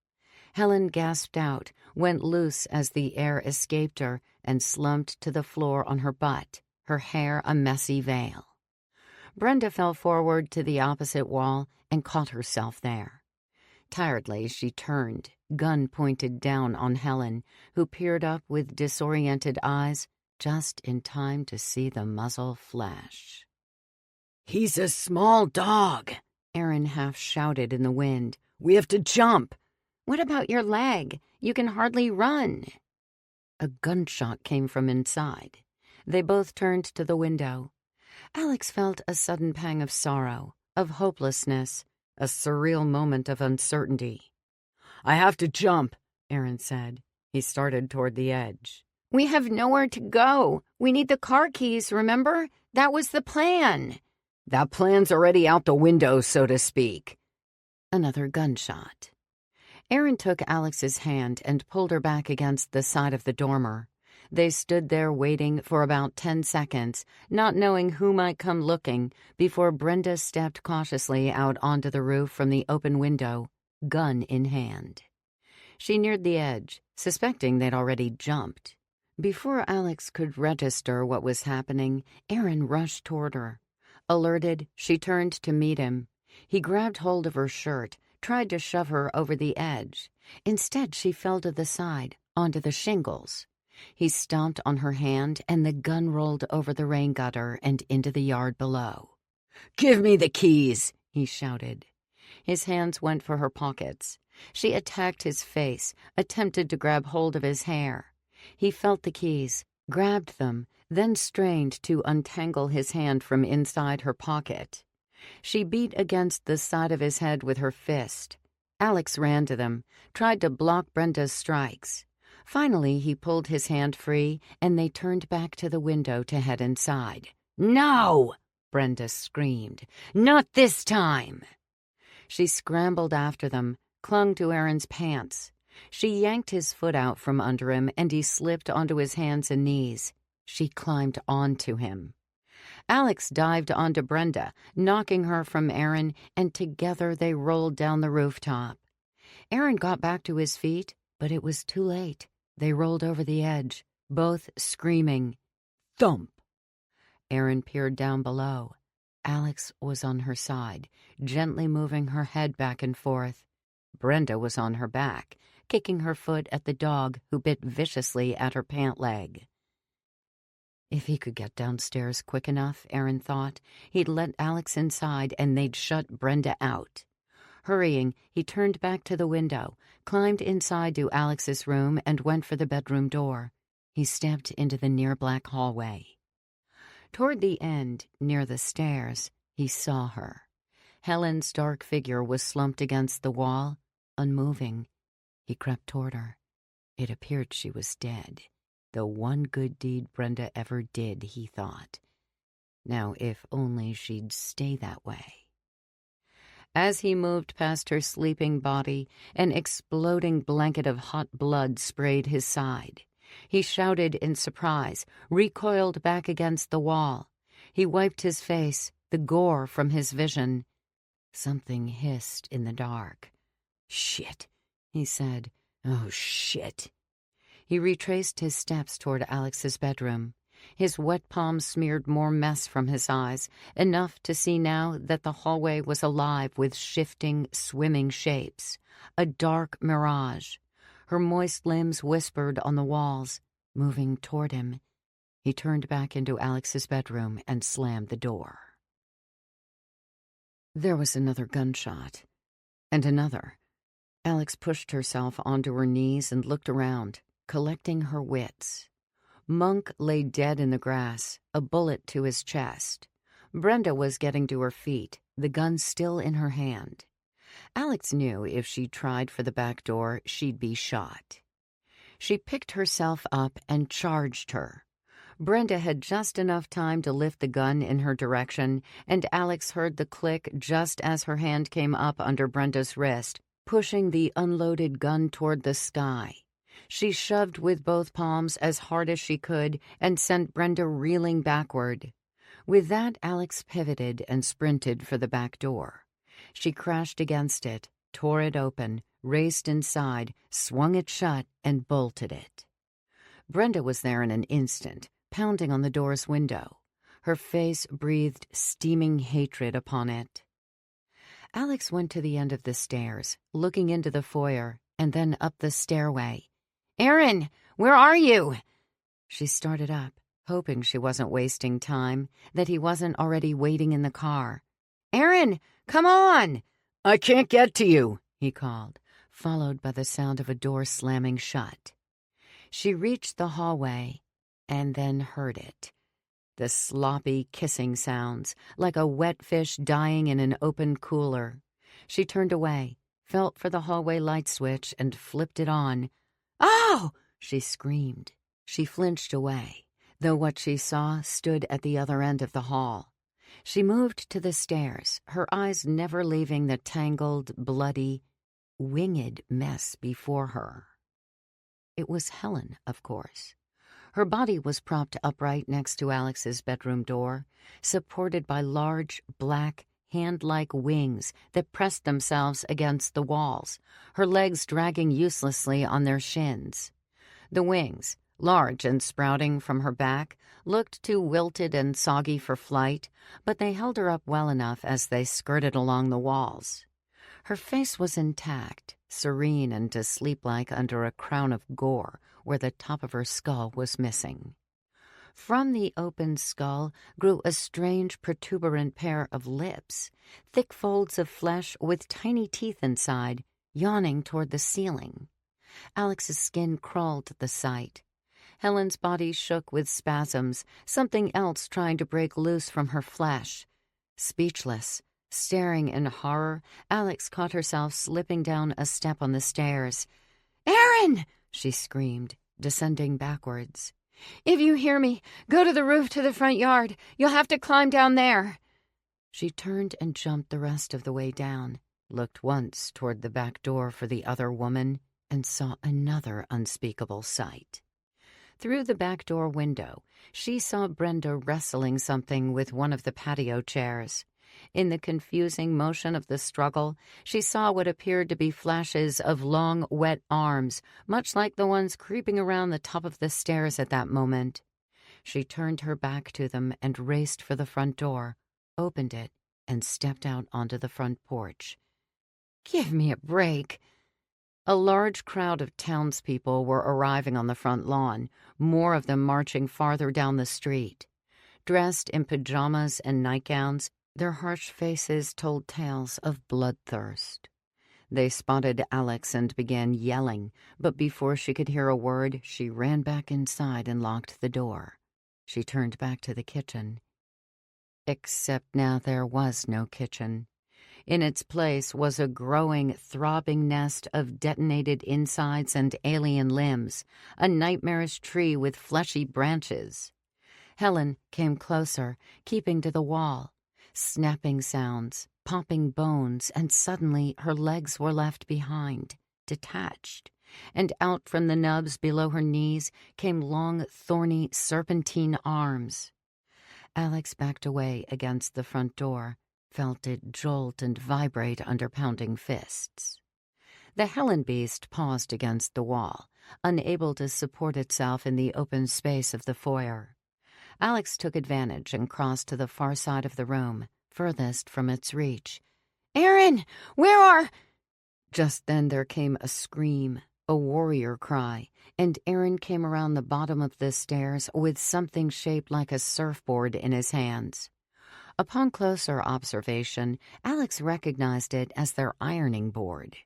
Helen gasped out, went loose as the air escaped her, and slumped to the floor on her butt, her hair a messy veil. Brenda fell forward to the opposite wall and caught herself there. Tiredly, she turned, gun pointed down on Helen, who peered up with disoriented eyes, just in time to see the muzzle flash. "He's a small dog," Aaron half shouted in the wind. "We have to jump." "What about your leg? You can hardly run." A gunshot came from inside. They both turned to the window. Alex felt a sudden pang of sorrow, of hopelessness, a surreal moment of uncertainty. "I have to jump," Aaron said. He started toward the edge. "We have nowhere to go. We need the car keys, remember? That was the plan." "That plan's already out the window, so to speak." Another gunshot. Aaron took Alex's hand and pulled her back against the side of the dormer. They stood there waiting for about 10 seconds, not knowing who might come looking, before Brenda stepped cautiously out onto the roof from the open window, gun in hand. She neared the edge, suspecting they'd already jumped. Before Alex could register what was happening, Aaron rushed toward her. Alerted, she turned to meet him. He grabbed hold of her shirt, tried to shove her over the edge. Instead, she fell to the side, onto the shingles. He stomped on her hand, and the gun rolled over the rain gutter and into the yard below. "Give me the keys," he shouted. His hands went for her pockets. She attacked his face, attempted to grab hold of his hair. He felt the keys, grabbed them, then strained to untangle his hand from inside her pocket. She beat against the side of his head with her fist. Alex ran to them, tried to block Brenda's strikes. Finally, he pulled his hand free, and they turned back to the window to head inside. "No!" Brenda screamed. "Not this time!" She scrambled after them, clung to Aaron's pants. She yanked his foot out from under him, and he slipped onto his hands and knees. She climbed onto him. Alex dived onto Brenda, knocking her from Aaron, and together they rolled down the rooftop. Aaron got back to his feet, but it was too late. They rolled over the edge, both screaming. Thump! Aaron peered down below. Alex was on her side, gently moving her head back and forth. Brenda was on her back, kicking her foot at the dog who bit viciously at her pant leg. If he could get downstairs quick enough, Aaron thought, he'd let Alex inside and they'd shut Brenda out. Hurrying, he turned back to the window, climbed inside to Alex's room, and went for the bedroom door. He stepped into the near-black hallway. Toward the end, near the stairs, he saw her. Helen's dark figure was slumped against the wall, unmoving. He crept toward her. It appeared she was dead. The one good deed Brenda ever did, he thought. Now, if only she'd stay that way. As he moved past her sleeping body, an exploding blanket of hot blood sprayed his side. He shouted in surprise, recoiled back against the wall. He wiped his face, the gore from his vision. Something hissed in the dark. "Shit," he said. "Oh, shit." He retraced his steps toward Alex's bedroom. His wet palms smeared more mess from his eyes, enough to see now that the hallway was alive with shifting, swimming shapes. A dark mirage. Her moist limbs whispered on the walls, moving toward him. He turned back into Alex's bedroom and slammed the door. There was another gunshot. And another. Alex pushed herself onto her knees and looked around, collecting her wits. Monk lay dead in the grass, a bullet to his chest. Brenda was getting to her feet, the gun still in her hand. Alex knew if she tried for the back door, she'd be shot. She picked herself up and charged her. Brenda had just enough time to lift the gun in her direction, and Alex heard the click just as her hand came up under Brenda's wrist, pushing the unloaded gun toward the sky. She shoved with both palms as hard as she could and sent Brenda reeling backward. With that, Alex pivoted and sprinted for the back door. She crashed against it, tore it open, raced inside, swung it shut, and bolted it. Brenda was there in an instant, pounding on the door's window. Her face breathed steaming hatred upon it. Alex went to the end of the stairs, looking into the foyer, and then up the stairway. "Aaron, where are you?" She started up, hoping she wasn't wasting time, that he wasn't already waiting in the car. "Aaron, come on!" "I can't get to you," he called, followed by the sound of a door slamming shut. She reached the hallway and then heard it. The sloppy kissing sounds, like a wet fish dying in an open cooler. She turned away, felt for the hallway light switch, and flipped it on. "Oh!" she screamed. She flinched away, though what she saw stood at the other end of the hall. She moved to the stairs, her eyes never leaving the tangled, bloody, winged mess before her. It was Helen, of course. Her body was propped upright next to Alex's bedroom door, supported by large, black, hand-like wings that pressed themselves against the walls, her legs dragging uselessly on their shins. The wings, large and sprouting from her back, looked too wilted and soggy for flight, but they held her up well enough as they skirted along the walls. Her face was intact, serene and asleep-like under a crown of gore where the top of her skull was missing. From the open skull grew a strange protuberant pair of lips, thick folds of flesh with tiny teeth inside, yawning toward the ceiling. Alex's skin crawled at the sight. Helen's body shook with spasms, something else trying to break loose from her flesh. Speechless, staring in horror, Alex caught herself slipping down a step on the stairs. "Aaron!" she screamed, descending backwards. "If you hear me, go to the roof to the front yard. You'll have to climb down there." She turned and jumped the rest of the way down, looked once toward the back door for the other woman, and saw another unspeakable sight. Through the back door window, she saw Brenda wrestling something with one of the patio chairs. In the confusing motion of the struggle, she saw what appeared to be flashes of long, wet arms, much like the ones creeping around the top of the stairs at that moment. She turned her back to them and raced for the front door, opened it, and stepped out onto the front porch. "Give me a break," A large crowd of townspeople were arriving on the front lawn, more of them marching farther down the street. Dressed in pajamas and nightgowns, their harsh faces told tales of bloodthirst. They spotted Alex and began yelling, but before she could hear a word, she ran back inside and locked the door. She turned back to the kitchen. Except now there was no kitchen. In its place was a growing, throbbing nest of detonated insides and alien limbs, a nightmarish tree with fleshy branches. Helen came closer, keeping to the wall. Snapping sounds, popping bones, and suddenly her legs were left behind, detached, and out from the nubs below her knees came long, thorny, serpentine arms. Alex backed away against the front door, felt it jolt and vibrate under pounding fists. The Helen beast paused against the wall, unable to support itself in the open space of the foyer. Alex took advantage and crossed to the far side of the room, furthest from its reach. "Aaron, where are—" Just then there came a scream, a warrior cry, and Aaron came around the bottom of the stairs with something shaped like a surfboard in his hands. Upon closer observation, Alex recognized it as their ironing board.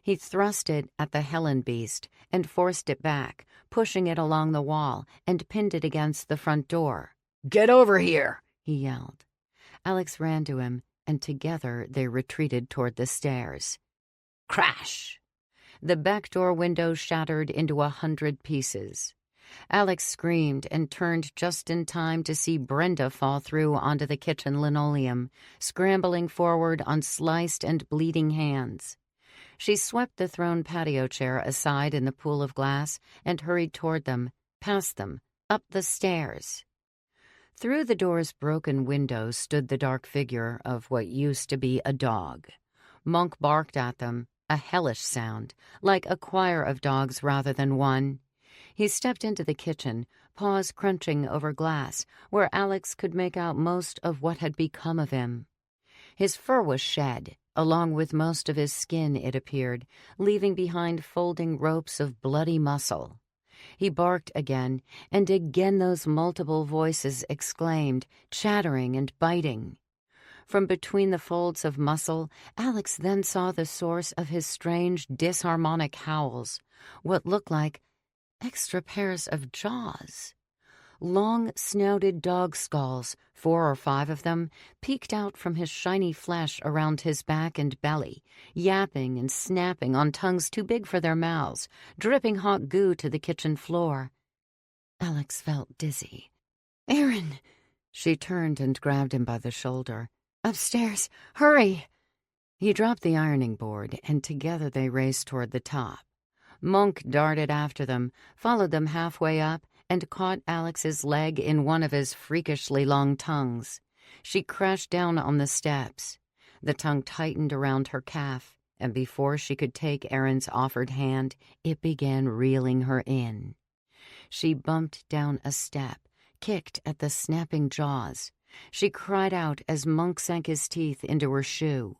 He thrust it at the Helen beast and forced it back, pushing it along the wall, and pinned it against the front door. "Get over here!" he yelled. Alex ran to him, and together they retreated toward the stairs. Crash! The back door window shattered into 100 pieces. Alex screamed and turned just in time to see Brenda fall through onto the kitchen linoleum, scrambling forward on sliced and bleeding hands. She swept the thrown patio chair aside in the pool of glass and hurried toward them, past them, up the stairs. Through the door's broken windows stood the dark figure of what used to be a dog. Monk barked at them, a hellish sound, like a choir of dogs rather than one. He stepped into the kitchen, paws crunching over glass, where Alex could make out most of what had become of him. His fur was shed, along with most of his skin, it appeared, leaving behind folding ropes of bloody muscle. He barked again, and again those multiple voices exclaimed, chattering and biting. From between the folds of muscle, Alex then saw the source of his strange, disharmonic howls, what looked like extra pairs of jaws. Long, snouted dog skulls, 4 or 5 of them, peeked out from his shiny flesh around his back and belly, yapping and snapping on tongues too big for their mouths, dripping hot goo to the kitchen floor. Alex felt dizzy. "Aaron!" She turned and grabbed him by the shoulder. "Upstairs! Hurry!" He dropped the ironing board, and together they raced toward the top. Monk darted after them, followed them halfway up, and caught Alex's leg in one of his freakishly long tongues. She crashed down on the steps. The tongue tightened around her calf, and before she could take Aaron's offered hand, it began reeling her in. She bumped down a step, kicked at the snapping jaws. She cried out as Monk sank his teeth into her shoe.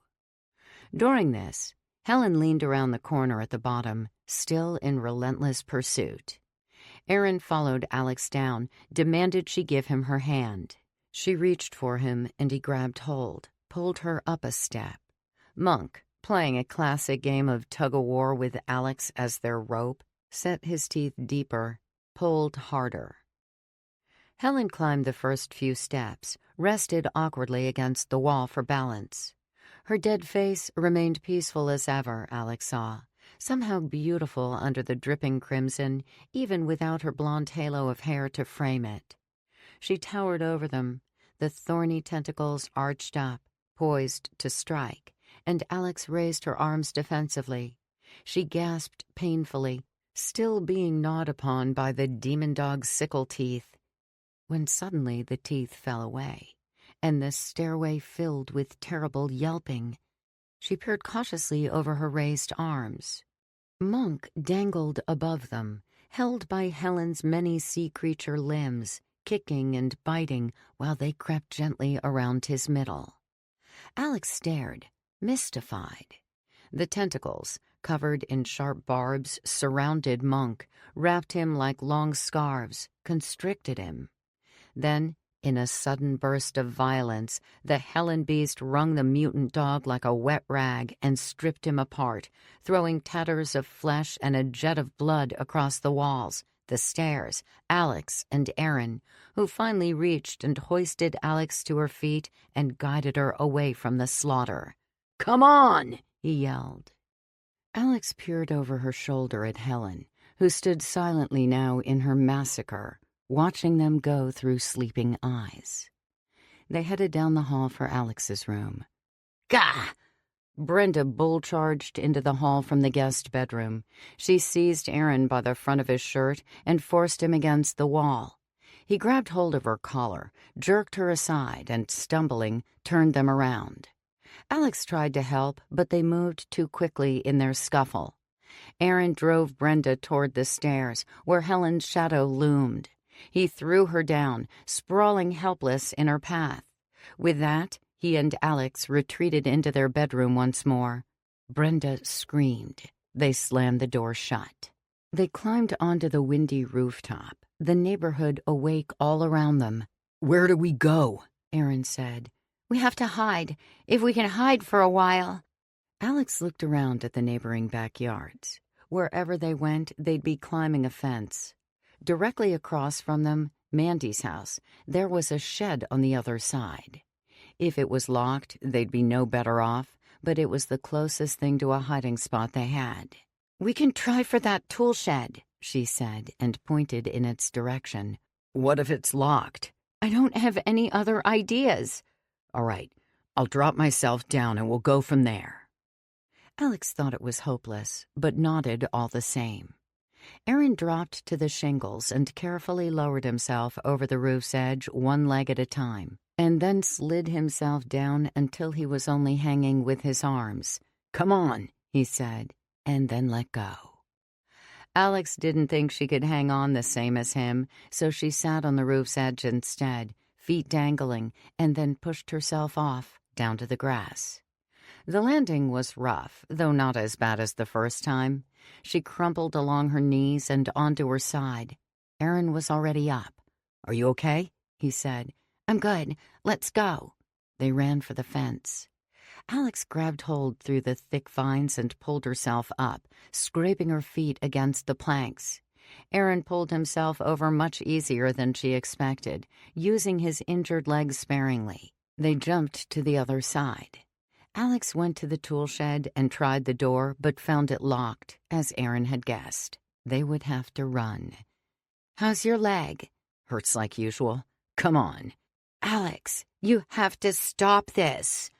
During this, Helen leaned around the corner at the bottom, still in relentless pursuit. Aaron followed Alex down, demanded she give him her hand. She reached for him, and he grabbed hold, pulled her up a step. Monk, playing a classic game of tug-of-war with Alex as their rope, set his teeth deeper, pulled harder. Helen climbed the first few steps, rested awkwardly against the wall for balance. Her dead face remained peaceful as ever, Alex saw, somehow beautiful under the dripping crimson, even without her blonde halo of hair to frame it. She towered over them, the thorny tentacles arched up, poised to strike, and Alex raised her arms defensively. She gasped painfully, still being gnawed upon by the demon dog's sickle teeth, when suddenly the teeth fell away, and the stairway filled with terrible yelping. She peered cautiously over her raised arms. Monk dangled above them, held by Helen's many sea creature limbs, kicking and biting while they crept gently around his middle. Alex stared, mystified. The tentacles, covered in sharp barbs, surrounded Monk, wrapped him like long scarves, constricted him. Then, in a sudden burst of violence, the Helen beast wrung the mutant dog like a wet rag and stripped him apart, throwing tatters of flesh and a jet of blood across the walls, the stairs, Alex and Aaron, who finally reached and hoisted Alex to her feet and guided her away from the slaughter. "Come on!" he yelled. Alex peered over her shoulder at Helen, who stood silently now in her massacre, watching them go through sleeping eyes. They headed down the hall for Alex's room. Gah! Brenda bull-charged into the hall from the guest bedroom. She seized Aaron by the front of his shirt and forced him against the wall. He grabbed hold of her collar, jerked her aside, and, stumbling, turned them around. Alex tried to help, but they moved too quickly in their scuffle. Aaron drove Brenda toward the stairs, where Helen's shadow loomed. He threw her down, sprawling helpless in her path. With that, he and Alex retreated into their bedroom once more. Brenda screamed. They slammed the door shut. They climbed onto the windy rooftop, the neighborhood awake all around them. "Where do we go?" Aaron said. "We have to hide, if we can hide for a while." Alex looked around at the neighboring backyards. Wherever they went, they'd be climbing a fence. Directly across from them, Mandy's house, there was a shed on the other side. If it was locked, they'd be no better off, but it was the closest thing to a hiding spot they had. "We can try for that tool shed," she said, and pointed in its direction. "What if it's locked?" "I don't have any other ideas." "All right, I'll drop myself down and we'll go from there." Alex thought it was hopeless, but nodded all the same. Aaron dropped to the shingles and carefully lowered himself over the roof's edge one leg at a time, and then slid himself down until he was only hanging with his arms. "Come on," he said, and then let go. Alex didn't think she could hang on the same as him, so she sat on the roof's edge instead, feet dangling, and then pushed herself off, down to the grass. The landing was rough, though not as bad as the first time. She crumpled along her knees and onto her side. Aaron was already up. "Are you okay?" he said. "I'm good. Let's go." They ran for the fence. Alex grabbed hold through the thick vines and pulled herself up, scraping her feet against the planks. Aaron pulled himself over much easier than she expected, using his injured legs sparingly. They jumped to the other side. Alex went to the tool shed and tried the door, but found it locked, as Aaron had guessed. They would have to run. "How's your leg?" "Hurts like usual. Come on." "Alex, you have to stop this."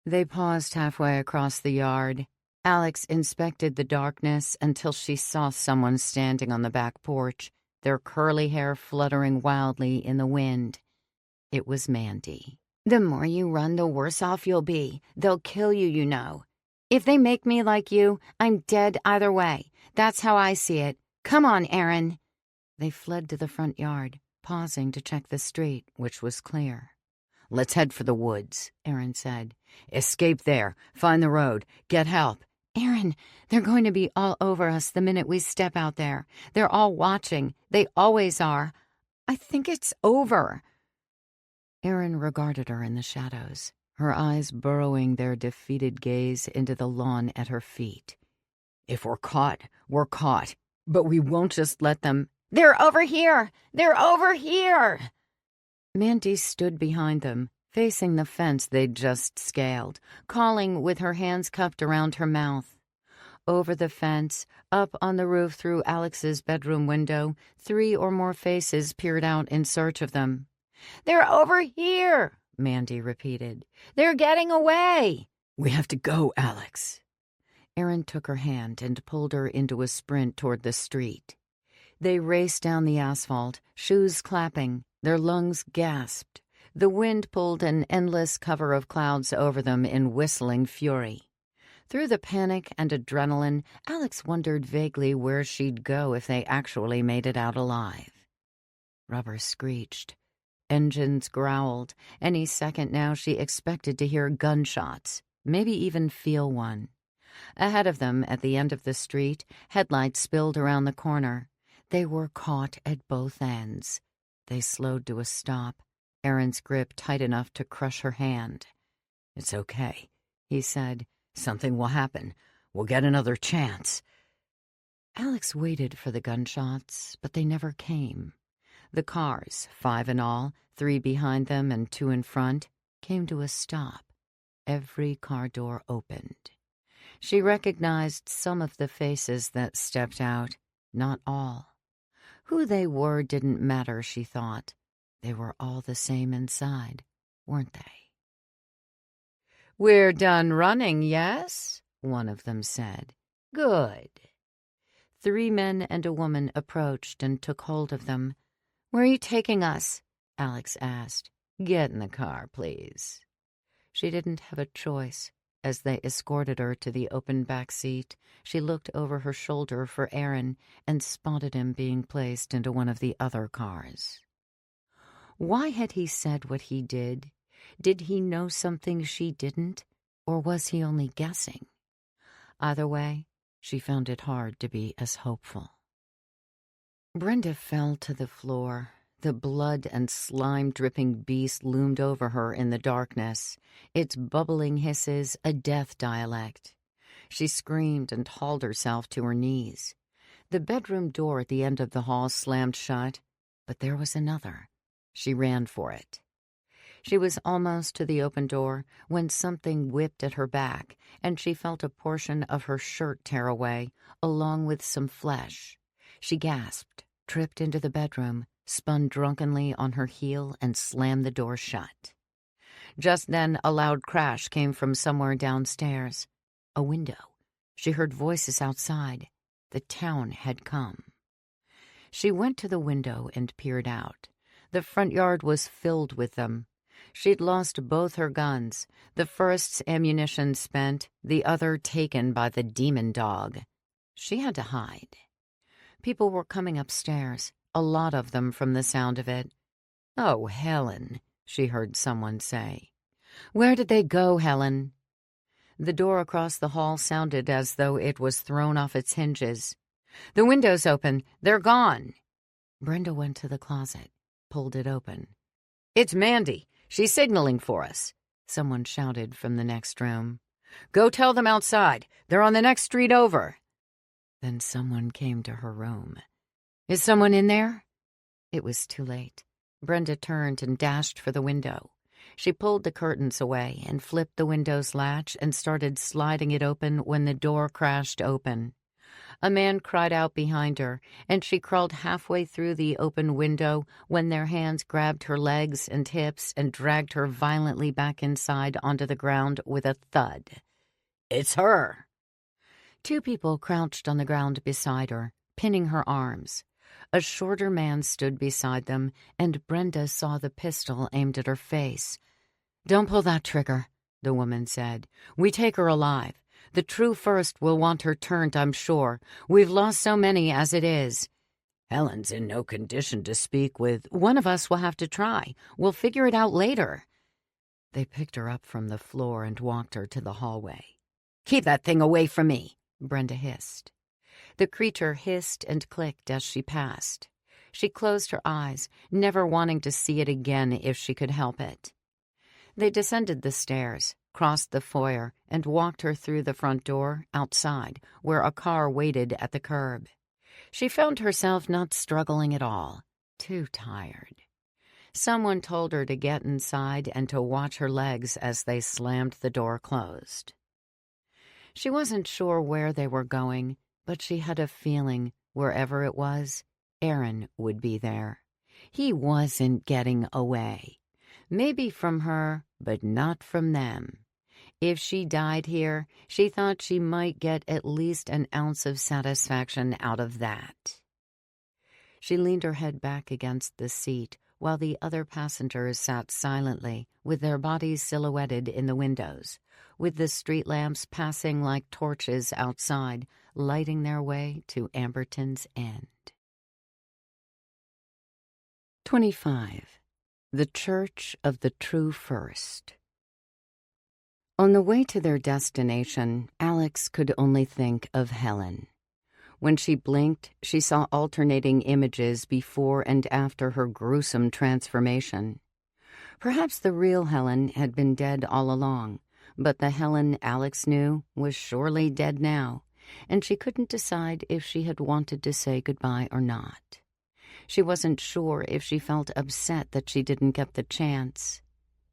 They paused halfway across the yard. Alex inspected the darkness until she saw someone standing on the back porch, their curly hair fluttering wildly in the wind. It was Mandy. "The more you run, the worse off you'll be. They'll kill you, you know. If they make me like you, I'm dead either way. That's how I see it. Come on, Aaron." They fled to the front yard, pausing to check the street, which was clear. "Let's head for the woods," Aaron said. "Escape there. Find the road. Get help." "Aaron, they're going to be all over us the minute we step out there. They're all watching. They always are. I think it's over." Aaron regarded her in the shadows, her eyes burrowing their defeated gaze into the lawn at her feet. "If we're caught, we're caught. But we won't just let them—" "They're over here! They're over here!" Mandy stood behind them, facing the fence they'd just scaled, calling with her hands cupped around her mouth. Over the fence, up on the roof through Alex's bedroom window, 3 or more faces peered out in search of them. "They're over here," Mandy repeated. "They're getting away." "We have to go, Alex." Aaron took her hand and pulled her into a sprint toward the street. They raced down the asphalt, shoes clapping, their lungs gasped. The wind pulled an endless cover of clouds over them in whistling fury. Through the panic and adrenaline, Alex wondered vaguely where she'd go if they actually made it out alive. Rubber screeched. Engines growled. Any second now she expected to hear gunshots, maybe even feel one. Ahead of them, at the end of the street, headlights spilled around the corner. They were caught at both ends. They slowed to a stop, Aaron's grip tight enough to crush her hand. "It's okay," he said. "Something will happen. We'll get another chance." Alex waited for the gunshots, but they never came. The cars, 5 in all, 3 behind them and 2 in front, came to a stop. Every car door opened. She recognized some of the faces that stepped out, not all. Who they were didn't matter, she thought. They were all the same inside, weren't they? "We're done running, yes?" one of them said. "Good." 3 men and a woman approached and took hold of them. "Where are you taking us?" Alex asked. "Get in the car, please." She didn't have a choice. As they escorted her to the open back seat, she looked over her shoulder for Aaron and spotted him being placed into one of the other cars. Why had he said what he did? Did he know something she didn't, or was he only guessing? Either way, she found it hard to be as hopeful. Brenda fell to the floor. The blood and slime-dripping beast loomed over her in the darkness, its bubbling hisses a death dialect. She screamed and hauled herself to her knees. The bedroom door at the end of the hall slammed shut, but there was another. She ran for it. She was almost to the open door when something whipped at her back, and she felt a portion of her shirt tear away, along with some flesh. She gasped, tripped into the bedroom, spun drunkenly on her heel, and slammed the door shut. Just then, a loud crash came from somewhere downstairs. A window. She heard voices outside. The town had come. She went to the window and peered out. The front yard was filled with them. She'd lost both her guns, the first's ammunition spent, the other taken by the demon dog. She had to hide. People were coming upstairs, a lot of them from the sound of it. "Oh, Helen," she heard someone say. "Where did they go, Helen?" The door across the hall sounded as though it was thrown off its hinges. "The window's open. They're gone." Brenda went to the closet, pulled it open. "It's Mandy. She's signaling for us," someone shouted from the next room. "Go tell them outside. They're on the next street over." Then someone came to her room. "Is someone in there?" It was too late. Brenda turned and dashed for the window. She pulled the curtains away and flipped the window's latch and started sliding it open when the door crashed open. A man cried out behind her, and she crawled halfway through the open window when their hands grabbed her legs and hips and dragged her violently back inside onto the ground with a thud. "It's her." 2 people crouched on the ground beside her, pinning her arms. A shorter man stood beside them, and Brenda saw the pistol aimed at her face. "Don't pull that trigger," the woman said. "We take her alive. The true first will want her turned, I'm sure. We've lost so many as it is." "Helen's in no condition to speak with." "One of us will have to try. We'll figure it out later." They picked her up from the floor and walked her to the hallway. "Keep that thing away from me," Brenda hissed. The creature hissed and clicked as she passed. She closed her eyes, never wanting to see it again if she could help it. They descended the stairs, crossed the foyer, and walked her through the front door, outside, where a car waited at the curb. She found herself not struggling at all, too tired. Someone told her to get inside and to watch her legs as they slammed the door closed. She wasn't sure where they were going, but she had a feeling, wherever it was, Aaron would be there. He wasn't getting away. Maybe from her, but not from them. If she died here, she thought she might get at least an ounce of satisfaction out of that. She leaned her head back against the seat while the other passengers sat silently, with their bodies silhouetted in the windows, with the street lamps passing like torches outside, lighting their way to Amberton's end. 25. The Church of the True First. On the way to their destination, Alex could only think of Helen. When she blinked, she saw alternating images before and after her gruesome transformation. Perhaps the real Helen had been dead all along, but the Helen Alex knew was surely dead now, and she couldn't decide if she had wanted to say goodbye or not. She wasn't sure if she felt upset that she didn't get the chance.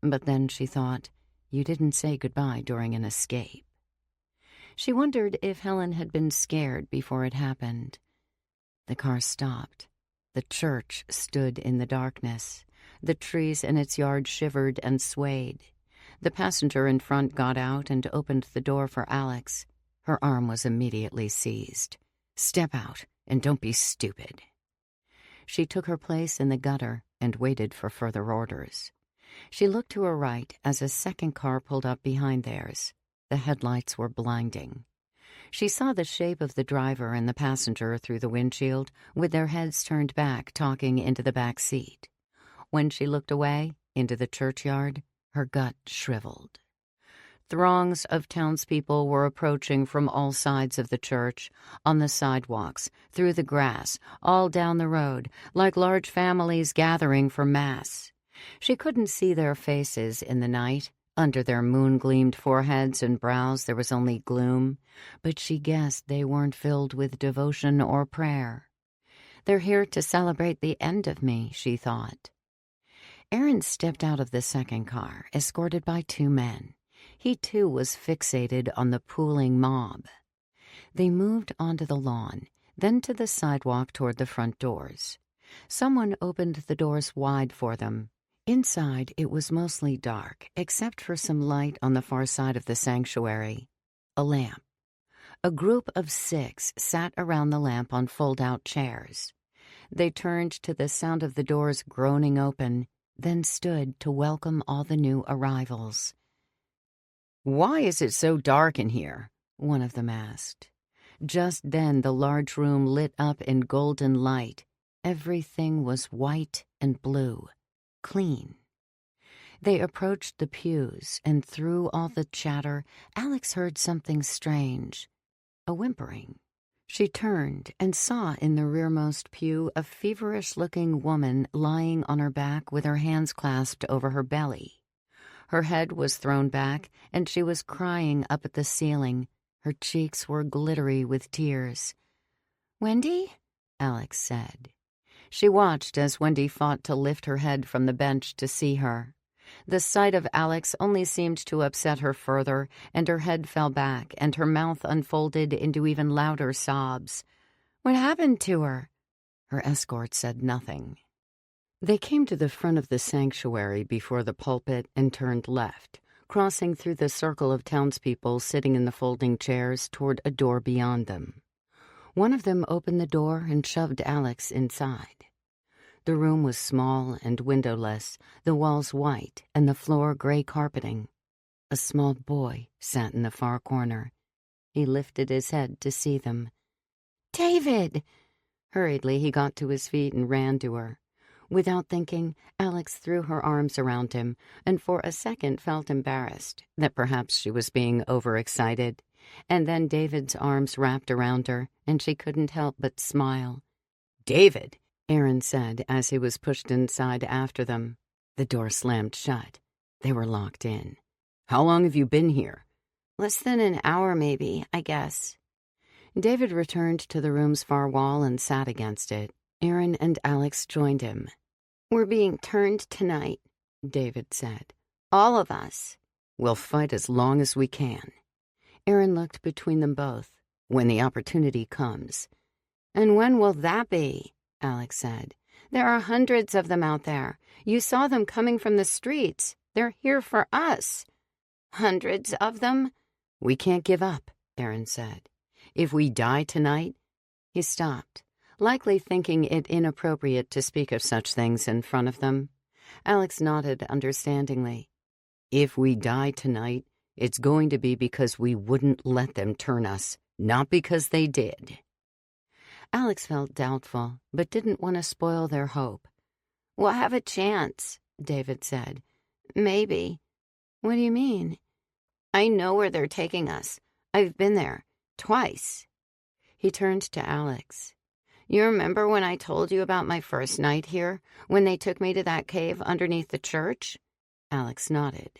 But then she thought, you didn't say goodbye during an escape. She wondered if Helen had been scared before it happened. The car stopped. The church stood in the darkness. The trees in its yard shivered and swayed. The passenger in front got out and opened the door for Alex. Her arm was immediately seized. "Step out, and don't be stupid." She took her place in the gutter and waited for further orders. She looked to her right as a second car pulled up behind theirs. The headlights were blinding. She saw the shape of the driver and the passenger through the windshield, with their heads turned back, talking into the back seat. When she looked away, into the churchyard, her gut shriveled. Throngs of townspeople were approaching from all sides of the church, on the sidewalks, through the grass, all down the road, like large families gathering for Mass. She couldn't see their faces in the night. Under their moon-gleamed foreheads and brows there was only gloom, but she guessed they weren't filled with devotion or prayer. "They're here to celebrate the end of me," she thought. Aaron stepped out of the second car, escorted by two men. He, too, was fixated on the pooling mob. They moved onto the lawn, then to the sidewalk toward the front doors. Someone opened the doors wide for them. Inside, it was mostly dark, except for some light on the far side of the sanctuary. A lamp. A group of 6 sat around the lamp on fold-out chairs. They turned to the sound of the doors groaning open, then stood to welcome all the new arrivals. "Why is it so dark in here?" one of them asked. Just then the large room lit up in golden light. Everything was white and blue. Clean. They approached the pews, and through all the chatter, Alex heard something strange. A whimpering. She turned and saw in the rearmost pew a feverish-looking woman lying on her back with her hands clasped over her belly. Her head was thrown back, and she was crying up at the ceiling. Her cheeks were glittery with tears. "Wendy?" Alex said. She watched as Wendy fought to lift her head from the bench to see her. The sight of Alex only seemed to upset her further, and her head fell back, and her mouth unfolded into even louder sobs. "What happened to her?" Her escort said nothing. They came to the front of the sanctuary before the pulpit and turned left, crossing through the circle of townspeople sitting in the folding chairs toward a door beyond them. One of them opened the door and shoved Alex inside. The room was small and windowless, the walls white and the floor gray carpeting. A small boy sat in the far corner. He lifted his head to see them. "David!" Hurriedly he got to his feet and ran to her. Without thinking, Alex threw her arms around him, and for a second felt embarrassed that perhaps she was being overexcited. And then David's arms wrapped around her, and she couldn't help but smile. "David," Aaron said as he was pushed inside after them. The door slammed shut. They were locked in. "How long have you been here?" "Less than an hour, maybe, I guess." David returned to the room's far wall and sat against it. Aaron and Alex joined him. "We're being turned tonight," David said. "All of us." "We'll fight as long as we can." Aaron looked between them both. "When the opportunity comes." "And when will that be?" Alex said. "There are hundreds of them out there. You saw them coming from the streets. They're here for us." "Hundreds of them?" "We can't give up," Aaron said. "If we die tonight—" He stopped, likely thinking it inappropriate to speak of such things in front of them. Alex nodded understandingly. "If we die tonight, it's going to be because we wouldn't let them turn us, not because they did." Alex felt doubtful, but didn't want to spoil their hope. "We'll have a chance," David said. "Maybe." "What do you mean?" I know where they're taking us. I've been there. Twice. He turned to Alex. You remember when I told you about my first night here, when they took me to that cave underneath the church? Alex nodded.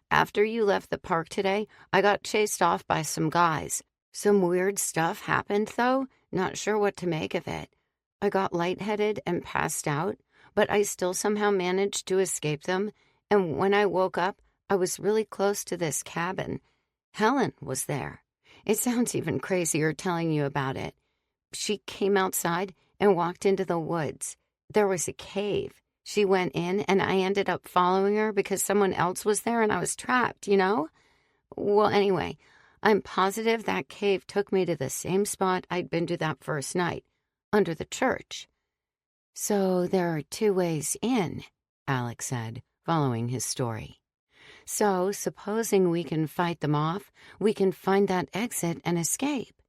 After you left the park today, I got chased off by some guys. Some weird stuff happened, though. Not sure what to make of it. I got lightheaded and passed out, but I still somehow managed to escape them, and when I woke up, I was really close to this cabin. Helen was there. It sounds even crazier telling you about it. She came outside and walked into the woods. There was a cave. She went in, and I ended up following her because someone else was there and I was trapped, you know? Well, anyway, I'm positive that cave took me to the same spot I'd been to that first night, under the church. So there are two ways in, Alex said, following his story. So, supposing we can fight them off, we can find that exit and escape.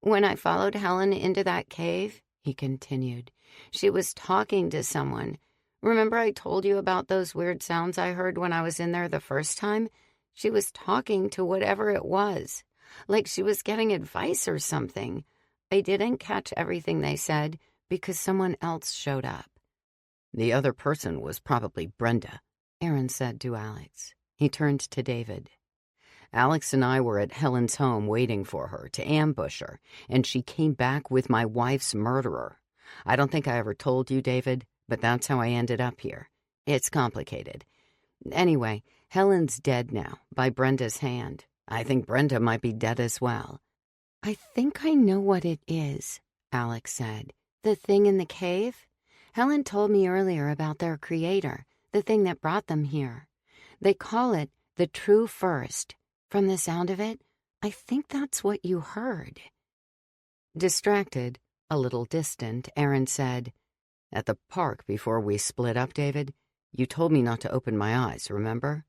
When I followed Helen into that cave, he continued, she was talking to someone. Remember I told you about those weird sounds I heard when I was in there the first time? She was talking to whatever it was, like she was getting advice or something. I didn't catch everything they said because someone else showed up. The other person was probably Brenda, Aaron said to Alex. He turned to David. Alex and I were at Helen's home waiting for her to ambush her, and she came back with my wife's murderer. I don't think I ever told you, David, but that's how I ended up here. It's complicated. Anyway, Helen's dead now, by Brenda's hand. I think Brenda might be dead as well. I think I know what it is, Alex said. The thing in the cave? Helen told me earlier about their creator, the thing that brought them here. They call it the true first. From the sound of it, I think that's what you heard. Distracted, a little distant, Aaron said, At the park before we split up, David, you told me not to open my eyes, remember?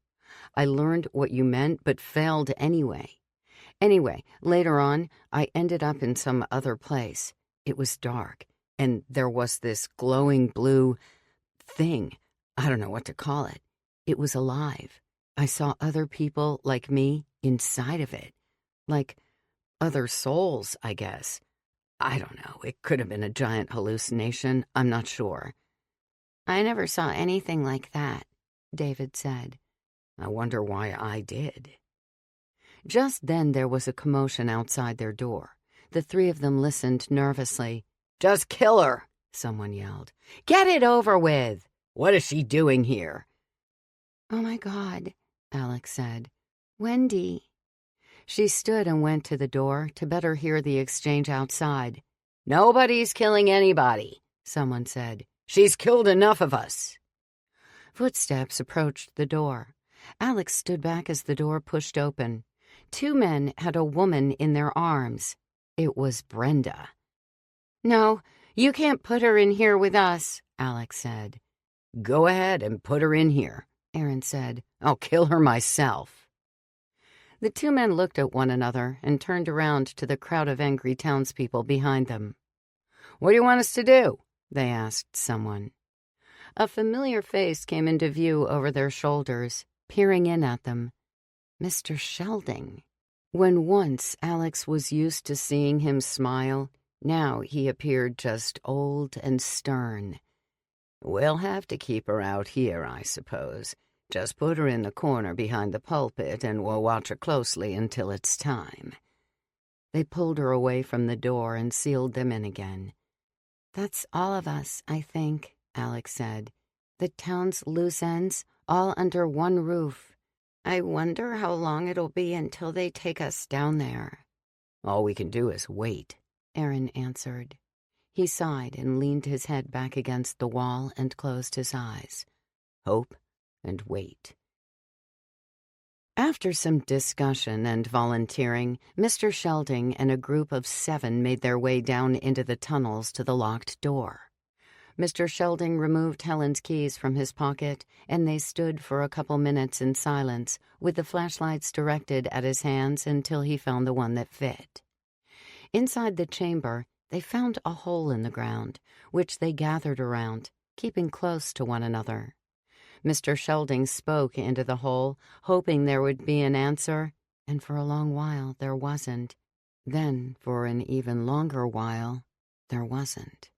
I learned what you meant, but failed anyway. Anyway, later on, I ended up in some other place. It was dark, and there was this glowing blue thing. I don't know what to call it. It was alive. I saw other people like me inside of it. Like other souls, I guess. I don't know. It could have been a giant hallucination. I'm not sure. I never saw anything like that, David said. I wonder why I did. Just then there was a commotion outside their door. The three of them listened nervously. Just kill her, someone yelled. Get it over with. What is she doing here? Oh my God, Alex said. Wendy. She stood and went to the door to better hear the exchange outside. Nobody's killing anybody, someone said. She's killed enough of us. Footsteps approached the door. Alex stood back as the door pushed open. Two men had a woman in their arms. It was Brenda. No, you can't put her in here with us, Alex said. Go ahead and put her in here, Aaron said. I'll kill her myself. The two men looked at one another and turned around to the crowd of angry townspeople behind them. What do you want us to do? They asked someone. A familiar face came into view over their shoulders, peering in at them. Mr. Shelding. When once Alex was used to seeing him smile, now he appeared just old and stern. We'll have to keep her out here, I suppose. Just put her in the corner behind the pulpit and we'll watch her closely until it's time. They pulled her away from the door and sealed them in again. That's all of us, I think, Alex said. The town's loose ends, all under one roof. I wonder how long it'll be until they take us down there. All we can do is wait, Aaron answered. He sighed and leaned his head back against the wall and closed his eyes. Hope and wait. After some discussion and volunteering, Mr. Shelding and a group of 7 made their way down into the tunnels to the locked door. Mr. Shelding removed Helen's keys from his pocket, and they stood for a couple minutes in silence, with the flashlights directed at his hands until he found the one that fit. Inside the chamber, they found a hole in the ground, which they gathered around, keeping close to one another. Mr. Shelding spoke into the hole, hoping there would be an answer, and for a long while there wasn't. Then, for an even longer while, there wasn't.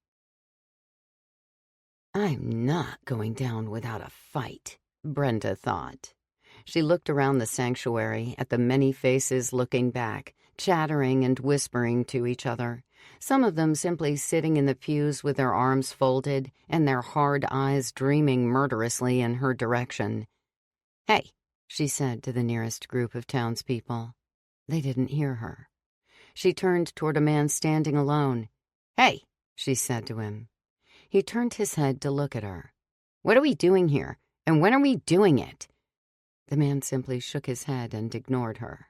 "I'm not going down without a fight," Brenda thought. She looked around the sanctuary at the many faces looking back, chattering and whispering to each other, some of them simply sitting in the pews with their arms folded and their hard eyes dreaming murderously in her direction. "Hey," she said to the nearest group of townspeople. They didn't hear her. She turned toward a man standing alone. "Hey," she said to him. He turned his head to look at her. "What are we doing here? And when are we doing it?" The man simply shook his head and ignored her.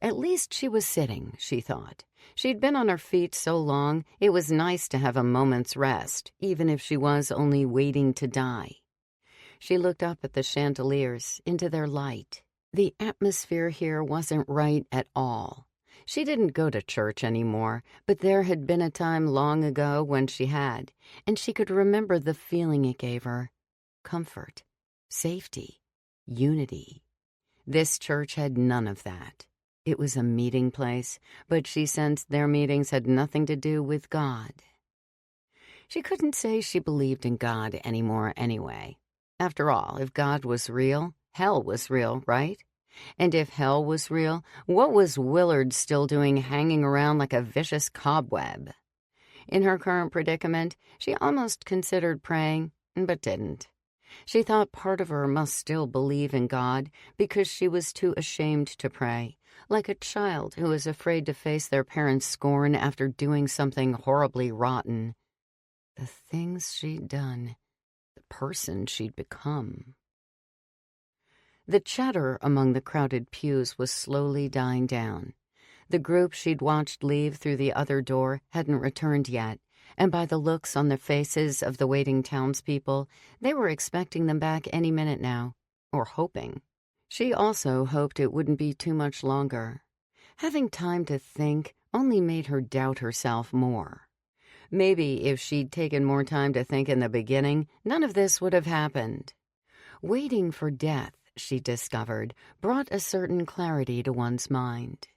At least she was sitting, she thought. She'd been on her feet so long, it was nice to have a moment's rest, even if she was only waiting to die. She looked up at the chandeliers, into their light. The atmosphere here wasn't right at all. She didn't go to church anymore, but there had been a time long ago when she had, and she could remember the feeling it gave her. Comfort, safety, unity. This church had none of that. It was a meeting place, but she sensed their meetings had nothing to do with God. She couldn't say she believed in God anymore anyway. After all, if God was real, hell was real, right? And if hell was real, what was Willard still doing hanging around like a vicious cobweb? In her current predicament, she almost considered praying, but didn't. She thought part of her must still believe in God because she was too ashamed to pray, like a child who is afraid to face their parents' scorn after doing something horribly rotten. The things she'd done, the person she'd become. The chatter among the crowded pews was slowly dying down. The group she'd watched leave through the other door hadn't returned yet, and by the looks on the faces of the waiting townspeople, they were expecting them back any minute now, or hoping. She also hoped it wouldn't be too much longer. Having time to think only made her doubt herself more. Maybe if she'd taken more time to think in the beginning, none of this would have happened. Waiting for death, she discovered, brought a certain clarity to one's mind.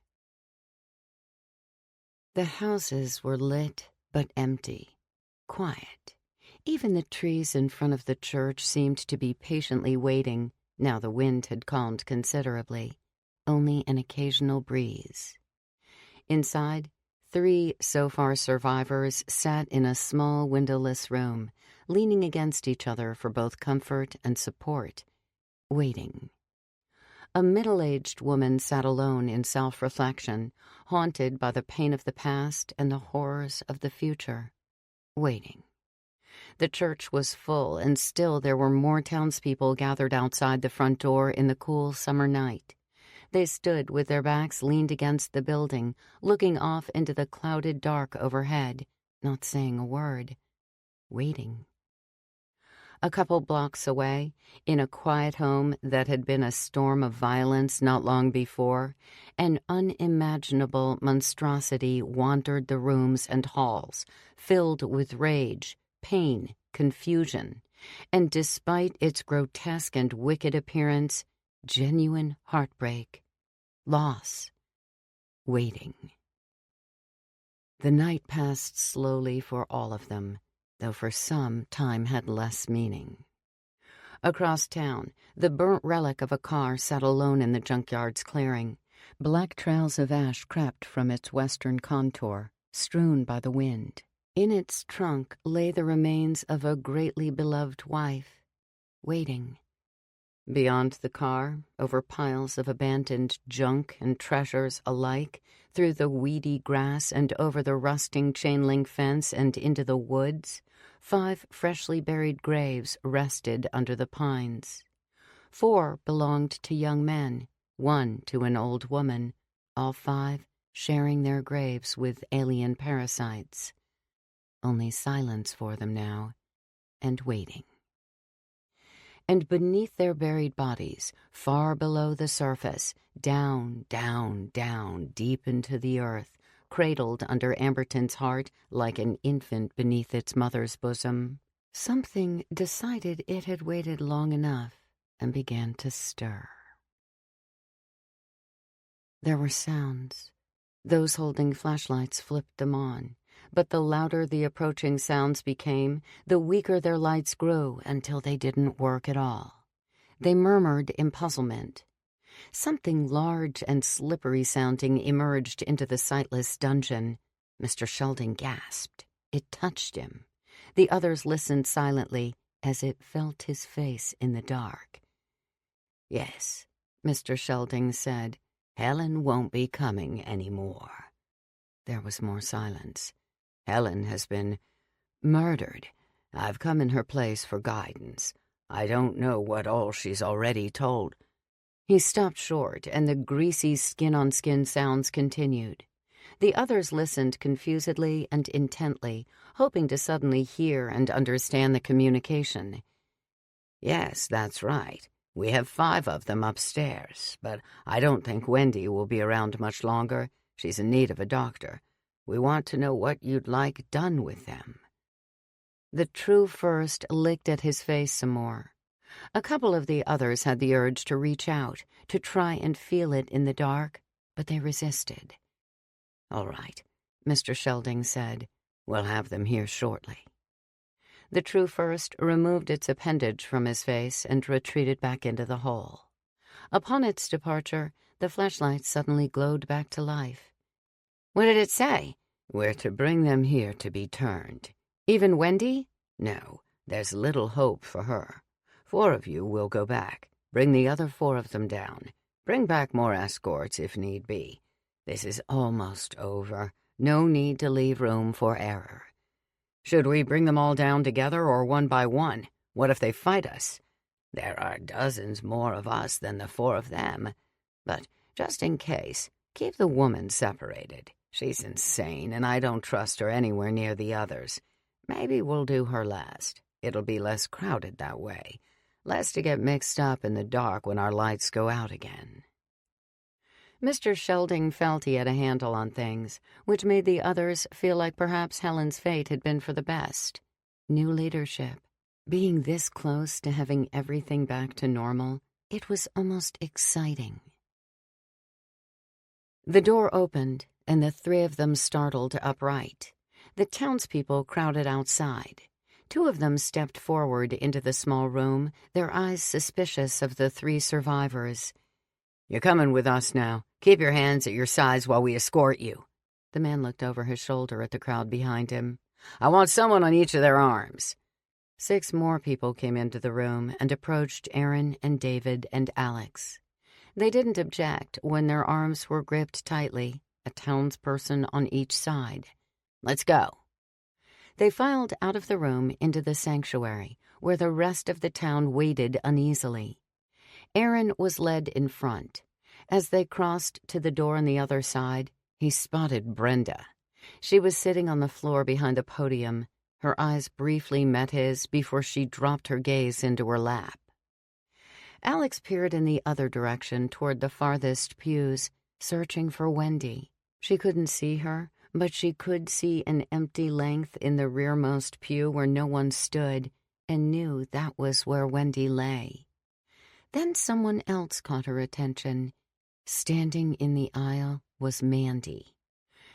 The houses were lit but empty, quiet. Even the trees in front of the church seemed to be patiently waiting. Now the wind had calmed considerably, only an occasional breeze. Inside, 3 so-far survivors sat in a small windowless room, leaning against each other for both comfort and support, waiting. A middle-aged woman sat alone in self-reflection, haunted by the pain of the past and the horrors of the future, waiting. The church was full, and still there were more townspeople gathered outside the front door in the cool summer night. They stood with their backs leaned against the building, looking off into the clouded dark overhead, not saying a word, waiting. A couple blocks away, in a quiet home that had been a storm of violence not long before, an unimaginable monstrosity wandered the rooms and halls, filled with rage, pain, confusion, and despite its grotesque and wicked appearance, genuine heartbreak, loss, waiting. The night passed slowly for all of them, though for some time had less meaning. Across town, the burnt relic of a car sat alone in the junkyard's clearing. Black trails of ash crept from its western contour, strewn by the wind. In its trunk lay the remains of a greatly beloved wife, waiting. Beyond the car, over piles of abandoned junk and treasures alike, through the weedy grass and over the rusting chain-link fence and into the woods, 5 freshly buried graves rested under the pines. 4 belonged to young men, 1 to an old woman, all 5 sharing their graves with alien parasites. Only silence for them now, and waiting. And beneath their buried bodies, far below the surface, down, down, down, deep into the earth, cradled under Amberton's heart like an infant beneath its mother's bosom, Something decided it had waited long enough and began to stir. There were sounds. Those holding flashlights flipped them on, but the louder the approaching sounds became, the weaker their lights grew until they didn't work at all. They murmured in puzzlement. Something large and slippery-sounding emerged into the sightless dungeon. Mr. Sheldon gasped. It touched him. The others listened silently as it felt his face in the dark. "Yes," Mr. Sheldon said. "Helen won't be coming anymore." There was more silence. "Helen has been murdered. I've come in her place for guidance. I don't know what all she's already told." He stopped short, and the greasy skin-on-skin sounds continued. The others listened confusedly and intently, hoping to suddenly hear and understand the communication. "Yes, that's right. We have 5 of them upstairs, but I don't think Wendy will be around much longer. She's in need of a doctor. We want to know what you'd like done with them." The true first licked at his face some more. A couple of the others had the urge to reach out, to try and feel it in the dark, but they resisted. "All right," Mr. Sheldon said. "We'll have them here shortly." The true first removed its appendage from his face and retreated back into the hole. Upon its departure, the flashlight suddenly glowed back to life. "What did it say?" "We're to bring them here to be turned." "Even Wendy?" "No, there's little hope for her. 4 of you will go back. Bring the other 4 of them down. Bring back more escorts if need be. This is almost over. No need to leave room for error." "Should we bring them all down together or one by one? What if they fight us?" "There are dozens more of us than the 4 of them. But just in case, keep the woman separated. She's insane, and I don't trust her anywhere near the others. Maybe we'll do her last. It'll be less crowded that way. Less to get mixed up in the dark when our lights go out again." Mr. Sheldon felt he had a handle on things, which made the others feel like perhaps Helen's fate had been for the best. New leadership. Being this close to having everything back to normal, it was almost exciting. The door opened, and the 3 of them startled upright. The townspeople crowded outside. 2 of them stepped forward into the small room, their eyes suspicious of the 3 survivors. "You're coming with us now. Keep your hands at your sides while we escort you." The man looked over his shoulder at the crowd behind him. "I want someone on each of their arms." 6 more people came into the room and approached Aaron and David and Alex. They didn't object when their arms were gripped tightly, a townsperson on each side. "Let's go." They filed out of the room into the sanctuary, where the rest of the town waited uneasily. Aaron was led in front. As they crossed to the door on the other side, he spotted Brenda. She was sitting on the floor behind the podium. Her eyes briefly met his before she dropped her gaze into her lap. Alex peered in the other direction toward the farthest pews, searching for Wendy. She couldn't see her, but she could see an empty length in the rearmost pew where no one stood, and knew that was where Wendy lay. Then someone else caught her attention. Standing in the aisle was Mandy.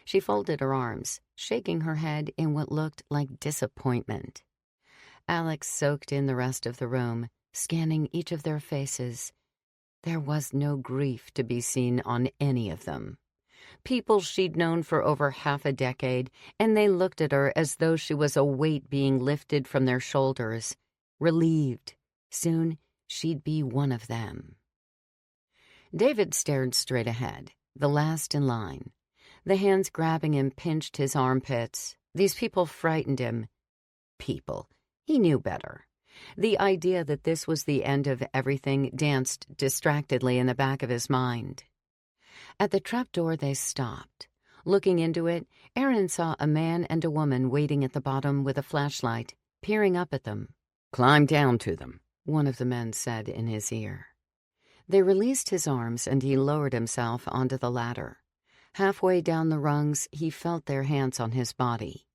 She folded her arms, shaking her head in what looked like disappointment. Alex soaked in the rest of the room, scanning each of their faces. There was no grief to be seen on any of them. People she'd known for over half a decade, and they looked at her as though she was a weight being lifted from their shoulders, relieved. Soon, she'd be one of them. David stared straight ahead, the last in line. The hands grabbing him pinched his armpits. These people frightened him. People. He knew better. The idea that this was the end of everything danced distractedly in the back of his mind. At the trapdoor they stopped. Looking into it, Aaron saw a man and a woman waiting at the bottom with a flashlight, peering up at them. "Climb down to them," one of the men said in his ear. They released his arms and he lowered himself onto the ladder. Halfway down the rungs, he felt their hands on his body.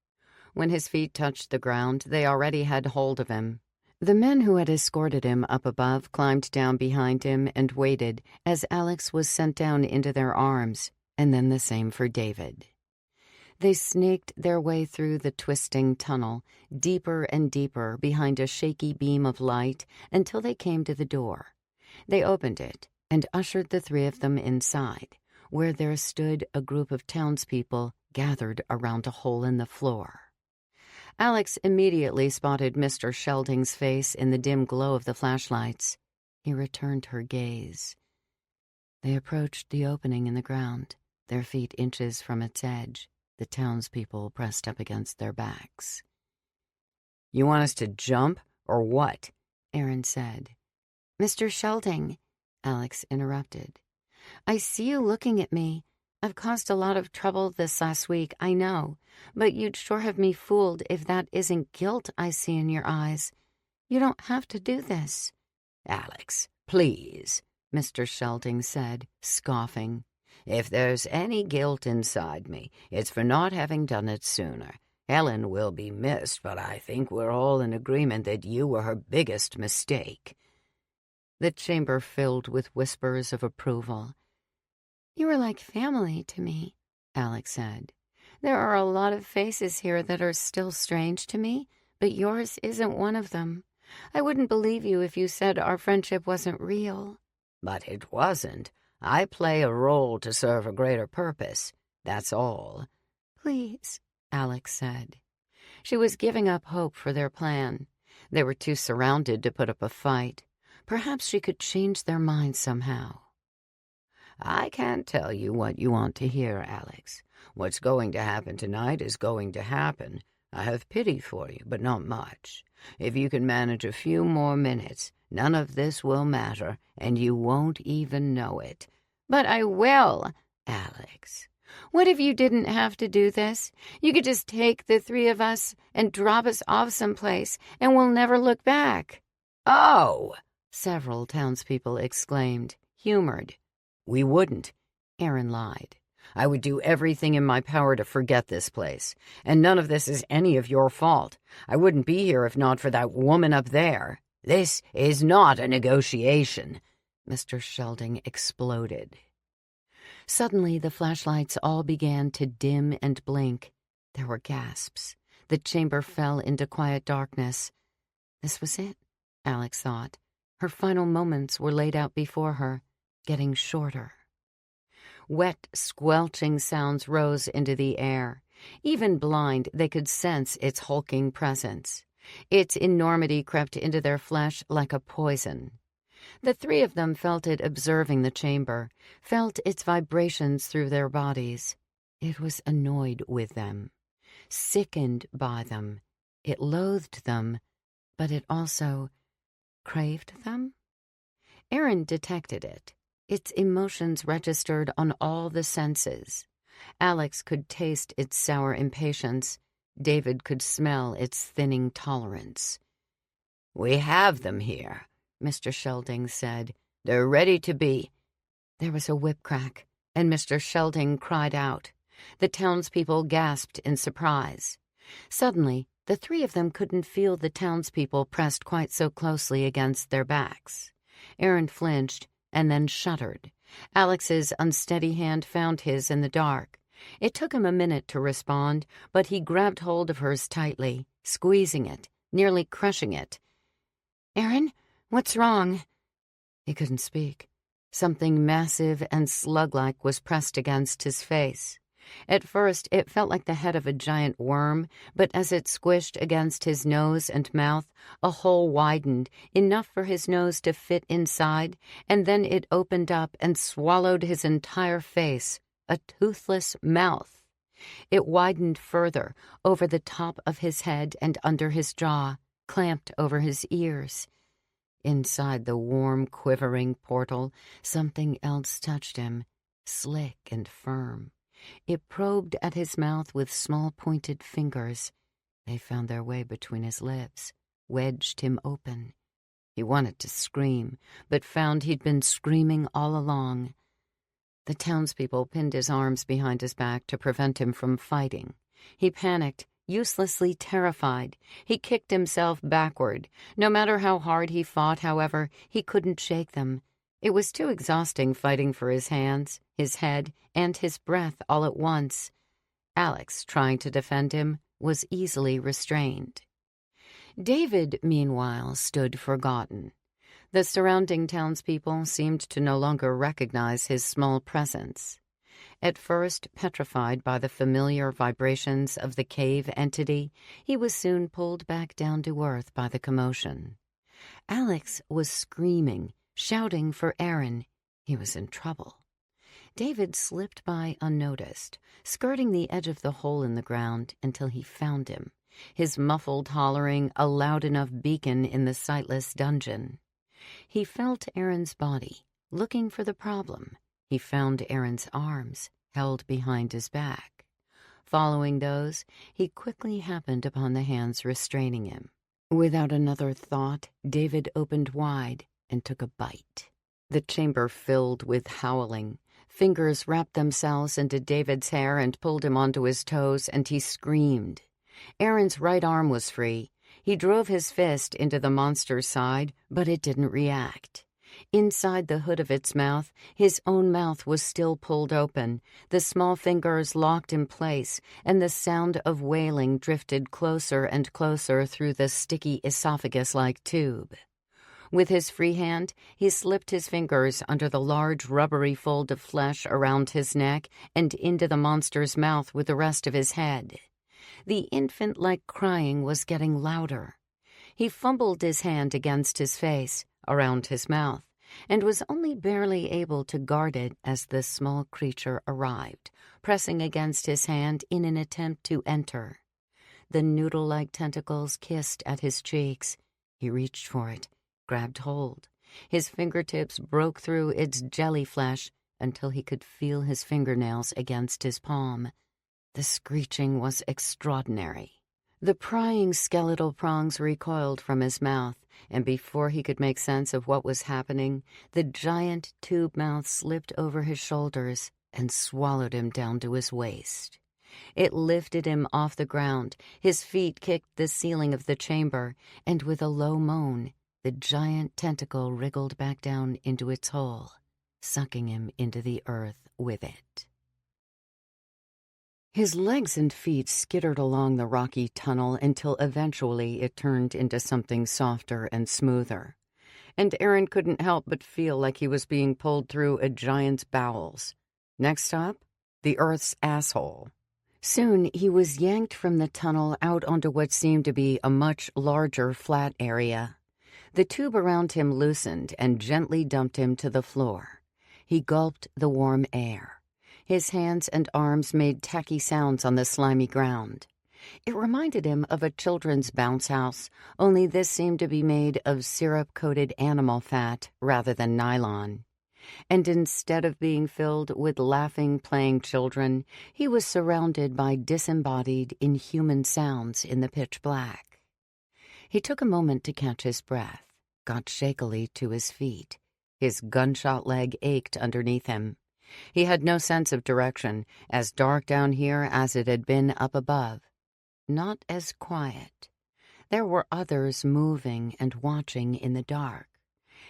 When his feet touched the ground, they already had hold of him. The men who had escorted him up above climbed down behind him and waited as Alex was sent down into their arms, and then the same for David. They snaked their way through the twisting tunnel, deeper and deeper behind a shaky beam of light, until they came to the door. They opened it and ushered the three of them inside, where there stood a group of townspeople gathered around a hole in the floor. Alex immediately spotted Mr. Shelding's face in the dim glow of the flashlights. He returned her gaze. They approached the opening in the ground, their feet inches from its edge, the townspeople pressed up against their backs. "You want us to jump, or what?" Aaron said. "Mr. Shelding," Alex interrupted. "I see you looking at me. I've caused a lot of trouble this last week, I know, but you'd sure have me fooled if that isn't guilt I see in your eyes. You don't have to do this." "Alex, please," Mr. Shelding said, scoffing. "If there's any guilt inside me, it's for not having done it sooner. Helen will be missed, but I think we're all in agreement that you were her biggest mistake." The chamber filled with whispers of approval. "You are like family to me," Alex said. "There are a lot of faces here that are still strange to me, but yours isn't one of them. I wouldn't believe you if you said our friendship wasn't real." "But it wasn't. I play a role to serve a greater purpose. That's all." "Please," Alex said. She was giving up hope for their plan. They were too surrounded to put up a fight. Perhaps she could change their minds somehow. "I can't tell you what you want to hear, Alex. What's going to happen tonight is going to happen. I have pity for you, but not much. If you can manage a few more minutes, none of this will matter, and you won't even know it." "But I will." "Alex." "What if you didn't have to do this? You could just take the three of us and drop us off someplace, and we'll never look back." "Oh!" several townspeople exclaimed, humored. "We wouldn't," Aaron lied. "I would do everything in my power to forget this place. And none of this is any of your fault. I wouldn't be here if not for that woman up there. This is not a negotiation." Mr. Shelding exploded. Suddenly, the flashlights all began to dim and blink. There were gasps. The chamber fell into quiet darkness. This was it, Alex thought. Her final moments were laid out before her, getting shorter. Wet, squelching sounds rose into the air. Even blind, they could sense its hulking presence. Its enormity crept into their flesh like a poison. The three of them felt it observing the chamber, felt its vibrations through their bodies. It was annoyed with them, sickened by them. It loathed them, but it also craved them. Aaron detected it. Its emotions registered on all the senses. Alex could taste its sour impatience. David could smell its thinning tolerance. "We have them here," Mr. Shelding said. "They're ready to be." There was a whip crack, and Mr. Shelding cried out. The townspeople gasped in surprise. Suddenly, the three of them couldn't feel the townspeople pressed quite so closely against their backs. Aaron flinched and then shuddered. Alex's unsteady hand found his in the dark. It took him a minute to respond, but he grabbed hold of hers tightly, squeezing it, nearly crushing it. "Aaron, what's wrong?" He couldn't speak. Something massive and slug-like was pressed against his face. At first, it felt like the head of a giant worm, but as it squished against his nose and mouth, a hole widened, enough for his nose to fit inside, and then it opened up and swallowed his entire face, a toothless mouth. It widened further, over the top of his head and under his jaw, clamped over his ears. Inside the warm, quivering portal, something else touched him, slick and firm. It probed at his mouth with small pointed fingers. They found their way between his lips, wedged him open. He wanted to scream, but found he'd been screaming all along. The townspeople pinned his arms behind his back to prevent him from fighting. He panicked Uselessly terrified, he kicked himself backward. No matter how hard he fought, however, he couldn't shake them. It was too exhausting fighting for his hands, his head, and his breath all at once. Alex, trying to defend him, was easily restrained. David, meanwhile, stood forgotten. The surrounding townspeople seemed to no longer recognize his small presence. At first petrified by the familiar vibrations of the cave entity, he was soon pulled back down to earth by the commotion. Alex was screaming, shouting for Aaron. He was in trouble. David slipped by unnoticed, skirting the edge of the hole in the ground until he found him, his muffled hollering a loud enough beacon in the sightless dungeon. He felt Aaron's body, looking for the problem. He found Aaron's arms, held behind his back. Following those, he quickly happened upon the hands restraining him. Without another thought, David opened wide and took a bite. The chamber filled with howling. Fingers wrapped themselves into David's hair and pulled him onto his toes, and he screamed. Aaron's right arm was free. He drove his fist into the monster's side, but it didn't react. Inside the hood of its mouth, his own mouth was still pulled open, the small fingers locked in place, and the sound of wailing drifted closer and closer through the sticky esophagus-like tube. With his free hand, he slipped his fingers under the large rubbery fold of flesh around his neck and into the monster's mouth with the rest of his head. The infant-like crying was getting louder. He fumbled his hand against his face, around his mouth, and was only barely able to guard it as the small creature arrived, pressing against his hand in an attempt to enter. The noodle-like tentacles kissed at his cheeks. He reached for it, grabbed hold. His fingertips broke through its jelly flesh until he could feel his fingernails against his palm. The screeching was extraordinary. The prying skeletal prongs recoiled from his mouth, and before he could make sense of what was happening, the giant tube mouth slipped over his shoulders and swallowed him down to his waist. It lifted him off the ground, his feet kicked the ceiling of the chamber, and with a low moan, the giant tentacle wriggled back down into its hole, sucking him into the earth with it. His legs and feet skittered along the rocky tunnel until eventually it turned into something softer and smoother, and Aaron couldn't help but feel like he was being pulled through a giant's bowels. Next stop, the Earth's asshole. Soon he was yanked from the tunnel out onto what seemed to be a much larger flat area. The tube around him loosened and gently dumped him to the floor. He gulped the warm air. His hands and arms made tacky sounds on the slimy ground. It reminded him of a children's bounce house, only this seemed to be made of syrup-coated animal fat rather than nylon. And instead of being filled with laughing, playing children, he was surrounded by disembodied, inhuman sounds in the pitch black. He took a moment to catch his breath, got shakily to his feet. His gunshot leg ached underneath him. He had no sense of direction, as dark down here as it had been up above. Not as quiet. There were others moving and watching in the dark.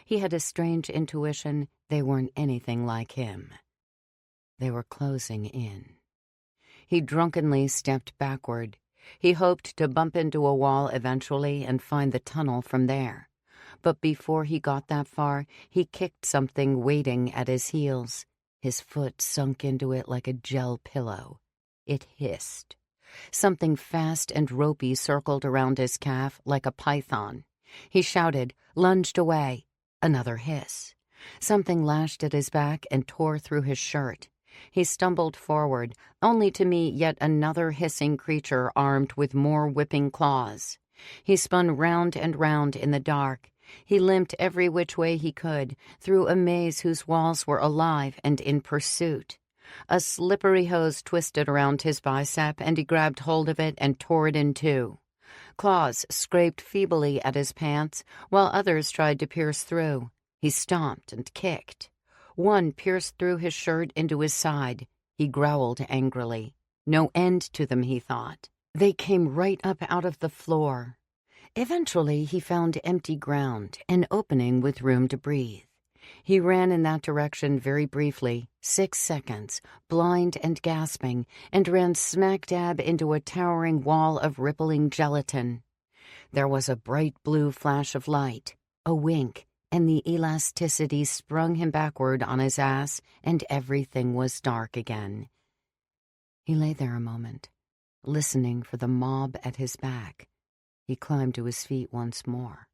He had a strange intuition they weren't anything like him. They were closing in. He drunkenly stepped backward. He hoped to bump into a wall eventually and find the tunnel from there. But before he got that far, he kicked something waiting at his heels. His foot sunk into it like a gel pillow. It hissed. Something fast and ropey circled around his calf like a python. He shouted, lunged away. Another hiss. Something lashed at his back and tore through his shirt. He stumbled forward, only to meet yet another hissing creature armed with more whipping claws. He spun round and round in the dark. He limped every which way he could, through a maze whose walls were alive and in pursuit. A slippery hose twisted around his bicep, and he grabbed hold of it and tore it in two. Claws scraped feebly at his pants, while others tried to pierce through. He stomped and kicked. One pierced through his shirt into his side. He growled angrily. No end to them, he thought. They came right up out of the floor. Eventually, he found empty ground, an opening with room to breathe. He ran in that direction very briefly, 6 seconds, blind and gasping, and ran smack dab into a towering wall of rippling gelatin. There was a bright blue flash of light, a wink, and the elasticity sprung him backward on his ass, and everything was dark again. He lay there a moment, listening for the mob at his back. He climbed to his feet once more.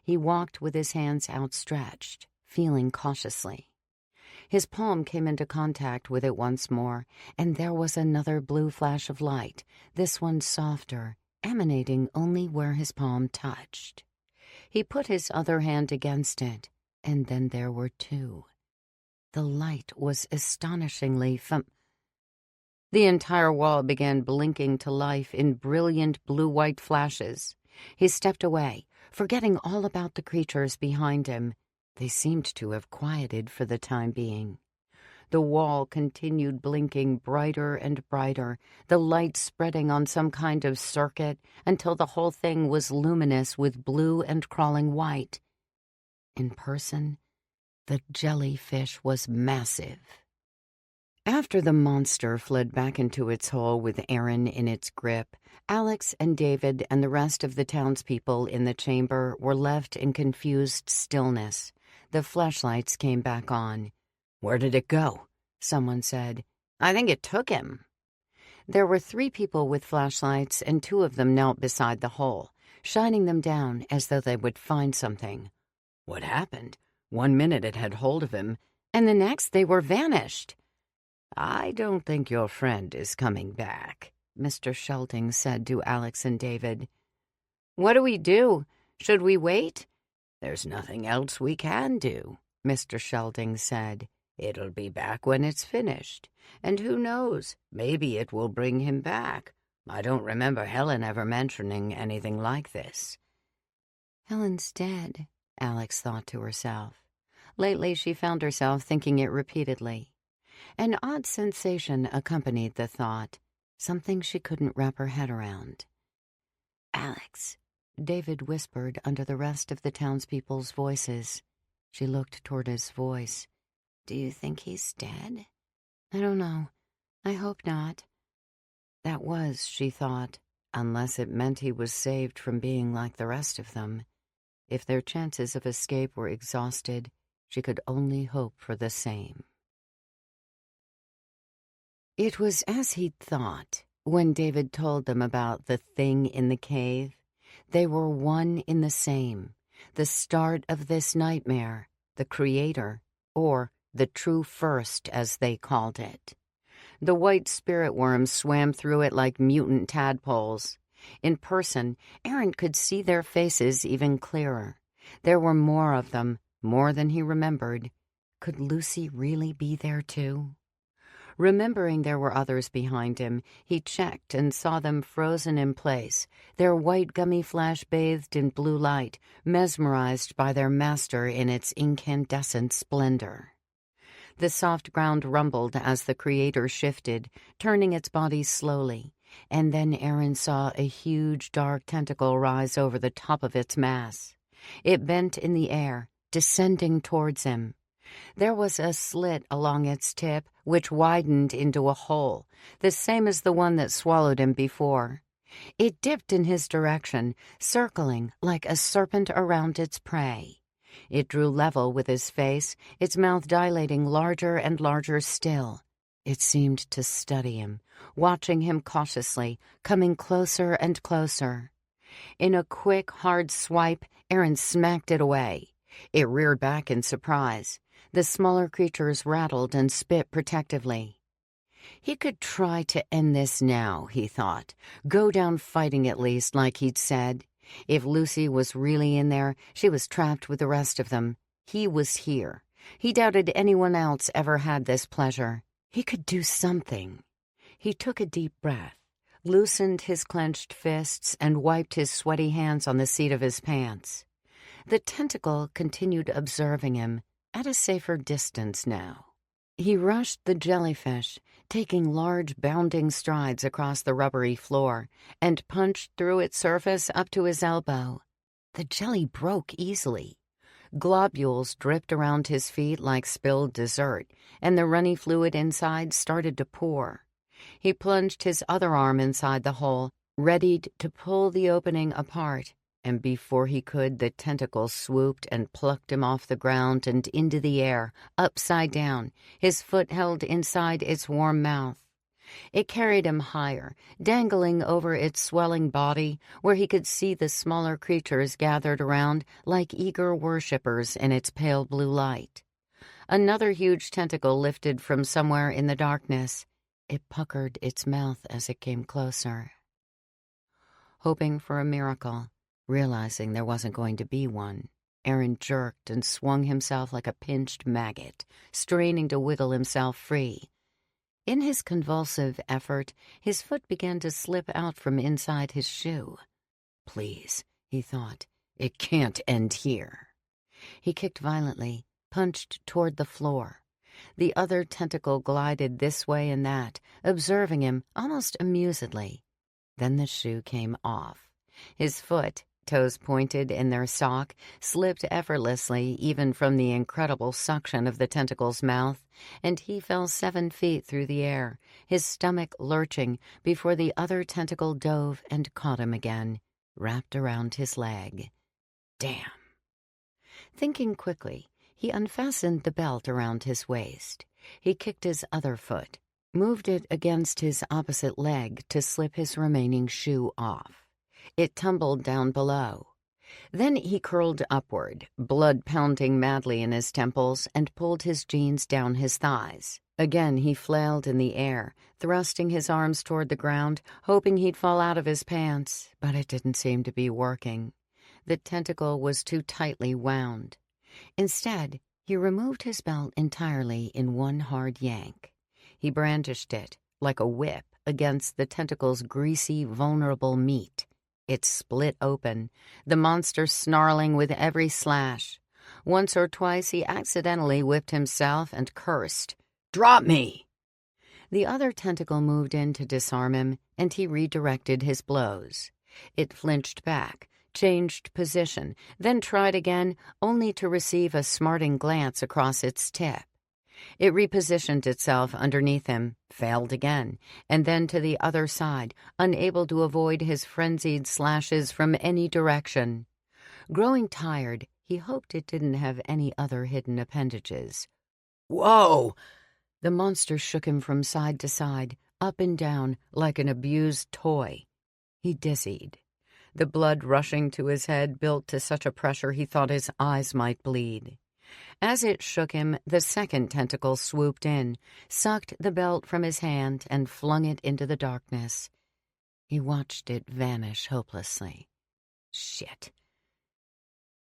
He walked with his hands outstretched, feeling cautiously. His palm came into contact with it once more, and there was another blue flash of light, this one softer, emanating only where his palm touched. He put his other hand against it, and then there were two. The light was astonishingly The entire wall began blinking to life in brilliant blue-white flashes. He stepped away, forgetting all about the creatures behind him. They seemed to have quieted for the time being. The wall continued blinking brighter and brighter, the light spreading on some kind of circuit until the whole thing was luminous with blue and crawling white. In person, the jellyfish was massive. After the monster fled back into its hole with Aaron in its grip, Alex and David and the rest of the townspeople in the chamber were left in confused stillness. The flashlights came back on. "Where did it go?" someone said. "I think it took him." There were 3 people with flashlights, and 2 of them knelt beside the hole, shining them down as though they would find something. "What happened? 1 minute it had hold of him, and the next they were vanished." "I don't think your friend is coming back," Mr. Shelton said to Alex and David. "What do we do? Should we wait?" "There's nothing else we can do," Mr. Shelton said. "It'll be back when it's finished. And who knows, maybe it will bring him back. I don't remember Helen ever mentioning anything like this." Helen's dead, Alex thought to herself. Lately she found herself thinking it repeatedly. An odd sensation accompanied the thought, something she couldn't wrap her head around. "Alex," David whispered under the rest of the townspeople's voices. She looked toward his voice. "Do you think he's dead?" "I don't know. I hope not." That was, she thought, unless it meant he was saved from being like the rest of them. If their chances of escape were exhausted, she could only hope for the same. It was as he'd thought when David told them about the thing in the cave. They were one in the same, the start of this nightmare, the creator, or the true first, as they called it. The white spirit worms swam through it like mutant tadpoles. In person, Aaron could see their faces even clearer. There were more of them, more than he remembered. Could Lucy really be there too? Remembering there were others behind him, he checked and saw them frozen in place, their white gummy flesh bathed in blue light, mesmerized by their master in its incandescent splendor. The soft ground rumbled as the creator shifted, turning its body slowly, and then Aaron saw a huge dark tentacle rise over the top of its mass. It bent in the air, descending towards him. There was a slit along its tip, which widened into a hole, the same as the one that swallowed him before. It dipped in his direction, circling like a serpent around its prey. It drew level with his face, its mouth dilating larger and larger still. It seemed to study him, watching him cautiously, coming closer and closer. In a quick, hard swipe, Aaron smacked it away. It reared back in surprise. The smaller creatures rattled and spit protectively. He could try to end this now, he thought. Go down fighting at least, like he'd said. If Lucy was really in there, she was trapped with the rest of them. He was here. He doubted anyone else ever had this pleasure. He could do something. He took a deep breath, loosened his clenched fists, and wiped his sweaty hands on the seat of his pants. The tentacle continued observing him, at a safer distance now. He rushed the jellyfish, taking large bounding strides across the rubbery floor, and punched through its surface up to his elbow. The jelly broke easily. Globules dripped around his feet like spilled dessert, and the runny fluid inside started to pour. He plunged his other arm inside the hole, readied to pull the opening apart, and before he could, the tentacle swooped and plucked him off the ground and into the air, upside down, his foot held inside its warm mouth. It carried him higher, dangling over its swelling body, where he could see the smaller creatures gathered around like eager worshippers in its pale blue light. Another huge tentacle lifted from somewhere in the darkness. It puckered its mouth as it came closer. Hoping for a miracle, realizing there wasn't going to be one, Aaron jerked and swung himself like a pinched maggot, straining to wiggle himself free. In his convulsive effort, his foot began to slip out from inside his shoe. Please, he thought, it can't end here. He kicked violently, punched toward the floor. The other tentacle glided this way and that, observing him almost amusedly. Then the shoe came off. His foot, toes pointed in their sock, slipped effortlessly even from the incredible suction of the tentacle's mouth, and he fell 7 feet through the air, his stomach lurching before the other tentacle dove and caught him again, wrapped around his leg. Damn. Thinking quickly, he unfastened the belt around his waist. He kicked his other foot, moved it against his opposite leg to slip his remaining shoe off. It tumbled down below. Then he curled upward, blood pounding madly in his temples, and pulled his jeans down his thighs. Again he flailed in the air, thrusting his arms toward the ground, hoping he'd fall out of his pants, but it didn't seem to be working. The tentacle was too tightly wound. Instead, he removed his belt entirely in one hard yank. He brandished it, like a whip, against the tentacle's greasy, vulnerable meat. It split open, the monster snarling with every slash. Once or twice he accidentally whipped himself and cursed, "Drop me!" The other tentacle moved in to disarm him, and he redirected his blows. It flinched back, changed position, then tried again, only to receive a smarting glance across its tip. It repositioned itself underneath him, failed again, and then to the other side, unable to avoid his frenzied slashes from any direction. Growing tired, he hoped it didn't have any other hidden appendages. "Whoa!" The monster shook him from side to side, up and down, like an abused toy. He dizzied. The blood rushing to his head built to such a pressure he thought his eyes might bleed. As it shook him, the second tentacle swooped in, sucked the belt from his hand, and flung it into the darkness. He watched it vanish hopelessly. Shit.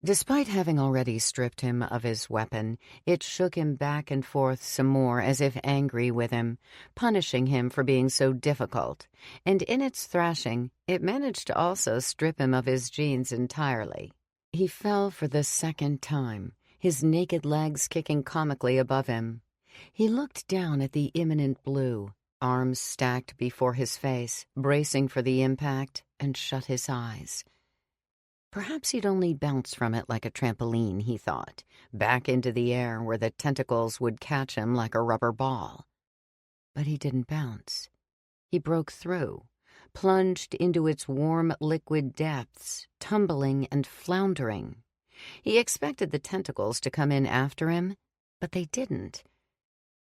Despite having already stripped him of his weapon, it shook him back and forth some more as if angry with him, punishing him for being so difficult, and in its thrashing, it managed to also strip him of his jeans entirely. He fell for the second time, his naked legs kicking comically above him. He looked down at the imminent blue, arms stacked before his face, bracing for the impact, and shut his eyes. Perhaps he'd only bounce from it like a trampoline, he thought, back into the air where the tentacles would catch him like a rubber ball. But he didn't bounce. He broke through, plunged into its warm, liquid depths, tumbling and floundering. He expected the tentacles to come in after him, but they didn't.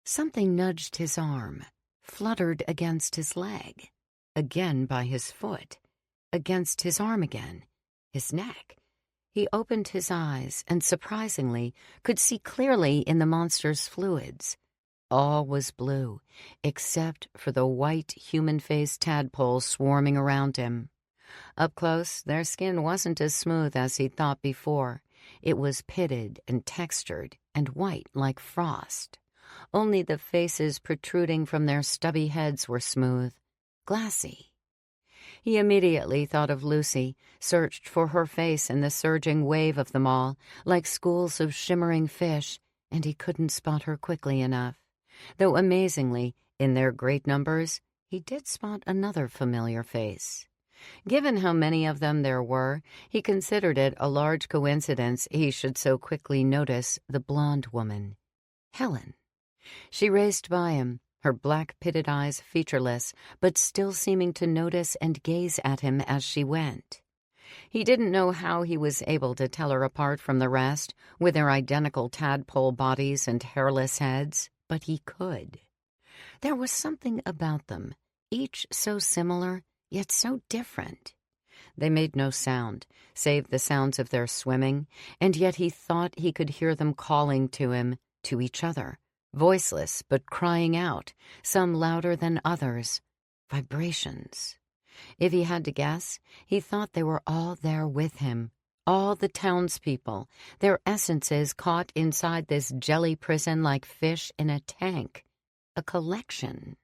Something nudged his arm, fluttered against his leg, again by his foot, against his arm again, his neck. He opened his eyes and, surprisingly, could see clearly in the monster's fluids. All was blue, except for the white, human-faced tadpoles swarming around him. Up close, their skin wasn't as smooth as he'd thought before. It was pitted and textured and white like frost. Only the faces protruding from their stubby heads were smooth, glassy. He immediately thought of Lucy, searched for her face in the surging wave of them all, like schools of shimmering fish, and he couldn't spot her quickly enough. though amazingly, in their great numbers, he did spot another familiar face. Given how many of them there were, he considered it a large coincidence he should so quickly notice the blonde woman, Helen. She raced by him, her black-pitted eyes featureless, but still seeming to notice and gaze at him as she went. He didn't know how he was able to tell her apart from the rest, with their identical tadpole bodies and hairless heads, but he could. There was something about them, each so similar, yet so different. They made no sound, save the sounds of their swimming, and yet he thought he could hear them calling to him, to each other, voiceless but crying out, some louder than others, vibrations. If he had to guess, he thought they were all there with him, all the townspeople, their essences caught inside this jelly prison like fish in a tank, a collection.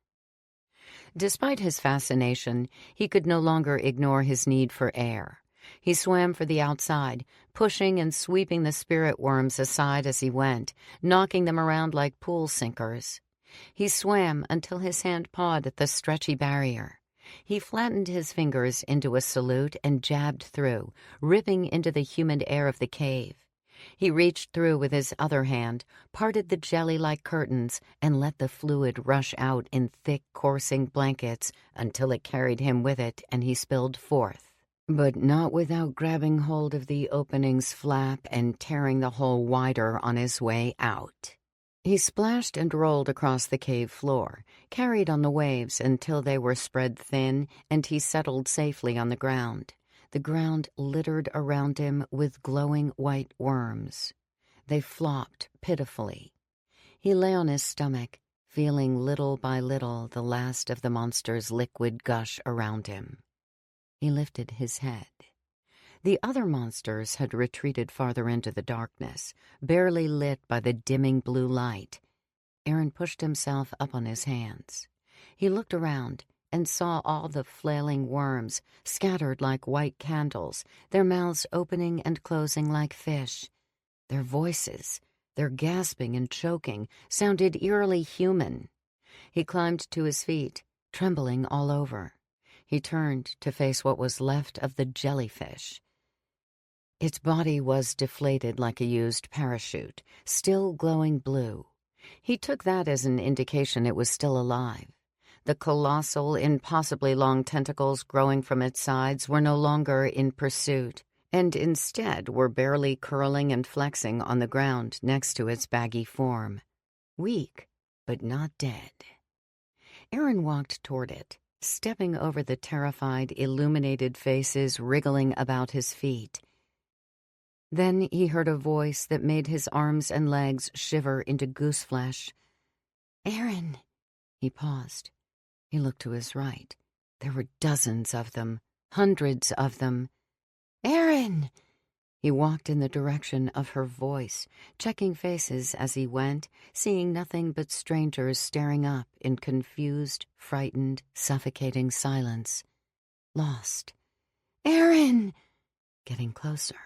Despite his fascination, he could no longer ignore his need for air. He swam for the outside, pushing and sweeping the spirit worms aside as he went, knocking them around like pool sinkers. He swam until his hand pawed at the stretchy barrier. He flattened his fingers into a salute and jabbed through, ripping into the humid air of the cave. He reached through with his other hand, parted the jelly-like curtains, and let the fluid rush out in thick, coursing blankets until it carried him with it and he spilled forth. But not without grabbing hold of the opening's flap and tearing the hole wider on his way out. He splashed and rolled across the cave floor, carried on the waves until they were spread thin, and he settled safely on the ground. The ground littered around him with glowing white worms. They flopped pitifully. He lay on his stomach, feeling little by little the last of the monster's liquid gush around him. He lifted his head. The other monsters had retreated farther into the darkness, barely lit by the dimming blue light. Aaron pushed himself up on his hands. He looked around and saw all the flailing worms, scattered like white candles, their mouths opening and closing like fish. Their voices, their gasping and choking, sounded eerily human. He climbed to his feet, trembling all over. He turned to face what was left of the jellyfish. Its body was deflated like a used parachute, still glowing blue. He took that as an indication it was still alive. The colossal, impossibly long tentacles growing from its sides were no longer in pursuit, and instead were barely curling and flexing on the ground next to its baggy form. Weak, but not dead. Aaron walked toward it, stepping over the terrified, illuminated faces wriggling about his feet. Then he heard a voice that made his arms and legs shiver into gooseflesh. "Aaron!" He paused. He looked to his right. There were dozens of them, hundreds of them. "Aaron!" He walked in the direction of her voice, checking faces as he went, seeing nothing but strangers staring up in confused, frightened, suffocating silence. Lost. "Aaron!" Getting closer.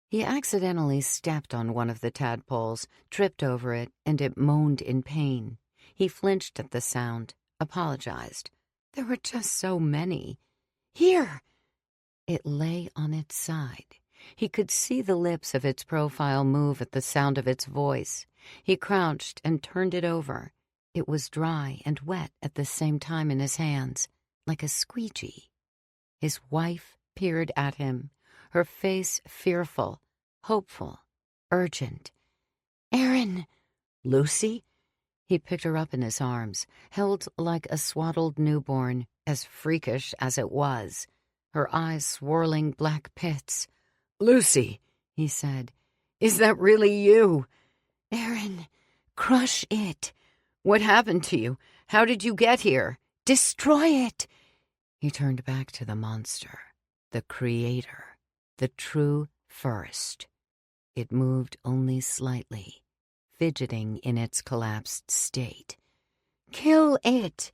He accidentally stepped on one of the tadpoles, tripped over it, and it moaned in pain. He flinched at the sound, apologized. There were just so many. "Here!" It lay on its side. He could see the lips of its profile move at the sound of its voice. He crouched and turned it over. It was dry and wet at the same time in his hands, like a squeegee. His wife peered at him, her face fearful, hopeful, urgent. "Aaron!" "Lucy?" He picked her up in his arms, held like a swaddled newborn, as freakish as it was, her eyes swirling black pits. "Lucy," he said, "is that really you?" "Aaron, crush it." "What happened to you? How did you get here?" "Destroy it." He turned back to the monster, the creator, the true first. It moved only slightly, fidgeting in its collapsed state. "Kill it!"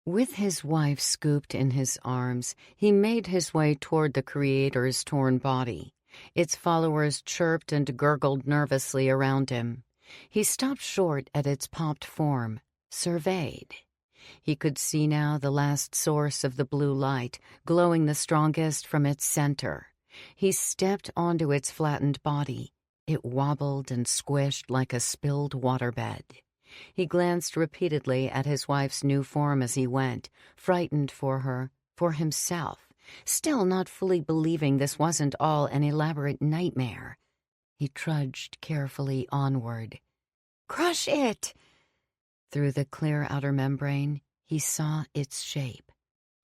With his wife scooped in his arms, he made his way toward the creator's torn body. Its followers chirped and gurgled nervously around him. He stopped short at its popped form, surveyed. He could see now the last source of the blue light, glowing the strongest from its center. He stepped onto its flattened body. It wobbled and squished like a spilled waterbed. He glanced repeatedly at his wife's new form as he went, frightened for her, for himself, still not fully believing this wasn't all an elaborate nightmare. He trudged carefully onward. "Crush it!" Through the clear outer membrane, he saw its shape.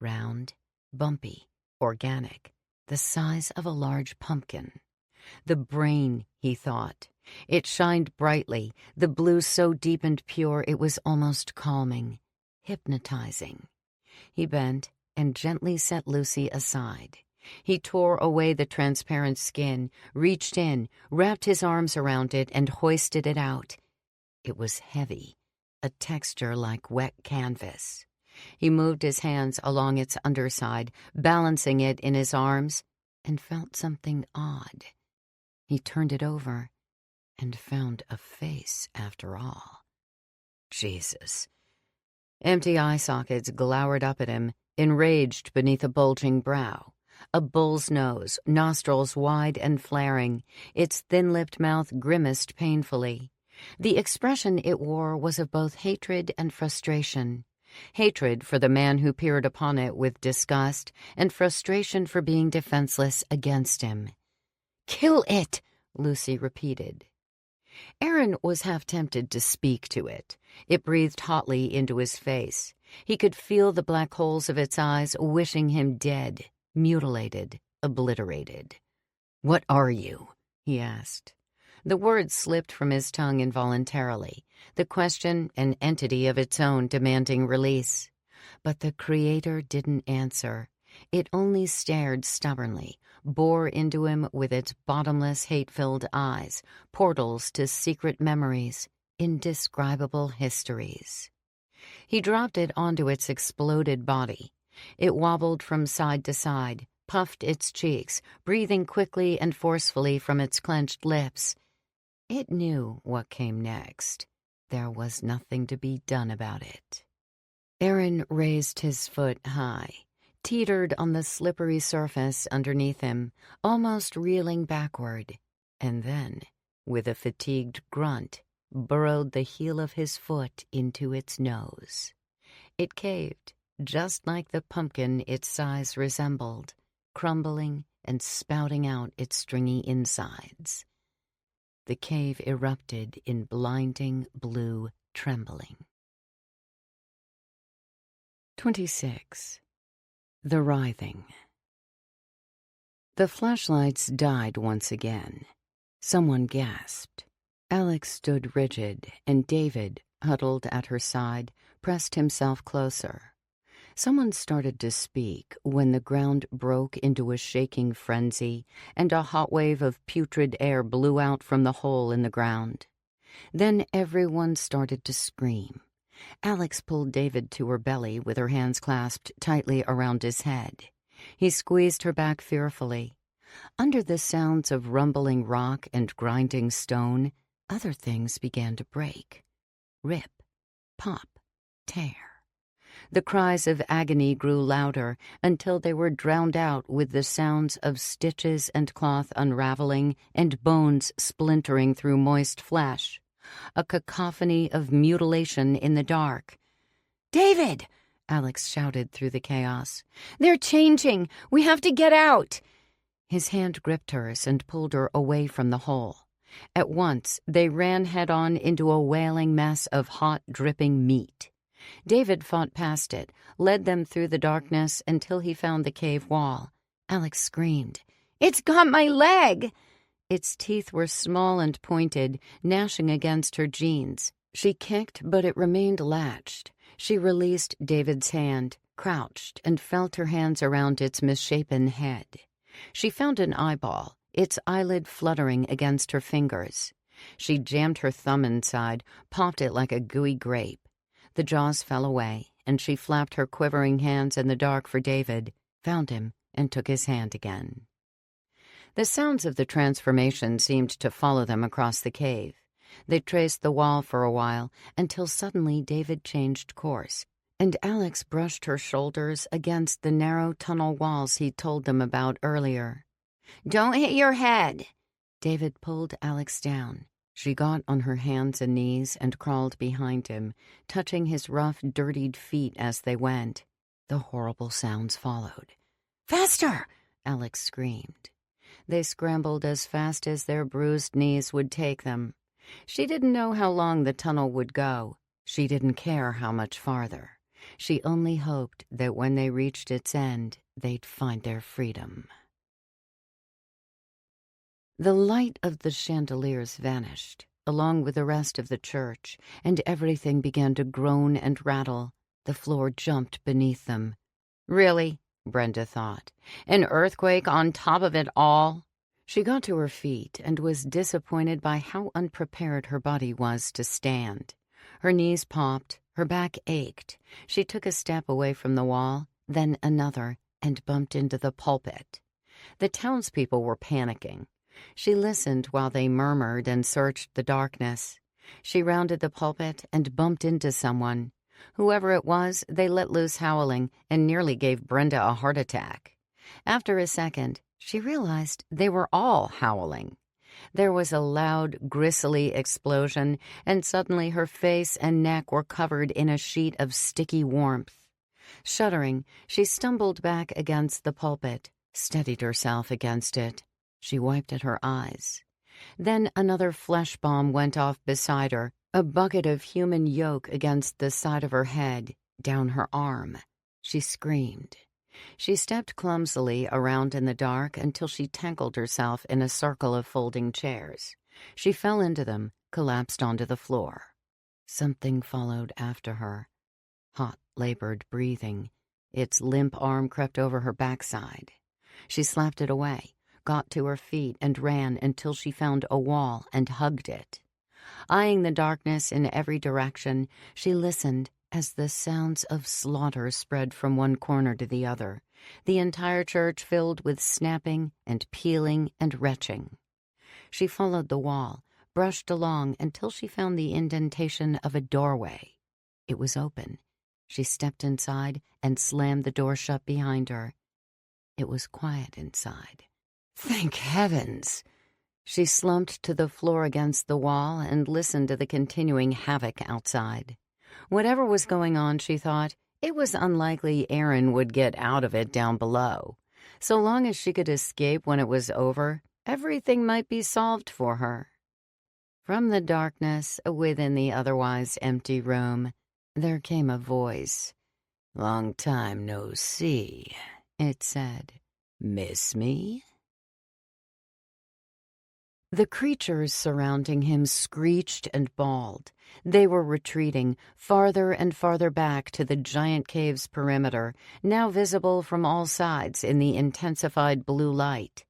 Round, bumpy, organic, the size of a large pumpkin. The brain, he thought. It shined brightly, the blue so deep and pure it was almost calming, hypnotizing. He bent and gently set Lucy aside. He tore away the transparent skin, reached in, wrapped his arms around it, and hoisted it out. It was heavy, a texture like wet canvas. He moved his hands along its underside, balancing it in his arms, and felt something odd. He turned it over and found a face after all. Jesus. Empty eye sockets glowered up at him, enraged beneath a bulging brow. A bull's nose, nostrils wide and flaring, its thin-lipped mouth grimaced painfully. The expression it wore was of both hatred and frustration. Hatred for the man who peered upon it with disgust, and frustration for being defenseless against him. "Kill it," Lucy repeated. Aaron was half tempted to speak to it. It breathed hotly into his face. He could feel the black holes of its eyes wishing him dead, mutilated, obliterated. "What are you?" he asked. The words slipped from his tongue involuntarily, the question an entity of its own demanding release. But the Creator didn't answer. It only stared stubbornly, bore into him with its bottomless, hate-filled eyes, portals to secret memories, indescribable histories. He dropped it onto its exploded body. It wobbled from side to side, puffed its cheeks, breathing quickly and forcefully from its clenched lips. It knew what came next. There was nothing to be done about it. Aaron raised his foot high, teetered on the slippery surface underneath him, almost reeling backward, and then, with a fatigued grunt, burrowed the heel of his foot into its nose. It caved, just like the pumpkin its size resembled, crumbling and spouting out its stringy insides. The cave erupted in blinding blue trembling. 26. The Writhing. The flashlights died once again. Someone gasped. Alex stood rigid, and David, huddled at her side, pressed himself closer. Someone started to speak when the ground broke into a shaking frenzy, and a hot wave of putrid air blew out from the hole in the ground. Then everyone started to scream. Alex pulled David to her belly with her hands clasped tightly around his head. He squeezed her back fearfully. Under the sounds of rumbling rock and grinding stone, other things began to break. Rip, pop, tear. The cries of agony grew louder until they were drowned out with the sounds of stitches and cloth unraveling and bones splintering through moist flesh. A cacophony of mutilation in the dark. "David!" Alex shouted through the chaos. "They're changing! We have to get out!" His hand gripped hers and pulled her away from the hole. At once, they ran head-on into a wailing mess of hot, dripping meat. David fought past it, led them through the darkness until he found the cave wall. Alex screamed, "It's got my leg!" Its teeth were small and pointed, gnashing against her jeans. She kicked, but it remained latched. She released David's hand, crouched, and felt her hands around its misshapen head. She found an eyeball, its eyelid fluttering against her fingers. She jammed her thumb inside, popped it like a gooey grape. The jaws fell away, and she flapped her quivering hands in the dark for David, found him, and took his hand again. The sounds of the transformation seemed to follow them across the cave. They traced the wall for a while until suddenly David changed course, and Alex brushed her shoulders against the narrow tunnel walls he'd told them about earlier. "Don't hit your head." David pulled Alex down. She got on her hands and knees and crawled behind him, touching his rough, dirtied feet as they went. The horrible sounds followed. "Faster!" Alex screamed. They scrambled as fast as their bruised knees would take them. She didn't know how long the tunnel would go. She didn't care how much farther. She only hoped that when they reached its end, they'd find their freedom. The light of the chandeliers vanished, along with the rest of the church, and everything began to groan and rattle. The floor jumped beneath them. "Really?" Brenda thought. "An earthquake on top of it all?" She got to her feet and was disappointed by how unprepared her body was to stand. Her knees popped, her back ached. She took a step away from the wall, then another, and bumped into the pulpit. The townspeople were panicking. She listened while they murmured and searched the darkness. She rounded the pulpit and bumped into someone. Whoever it was, they let loose howling and nearly gave Brenda a heart attack. After a second, she realized they were all howling. There was a loud, gristly explosion, and suddenly her face and neck were covered in a sheet of sticky warmth. Shuddering, she stumbled back against the pulpit, steadied herself against it. She wiped at her eyes. Then another flesh bomb went off beside her, a bucket of human yolk against the side of her head, down her arm. She screamed. She stepped clumsily around in the dark until she tangled herself in a circle of folding chairs. She fell into them, collapsed onto the floor. Something followed after her. Hot, labored breathing. Its limp arm crept over her backside. She slapped it away, got to her feet, and ran until she found a wall and hugged it. Eyeing the darkness in every direction, she listened as the sounds of slaughter spread from one corner to the other, the entire church filled with snapping and peeling and retching. She followed the wall, brushed along until she found the indentation of a doorway. It was open. She stepped inside and slammed the door shut behind her. It was quiet inside. Thank heavens! She slumped to the floor against the wall and listened to the continuing havoc outside. Whatever was going on, she thought, it was unlikely Aaron would get out of it down below. So long as she could escape when it was over, everything might be solved for her. From the darkness within the otherwise empty room, there came a voice. "Long time no see," it said. "Miss me?" The creatures surrounding him screeched and bawled. They were retreating farther and farther back to the giant cave's perimeter, now visible from all sides in the intensified blue light.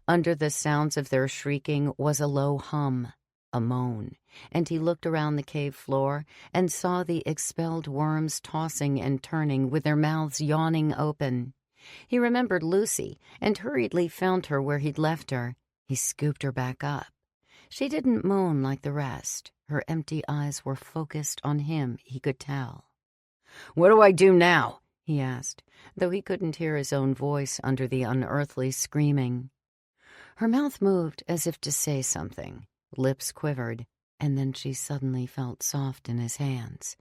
Under the sounds of their shrieking was a low hum, a moan, and he looked around the cave floor and saw the expelled worms tossing and turning with their mouths yawning open. He remembered Lucy and hurriedly found her where he'd left her. He scooped her back up. She didn't moan like the rest. Her empty eyes were focused on him, he could tell. "What do I do now?" he asked, though he couldn't hear his own voice under the unearthly screaming. Her mouth moved as if to say something. Lips quivered, and then she suddenly felt soft in his hands.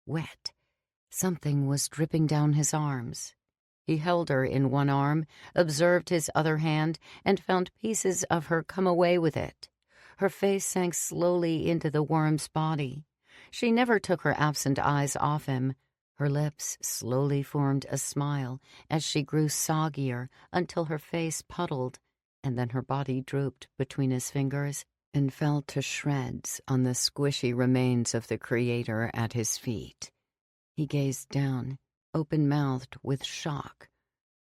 Wet. Something was dripping down his arms. He held her in one arm, observed his other hand, and found pieces of her come away with it. Her face sank slowly into the worm's body. She never took her absent eyes off him. Her lips slowly formed a smile as she grew soggier until her face puddled, and then her body drooped between his fingers and fell to shreds on the squishy remains of the creator at his feet. He gazed down, open-mouthed with shock.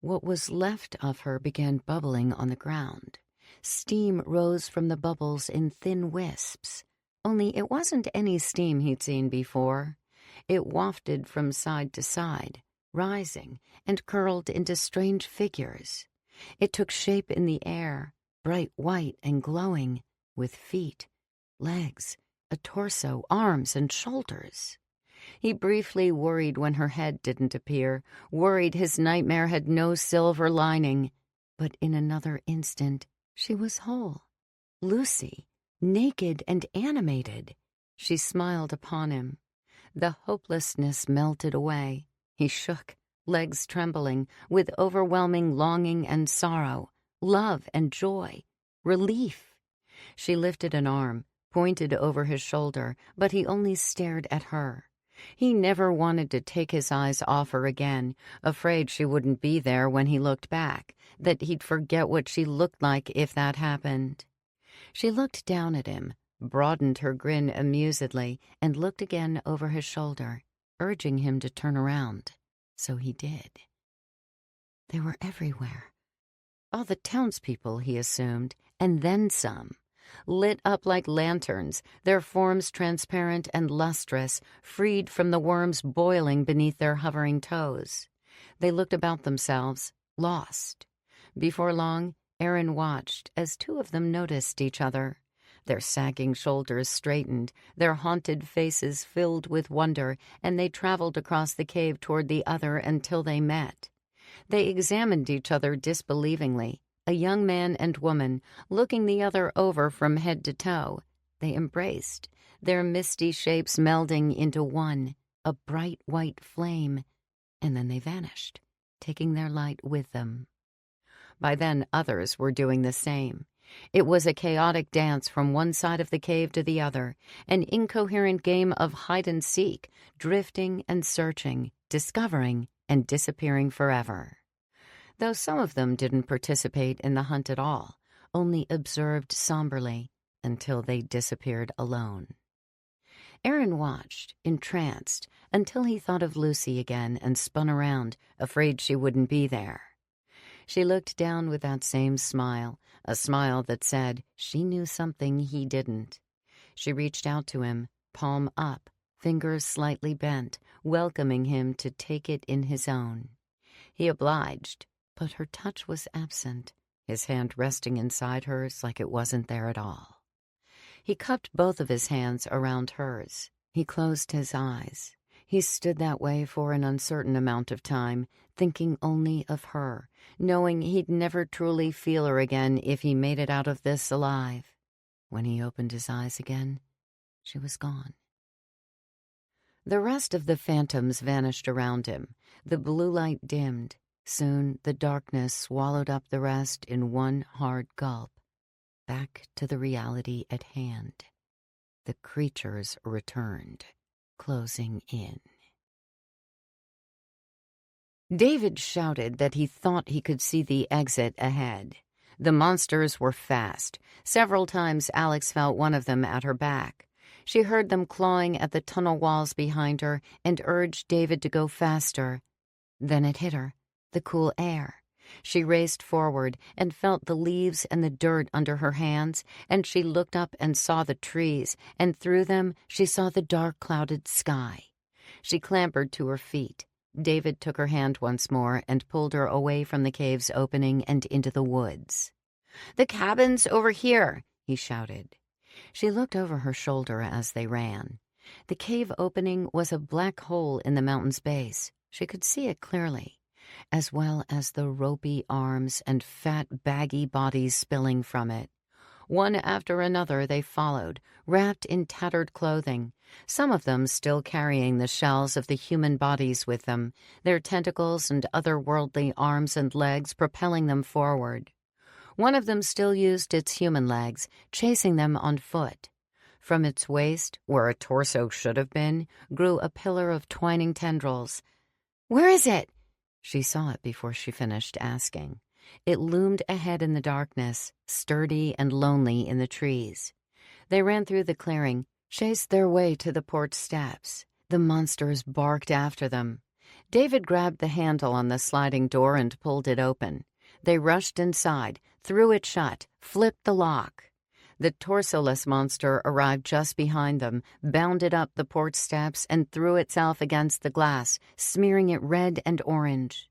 What was left of her began bubbling on the ground. Steam rose from the bubbles in thin wisps, only it wasn't any steam he'd seen before. It wafted from side to side, rising and curled into strange figures. It took shape in the air, bright white and glowing, with feet, legs, a torso, arms, and shoulders. He briefly worried when her head didn't appear, worried his nightmare had no silver lining. But in another instant, she was whole. Lucy, naked and animated. She smiled upon him. The hopelessness melted away. He shook, legs trembling, with overwhelming longing and sorrow, love and joy, relief. She lifted an arm, pointed over his shoulder, but he only stared at her. He never wanted to take his eyes off her again, afraid she wouldn't be there when he looked back, that he'd forget what she looked like if that happened. She looked down at him, broadened her grin amusedly, and looked again over his shoulder, urging him to turn around. So he did. They were everywhere. All the townspeople, he assumed, and then some. Lit up like lanterns, their forms transparent and lustrous, freed from the worms boiling beneath their hovering toes. They looked about themselves, lost. Before long, Aaron watched as two of them noticed each other. Their sagging shoulders straightened, their haunted faces filled with wonder, and they traveled across the cave toward the other until they met. They examined each other disbelievingly, a young man and woman, looking the other over from head to toe. They embraced, their misty shapes melding into one, a bright white flame, and then they vanished, taking their light with them. By then, others were doing the same. It was a chaotic dance from one side of the cave to the other, an incoherent game of hide-and-seek, drifting and searching, discovering and disappearing forever. Though some of them didn't participate in the hunt at all, only observed somberly until they disappeared alone. Aaron watched, entranced, until he thought of Lucy again and spun around, afraid she wouldn't be there. She looked down with that same smile, a smile that said she knew something he didn't. She reached out to him, palm up, fingers slightly bent, welcoming him to take it in his own. He obliged, but her touch was absent, his hand resting inside hers like it wasn't there at all. He cupped both of his hands around hers. He closed his eyes. He stood that way for an uncertain amount of time, thinking only of her, knowing he'd never truly feel her again if he made it out of this alive. When he opened his eyes again, she was gone. The rest of the phantoms vanished around him. The blue light dimmed. Soon the darkness swallowed up the rest in one hard gulp. Back to the reality at hand. The creatures returned, closing in. David shouted that he thought he could see the exit ahead. The monsters were fast. Several times Alex felt one of them at her back. She heard them clawing at the tunnel walls behind her and urged David to go faster. Then it hit her. The cool air. She raced forward and felt the leaves and the dirt under her hands, and she looked up and saw the trees, and through them she saw the dark clouded sky. She clambered to her feet. David took her hand once more and pulled her away from the cave's opening and into the woods. "The cabin's over here," he shouted. She looked over her shoulder as they ran. The cave opening was a black hole in the mountain's base. She could see it clearly, as well as the ropey arms and fat, baggy bodies spilling from it. One after another they followed, wrapped in tattered clothing, some of them still carrying the shells of the human bodies with them, their tentacles and otherworldly arms and legs propelling them forward. One of them still used its human legs, chasing them on foot. From its waist, where a torso should have been, grew a pillar of twining tendrils. "Where is it?" She saw it before she finished asking. It loomed ahead in the darkness, sturdy and lonely in the trees. They ran through the clearing, chased their way to the porch steps. The monsters barked after them. David grabbed the handle on the sliding door and pulled it open. They rushed inside, threw it shut, flipped the lock. The torsoless monster arrived just behind them, bounded up the porch steps, and threw itself against the glass, smearing it red and orange.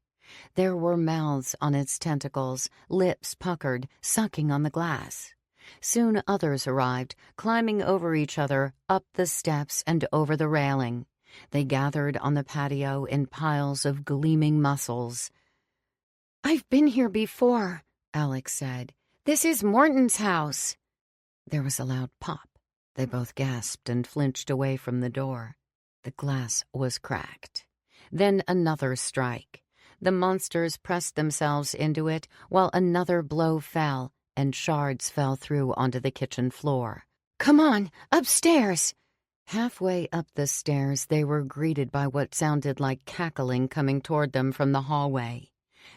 There were mouths on its tentacles, lips puckered, sucking on the glass. Soon others arrived, climbing over each other, up the steps and over the railing. They gathered on the patio in piles of gleaming muscles. "I've been here before," Alex said. "This is Morton's house." There was a loud pop. They both gasped and flinched away from the door. The glass was cracked. Then another strike. The monsters pressed themselves into it while another blow fell, and shards fell through onto the kitchen floor. "Come on, upstairs!" Halfway up the stairs, they were greeted by what sounded like cackling coming toward them from the hallway.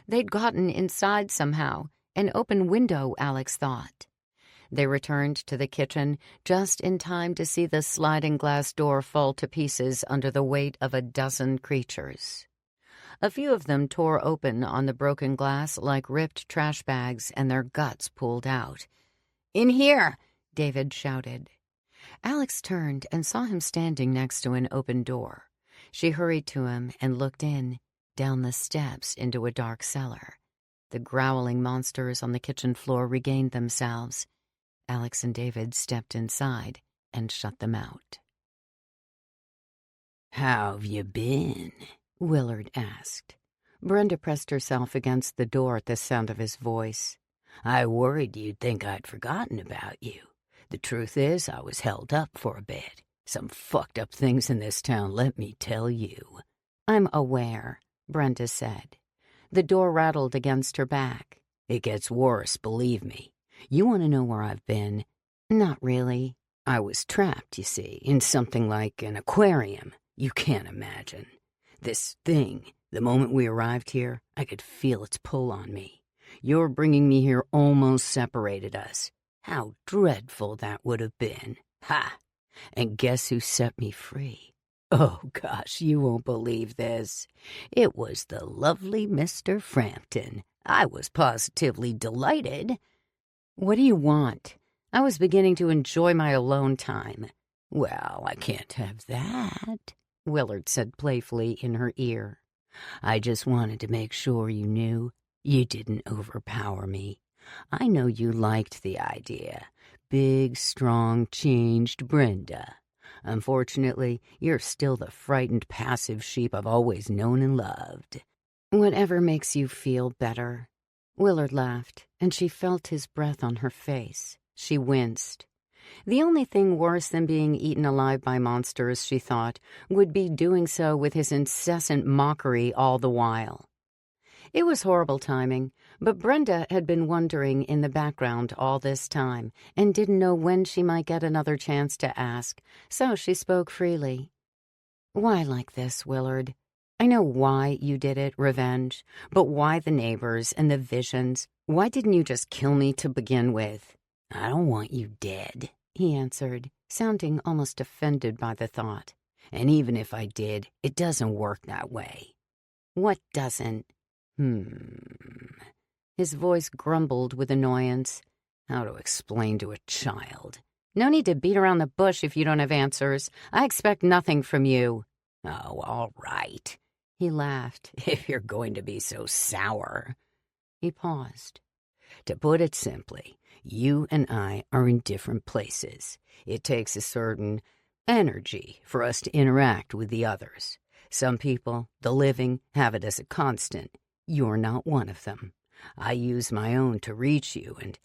They'd gotten inside somehow, an open window, Alex thought. They returned to the kitchen just in time to see the sliding glass door fall to pieces under the weight of a dozen creatures. A few of them tore open on the broken glass like ripped trash bags, and their guts pulled out. "In here!" David shouted. Alex turned and saw him standing next to an open door. She hurried to him and looked in, down the steps into a dark cellar. The growling monsters on the kitchen floor regained themselves. Alex and David stepped inside and shut them out. "How've you been?" Willard asked. Brenda pressed herself against the door at the sound of his voice. "I worried you'd think I'd forgotten about you. The truth is, I was held up for a bit. Some fucked up things in this town, let me tell you." "I'm aware," Brenda said. The door rattled against her back. "It gets worse, believe me. You want to know where I've been?" "Not really." "I was trapped, you see, in something like an aquarium. You can't imagine. This thing, the moment we arrived here, I could feel its pull on me. Your bringing me here almost separated us. How dreadful that would have been. Ha! And guess who set me free? Oh, gosh, you won't believe this. It was the lovely Mr. Frampton. I was positively delighted." "What do you want? I was beginning to enjoy my alone time." "Well, I can't have that," Willard said playfully in her ear. "I just wanted to make sure you knew you didn't overpower me. I know you liked the idea. Big, strong, changed Brenda. Unfortunately, you're still the frightened, passive sheep I've always known and loved." "Whatever makes you feel better." Willard laughed, and she felt his breath on her face. She winced. The only thing worse than being eaten alive by monsters, she thought, would be doing so with his incessant mockery all the while. It was horrible timing, but Brenda had been wondering in the background all this time and didn't know when she might get another chance to ask, so she spoke freely. "Why like this, Willard? I know why you did it, revenge, but why the neighbors and the visions? Why didn't you just kill me to begin with?" "I don't want you dead," he answered, sounding almost offended by the thought. "And even if I did, it doesn't work that way." "What doesn't?" His voice grumbled with annoyance. How to explain to a child? "No need to beat around the bush if you don't have answers. I expect nothing from you." "Oh, all right," he laughed, "if you're going to be so sour." He paused. "To put it simply, you and I are in different places. It takes a certain energy for us to interact with the others. Some people, the living, have it as a constant. You're not one of them. I use my own to reach you, and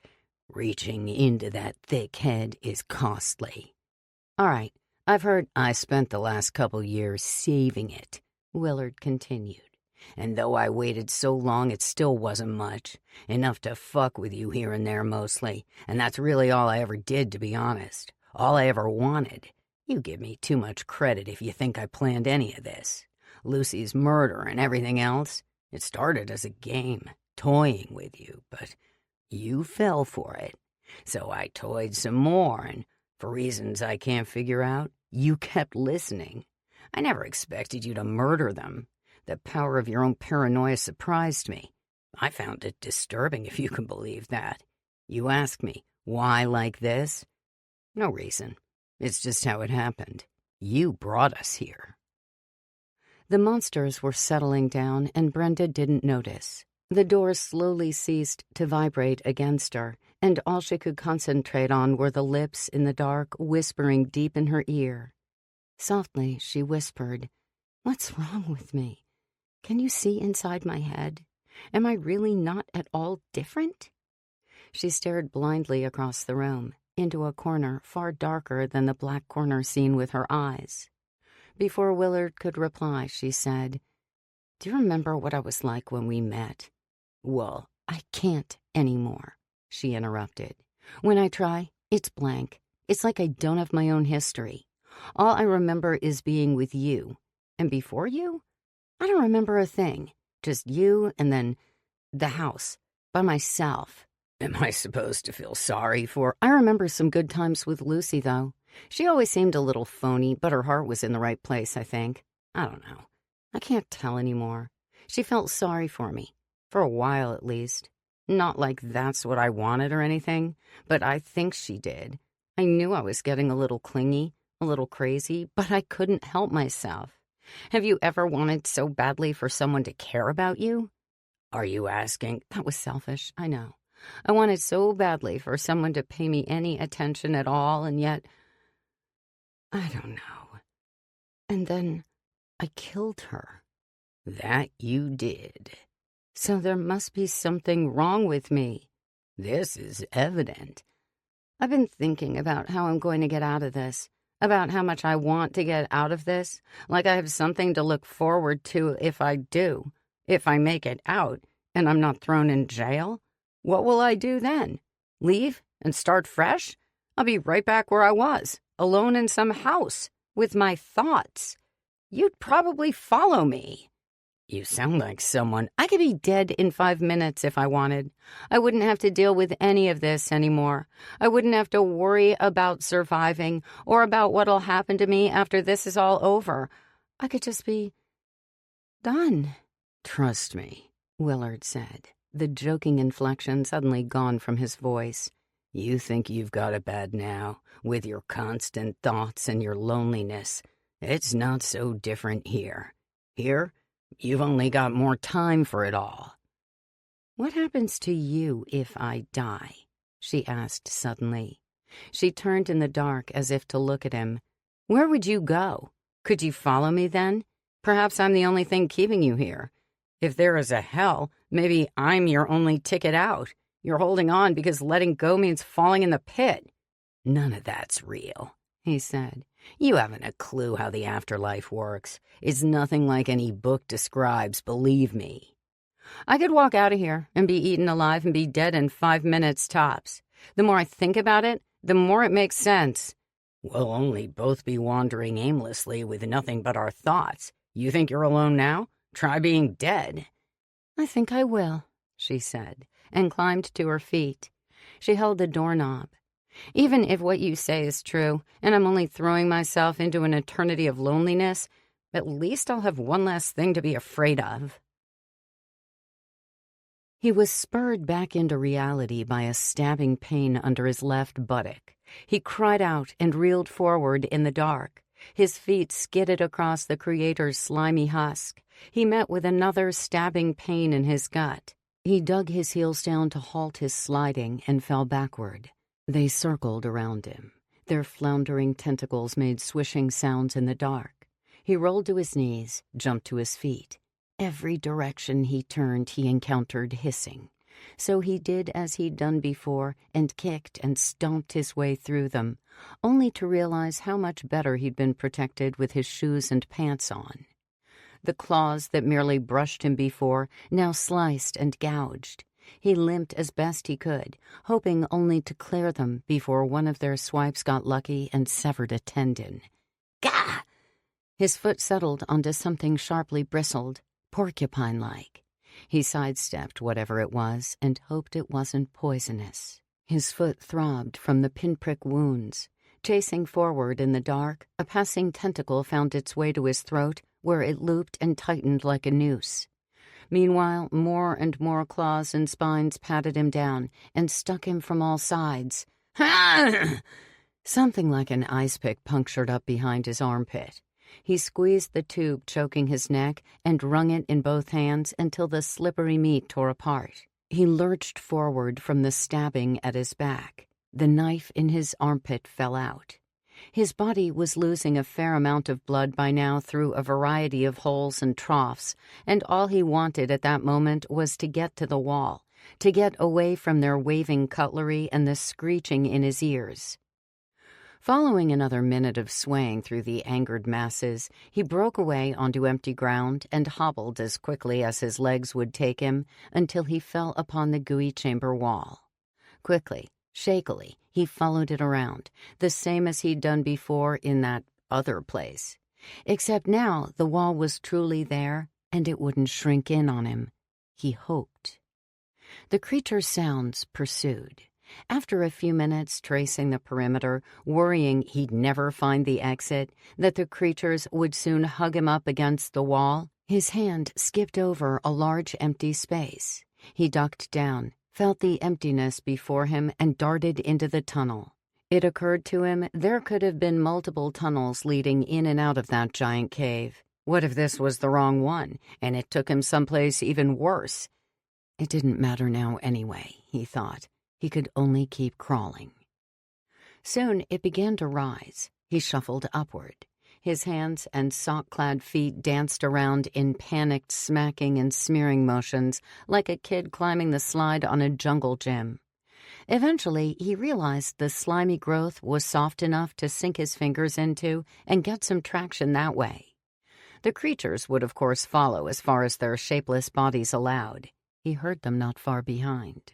reaching into that thick head is costly." "All right, I've heard—" "I spent the last couple years saving it," Willard continued. "And though I waited so long, it still wasn't much. Enough to fuck with you here and there mostly, and that's really all I ever did, to be honest. All I ever wanted. You give me too much credit if you think I planned any of this. Lucy's murder and everything else, it started as a game, toying with you, but you fell for it. So I toyed some more, and for reasons I can't figure out, you kept listening. I never expected you to murder them. The power of your own paranoia surprised me. I found it disturbing, if you can believe that. You ask me, why like this? No reason. It's just how it happened. You brought us here." The monsters were settling down, and Brenda didn't notice. The door slowly ceased to vibrate against her, and all she could concentrate on were the lips in the dark whispering deep in her ear. Softly, she whispered, "What's wrong with me? Can you see inside my head? Am I really not at all different?" She stared blindly across the room, into a corner far darker than the black corner seen with her eyes. Before Willard could reply, she said, "Do you remember what I was like when we met?" "Well, I can't anymore," she interrupted. "When I try, it's blank. It's like I don't have my own history. All I remember is being with you. And before you, I don't remember a thing. Just you and then the house, by myself." Am I supposed to feel sorry for? I remember some good times with Lucy, though. She always seemed a little phony, but her heart was in the right place, I think. I don't know. I can't tell anymore. She felt sorry for me. For a while, at least. Not like that's what I wanted or anything, but I think she did. I knew I was getting a little clingy, a little crazy, but I couldn't help myself. Have you ever wanted so badly for someone to care about you? Are you asking? That was selfish, I know. I wanted so badly for someone to pay me any attention at all, and yet, I don't know. And then I killed her. That you did. So there must be something wrong with me. This is evident. I've been thinking about how I'm going to get out of this, about how much I want to get out of this, like I have something to look forward to if I do, if I make it out, and I'm not thrown in jail. What will I do then? Leave and start fresh? I'll be right back where I was, alone in some house, with my thoughts. You'd probably follow me. You sound like someone. I could be dead in 5 minutes if I wanted. I wouldn't have to deal with any of this anymore. I wouldn't have to worry about surviving or about what'll happen to me after this is all over. I could just be done. Trust me, Willard said, the joking inflection suddenly gone from his voice. You think you've got it bad now, with your constant thoughts and your loneliness. It's not so different here. Here, you've only got more time for it all. What happens to you if I die? She asked suddenly. She turned in the dark as if to look at him. Where would you go? Could you follow me then? Perhaps I'm the only thing keeping you here. If there is a hell, maybe I'm your only ticket out. You're holding on because letting go means falling in the pit. None of that's real, he said. You haven't a clue how the afterlife works. It's nothing like any book describes, believe me. I could walk out of here and be eaten alive and be dead in 5 minutes tops. The more I think about it, the more it makes sense. We'll only both be wandering aimlessly with nothing but our thoughts. You think you're alone now? Try being dead. I think I will, she said, and climbed to her feet. She held the doorknob. Even if what you say is true, and I'm only throwing myself into an eternity of loneliness, at least I'll have one less thing to be afraid of. He was spurred back into reality by a stabbing pain under his left buttock. He cried out and reeled forward in the dark. His feet skidded across the Creator's slimy husk. He met with another stabbing pain in his gut. He dug his heels down to halt his sliding and fell backward. They circled around him. Their floundering tentacles made swishing sounds in the dark. He rolled to his knees, jumped to his feet. Every direction he turned, he encountered hissing. So he did as he'd done before and kicked and stomped his way through them, only to realize how much better he'd been protected with his shoes and pants on. The claws that merely brushed him before now sliced and gouged. He limped as best he could, hoping only to clear them before one of their swipes got lucky and severed a tendon. Gah! His foot settled onto something sharply bristled, porcupine-like. He sidestepped whatever it was and hoped it wasn't poisonous. His foot throbbed from the pinprick wounds. Chasing forward in the dark, a passing tentacle found its way to his throat, where it looped and tightened like a noose. Meanwhile, more and more claws and spines patted him down and stuck him from all sides. Something like an ice pick punctured up behind his armpit. He squeezed the tube choking his neck and wrung it in both hands until the slippery meat tore apart. He lurched forward from the stabbing at his back. The knife in his armpit fell out. His body was losing a fair amount of blood by now through a variety of holes and troughs, and all he wanted at that moment was to get to the wall, to get away from their waving cutlery and the screeching in his ears. Following another minute of swaying through the angered masses, he broke away onto empty ground and hobbled as quickly as his legs would take him until he fell upon the gooey chamber wall. Quickly, shakily, he followed it around, the same as he'd done before in that other place. Except now the wall was truly there, and it wouldn't shrink in on him. He hoped. The creature's sounds pursued. After a few minutes tracing the perimeter, worrying he'd never find the exit, that the creatures would soon hug him up against the wall, his hand skipped over a large empty space. He ducked down, felt the emptiness before him, and darted into the tunnel. It occurred to him there could have been multiple tunnels leading in and out of that giant cave. What if this was the wrong one, and it took him someplace even worse? It didn't matter now anyway, he thought. He could only keep crawling. Soon it began to rise. He shuffled upward. His hands and sock-clad feet danced around in panicked smacking and smearing motions like a kid climbing the slide on a jungle gym. Eventually, he realized the slimy growth was soft enough to sink his fingers into and get some traction that way. The creatures would, of course, follow as far as their shapeless bodies allowed. He heard them not far behind.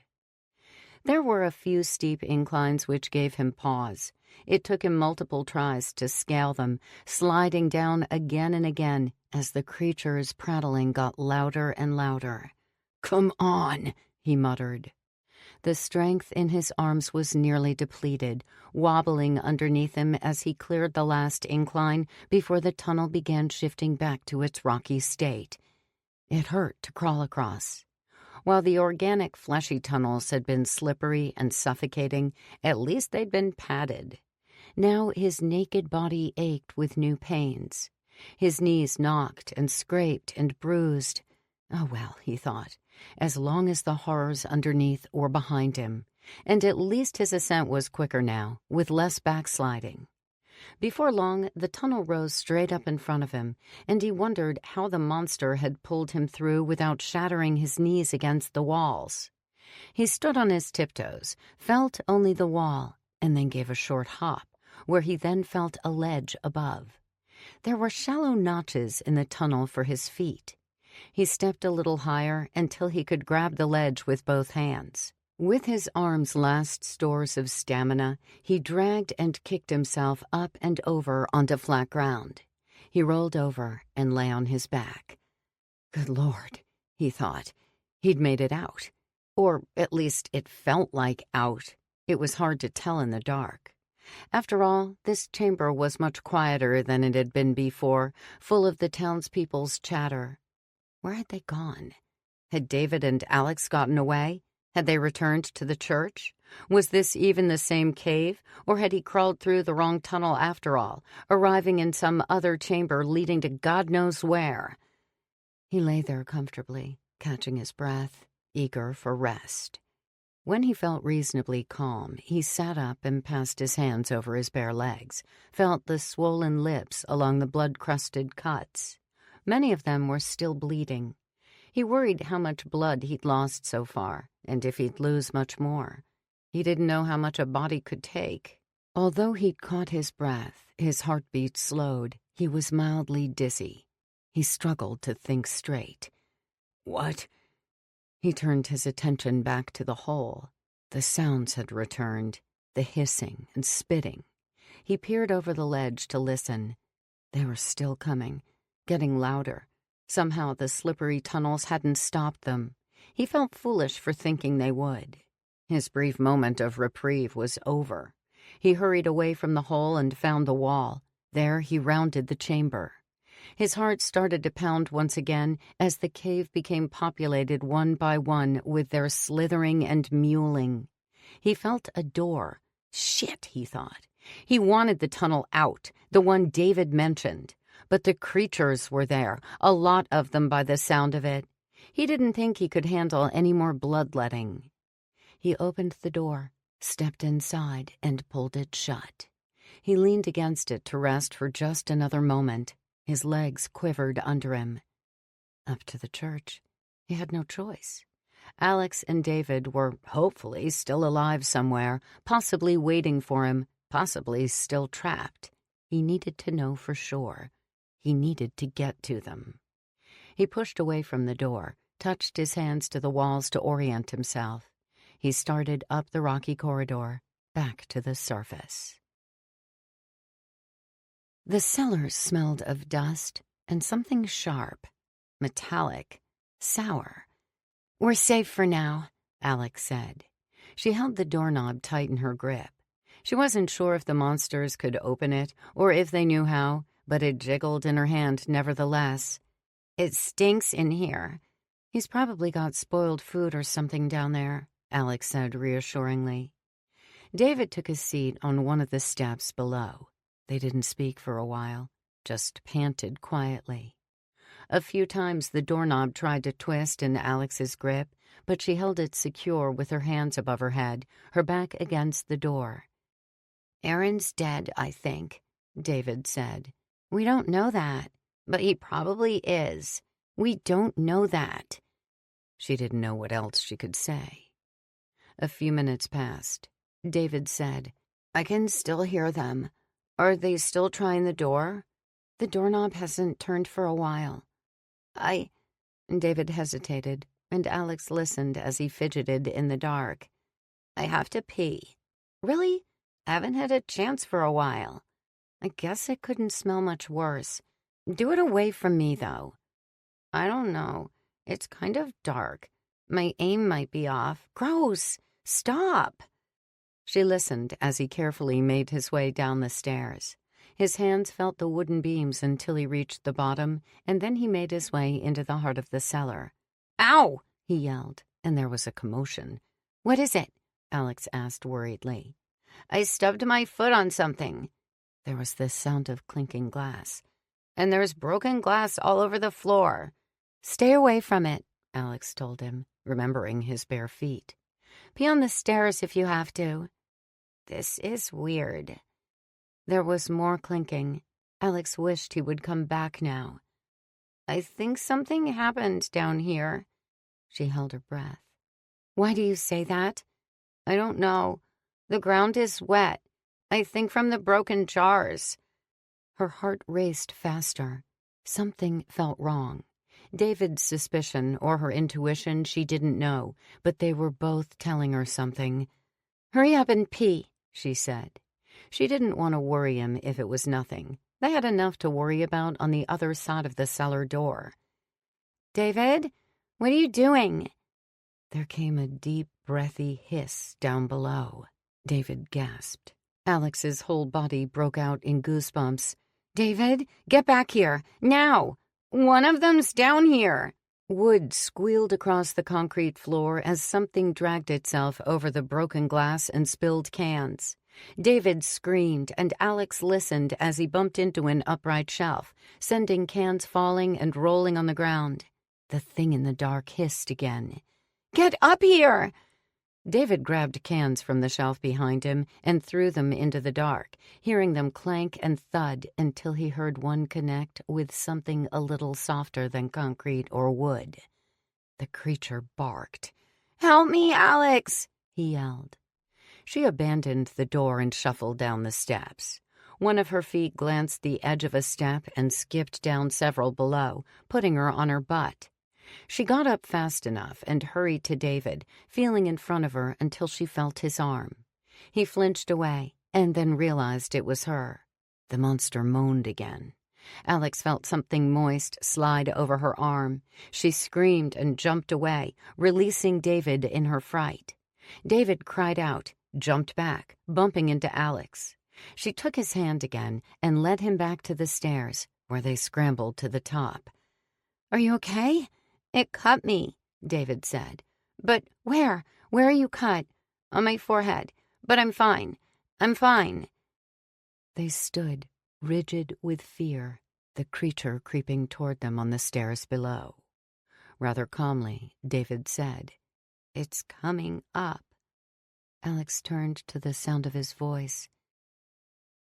There were a few steep inclines which gave him pause. It took him multiple tries to scale them, sliding down again and again as the creature's prattling got louder and louder. "Come on," he muttered. The strength in his arms was nearly depleted, wobbling underneath him as he cleared the last incline before the tunnel began shifting back to its rocky state. It hurt to crawl across. While the organic, fleshy tunnels had been slippery and suffocating, at least they'd been padded. Now his naked body ached with new pains. His knees knocked and scraped and bruised. Oh well, he thought, as long as the horrors underneath were behind him, and at least his ascent was quicker now, with less backsliding. Before long, the tunnel rose straight up in front of him, and he wondered how the monster had pulled him through without shattering his knees against the walls. He stood on his tiptoes, felt only the wall, and then gave a short hop, where he then felt a ledge above. There were shallow notches in the tunnel for his feet. He stepped a little higher until he could grab the ledge with both hands. With his arm's last stores of stamina, he dragged and kicked himself up and over onto flat ground. He rolled over and lay on his back. Good Lord, he thought. He'd made it out. Or at least it felt like out. It was hard to tell in the dark. After all, this chamber was much quieter than it had been before, full of the townspeople's chatter. Where had they gone? Had David and Alex gotten away? Had they returned to the church? Was this even the same cave, or had he crawled through the wrong tunnel after all, arriving in some other chamber leading to God knows where? He lay there comfortably, catching his breath, eager for rest. When he felt reasonably calm, he sat up and passed his hands over his bare legs, felt the swollen lips along the blood-crusted cuts. Many of them were still bleeding. He worried how much blood he'd lost so far, and if he'd lose much more. He didn't know how much a body could take. Although he'd caught his breath, his heartbeat slowed, he was mildly dizzy. He struggled to think straight. What? He turned his attention back to the hole. The sounds had returned, the hissing and spitting. He peered over the ledge to listen. They were still coming, getting louder. Somehow the slippery tunnels hadn't stopped them. He felt foolish for thinking they would. His brief moment of reprieve was over. He hurried away from the hole and found the wall. There he rounded the chamber. His heart started to pound once again as the cave became populated one by one with their slithering and mewling. He felt a door. Shit, he thought. He wanted the tunnel out, the one David mentioned. but the creatures were there, a lot of them by the sound of it. He didn't think he could handle any more bloodletting. He opened the door, stepped inside, and pulled it shut. He leaned against it to rest for just another moment. His legs quivered under him. Up to the church. He had no choice. Alex and David were hopefully still alive somewhere, possibly waiting for him, possibly still trapped. He needed to know for sure. He needed to get to them. He pushed away from the door, touched his hands to the walls to orient himself. He started up the rocky corridor, back to the surface. The cellar smelled of dust and something sharp, metallic, sour. "We're safe for now," Alex said. She held the doorknob tight in her grip. She wasn't sure if the monsters could open it or if they knew how, but it jiggled in her hand nevertheless. "It stinks in here." "He's probably got spoiled food or something down there," Alex said reassuringly. David took a seat on one of the steps below. They didn't speak for a while, just panted quietly. A few times the doorknob tried to twist in Alex's grip, but she held it secure with her hands above her head, her back against the door. "Aaron's dead, I think," David said. "We don't know that, but he probably is. We don't know that." She didn't know what else she could say. A few minutes passed. David said, "I can still hear them. Are they still trying the door?" "The doorknob hasn't turned for a while." David hesitated, and Alex listened as he fidgeted in the dark. "I have to pee." "Really? I haven't had a chance for a while." "I guess it couldn't smell much worse. Do it away from me, though." "I don't know. It's kind of dark. My aim might be off." "Gross! Stop!" She listened as he carefully made his way down the stairs. His hands felt the wooden beams until he reached the bottom, and then he made his way into the heart of the cellar. "Ow!" he yelled, and there was a commotion. "What is it?" Alex asked worriedly. "I stubbed my foot on something." There was the sound of clinking glass. "And there's broken glass all over the floor." "Stay away from it," Alex told him, remembering his bare feet. "Pee on the stairs if you have to." "This is weird." There was more clinking. Alex wished he would come back now. "I think something happened down here." She held her breath. "Why do you say that?" "I don't know. The ground is wet. I think from the broken jars." Her heart raced faster. Something felt wrong. David's suspicion or her intuition, she didn't know, but they were both telling her something. "Hurry up and pee," she said. She didn't want to worry him if it was nothing. They had enough to worry about on the other side of the cellar door. "David, what are you doing?" There came a deep, breathy hiss down below. David gasped. Alex's whole body broke out in goosebumps. "David, get back here, now! One of them's down here!" Wood squealed across the concrete floor as something dragged itself over the broken glass and spilled cans. David screamed, and Alex listened as he bumped into an upright shelf, sending cans falling and rolling on the ground. The thing in the dark hissed again. "Get up here!" David grabbed cans from the shelf behind him and threw them into the dark, hearing them clank and thud until he heard one connect with something a little softer than concrete or wood. The creature barked. "Help me, Alex!" he yelled. She abandoned the door and shuffled down the steps. One of her feet glanced the edge of a step and skipped down several below, putting her on her butt. She got up fast enough and hurried to David, feeling in front of her until she felt his arm. He flinched away and then realized it was her. The monster moaned again. Alex felt something moist slide over her arm. She screamed and jumped away, releasing David in her fright. David cried out, jumped back, bumping into Alex. She took his hand again and led him back to the stairs, where they scrambled to the top. "Are you okay?" "It cut me," David said. "But where? Where are you cut?" "On my forehead. But I'm fine. I'm fine." They stood, rigid with fear, the creature creeping toward them on the stairs below. Rather calmly, David said, "It's coming up." Alex turned to the sound of his voice.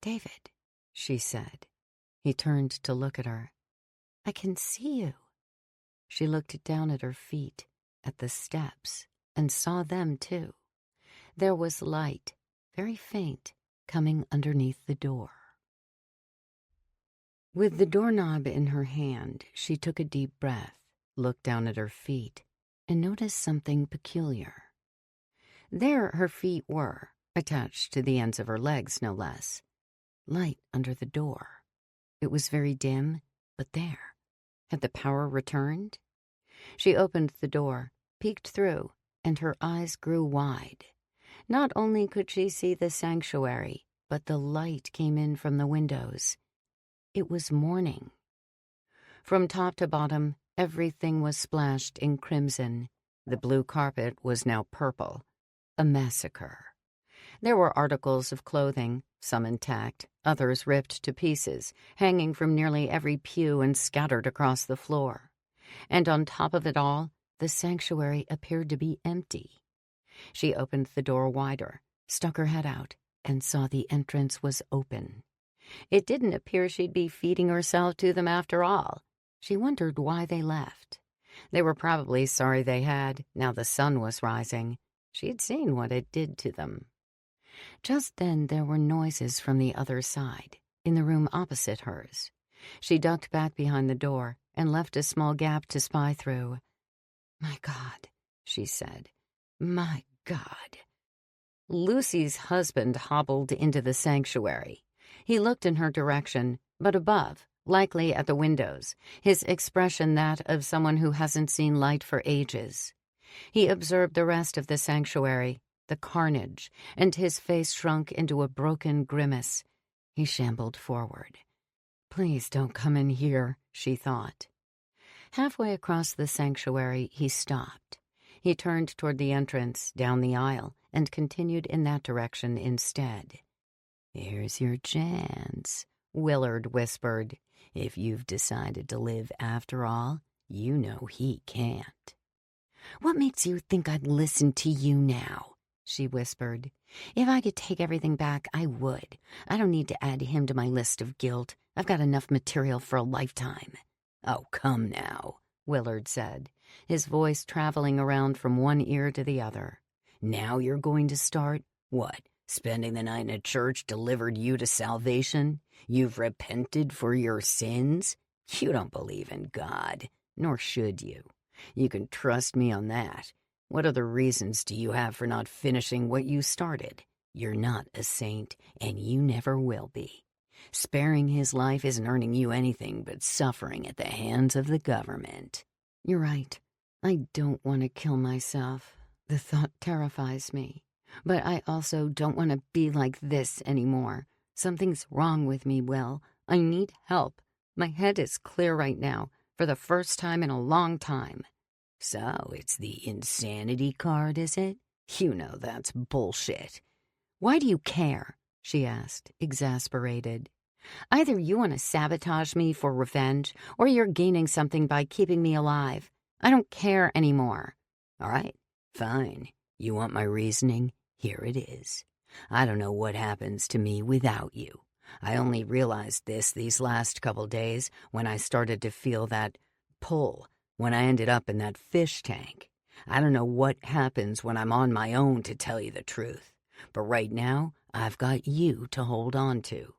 "David," she said. He turned to look at her. "I can see you." She looked down at her feet, at the steps, and saw them too. There was light, very faint, coming underneath the door. With the doorknob in her hand, she took a deep breath, looked down at her feet, and noticed something peculiar. There her feet were, attached to the ends of her legs, no less. Light under the door. It was very dim, but there. Had the power returned? She opened the door, peeked through, and her eyes grew wide. Not only could she see the sanctuary, but the light came in from the windows. It was morning. From top to bottom, everything was splashed in crimson. The blue carpet was now purple. A massacre. There were articles of clothing, some intact, others ripped to pieces, hanging from nearly every pew and scattered across the floor. And on top of it all, the sanctuary appeared to be empty. She opened the door wider, stuck her head out, and saw the entrance was open. It didn't appear she'd be feeding herself to them after all. She wondered why they left. They were probably sorry they had, now the sun was rising. She had seen what it did to them. Just then there were noises from the other side, in the room opposite hers. She ducked back behind the door and left a small gap to spy through. "My God," she said. "My God." Lucy's husband hobbled into the sanctuary. He looked in her direction, but above, likely at the windows, his expression that of someone who hasn't seen light for ages. He observed the rest of the sanctuary, the carnage, and his face shrunk into a broken grimace. He shambled forward. "Please don't come in here," she thought. Halfway across the sanctuary, he stopped. He turned toward the entrance, down the aisle, and continued in that direction instead. "Here's your chance," Willard whispered. "If you've decided to live after all, you know he can't." "What makes you think I'd listen to you now?" she whispered. "If I could take everything back, I would. I don't need to add him to my list of guilt. I've got enough material for a lifetime." "Oh, come now," Willard said, his voice traveling around from one ear to the other. "Now you're going to start? What, spending the night in a church delivered you to salvation? You've repented for your sins? You don't believe in God, nor should you. You can trust me on that. What other reasons do you have for not finishing what you started? You're not a saint, and you never will be. Sparing his life isn't earning you anything but suffering at the hands of the government." "You're right. I don't want to kill myself. The thought terrifies me. But I also don't want to be like this anymore. Something's wrong with me, Will. I need help. My head is clear right now, for the first time in a long time." "So it's the insanity card, is it? You know that's bullshit." "Why do you care?" she asked, exasperated. "Either you want to sabotage me for revenge, or you're gaining something by keeping me alive. I don't care anymore." "All right, fine. You want my reasoning? Here it is. I don't know what happens to me without you. I only realized these last couple days when I started to feel that pull, when I ended up in that fish tank. I don't know what happens when I'm on my own, to tell you the truth. But right now, I've got you to hold on to.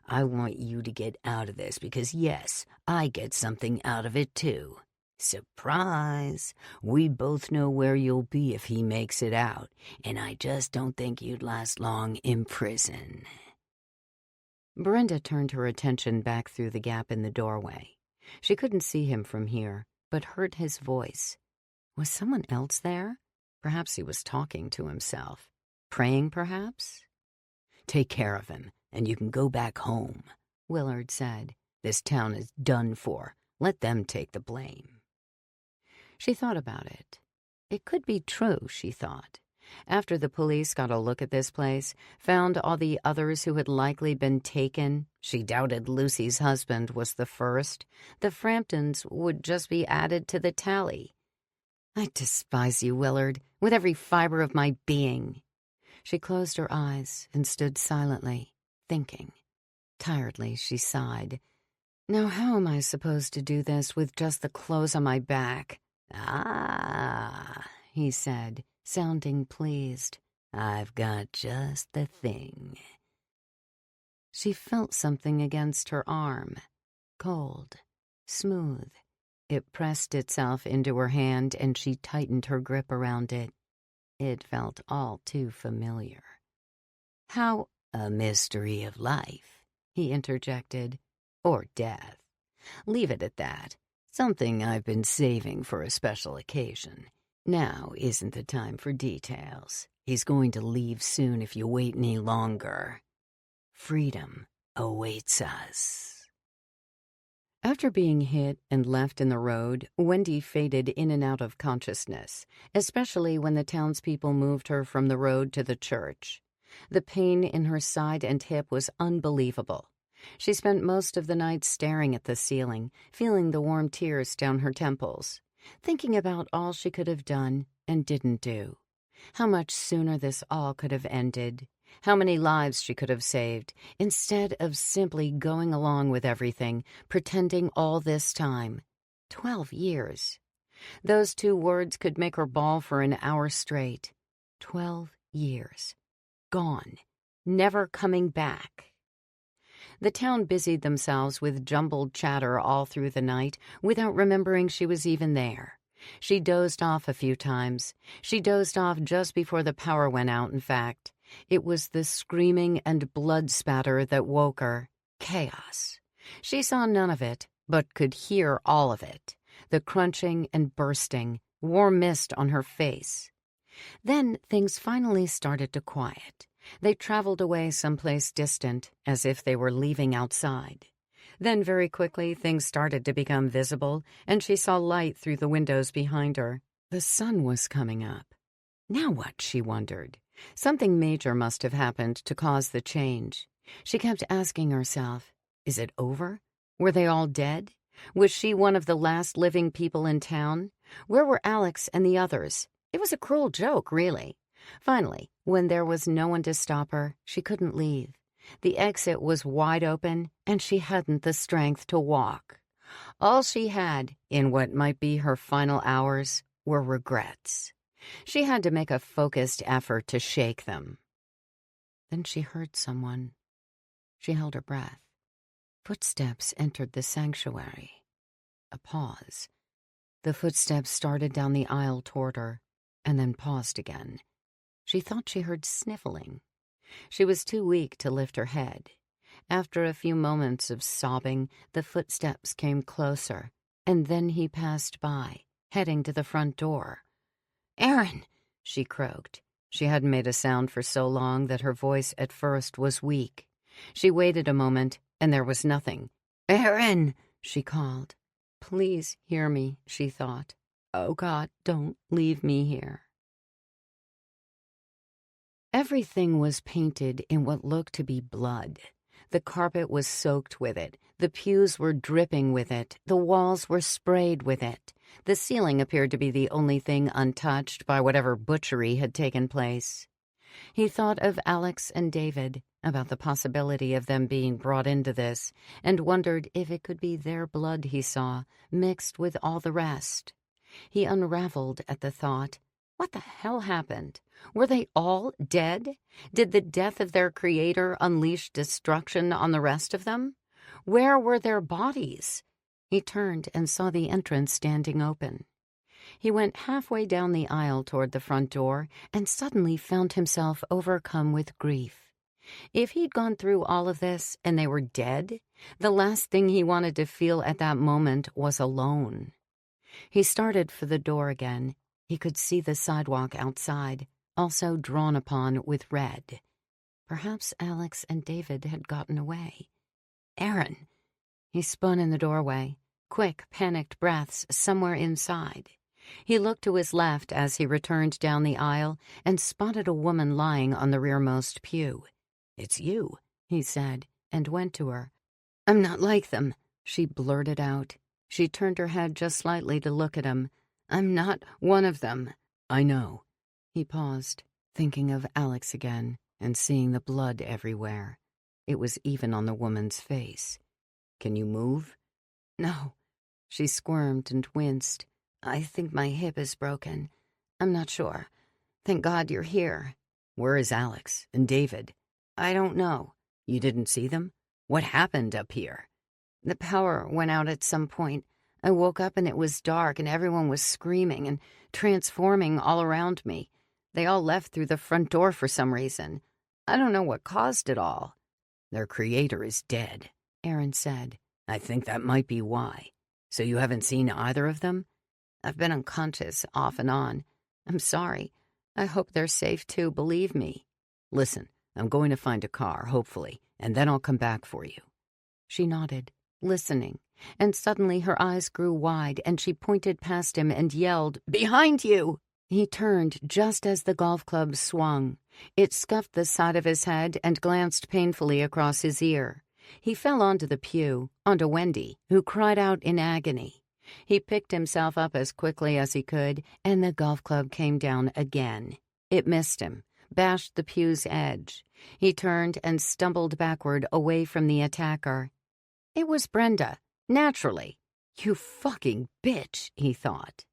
I want you to get out of this because, yes, I get something out of it too. Surprise! We both know where you'll be if he makes it out, and I just don't think you'd last long in prison." Brenda turned her attention back through the gap in the doorway. She couldn't see him from here, but heard his voice. Was someone else there? Perhaps he was talking to himself. Praying, perhaps? "Take care of him, and you can go back home," Willard said. "This town is done for. Let them take the blame." She thought about it. It could be true, she thought. After the police got a look at this place, found all the others who had likely been taken, she doubted Lucy's husband was the first, the Framptons would just be added to the tally. I despise you, Willard, with every fiber of my being. She closed her eyes and stood silently, thinking. Tiredly, she sighed. Now how am I supposed to do this with just the clothes on my back? Ah, he said, sounding pleased. I've got just the thing. She felt something against her arm. Cold, smooth. It pressed itself into her hand, and she tightened her grip around it. It felt all too familiar. How a mystery of life, he interjected. Or death. Leave it at that. Something I've been saving for a special occasion. Now isn't the time for details. He's going to leave soon if you wait any longer. Freedom awaits us. After being hit and left in the road, Wendy faded in and out of consciousness, especially when the townspeople moved her from the road to the church. The pain in her side and hip was unbelievable. She spent most of the night staring at the ceiling, feeling the warm tears down her temples, thinking about all she could have done and didn't do. How much sooner this all could have ended. How many lives she could have saved, instead of simply going along with everything, pretending all this time. 12 years. Those 2 words could make her bawl for an hour straight. 12 years. Gone. Never coming back. The town busied themselves with jumbled chatter all through the night without remembering she was even there. She dozed off a few times. She dozed off just before the power went out, in fact. It was the screaming and blood spatter that woke her. Chaos. She saw none of it, but could hear all of it. The crunching and bursting, warm mist on her face. Then things finally started to quiet. They traveled away someplace distant, as if they were leaving outside. Then very quickly things started to become visible, and she saw light through the windows behind her. The sun was coming up. Now what, she wondered. Something major must have happened to cause the change. She kept asking herself, is it over? Were they all dead? Was she one of the last living people in town? Where were Alex and the others? It was a cruel joke, really. Finally, when there was no one to stop her, she couldn't leave. The exit was wide open, and she hadn't the strength to walk. All she had, in what might be her final hours, were regrets. She had to make a focused effort to shake them. Then she heard someone. She held her breath. Footsteps entered the sanctuary. A pause. The footsteps started down the aisle toward her, and then paused again. She thought she heard sniffling. She was too weak to lift her head. After a few moments of sobbing, the footsteps came closer, and then he passed by, heading to the front door. "Aaron!" she croaked. She hadn't made a sound for so long that her voice at first was weak. She waited a moment, and there was nothing. "Aaron!" she called. Please hear me, she thought. Oh God, don't leave me here. Everything was painted in what looked to be blood. The carpet was soaked with it. The pews were dripping with it. The walls were sprayed with it. The ceiling appeared to be the only thing untouched by whatever butchery had taken place. He thought of Alex and David, about the possibility of them being brought into this, and wondered if it could be their blood he saw, mixed with all the rest. He unraveled at the thought. What the hell happened? Were they all dead? Did the death of their creator unleash destruction on the rest of them? Where were their bodies? He turned and saw the entrance standing open. He went halfway down the aisle toward the front door and suddenly found himself overcome with grief. If he'd gone through all of this and they were dead, the last thing he wanted to feel at that moment was alone. He started for the door again. He could see the sidewalk outside, also drawn upon with red. Perhaps Alex and David had gotten away. Aaron! He spun in the doorway. Quick, panicked breaths somewhere inside. He looked to his left as he returned down the aisle and spotted a woman lying on the rearmost pew. "It's you," he said, and went to her. "I'm not like them," she blurted out. She turned her head just slightly to look at him. "I'm not one of them." "I know." He paused, thinking of Alex again and seeing the blood everywhere. It was even on the woman's face. "Can you move?" "No." She squirmed and winced. "I think my hip is broken. I'm not sure. Thank God you're here." "Where is Alex and David?" "I don't know." "You didn't see them? What happened up here?" "The power went out at some point. I woke up and it was dark and everyone was screaming and transforming all around me. They all left through the front door for some reason. I don't know what caused it all." "Their creator is dead," Aaron said. "I think that might be why. So you haven't seen either of them?" "I've been unconscious off and on. I'm sorry. I hope they're safe too, believe me." "Listen, I'm going to find a car, hopefully, and then I'll come back for you." She nodded, listening, and suddenly her eyes grew wide and she pointed past him and yelled, "Behind you!" He turned just as the golf club swung. It scuffed the side of his head and glanced painfully across his ear. He fell onto the pew, onto Wendy, who cried out in agony. He picked himself up as quickly as he could, and the golf club came down again. It missed him, bashed the pew's edge. He turned and stumbled backward away from the attacker. It was Brenda, naturally. "You fucking bitch," he thought.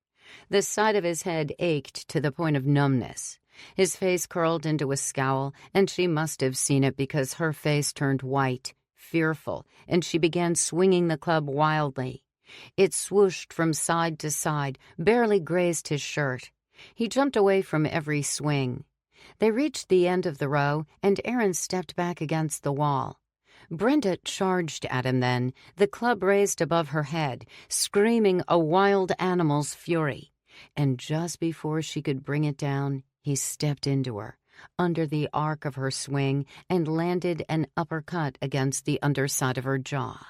The side of his head ached to the point of numbness. His face curled into a scowl, and she must have seen it because her face turned white, fearful, and she began swinging the club wildly. It swooshed from side to side, barely grazed his shirt. He jumped away from every swing. They reached the end of the row, and Aaron stepped back against the wall. Brenda charged at him then, the club raised above her head, screaming a wild animal's fury. And just before she could bring it down, he stepped into her, under the arc of her swing, and landed an uppercut against the underside of her jaw.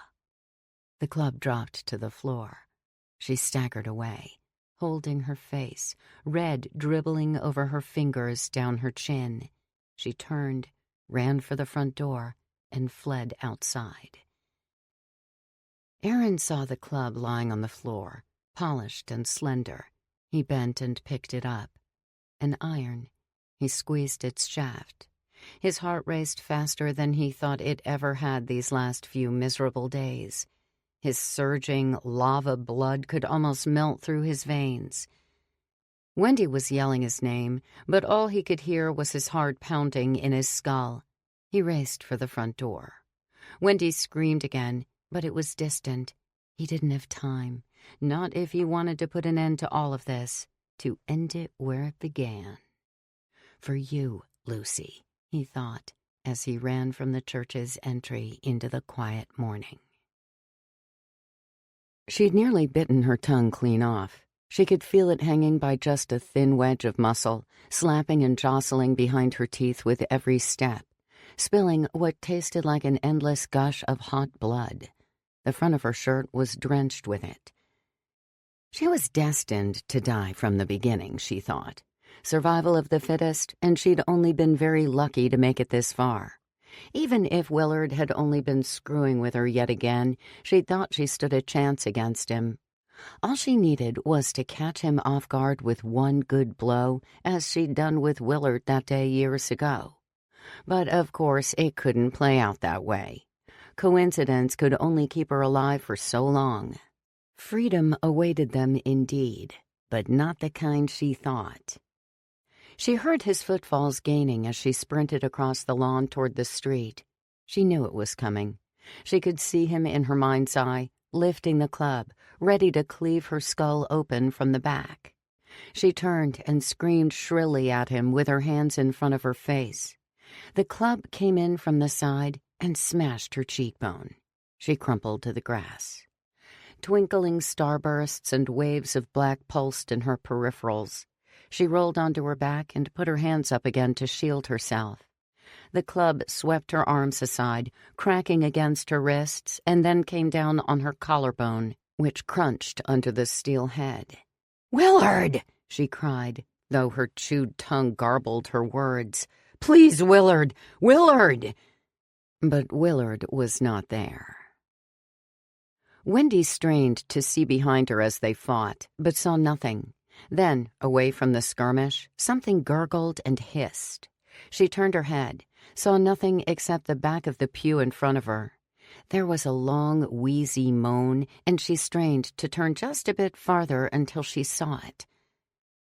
The club dropped to the floor. She staggered away, holding her face, red dribbling over her fingers down her chin. She turned, ran for the front door, and fled outside. Aaron saw the club lying on the floor, polished and slender. He bent and picked it up. An iron. He squeezed its shaft. His heart raced faster than he thought it ever had these last few miserable days. His surging lava blood could almost melt through his veins. Wendy was yelling his name, but all he could hear was his heart pounding in his skull. He raced for the front door. Wendy screamed again, but it was distant. He didn't have time, not if he wanted to put an end to all of this, to end it where it began. "For you, Lucy," he thought, as he ran from the church's entry into the quiet morning. She'd nearly bitten her tongue clean off. She could feel it hanging by just a thin wedge of muscle, slapping and jostling behind her teeth with every step, spilling what tasted like an endless gush of hot blood. The front of her shirt was drenched with it. She was destined to die from the beginning, she thought. Survival of the fittest, and she'd only been very lucky to make it this far. Even if Willard had only been screwing with her yet again, she thought she stood a chance against him. All she needed was to catch him off guard with one good blow, as she'd done with Willard that day years ago. But of course it couldn't play out that way. Coincidence could only keep her alive for so long. Freedom awaited them indeed, but not the kind she thought. She heard his footfalls gaining as she sprinted across the lawn toward the street. She knew it was coming. She could see him in her mind's eye, lifting the club, ready to cleave her skull open from the back. She turned and screamed shrilly at him with her hands in front of her face. The club came in from the side and smashed her cheekbone. She crumpled to the grass. Twinkling starbursts and waves of black pulsed in her peripherals. She rolled onto her back and put her hands up again to shield herself. The club swept her arms aside, cracking against her wrists, and then came down on her collarbone, which crunched under the steel head. "Willard!" she cried, though her chewed tongue garbled her words. "Please, Willard! Willard!" But Willard was not there. Wendy strained to see behind her as they fought, but saw nothing. Then, away from the skirmish, something gurgled and hissed. She turned her head, saw nothing except the back of the pew in front of her. There was a long, wheezy moan, and she strained to turn just a bit farther until she saw it.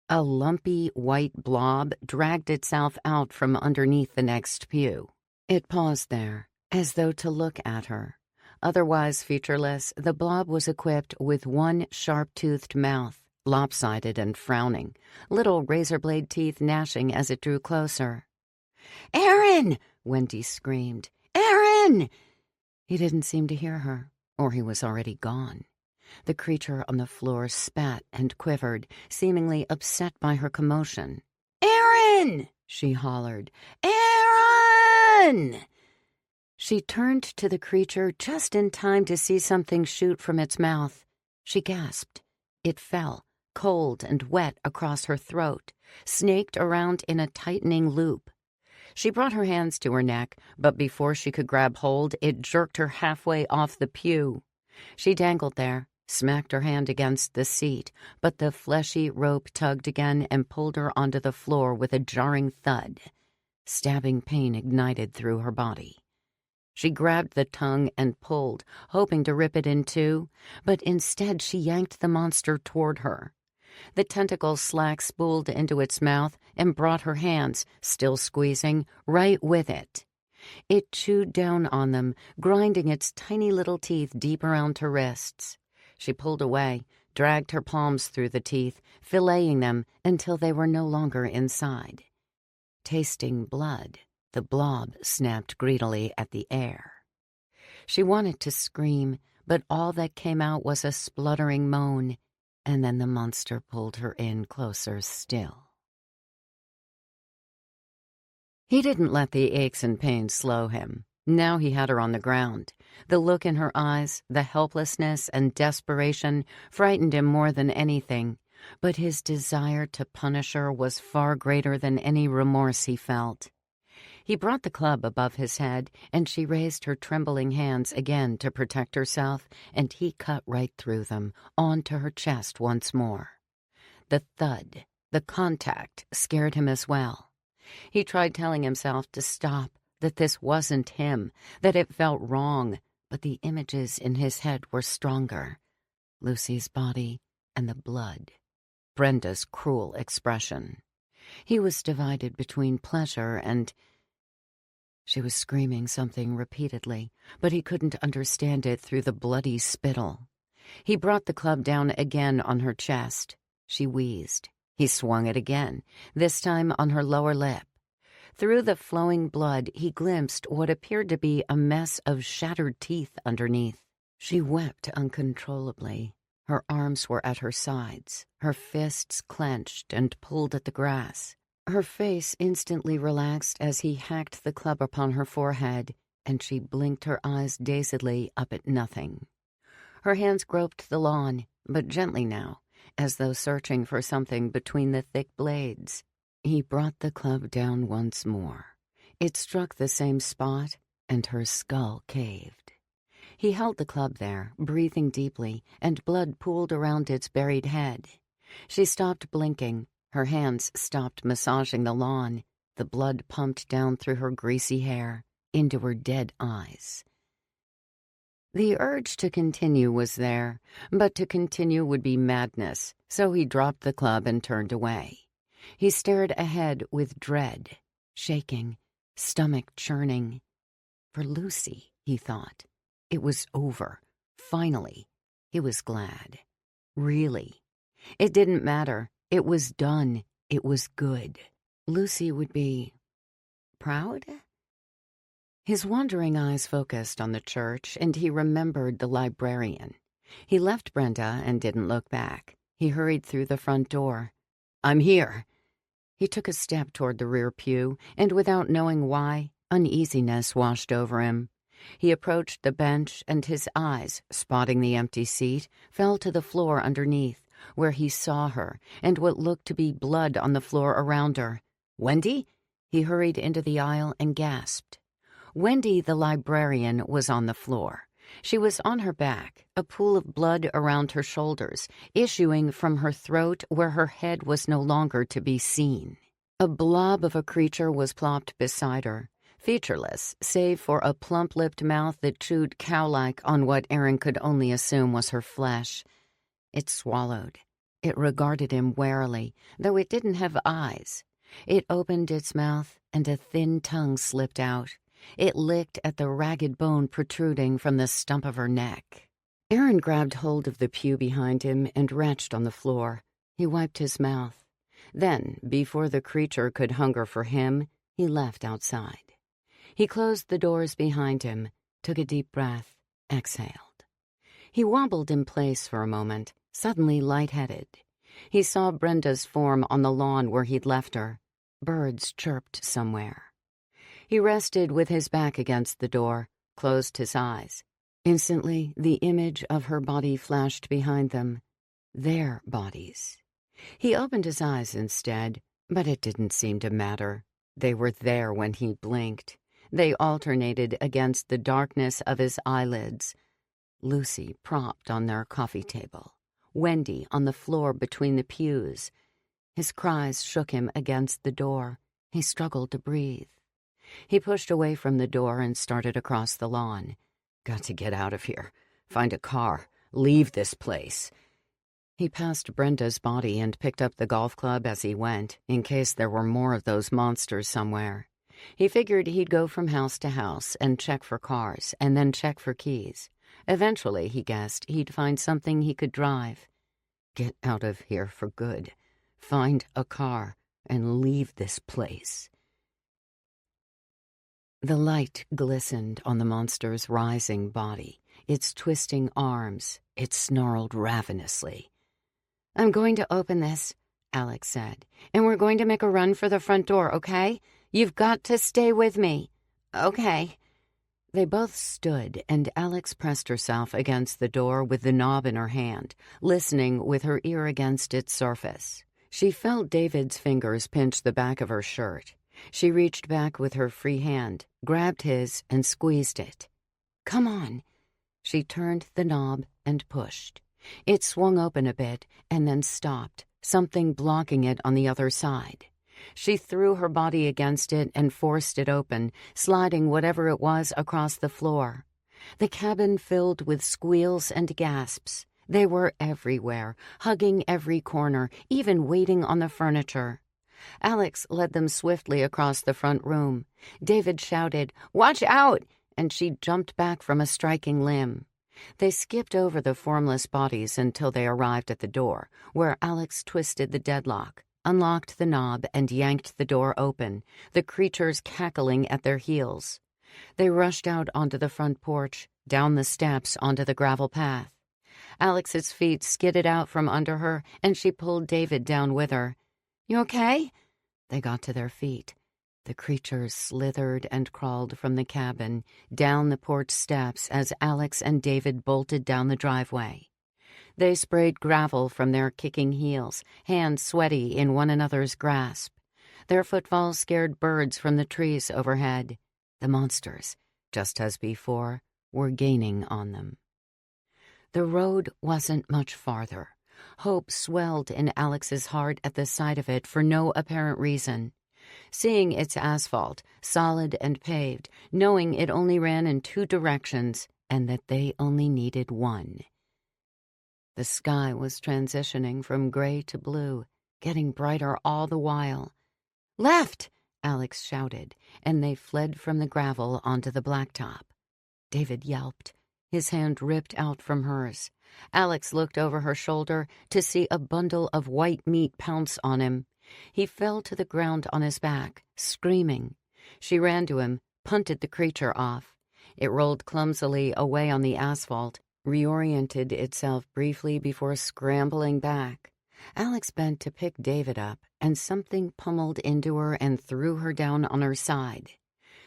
A lumpy white blob dragged itself out from underneath the next pew. It paused there, as though to look at her. Otherwise featureless, the blob was equipped with one sharp-toothed mouth, lopsided and frowning, little razor-blade teeth gnashing as it drew closer. "Aaron!" Wendy screamed. "Aaron!" He didn't seem to hear her, or he was already gone. The creature on the floor spat and quivered, seemingly upset by her commotion. "Aaron!" she hollered. "Aaron!" She turned to the creature just in time to see something shoot from its mouth. She gasped. It fell, cold and wet, across her throat, snaked around in a tightening loop. She brought her hands to her neck, but before she could grab hold, it jerked her halfway off the pew. She dangled there, smacked her hand against the seat, but the fleshy rope tugged again and pulled her onto the floor with a jarring thud. Stabbing pain ignited through her body. She grabbed the tongue and pulled, hoping to rip it in two, but instead she yanked the monster toward her. The tentacle slack-spooled into its mouth and brought her hands, still squeezing, right with it. It chewed down on them, grinding its tiny little teeth deep around her wrists. She pulled away, dragged her palms through the teeth, filleting them until they were no longer inside. Tasting blood, the blob snapped greedily at the air. She wanted to scream, but all that came out was a spluttering moan, and then the monster pulled her in closer still. He didn't let the aches and pains slow him. Now he had her on the ground. The look in her eyes, the helplessness and desperation frightened him more than anything, but his desire to punish her was far greater than any remorse he felt. He brought the club above his head, and she raised her trembling hands again to protect herself, and he cut right through them, onto her chest once more. The thud, the contact, scared him as well. He tried telling himself to stop, that this wasn't him, that it felt wrong, but the images in his head were stronger. Lucy's body and the blood. Brenda's cruel expression. He was divided between pleasure and... She was screaming something repeatedly, but he couldn't understand it through the bloody spittle. He brought the club down again on her chest. She wheezed. He swung it again, this time on her lower lip. Through the flowing blood, he glimpsed what appeared to be a mess of shattered teeth underneath. She wept uncontrollably. Her arms were at her sides, her fists clenched and pulled at the grass. Her face instantly relaxed as he hacked the club upon her forehead, and she blinked her eyes dazedly up at nothing. Her hands groped the lawn, but gently now, as though searching for something between the thick blades. He brought the club down once more. It struck the same spot, and her skull caved. He held the club there, breathing deeply, and blood pooled around its buried head. She stopped blinking. Her hands stopped massaging the lawn. The blood pumped down through her greasy hair, into her dead eyes. The urge to continue was there, but to continue would be madness, so he dropped the club and turned away. He stared ahead with dread, shaking, stomach churning. For Lucy, he thought. It was over. Finally. He was glad. Really. It didn't matter. It was done. It was good. Lucy would be... proud? His wandering eyes focused on the church, and he remembered the librarian. He left Brenda and didn't look back. He hurried through the front door. "I'm here." He took a step toward the rear pew, and without knowing why, uneasiness washed over him. He approached the bench, and his eyes, spotting the empty seat, fell to the floor underneath, where he saw her and what looked to be blood on the floor around her. "Wendy?" He hurried into the aisle and gasped. Wendy, the librarian, was on the floor. She was on her back, a pool of blood around her shoulders, issuing from her throat where her head was no longer to be seen. A blob of a creature was plopped beside her, featureless, save for a plump-lipped mouth that chewed cow-like on what Aaron could only assume was her flesh. It swallowed. It regarded him warily, though it didn't have eyes. It opened its mouth, and a thin tongue slipped out. It licked at the ragged bone protruding from the stump of her neck. Aaron grabbed hold of the pew behind him and retched on the floor. He wiped his mouth. Then, before the creature could hunger for him, he left outside. He closed the doors behind him, took a deep breath, exhaled. He wobbled in place for a moment, suddenly lightheaded. He saw Brenda's form on the lawn where he'd left her. Birds chirped somewhere. He rested with his back against the door, closed his eyes. Instantly, the image of her body flashed behind them. Their bodies. He opened his eyes instead, but it didn't seem to matter. They were there when he blinked. They alternated against the darkness of his eyelids. Lucy propped on their coffee table. Wendy on the floor between the pews. His cries shook him against the door. He struggled to breathe. He pushed away from the door and started across the lawn. Got to get out of here. Find a car. Leave this place. He passed Brenda's body and picked up the golf club as he went, in case there were more of those monsters somewhere. He figured he'd go from house to house and check for cars, and then check for keys. Eventually, he guessed, he'd find something he could drive. Get out of here for good. Find a car and leave this place. The light glistened on the monster's rising body, its twisting arms. It snarled ravenously. "I'm going to open this," Alex said, "and we're going to make a run for the front door, okay? You've got to stay with me." "Okay." They both stood, and Alex pressed herself against the door with the knob in her hand, listening with her ear against its surface. She felt David's fingers pinch the back of her shirt. She reached back with her free hand, grabbed his, and squeezed it. "Come on." She turned the knob and pushed. It swung open a bit and then stopped, something blocking it on the other side. She threw her body against it and forced it open, sliding whatever it was across the floor. The cabin filled with squeals and gasps. They were everywhere, hugging every corner, even waiting on the furniture. Alex led them swiftly across the front room. David shouted, "Watch out!" and she jumped back from a striking limb. They skipped over the formless bodies until they arrived at the door, where Alex twisted the deadlock, unlocked the knob, and yanked the door open, the creatures cackling at their heels. They rushed out onto the front porch, down the steps onto the gravel path. Alex's feet skidded out from under her, and she pulled David down with her. "You okay?" They got to their feet. The creatures slithered and crawled from the cabin, down the porch steps as Alex and David bolted down the driveway. They sprayed gravel from their kicking heels, hands sweaty in one another's grasp. Their footfalls scared birds from the trees overhead. The monsters, just as before, were gaining on them. The road wasn't much farther. Hope swelled in Alex's heart at the sight of it for no apparent reason. Seeing its asphalt, solid and paved, knowing it only ran in two directions and that they only needed one. The sky was transitioning from gray to blue, getting brighter all the while. "Left!" Alex shouted, and they fled from the gravel onto the blacktop. David yelped. His hand ripped out from hers. Alex looked over her shoulder to see a bundle of white meat pounce on him. He fell to the ground on his back, screaming. She ran to him, punted the creature off. It rolled clumsily away on the asphalt, reoriented itself briefly before scrambling back. Alex bent to pick David up, and something pummeled into her and threw her down on her side.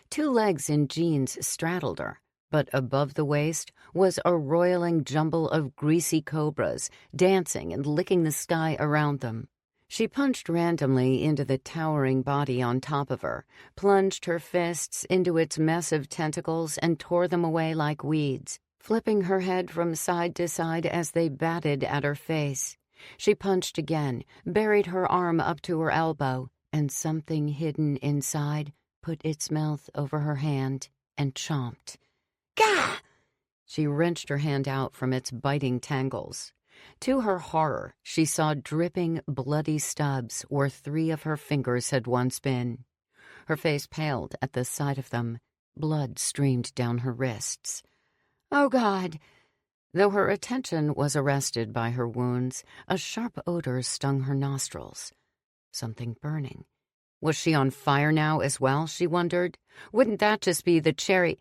Two legs in jeans straddled her. But above the waist was a roiling jumble of greasy cobras, dancing and licking the sky around them. She punched randomly into the towering body on top of her, plunged her fists into its mess of tentacles and tore them away like weeds, flipping her head from side to side as they batted at her face. She punched again, buried her arm up to her elbow, and something hidden inside put its mouth over her hand and chomped. Gah! She wrenched her hand out from its biting tangles. To her horror, she saw dripping, bloody stubs where 3 of her fingers had once been. Her face paled at the sight of them. Blood streamed down her wrists. Oh, God! Though her attention was arrested by her wounds, a sharp odor stung her nostrils. Something burning. Was she on fire now as well, she wondered? Wouldn't that just be the cherry?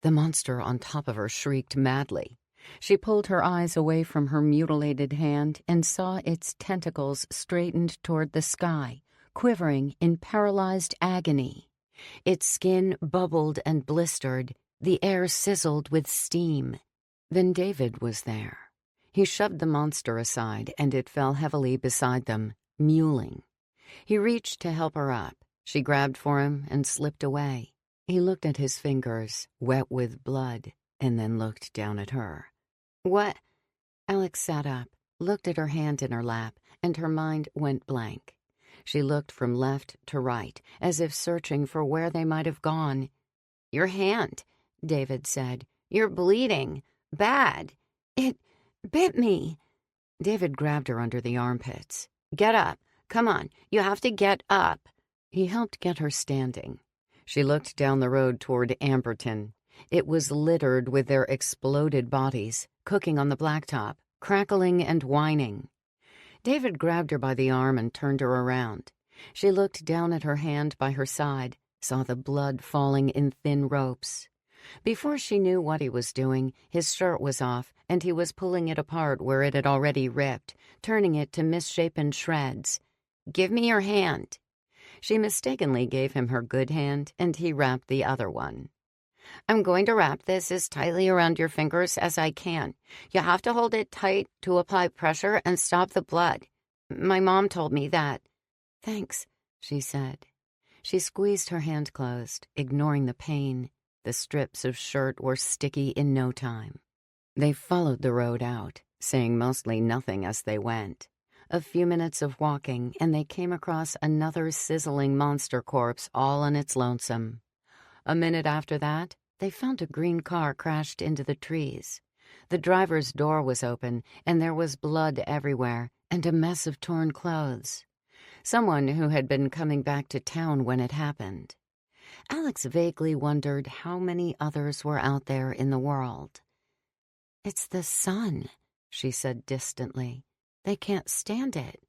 The monster on top of her shrieked madly. She pulled her eyes away from her mutilated hand and saw its tentacles straightened toward the sky, quivering in paralyzed agony. Its skin bubbled and blistered. The air sizzled with steam. Then David was there. He shoved the monster aside, and it fell heavily beside them, mewling. He reached to help her up. She grabbed for him and slipped away. He looked at his fingers, wet with blood, and then looked down at her. What? Alex sat up, looked at her hand in her lap, and her mind went blank. She looked from left to right, as if searching for where they might have gone. Your hand, David said. You're bleeding. Bad. It bit me. David grabbed her under the armpits. Get up. Come on. You have to get up. He helped get her standing. She looked down the road toward Amberton. It was littered with their exploded bodies, cooking on the blacktop, crackling and whining. David grabbed her by the arm and turned her around. She looked down at her hand by her side, saw the blood falling in thin ropes. Before she knew what he was doing, his shirt was off, and he was pulling it apart where it had already ripped, turning it to misshapen shreds. Give me your hand. She mistakenly gave him her good hand, and he wrapped the other one. I'm going to wrap this as tightly around your fingers as I can. You have to hold it tight to apply pressure and stop the blood. My mom told me that. Thanks, she said. She squeezed her hand closed, ignoring the pain. The strips of shirt were sticky in no time. They followed the road out, saying mostly nothing as they went. A few minutes of walking, and they came across another sizzling monster corpse all on its lonesome. A minute after that, they found a green car crashed into the trees. The driver's door was open, and there was blood everywhere, and a mess of torn clothes. Someone who had been coming back to town when it happened. Alex vaguely wondered how many others were out there in the world. It's the sun, she said distantly. They can't stand it.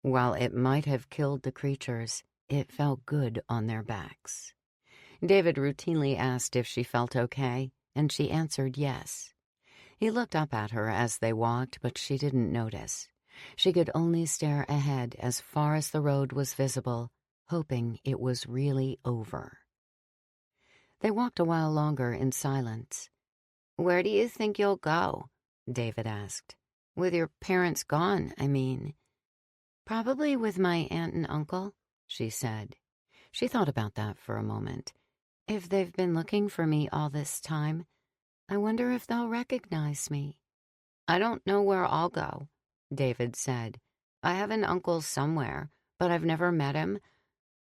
While it might have killed the creatures, it felt good on their backs. David routinely asked if she felt okay, and she answered yes. He looked up at her as they walked, but she didn't notice. She could only stare ahead as far as the road was visible, hoping it was really over. They walked a while longer in silence. Where do you think you'll go? David asked. With your parents gone, I mean. Probably with my aunt and uncle, she said. She thought about that for a moment. If they've been looking for me all this time, I wonder if they'll recognize me. I don't know where I'll go, David said. I have an uncle somewhere, but I've never met him.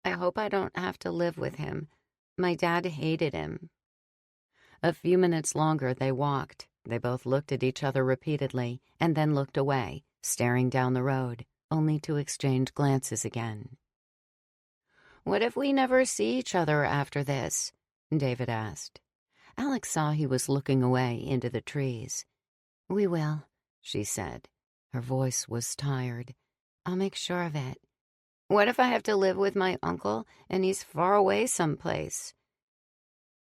I hope I don't have to live with him. My dad hated him. A few minutes longer they walked. They both looked at each other repeatedly and then looked away, staring down the road, only to exchange glances again. What if we never see each other after this? David asked. Alex saw he was looking away into the trees. We will, she said. Her voice was tired. I'll make sure of it. What if I have to live with my uncle and he's far away someplace?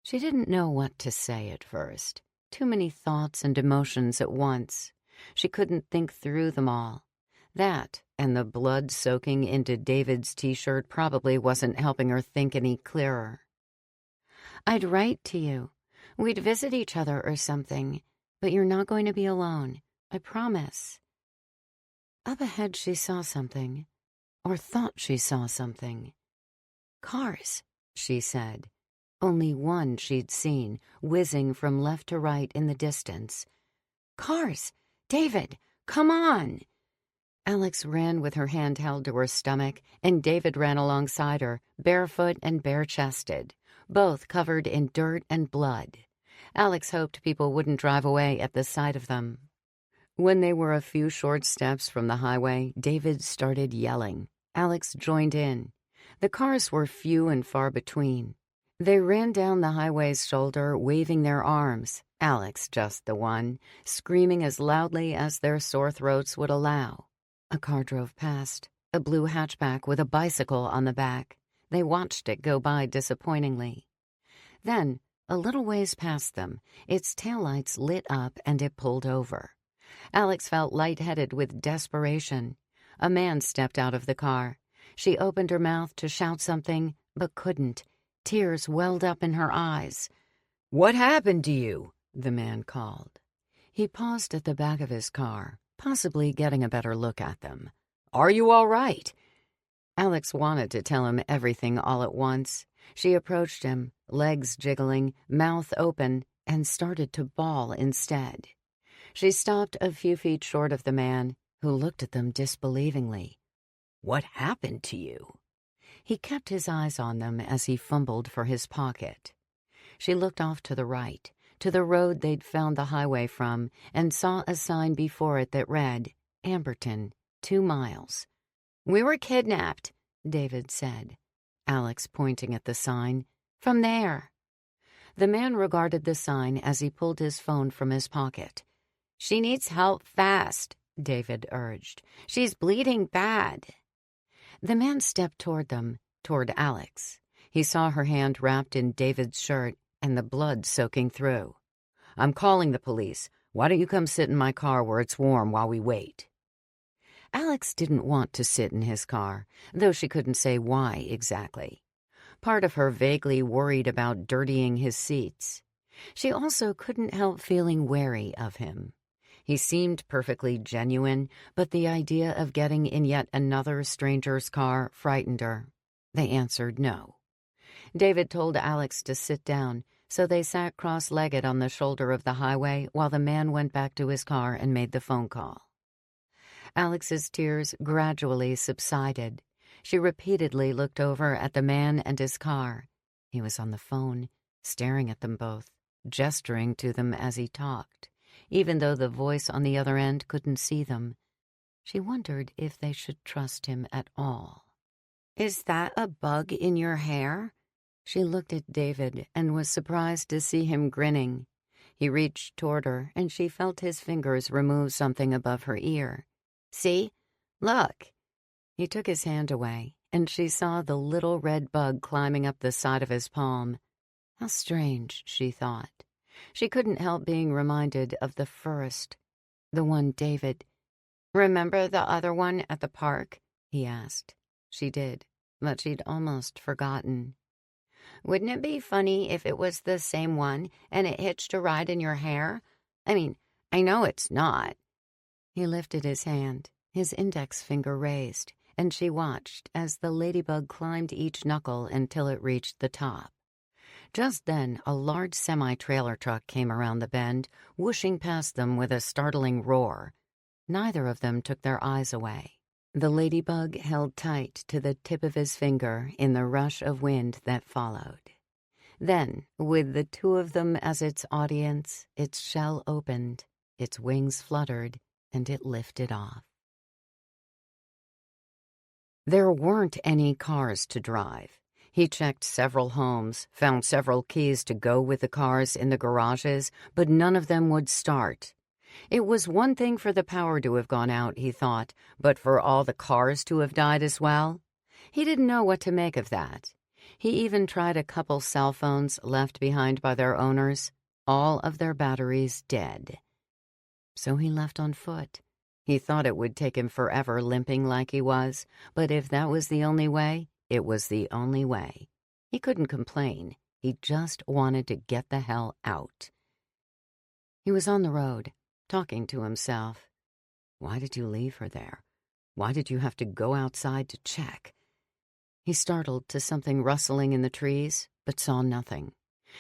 She didn't know what to say at first. Too many thoughts and emotions at once. She couldn't think through them all. That and the blood soaking into David's t-shirt probably wasn't helping her think any clearer. I'd write to you. We'd visit each other or something, but you're not going to be alone. I promise." Up ahead she saw something, or thought she saw something. "Cars," she said. Only one she'd seen, whizzing from left to right in the distance. "Cars! David, come on!" Alex ran with her hand held to her stomach, and David ran alongside her, barefoot and bare-chested, both covered in dirt and blood. Alex hoped people wouldn't drive away at the sight of them. When they were a few short steps from the highway, David started yelling. Alex joined in. The cars were few and far between. They ran down the highway's shoulder, waving their arms, Alex just the one, screaming as loudly as their sore throats would allow. A car drove past, a blue hatchback with a bicycle on the back. They watched it go by disappointingly. Then, a little ways past them, its taillights lit up and it pulled over. Alex felt lightheaded with desperation. A man stepped out of the car. She opened her mouth to shout something, but couldn't. Tears welled up in her eyes. "What happened to you?" the man called. He paused at the back of his car, possibly getting a better look at them. "Are you all right?" Alex wanted to tell him everything all at once. She approached him, legs jiggling, mouth open, and started to bawl instead. She stopped a few feet short of the man, who looked at them disbelievingly. "What happened to you?" He kept his eyes on them as he fumbled for his pocket. She looked off to the right, to the road they'd found the highway from, and saw a sign before it that read, Amberton, 2 miles. "We were kidnapped," David said. Alex pointing at the sign. "From there." The man regarded the sign as he pulled his phone from his pocket. "She needs help fast," David urged. "She's bleeding bad." The man stepped toward them, toward Alex. He saw her hand wrapped in David's shirt and the blood soaking through. "I'm calling the police. Why don't you come sit in my car where it's warm while we wait?" Alex didn't want to sit in his car, though she couldn't say why exactly. Part of her vaguely worried about dirtying his seats. She also couldn't help feeling wary of him. He seemed perfectly genuine, but the idea of getting in yet another stranger's car frightened her. They answered no. David told Alex to sit down, so they sat cross-legged on the shoulder of the highway while the man went back to his car and made the phone call. Alex's tears gradually subsided. She repeatedly looked over at the man and his car. He was on the phone, staring at them both, gesturing to them as he talked, even though the voice on the other end couldn't see them. She wondered if they should trust him at all. "Is that a bug in your hair?" She looked at David and was surprised to see him grinning. He reached toward her, and she felt his fingers remove something above her ear. "See? Look." He took his hand away, and she saw the little red bug climbing up the side of his palm. How strange, she thought. She couldn't help being reminded of the first, the one David. "Remember the other one at the park?" he asked. She did, but she'd almost forgotten. "Wouldn't it be funny if it was the same one and it hitched a ride in your hair? I mean, I know it's not." He lifted his hand, his index finger raised, and she watched as the ladybug climbed each knuckle until it reached the top. Just then, a large semi-trailer truck came around the bend, whooshing past them with a startling roar. Neither of them took their eyes away. The ladybug held tight to the tip of his finger in the rush of wind that followed. Then, with the two of them as its audience, its shell opened, its wings fluttered, and it lifted off. There weren't any cars to drive. He checked several homes, found several keys to go with the cars in the garages, but none of them would start. It was one thing for the power to have gone out, he thought, but for all the cars to have died as well? He didn't know what to make of that. He even tried a couple cell phones left behind by their owners, all of their batteries dead. So he left on foot. He thought it would take him forever limping like he was, but if that was the only way, it was the only way. He couldn't complain. He just wanted to get the hell out. He was on the road, talking to himself. Why did you leave her there? Why did you have to go outside to check? He startled to something rustling in the trees, but saw nothing.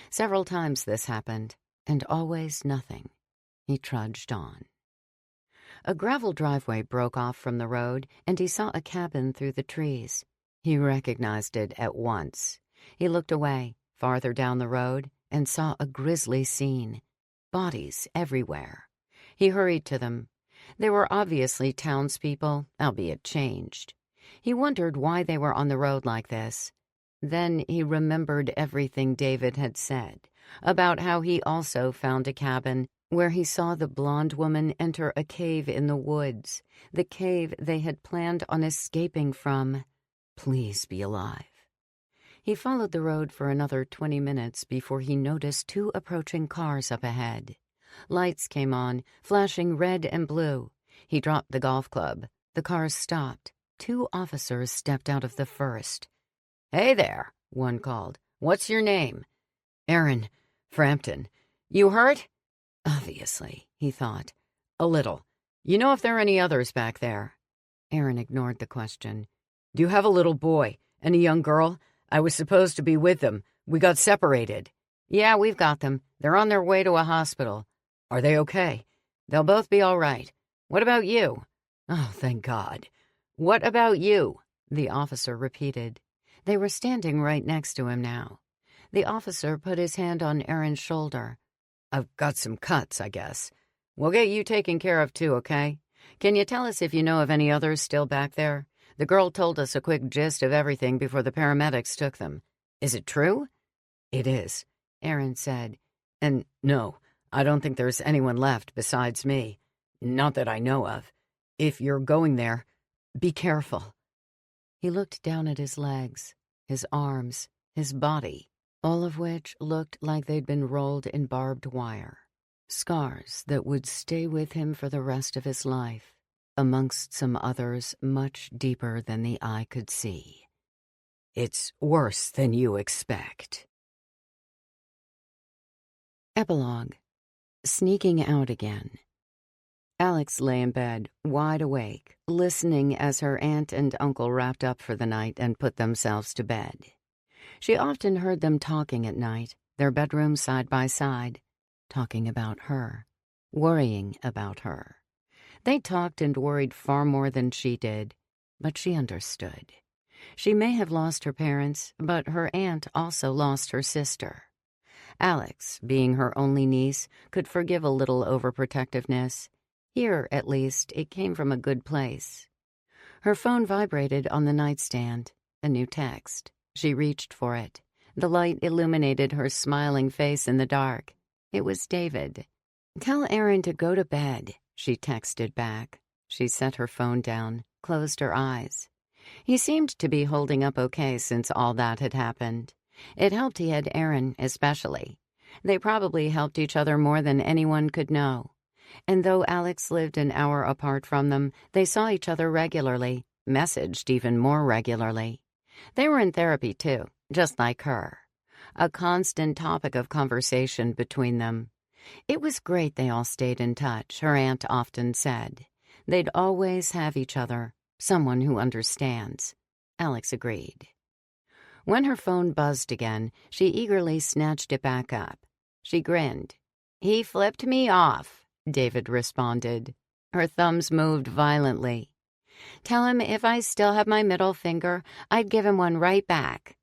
Several times this happened, and always nothing. He trudged on. A gravel driveway broke off from the road, and he saw a cabin through the trees. He recognized it at once. He looked away, farther down the road, and saw a grisly scene. Bodies everywhere. He hurried to them. They were obviously townspeople, albeit changed. He wondered why they were on the road like this. Then he remembered everything David had said, about how he also found a cabin where he saw the blonde woman enter a cave in the woods, the cave they had planned on escaping from. Please be alive. He followed the road for another 20 minutes before he noticed 2 approaching cars up ahead. Lights came on, flashing red and blue. He dropped the golf club. The cars stopped. 2 officers stepped out of the first. "Hey there," one called. "What's your name?" "Aaron Frampton." "You hurt?" "Obviously," he thought. "A little. You know if there are any others back there?" Aaron ignored the question. "Do you have a little boy and a young girl? I was supposed to be with them. We got separated." "Yeah, we've got them. They're on their way to a hospital." "Are they okay?" "They'll both be all right. What about you?" "Oh, thank God." "What about you?" the officer repeated. They were standing right next to him now. The officer put his hand on Aaron's shoulder. "I've got some cuts, I guess. We'll get you taken care of too, okay? Can you tell us if you know of any others still back there? The girl told us a quick gist of everything before the paramedics took them. Is it true?" "It is," Aaron said. "And no, I don't think there's anyone left besides me. Not that I know of. If you're going there, be careful." He looked down at his legs, his arms, his body, all of which looked like they'd been rolled in barbed wire. Scars that would stay with him for the rest of his life, amongst some others much deeper than the eye could see. "It's worse than you expect." Epilogue. Sneaking out again. Alex lay in bed, wide awake, listening as her aunt and uncle wrapped up for the night and put themselves to bed. She often heard them talking at night, their bedrooms side by side, talking about her, worrying about her. They talked and worried far more than she did, but she understood. She may have lost her parents, but her aunt also lost her sister. Alex, being her only niece, could forgive a little overprotectiveness. Here, at least, it came from a good place. Her phone vibrated on the nightstand. A new text. She reached for it. The light illuminated her smiling face in the dark. It was David. "Tell Aaron to go to bed," she texted back. She set her phone down, closed her eyes. He seemed to be holding up okay since all that had happened. It helped he had Aaron, especially. They probably helped each other more than anyone could know. And though Alex lived an hour apart from them, they saw each other regularly, messaged even more regularly. They were in therapy, too, just like her. A constant topic of conversation between them. It was great they all stayed in touch, her aunt often said. They'd always have each other, someone who understands. Alex agreed. When her phone buzzed again, she eagerly snatched it back up. She grinned. "He flipped me off," David responded. Her thumbs moved violently. "Tell him if I still have my middle finger, I'd give him one right back."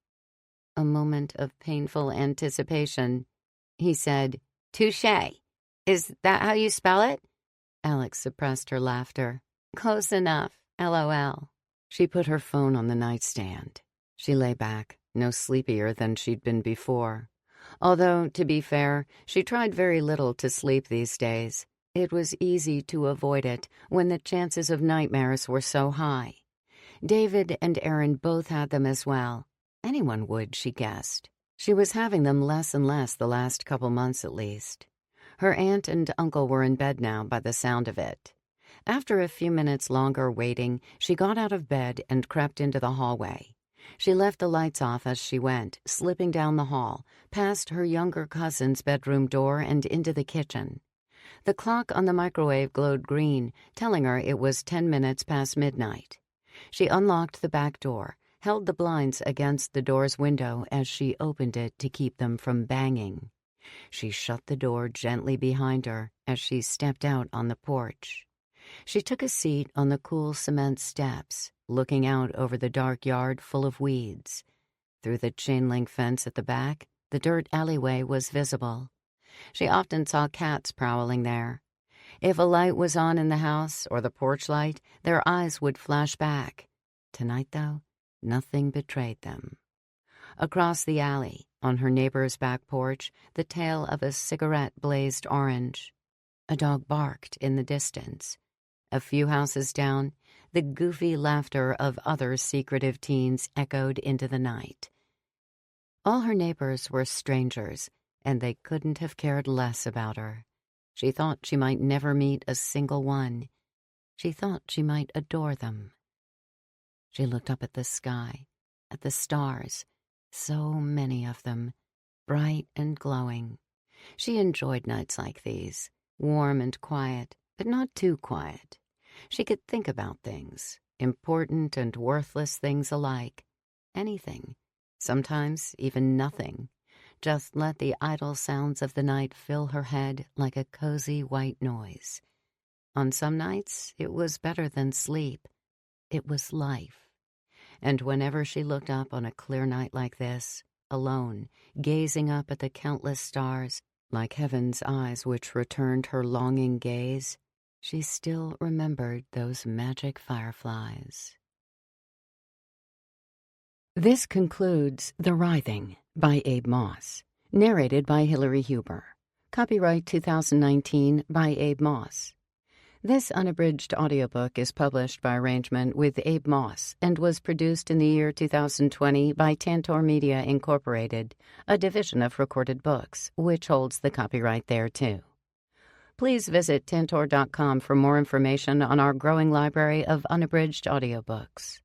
A moment of painful anticipation. He said, "Touché. Is that how you spell it?" Alex suppressed her laughter. "Close enough, LOL." She put her phone on the nightstand. She lay back, no sleepier than she'd been before. Although, to be fair, she tried very little to sleep these days. It was easy to avoid it when the chances of nightmares were so high. David and Aaron both had them as well. Anyone would, she guessed. She was having them less and less the last couple months at least. Her aunt and uncle were in bed now by the sound of it. After a few minutes longer waiting, she got out of bed and crept into the hallway. She left the lights off as she went, slipping down the hall, past her younger cousin's bedroom door and into the kitchen. The clock on the microwave glowed green, telling her it was 10 minutes past midnight. She unlocked the back door, held the blinds against the door's window as she opened it to keep them from banging. She shut the door gently behind her as she stepped out on the porch. She took a seat on the cool cement steps, looking out over the dark yard full of weeds. Through the chain-link fence at the back, the dirt alleyway was visible. She often saw cats prowling there. If a light was on in the house or the porch light, their eyes would flash back. Tonight, though, nothing betrayed them. Across the alley, on her neighbor's back porch, the tail of a cigarette blazed orange. A dog barked in the distance. A few houses down, the goofy laughter of other secretive teens echoed into the night. All her neighbors were strangers, and they couldn't have cared less about her. She thought she might never meet a single one. She thought she might adore them. She looked up at the sky, at the stars, so many of them, bright and glowing. She enjoyed nights like these, warm and quiet, but not too quiet. She could think about things, important and worthless things alike. Anything, sometimes even nothing. Just let the idle sounds of the night fill her head like a cozy white noise. On some nights, it was better than sleep. It was life. And whenever she looked up on a clear night like this, alone, gazing up at the countless stars, like heaven's eyes which returned her longing gaze, she still remembered those magic fireflies. This concludes The Writhing by Abe Moss, narrated by Hilary Huber. Copyright 2019 by Abe Moss. This unabridged audiobook is published by arrangement with Abe Moss and was produced in the year 2020 by Tantor Media Incorporated, a division of Recorded Books, which holds the copyright thereto. Please visit Tantor.com for more information on our growing library of unabridged audiobooks.